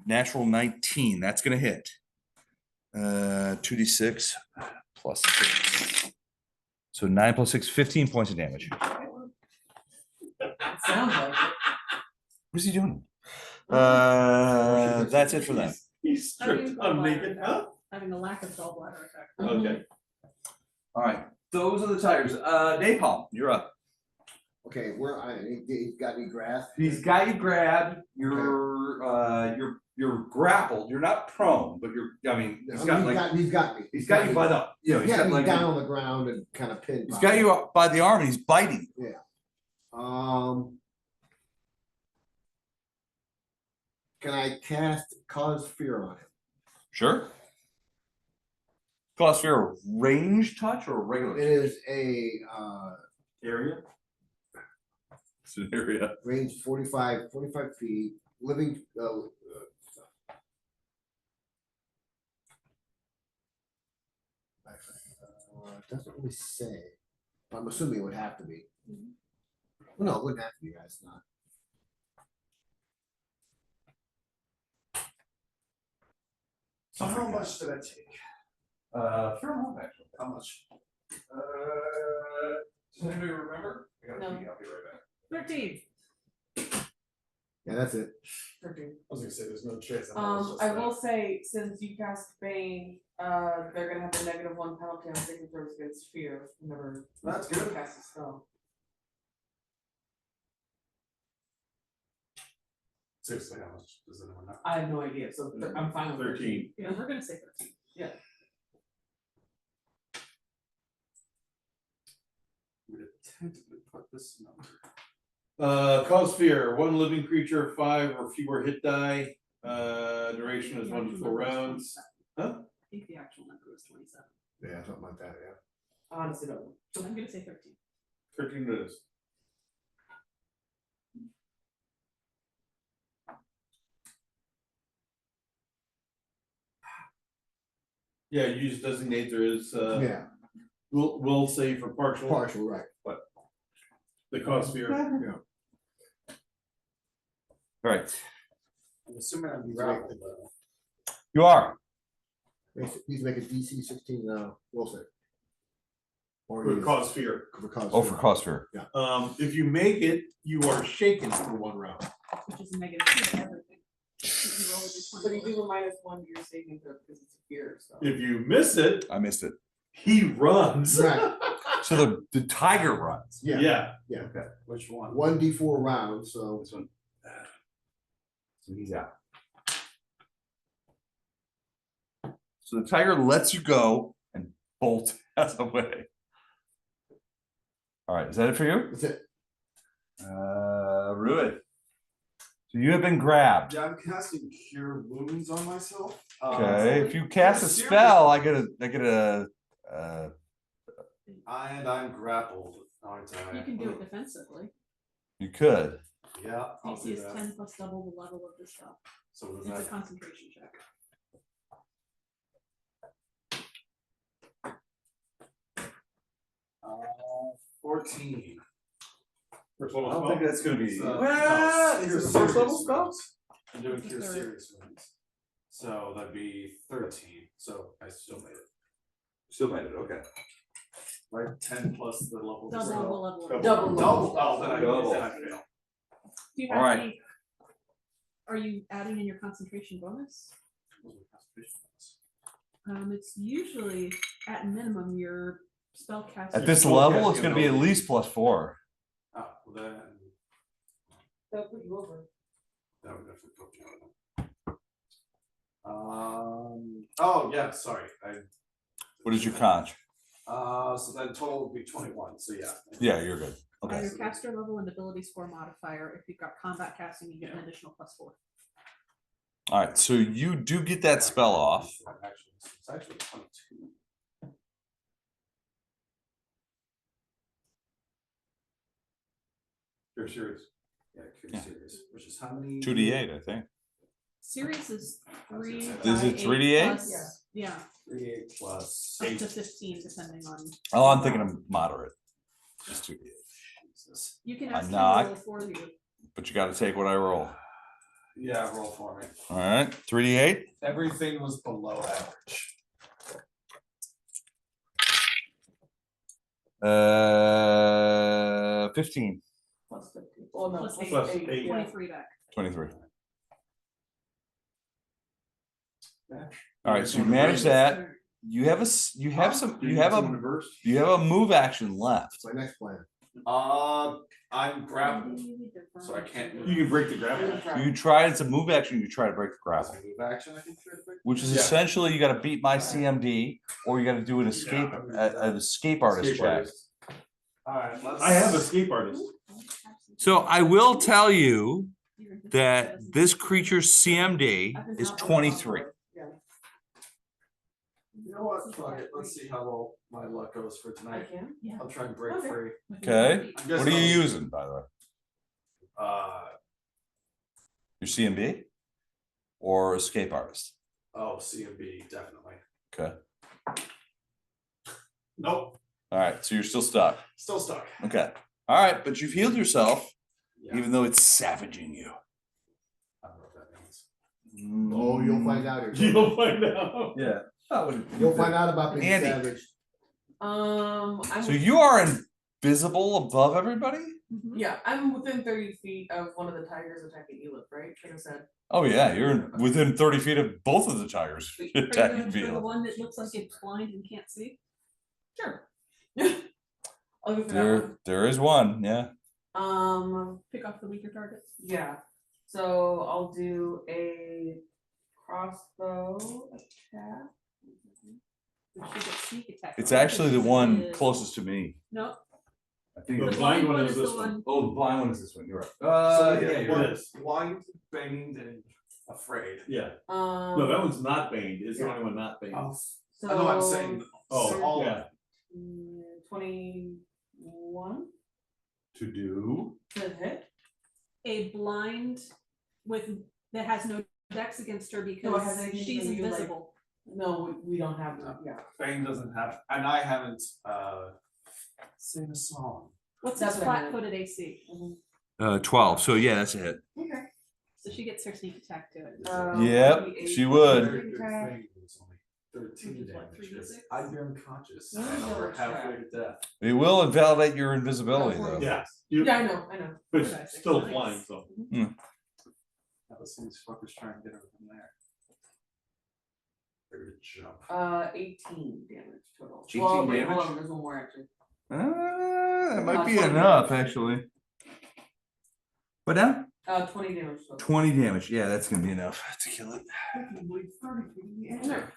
Natural 19. That's gonna hit. 2d6 plus 6. So 9 plus 6, 15 points of damage. Sounds like it. What's he doing? That's it for them. He's stripped on naked, huh? Having a lack of gallbladder effect. Okay. All right. Those are the tigers. Napalm, you're up. Okay, where he got me grasped? He's got you grabbed. You're grappled. You're not prone, but he's got me. He's got me. He's got you by the, he's Got got me like, down on the ground and kind of pinned. he's got you up by the arm and he's biting. Yeah. Can I cast Cause Fear on him? Sure. Cause Fear a range touch or a regular? It is a Area? It's an area. range 45 feet, living. It doesn't really say. But I'm assuming it would have to be. Well, no, it wouldn't have to be, guys. It's not. So how much did I take? Fair amount actually. How much? Does anybody remember? I gotta No. pee, I'll be right back. 13. Yeah, that's it. I was gonna say, there's no chance. I thought it was just I that. will say, since you cast Bane, they're gonna have a -1 penalty on saving throws against fear whenever That's you good. cast a spell. Seriously, how much does anyone know? I have no idea, so I'm fine with 13. Yeah, we're gonna say 13. I'm gonna tentatively put this number. Cause Fear, 1 living creature, 5 or fewer hit die. Duration is 1 to 4 rounds. Huh? I think the actual number was 27. Yeah, something like that. Yeah. I honestly don't know. So I'm gonna say 13. 13 it is. Yeah, you just designate there is, Yeah. will save for partial. Partial, right. The Cause Fear. Yeah. All right. I'm assuming I'm grappled. You are. He's making DC 16 will save. Or For he's- Cause Fear. for Cause Oh, Fear. for Cause Fear. If you make it, you are shaken for 1 round. Which is a -2 to everything. You roll with your But you 20. do a -1 to your saving throw because it's a fear, so. If you miss it, I missed it. he runs. Right. So the tiger runs. Yeah. Yeah. Which one? 1d4 rounds, so This one. So he's out. So the tiger lets you go and bolts us away. All right, is that it for you? that's it. Ruin. So you have been grabbed. Yeah, I'm casting Cure Wounds on myself. Okay, if you cast a spell, I get a. And I'm grappled, aren't I? You can do it defensively. You could. Yeah, I'll DC do is that. 10 plus double the level of the spell. So was It's a that concentration check. uh, 14? First I level don't spell. think that's gonna be. Well, no, is Cure it first level Serious spell? Wounds. I'm doing Cure Third. Serious Wounds. So that'd be 13, so I still made it. Still made it. Okay. Right, 10 plus the level. of the Double the spell. level. of Double. Double, oh, then I Double. then I fail. Do you All have right. any? Are you adding in your concentration bonus? It's usually at minimum your spell cast. At this Spell level, it's casting gonna be at ability. least +4. Oh, well then, They'll put you over. that would definitely put me on. Oh, yeah, sorry, What is your conch? so then total would be 21, so yeah. Yeah, you're good. Okay. Okay. Your caster level and ability score modifier. If you've got combat casting, you get an additional +4. All right, so you do get that spell off. Actually, it's actually 22. You're serious. Yeah, Cure Yeah. Serious, which is how many? 2d8, I think. series is 3. Is it 3D8? Yeah, 3D8 plus up 8. to 15, depending on. Oh, I'm thinking of moderate. Just 2D8. Jesus. You can I'm ask him to not. roll for you. But you gotta take what I roll. Yeah, roll for me. All right, 3D8. Everything was below average. 15. Plus 50. Oh, no, Plus plus eight. 8. 23 back. 23. Yeah. All right, so you manage that. You have a you have a move action left. That's my next plan. I'm grappled, so I can't move. You can break the grapple. You try, it's a move action, you try to break the grapple, Move action, I can try to break. which is Yeah. essentially you gotta beat my CMD or you gotta do an escape, an escape artist Escape check. artist. Alright, let's. I have escape artist. So I will tell you that this creature's CMD is 23. You know what, fuck it, let's see how well my luck goes for I tonight. can. I'll try and break Okay. free. Okay, I'm what are you using, by the way? Your CMD? Or escape artist? Oh, CMB, definitely. Okay, Nope. all right, so you're still stuck. Still stuck. Okay, all right, but you've healed yourself, Yeah, even though it's savaging you. I don't know what that means. Oh, you'll find out. You'll find out. Yeah. You'll find out about being Andy. savage. I'm. So you are invisible above everybody? Yeah, I'm within 30 feet of one of the tigers attacking Elif, right? Like I said. Oh yeah, you're within 30 feet of both of the tigers Are you going attacking for the you. one that looks like it's blind and can't see? Sure. I'll go for that one. There is one, yeah. Pick off the weaker targets. Yeah. So I'll do a crossbow attack. Which should get sneak attack. It's actually the one Is- closest to me. No, I think. The it's- blind one is the this one. one. Oh, the blind one is this one, you're right. So, Yeah, yeah, you're you're right. blind, banged, and afraid. Yeah. No, that one's not banged. It's the yeah. only one not banged. Oh, So. I know, I'm saying. Oh, all of yeah. it. 21 To do. to hit. a blind that has no dex against her No, it because has anything she's to do, like- invisible. No, we don't have that. Yeah. Bang doesn't have, and I haven't, sing a song. What's That's his what I flat meant. footed AC? 12, so yeah, that's a hit. Okay. So she gets her sneak attack to it. Yep, she would. Very good thing, it was only 13 Which is what, damage. 3d6? I'd be unconscious, Let me and over double halfway check. to death. It will invalidate your invisibility though. Yeah. You, Yeah, I know. but Okay, it's still nice. flying, so. That was these fuckers trying to get her from there. They're gonna jump. 18 damage total. 18 Well, wait, damage? hold on, there's one more actually. That might be 20 enough, damage. actually. What now? 20 damage total. 20 damage. Yeah, that's gonna be enough to kill it. Sure.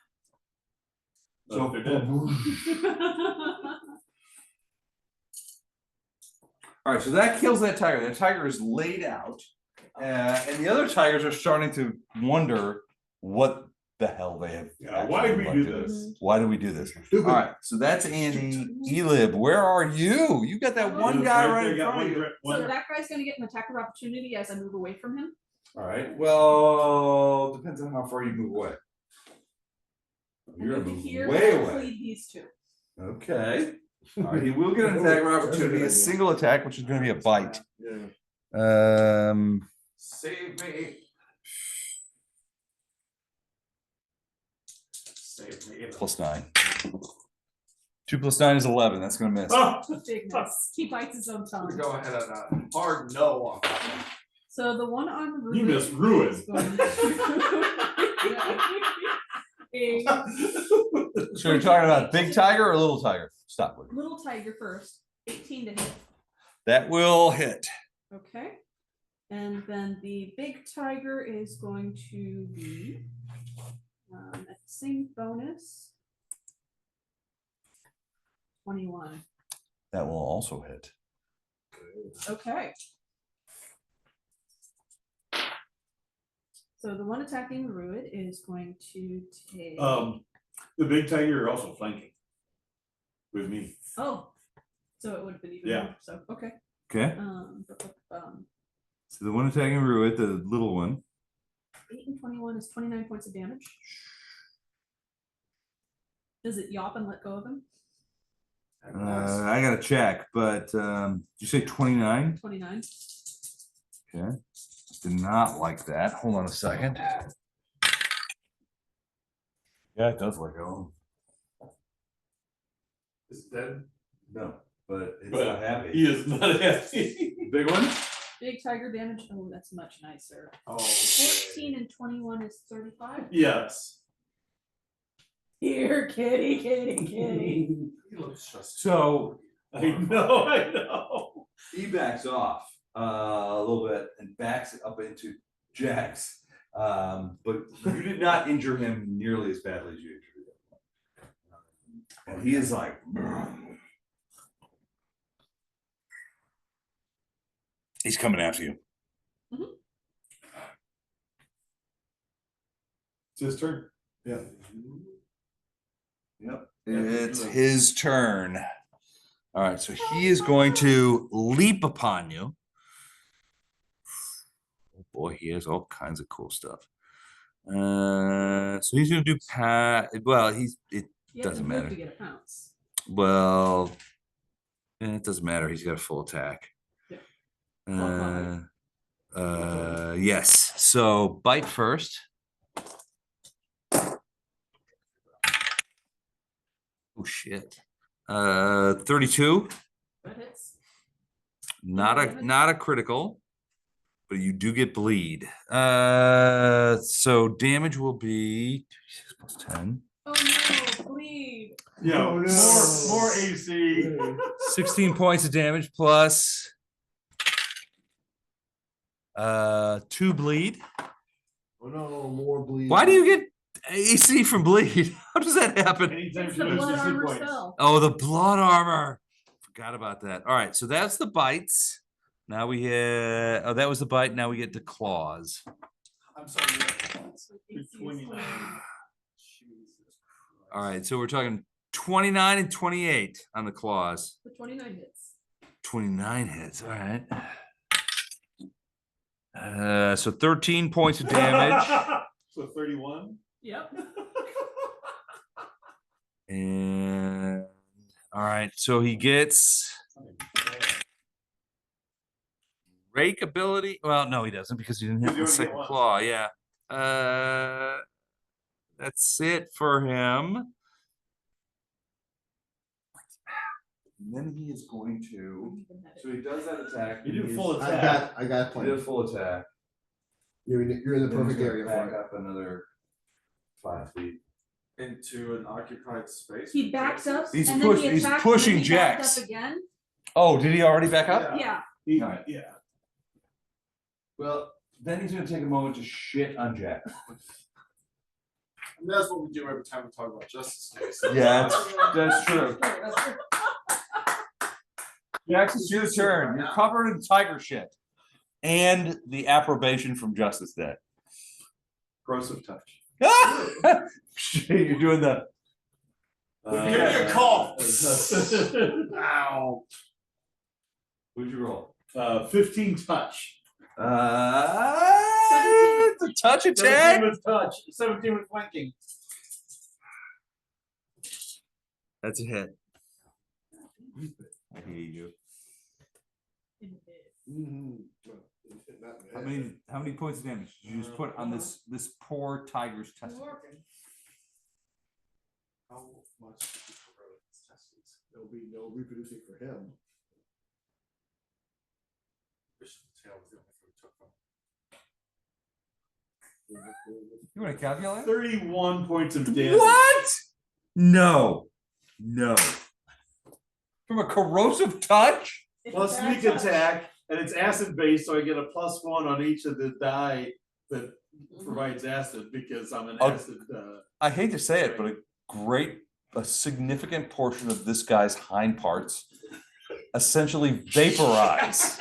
So if they're dead. All right, so that kills that tiger. That tiger is laid out, and the other tigers are starting to wonder what the hell they have. Yeah, why did we actually do elected. this? Why did we do this? All right, so that's Andy. Elib, where are you? You got that one guy right in there, front of you. So that guy's gonna get an attack of opportunity as I move away from him. All right. Well, depends on how far you move away. You're And gonna then move here, way I'll away. lead these two. Okay. All right. He will get an attack of opportunity, a single attack, which is going to be a bite. Yeah. Save me. Save me. +9. 2 + 9 is 11. That's going to miss. Oh, Big miss. He bites his own I'm tongue. gonna go ahead and hard no on that one. So the one on You missed ruin. is going to- a So you're talking about big tiger or little tiger? Stop. Woody. little tiger first, 18 to hit. That will hit. Okay. And then the big tiger is going to be at the same bonus. 21. That will also hit. Okay. So the one attacking Ruid is going to take. The big tiger are also flanking. With me. Oh, so it would have been even Yeah. more. So okay. Okay. Bu- bu- So the one attacking Ruit, the little one. 8 and 21 is 29 points of damage. Does it yawp and let go of him? I gotta check, but did you say 29? 29. Okay. Did not like that. Hold on a second. Yeah, it does let go. Is it dead? No, but it's But not happy. he is not happy. Big one? Big tiger damage. Oh, that's much nicer. Oh. 14 and 21 is 35. Yes. Here, kitty, kitty, kitty. He looks stressed. So I know. he backs off a little bit and backs up into Jax. But you did not injure him nearly as badly as you injured him. And he is like, he's coming after you. It's his turn. Yeah. Yep. It's his turn. All right, so he is going to leap upon you. Oh boy, he has all kinds of cool stuff. So he's gonna do well, it You have to doesn't move matter. to get a pounce. Well, it doesn't matter. He's got a full attack. Yeah. Yes. So bite first. Oh shit. 32. That hits. Not a critical, but you do get bleed. So damage will be 6 + 10. Oh no, bleed. Yeah, Oh, no. more AC. 16 points of damage plus 2 bleed. Oh no, more bleed. Why do you get AC from bleed? How does that happen? Anytime It's she the loses blood 2 armor points. spell. Oh, the blood armor. Forgot about that. All right, so that's the bites. Now we hit. Oh, that was the bite. Now we get the claws. I'm sorry. AC is 29. All right, so we're talking 29 and 28 on the claws. The 29 hits. 29 hits. All right. So 13 points of damage. So 31. Yep. And all right, so he gets rake ability. Well, no, he doesn't because he didn't hit You the only get second one. claw. Yeah. That's it for him. And then he is going to. So he does that attack. You do full I attack. got He did a plenty. full attack. You're in the Then he's perfect gonna area back for it. up another 5 feet. Into an occupied space. He backed up He's and push- then he he's attacked pushing and then he backed Jax. up again. Oh, did he already back up? Yeah. All right. Yeah. Well, then he's gonna take a moment to shit on Jack. And that's what we do every time we talk about Justice Day. So Yeah, that's true. That's true. Jax, it's your turn. You're covered in tiger shit. And the approbation from Justice Day. Corrosive touch. You're doing the. Give me a call. Ow. What'd you roll? 15 touch. It's a touch 17 attack. with touch. 17 with flanking. That's a hit. I hate you. Mhm. How many points of damage did you just put on this poor tiger's testicle? How much did you corrode his testes? There'll be no reproducing for him. Bishop's tail was the only thing we took from. You want to calculate? 31 points of damage. What? No. From a corrosive touch? Plus sneak attack, and it's acid based, so I get a +1 on each of the die that provides acid because I'm an Oh. acid. I hate to say it, but a significant portion of this guy's hind parts essentially vaporize.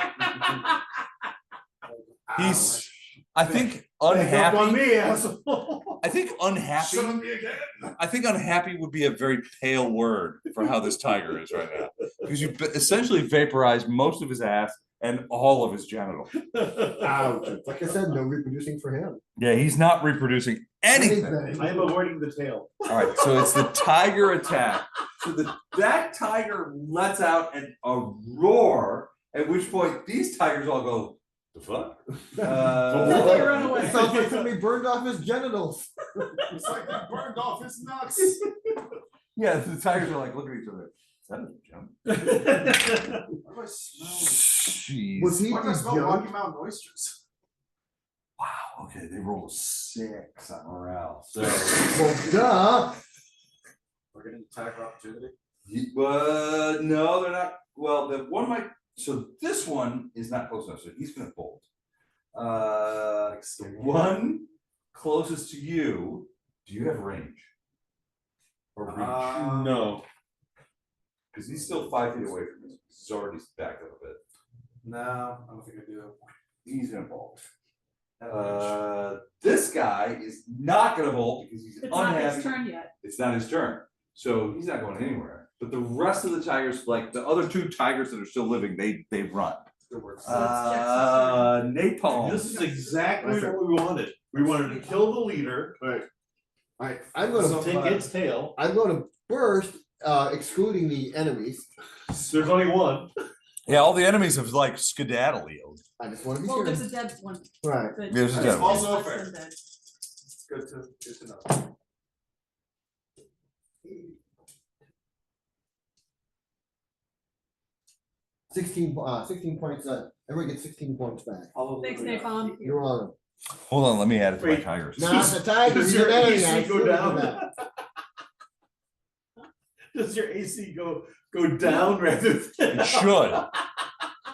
He's, I think, Up on unhappy. me, asshole. I think unhappy. me again. I think unhappy would be a very pale word for how this tiger is right now. Because you essentially vaporize most of his ass and all of his genitals. Ouch. Like I said, no reproducing for him. Yeah, he's not reproducing anything. I am avoiding the tail. All right, so it's the tiger attack. So that tiger lets out a roar, at which point these tigers all go, the fuck? They run away. It sounds like somebody burned off his genitals. It's like they burned off his nuts. Yeah, the tigers are like, look at each other. Is that a jump? Why do I smell? Jeez. Was he Why do I smell jumped? Rocky Mountain oysters? Wow, okay, they rolled a 6 on morale. So, Well, duh. We're getting attack of opportunity. no, they're not. Well, the one might. So this one is not close enough, so he's gonna bolt. The one closest to you, do you have range? Or reach? No. Because he's still 5 feet away from you. He's already backed up a bit. No, I don't think I do. He's gonna bolt. This guy is not gonna bolt because he's It's not unhappy. his turn yet. It's not his turn, so he's not going anywhere. But the rest of the tigers, like the other 2 tigers that are still living, they run. Good work. Napalm. This is exactly what we wanted. We wanted to kill the leader, Alright, I'm gonna take its tail. I'm gonna burst, excluding the enemies. There's only one. Yeah, all the enemies have like skedaddled. I just wanna be Well, sure. there's a dead one. Right. but There's a it's dead one. Also less fair. than dead. Good to know. 16 points, everyone gets 16 points back. Thanks, Napalm. You're on. Hold on, let me add it to my Wait. tigers. Not the tiger, Does he's your an enemy. AC I go still down? do that. Does your AC go down rather than? It should.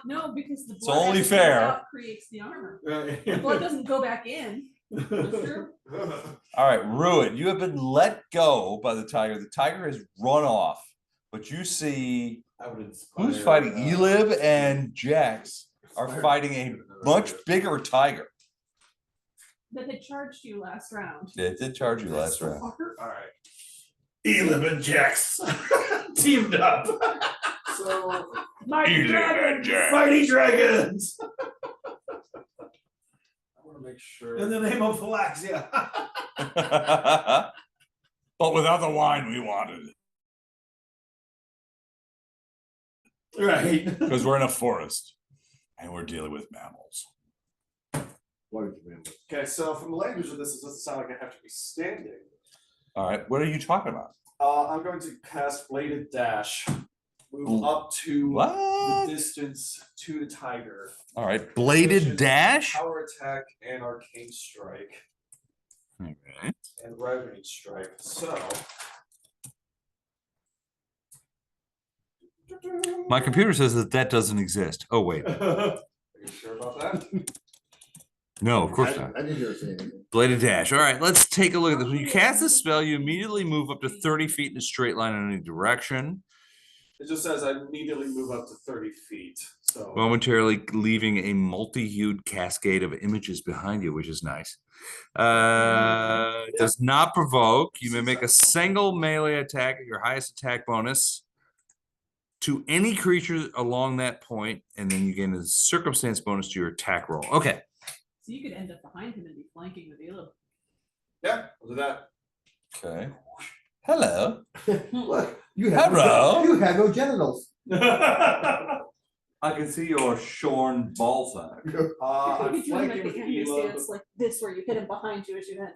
No, because the It's blood only that comes fair. out creates the armor. The blood doesn't go back in. That's true. All right, Ruin, you have been let go by the tiger. The tiger has run off, but you see I would inspire. who's fighting. Elib and Jax are fighting a much bigger tiger. That had charged you last round. It did charge you last round. Alright, Elib and Jax teamed up. so Mighty dragon! Fighting dragons I wanna make sure. in the name of Phalaxia. But without the wine we wanted. Right. Because we're in a forest and we're dealing with mammals. What did you remember? Okay, so from the language of this, it doesn't sound like I have to be standing. All right, what are you talking about? I'm going to cast Bladed Dash. Move up to What? the distance to the tiger. All right, which bladed is dash. Power attack and arcane strike Okay. and ravaging strike. So My computer says that doesn't exist. Oh wait, are you sure about that? no, of course not. I didn't hear it say anything. Bladed dash. All right, let's take a look at this. When you cast this spell, you immediately move up to 30 feet in a straight line in any direction, It just says I immediately move up to 30 feet. So momentarily leaving a multi-hued cascade of images behind you, which is nice. Does not provoke. You may make a single melee attack at your highest attack bonus to any creature along that point, and then you gain a circumstance bonus to your attack roll. Okay. So you could end up behind him and be flanking with Elib. yeah, I'll do that. Okay. Hello. Look, you have Hello. you have no genitals. I can see your shorn ball sack. I'm You could do him like flanking with the enemy Elib, stance like this, where you hit him behind you as you hit.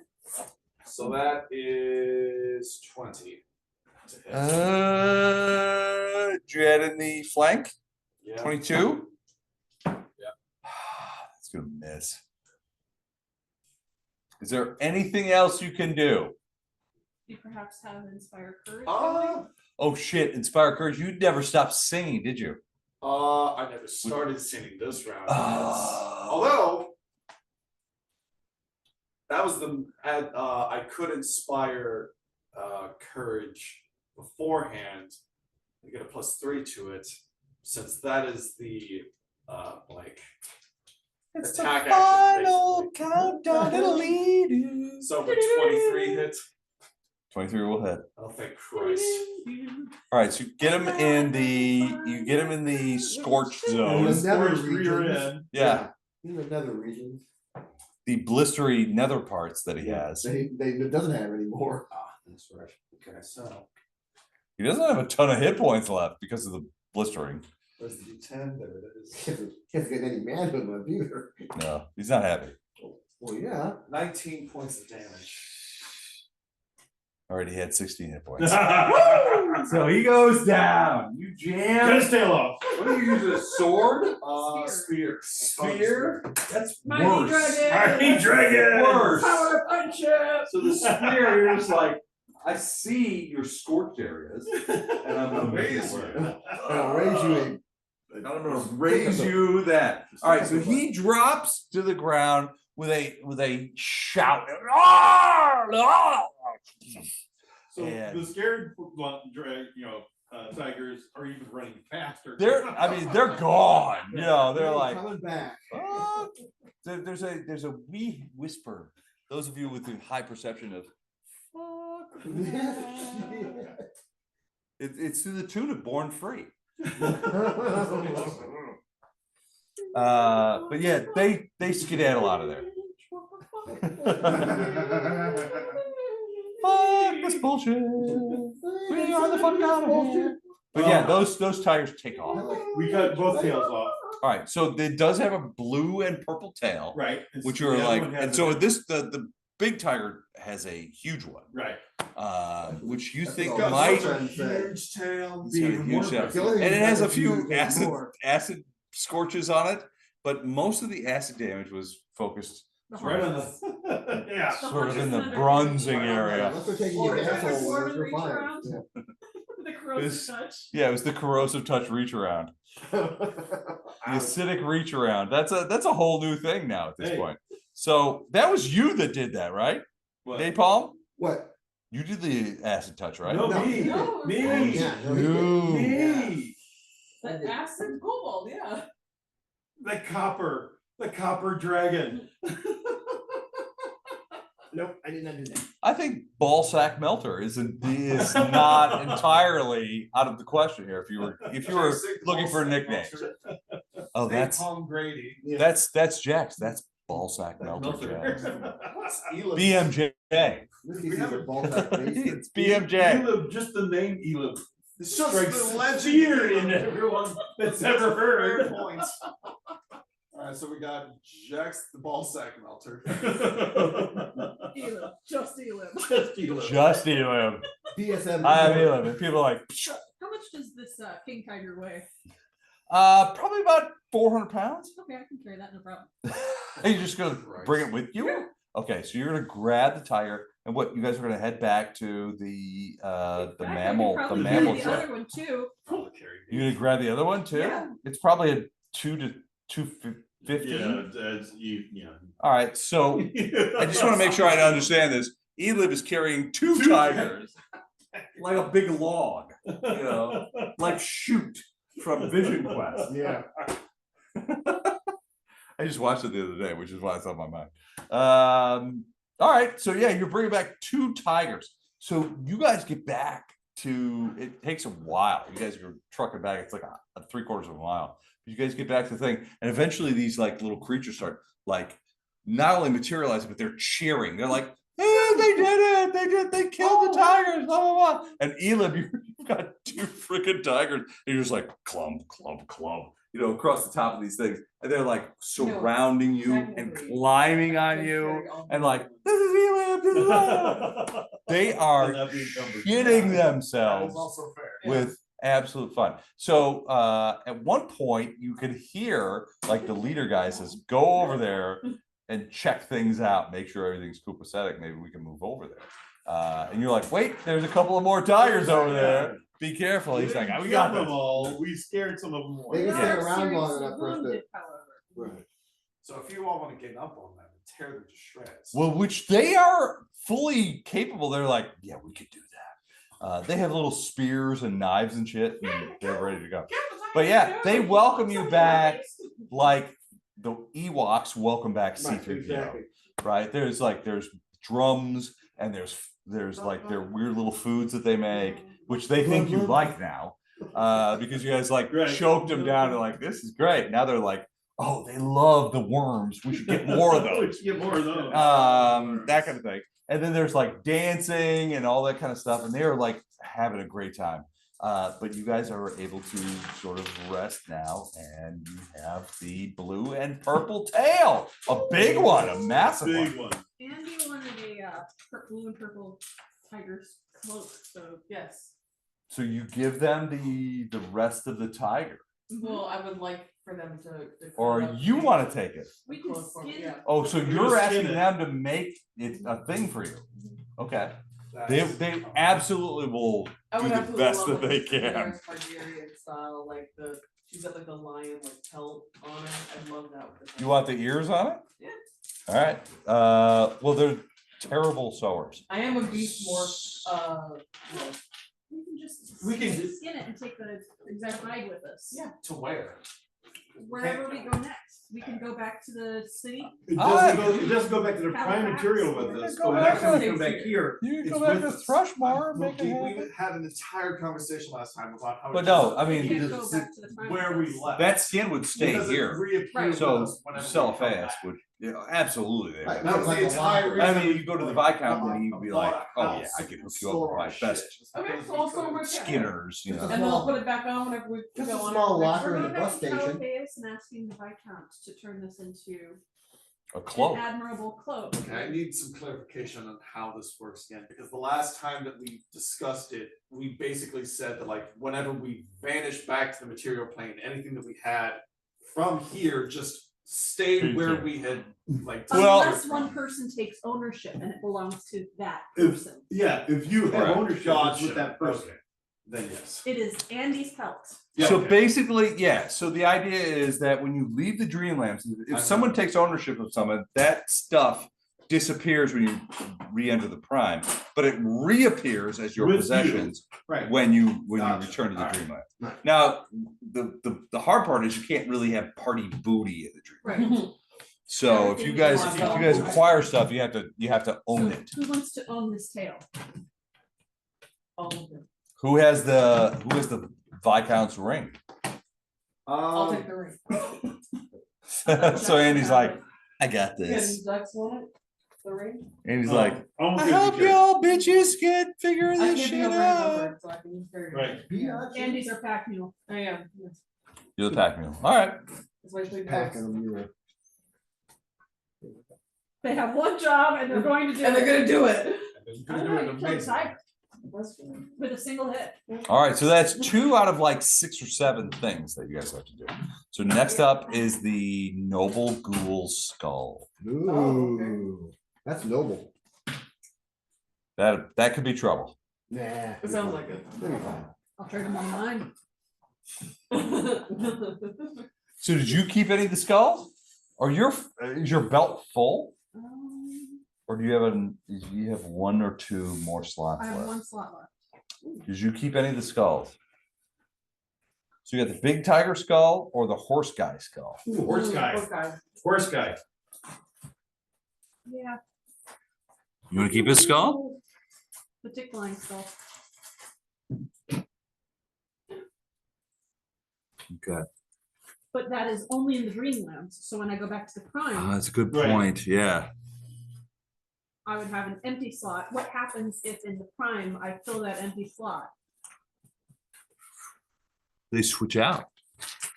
so that is 20 to hit. Did you add in the flank? Yeah. 22? Yeah. That's gonna miss. Is there anything else you can do? You perhaps have inspire courage. Oh shit, Inspire Courage, you never stopped singing, did you? I never started singing this round. Oh. Although that was I could inspire courage beforehand and get a +3 to it, since that is the It's attack the action, final basically. countdown, it'll lead you. So the 23 hits. 23 will hit. Oh, thank Christ. All right, so you get him in the scorched In zone. the nether Scorched rear regions. end. Yeah, In the nether regions. the blistery nether parts that he Yeah, has. They doesn't have anymore. Ah, that's right. Okay, so. He doesn't have a ton of hit points left because of the blistering. Where's the D10? There it is. Can't get any manhood left either. No, he's not happy. Well, yeah. 19 points of damage. Already had 16 hit points. So he goes down. You Cut jam. his tail off. What do you use? A sword? Spear. Spear? That's Mighty worse. dragon! Mighty dragon! Worse. Power of friendship! So the spear, you're just like, I see your scorched areas, and I'm gonna raise you. And I'll raise you And I'm gonna raise you that. All right, so he drops to the ground with a shout. "Ah! Ah!" So And- the scared tigers are even running faster. They're gone. You know, they're Hey, like, coming back. "Ah." There's a wee whisper. Those of you with the high perception of fuck. It's to the tune of Born Free. But yeah, they skedaddle out of there. Fuck this bullshit. We are the fun god. But yeah, those tigers take off. We cut both tails off. All right, so it does have a blue and purple tail, Right. which The are other like, one has and a- so the big tiger has a huge one, Right. which you That's think what all my might, friends say. Huge tail. It's got a huge tail. The only thing and it that has a happens few is more. acid scorches on it, but most of the acid damage was focused Right on the. Yeah. sort of in the bronzing area. Unless they're taking Or your is that asshole, Mormon you're reach fine. around? Yeah. The corrosive This- touch. Yeah, it was the corrosive touch reach around, the acidic reach around. That's a whole new thing now at this Hey. point. So that was you that did that, right? What? Napalm? What? You did the acid touch, right? No, No. me. No, Me. Yeah, no, he did. You. Me. The acid cobalt, yeah. The copper dragon. Nope, I did not do that. I think ball sack melter is not entirely out of the question here. If you were looking for nicknames, oh, that's Tom Grady. Jax. That's ball sack melter. Jax. What's Elam? BMJ. This is a ball sack basement. It's BMJ. Elim, just the name Elim. It's just Strikes the legend fear in everyone that's ever heard. Fair points. Alright, so we got Jax the ball sack melter. Elim, just Elim. Just Elim. Just Elim. DSM. I have Elim. And people are like, How much does this king tiger weigh? probably about 400 pounds. Okay, I can carry that, no problem. Are you just gonna bring it with you? Yeah. Okay, so you're gonna grab the tiger, and what you guys are gonna head back to the I could mammal probably mammal carry the trap. other one too. You gonna grab the other one too? Yeah. It's probably a 2 to 250. Yeah. All right, so I just want to make sure I understand this. Elib is carrying two tigers, like a big log, like Shoot from Vision Quest. Yeah. I just watched it the other day, which is why it's on my mind. All right, so yeah, you're bringing back two tigers. So you guys get back to, it takes a while. You guys are trucking back. It's like a 3/4 of a mile. You guys get back to the thing, and eventually these like little creatures start like not only materializing, but they're cheering. They're like, "Hey, they did it! They killed the tigers!" Blah blah blah. And Elim, you've got two freaking tigers. And you're just like clump, clump, clump, across the top of these things, and they're like surrounding you and technically, climbing on you, and like, "This is Elim, this is Elim." They are shitting themselves also fair. with absolute fun. So at one point you could hear like the leader guy says, "Go over there and check things out, make sure everything's copacetic, maybe we can move over there." And you're like, "Wait, there's a couple of more tigers over there, be careful." He's like, "We got them this." all. We scared some of them more. They can They stay are around long seriously enough for us to. wounded, however. Right. So if you all want to get up on them and tear them to shreds. Well, which they are fully capable. They're like, "Yeah, we could do that." They have little spears and knives and shit, and they're ready to go. But yeah, they welcome you back like the Ewoks welcome back Right, C-3PO. exactly. Right? There's drums and there's There's like their weird little foods that they make, which they think you like now. Because you guys like Right. choked them down and like, this is great. Now they're like, oh, they love the worms. We should get more of We those. should get more of those. That kind of thing. And then there's like dancing and all that kind of stuff, and they are like having a great time. But you guys are able to sort of rest now, and you have the blue and purple tail, a big one, a massive Big one. one. Andy wanted a blue and purple tiger's cloak, so Yes. So you give them the rest of the tiger, Well, I would like for them to. or close up you the- want to take it? we can close forward, skin yeah. Oh, so We're you're gonna asking skin it. them to make it a thing for you? Okay, they That's- absolutely will I do would the have to best love, that like, they the can. Daenerys Targaryen style, like she's got like the lion like pelt on her. I love that. With the You want the ears on it? Yeah. All right. Well, they're terrible sewers. I am a beast morph. You know, we can just We can skin it and take the exact hide with us. Yeah. To where? Wherever we go next, we can go back to the city. It Ah. doesn't go back to the prime Halifax. material with You us, can go but back next time we to- come back here. You it's can go back with to us. Thrushmore and Well, make it we happen. had an entire conversation last time about how. But it no, just- I mean, We can't the- go back to the time where with we us. left. that skin would stay Because it here. reappears Right. with So us whenever we sell come fast back. would, absolutely. they Right. would. That was Like the a entire lot. reason. I mean, you go to the Viscount and you'd be bought like, a oh yeah, house I can hook and you up store with our my shit. best Okay, so I'll still work that. skinners, you Just know. a And then I'll small- put it back on whenever we Just a go on. small our locker next in the trip. bus station. Calapaeus and asking the Viscount to turn this into A an cloak. admirable cloak. Okay, I need some clarification on how this works again, because the last time that we discussed it, we basically said that like whenever we vanish back to the material plane, anything that we had from here just stayed where we had like. Well- Unless one person takes ownership and it belongs to that If- person. Yeah, if you have Correct. ownership, it's Gotcha, with that person. okay, then yes. It is Andy's pelt. Yeah, So okay. basically, yeah, so the idea is that when you leave the Dreamlands, if someone takes ownership of someone, that stuff disappears when you re-enter the Prime, but it reappears as your With you. possessions Right. when you Gotcha. return to the Alright. Dreamland. Right. Now, the hard part is you can't really have party booty in the Dreamland. Right. So if you guys acquire stuff, you have to own So it. who wants to own this tail? All of them. Who has the Viscount's ring? I'll take the ring. So Andy's like, I got Yeah, this. Ducks want it? The ring? Andy's like, Almost I gonna hope be careful. y'all bitches can figure I this can't be shit over out. encumbered, so I can just carry it. Right. Yeah. Andy's our pack mule. I am, yes. You're the pack mule. All right. That's why I should Packing them, you were. They have one job and they're going to do And they're it. gonna do it. I don't know, you killed a tiger with a single hit. All right. So that's 2 out of like 6 or 7 things that you guys have to do. So next up is the Noble Ghoul Skull. Ooh, that's noble. That could be trouble. Nah. It sounds like it. It'll be fine. I'll trade him on mine. So did you keep any of the skulls? Or is your belt full? Or do you have 1 or 2 more slots I have left? 1 slot left. Did you keep any of the skulls? So you got the big tiger skull or the horse guy skull? Ooh, horse guy, Okay. horse guy. Yeah, You want to keep his skull? the tickling skull. Okay. But that is only in the Dreamlands. So when I go back to the Prime, That's a good Right. point. Yeah. I would have an empty slot. What happens if in the Prime I fill that empty slot? They switch out.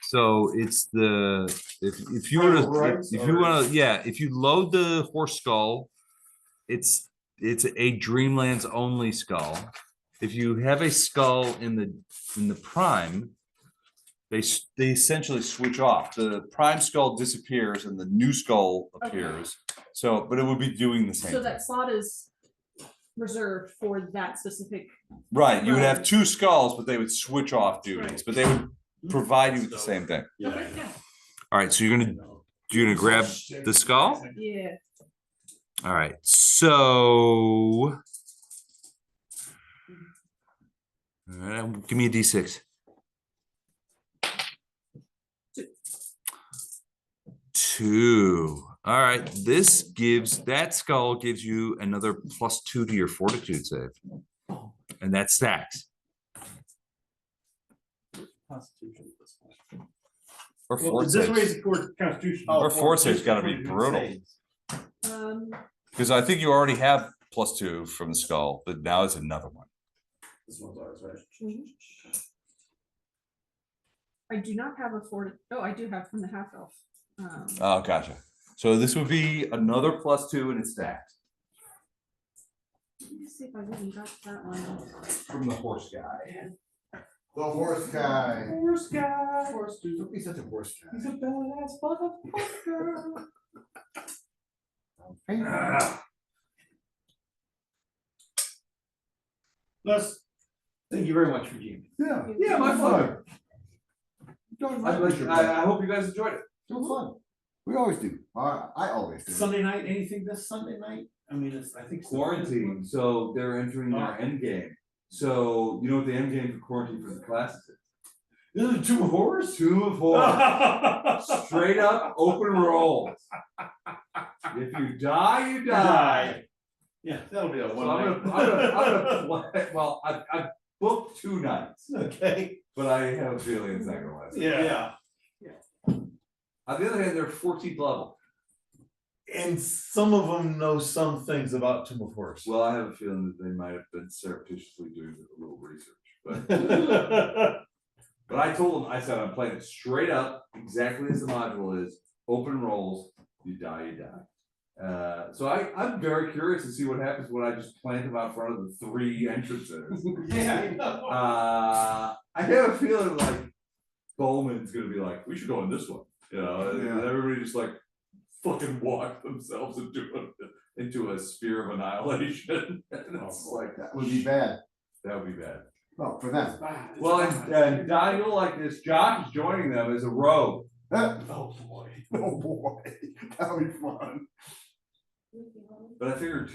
So it's if you were to Rights if you or- want to if you load the horse skull, it's a Dreamlands only skull. If you have a skull in the Prime, they essentially switch off. The Prime skull disappears and the new skull appears. So, but it would be doing the same So thing. that slot is reserved for that specific. Right, you would have 2 skulls, but they would switch off duties, Right. but they would provide you with the same thing. Okay, yeah. All right, so you're gonna grab the skull? Yeah. All right, so. All right, give me a D6. 2. All right, that skull gives you another +2 to your fortitude save. And that stacks. Constitution at this point. Or Well, fort this saves. way is for Constitution. Or fort save's just gotta be fortitude brutal. saves. Because I think you already have +2 from the skull, but now it's another one. This one's ours, right? I do not have a oh, I do have from the half elf. Oh, gotcha. So this would be another +2 and it's stacked Let me see if I even got that one. from the horse guy. The horse guy. Horse guy. Horse dude. Don't be such a horse guy. He's a badass motherfucker. Les, thank you very much for Jamie. Yeah. Yeah, my pleasure. I hope you guys enjoyed it. It was fun. We always do. I always do. Sunday night, anything this Sunday night? I mean, it's, I think. Quarantine, so they're entering their end game. So you know what the end game for quarantine for the classes is? This is Tomb of Horrors? Tomb of Horrors. Straight up open rolls. If you die, you die. Yeah, that'll be a So one I'm night. gonna play, well, I've booked 2 nights, Okay, but I have a feeling it's not gonna last. yeah. On the other hand, they're 14th level. And some of them know some things about Tomb of Horrors. Well, I have a feeling that they might have been surreptitiously doing a little research, but. But I told them, I said, I'm playing it straight up, exactly as the module is, open rolls, you die, you die. So I'm very curious to see what happens when I just plant them out front of the 3 entrances. Yeah, I know. I have a feeling like Bowman's gonna be like, we should go in this one, you know, and Yeah. everybody just like fucking walk themselves into a sphere of annihilation. And it's like, That would be bad. that would be bad. Well, for them. Well, and Don, you'll like this. Josh is joining them as a rogue. Oh boy. Oh boy. That'll be fun. But I figured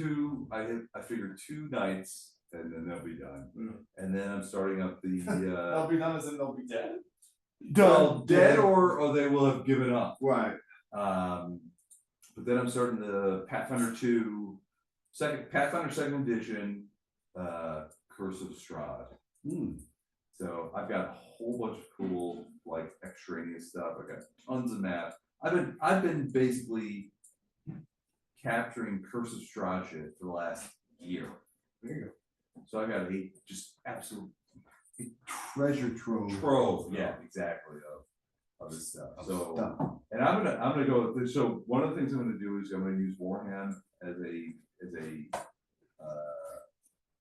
I figured 2 nights and then they'll be done. And then I'm starting up the They'll be done as in they'll be dead. well, dead or they will have given up. Right. But then I'm starting the Pathfinder 2 Pathfinder 2nd edition Curse of Strahd. So I've got a whole bunch of cool like extraneous stuff. I got tons of maps. I've been basically capturing Curse of Strahd shit for the last year. There you So I got a just absolute go. Treasure trove. trove, yeah, exactly, of this stuff. So Stuff. and I'm gonna go with this. So one of the things I'm gonna do is I'm gonna use Warham as a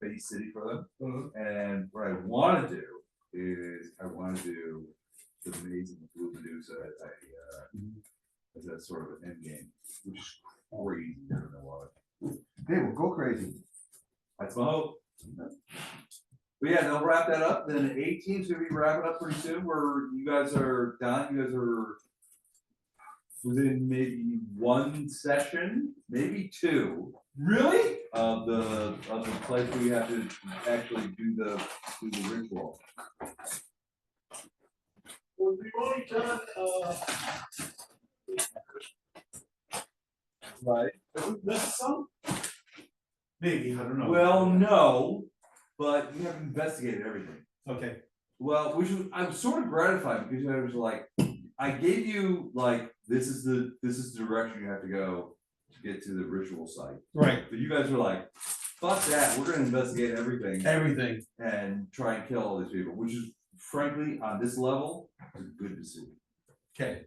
base city for them. And what I wanna do is I wanna do the Maze and the Blue Medusa as a sort of an end game, which is crazy. I don't know why. Hey, well, go crazy. That's my hope. But yeah, they'll wrap that up. Then 18's gonna be wrapping up pretty soon. Where you guys are done. You guys are within maybe 1 session, maybe 2. Really? Of the place where you have to actually do the ritual. Well, we've only done, Right. this song? Maybe, I don't know. Well, no, but you have investigated everything. Okay. Well, I'm sort of gratified because I was like, I gave you like this is the direction you have to go to get to the ritual site. Right, But you guys were like, fuck that, we're gonna investigate everything everything. and try and kill all these people, which is frankly, on this level, is a good decision. Okay.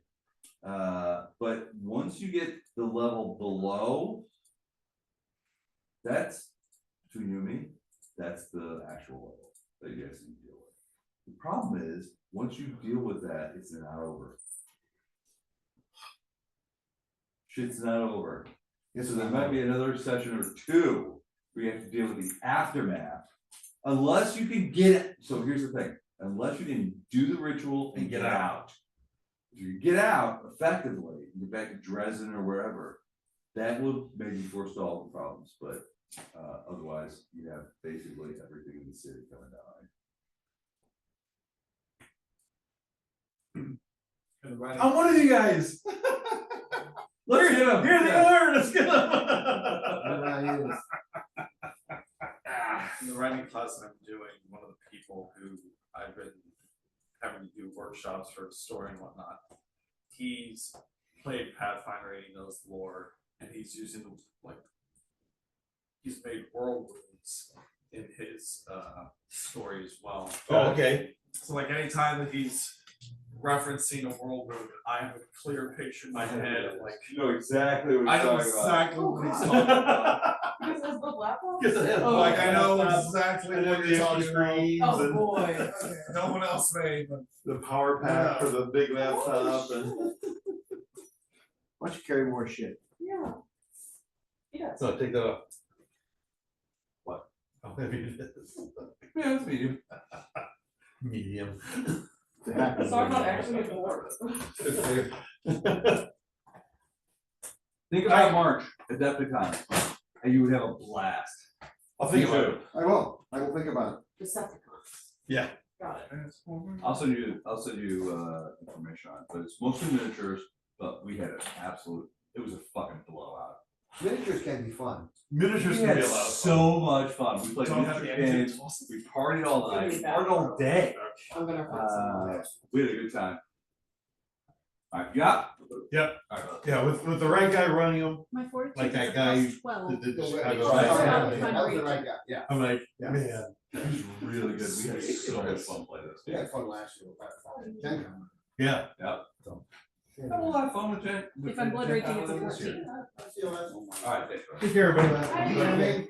But once you get the level below, that's between you and me, that's the actual level that you guys need to deal with. The problem is, once you deal with that, it's not over. Shit's not over. So there might be another session or 2 where you have to deal with the aftermath. Unless you can get, so here's the thing, unless you can do the ritual and get out. If you get out effectively, and get back to Dresden or wherever, that will maybe forestall the problems, but otherwise you have basically everything in the city coming down. I'm one of you guys. Let's get him. Here they are, let's get them. Ryan is- In the writing class that I'm doing, one of the people who I've been having to do workshops for story and whatnot, he's played Pathfinder and he knows the lore, and he's using like he's made world runes in his story as well. Oh, okay. So like anytime that he's referencing a world rune, I have a clear picture in my head of like You know exactly what I he's know talking about. exactly what he's talking about. Because that's the laptop? Because it has Oh, Like I know laptop, exactly and what then you're the talking extra about. screens Oh, and boy, okay. No one else made, but the power pack for the big laptop and. Why don't you carry more shit? Yeah. Yeah. So take that off. What? Oh, maybe it is. Yeah, it's medium. Medium. Sorry about actually getting warm. Think about March, Adepticon, and you would have a blast. I'll think about it. I will think about it. Decepticons. Yeah. Got it. I'll send you information on it, but it's mostly miniatures, but we had an absolute, it was a fucking blowout. Miniatures can be fun. Miniatures We can had be a lot of fun. so much fun, we played Don't have miniature the engine. games, we partied all night, Give me partied all day. I'm gonna find some. We had a good time. Alright, yeah? Yep. Alright, Yeah, with the right guy running them, My fortitude Like that is a guy plus 12. the Right. Chicago Right. Fire. That was the right guy, yeah. I'm like, Yeah. man, it was really good, we had so much fun playing this We game. had fun last year. with that. Jen- yeah. Had a lot of fun with Jen. If I'm blood raging, it's a 14. See you later. Alright, thanks. Take care, You know everybody. what I mean?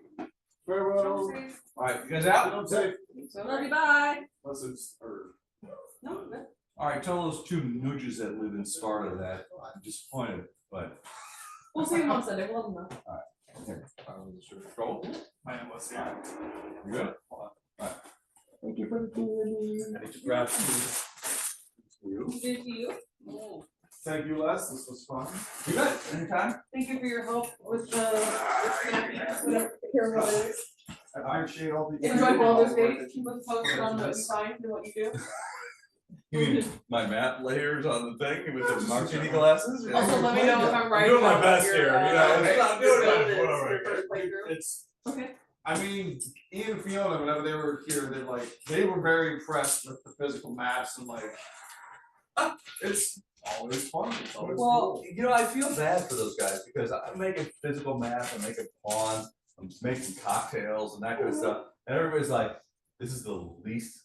Farewell. Alright, you guys out? Don't say Love you, bye. unless it's or No, no. Alright, tell those two nooges that live in Sparta that I'm disappointed, but. We'll see them on Sunday, we'll let them know. Roll. I am what's here. You good? Thank you for the I need to grab you. Good to you. Thank you, Les. This was fun. You bet, anytime. Thank you for your help with the whatever care what it is. I appreciate all the. Enjoy Baldur's Gate, keep us posted on what you find and what you do. You mean my map layers on the thing with the martini glasses? Yeah. Also, let me know if I'm right. I'm doing my about best your, here, you know, it's not your doing my- build is, whatever. your first playthrough. It's, Okay. I mean, Ian and Fiona, whenever they were here, they were very impressed with the physical maps and like, it's always fun. It's always Well, cool. you know, I feel bad for those guys because I'm making physical math, I'm making pawns, I'm making cocktails and that kind of stuff. And everybody's like, this is the least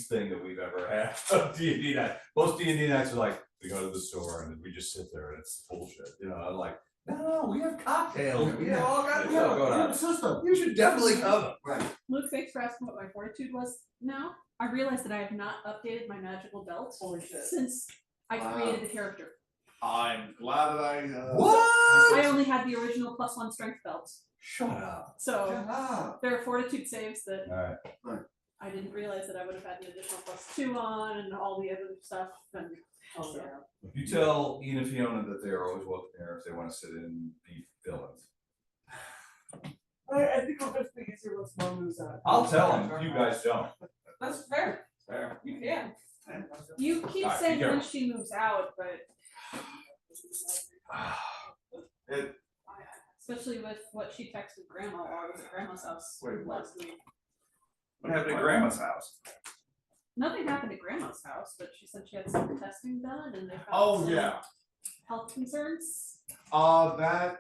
thing that we've ever had of D&D night. Most D&D nights are like, we go to the store and then we just sit there and it's bullshit. You know, I'm like, no, we have cocktails, we have all kinds of stuff going on. System. You should definitely come. Right. Luke, thanks for asking what my fortitude was now. I realized that I have not updated my magical belt Holy shit. since I Wow. created the character. I'm glad that I. What? I only had the original +1 strength belt. Shut up. So Yeah. there are fortitude saves that Alright. I didn't realize that I would have had an additional +2 on and all the other stuff. And Oh, yeah. If you tell Ian and Fiona that they are always welcome here if they want to sit in and be villains. I think it'll just be easier once mom moves out. I'll tell them if you guys don't. That's fair. Fair. You can. you keep Alright, saying be when careful. she moves out, but It, especially with what she texted grandma while I was at grandma's house Wait, what? last week. What happened at grandma's house? Nothing happened at grandma's house, but she said she had some testing done and they found oh, some yeah. health concerns. That,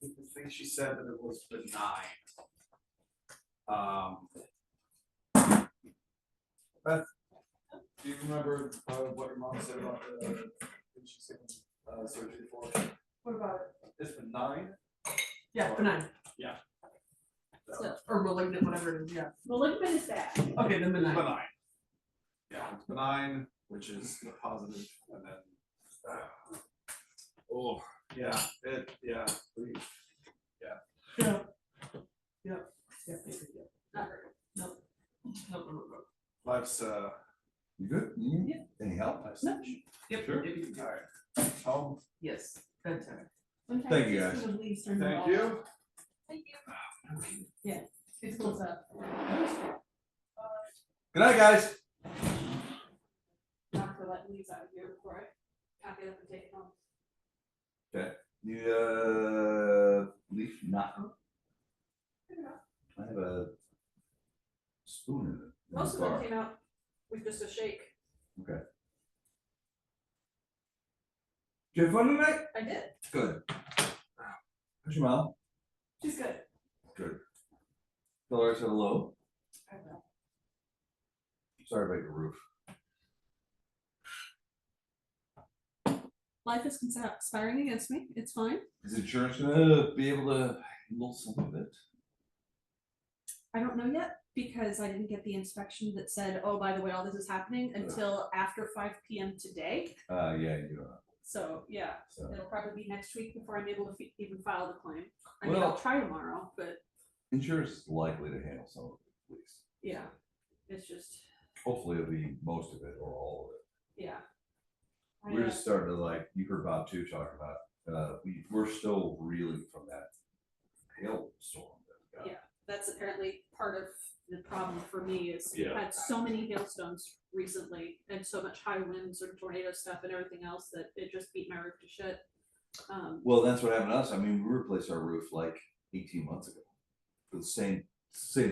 I think she said that it was benign. Beth, do you remember what your mom said about the, did she say, surgery for? What about it? It's benign? Yeah, benign. Yeah. So, Or malignant, whatever it is, yeah. malignant is bad. Okay, then benign. Benign. Yeah, it's benign, which is the positive, and then, oh, yeah, please. Yeah. Yeah. Not very good. No. Life's, You good? Yeah. Any help? No. Yep. Sure. alright. Home, Yes, bedtime. Sometimes Thank you, just guys. when the leaves turn thank off. you. Thank you. It's close up. Good night, guys. Not to let leaves out of here before I have a spoon in it. in the Most of them car. came out with just a shake. Okay. Did you have fun tonight? I did. Good. How's your mom? She's good. Good. Tell her I said hello. I will. Sorry about your roof. Life is conspiring against me. It's fine. Is insurance gonna be able to handle some of it? I don't know yet because I didn't get the inspection that said, oh, by the way, all this is happening until after 5 p.m. today. Yeah, you don't know. So yeah, So it'll probably be next week before I'm able to even file the claim. I mean, Well- I'll try tomorrow, but insurance is likely to handle some of it, at least. yeah, it's just, Hopefully it'll be most of it or all of it. yeah. We're just starting to like, you heard Bob too talk about, we're still reeling from that hailstorm that we got. Yeah. That's apparently part of the problem for me is we've Yeah. had so many hailstones recently and so much high winds and tornado stuff and everything else that it just beat my roof to shit. Well, that's what happened to us. I mean, we replaced our roof like 18 months ago for the same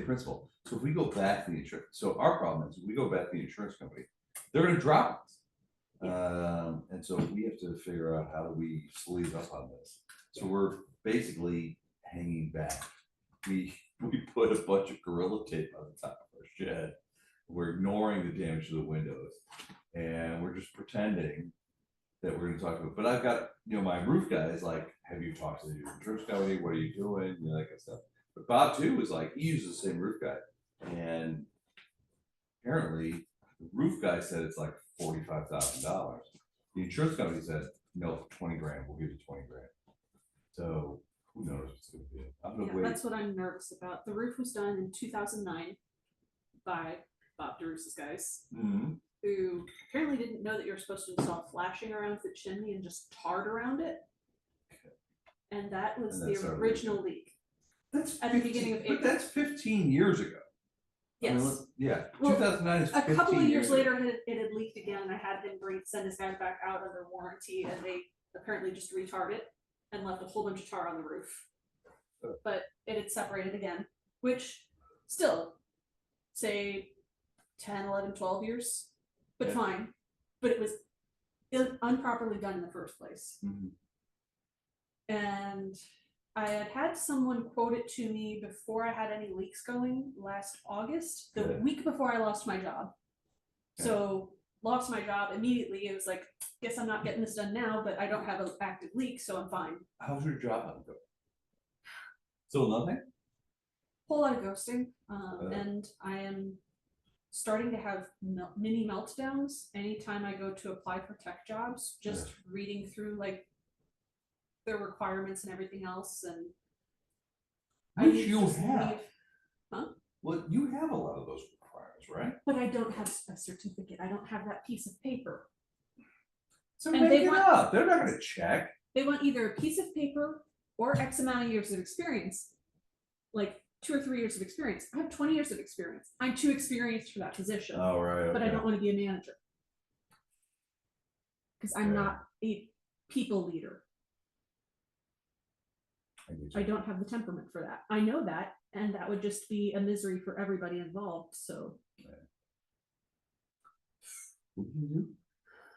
principle. So if we go back to the insurance, so our problem is we go back to the insurance company, they're gonna drop us. And so we have to figure out how do we sleeve up on this. So we're basically hanging back. We put a bunch of Gorilla Tape on the top of our shed. We're ignoring the damage to the windows, and we're just pretending that we're gonna talk about. But I've got, my roof guy is like, "Have you talked to your insurance company? What are you doing?" That kind of stuff. But Bob too was like, he uses the same roof guy, and apparently the roof guy said it's like $45,000. The insurance company said, "No, 20 grand. We'll give you 20 grand." So who knows what it's gonna be? I'm gonna Yeah, wait. that's what I'm nervous about. The roof was done in 2009 by Bob DeRusa's guys, Mhm. who apparently didn't know that you're supposed to install flashing around the chimney and just tarred around it. And that was And that's the our original leak. That's At the beginning of But April. that's 15 years ago. I mean, Yes. yeah, Well, 2009 is A 15 couple of years ago. later, it had leaked again, and I had him send his guys back out under warranty, and they apparently just retarred it and left a whole bunch of tar on the roof. But it had separated again, which still, say 10, 11, 12 years, but Yeah. fine. But it was improperly done in the first place. Mhm. And I had had someone quote it to me before I had any leaks going last August, the Good. week before I lost my job. So lost my job immediately. It was like, guess I'm not getting this done now, but I don't have an active leak, so I'm fine. How's your job hunt going? Still nothing? Whole lot of ghosting, and I am starting to have mini meltdowns anytime I go to apply for tech jobs, just reading through like their requirements and everything else, and Which need to you just have. leave. Huh? Well, you have a lot of those requirements, right? But I don't have a certificate. I don't have that piece of paper. So And make they it want- up. They're not gonna check. They want either a piece of paper or X amount of years of experience, like 2 or 3 years of experience. I have 20 years of experience. I'm too experienced for that position, Oh, right. but I don't want to be a manager because I'm Okay. not a people leader. I don't have the temperament for that. I know that, and that would just be a misery for everybody involved. So, What do you do?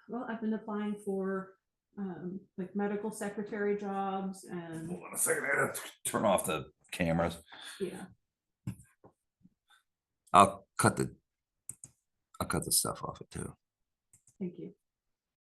well, I've been applying for like medical secretary jobs and Hold on a second. I have to turn off the cameras. yeah. I'll cut the stuff off it too. Thank you.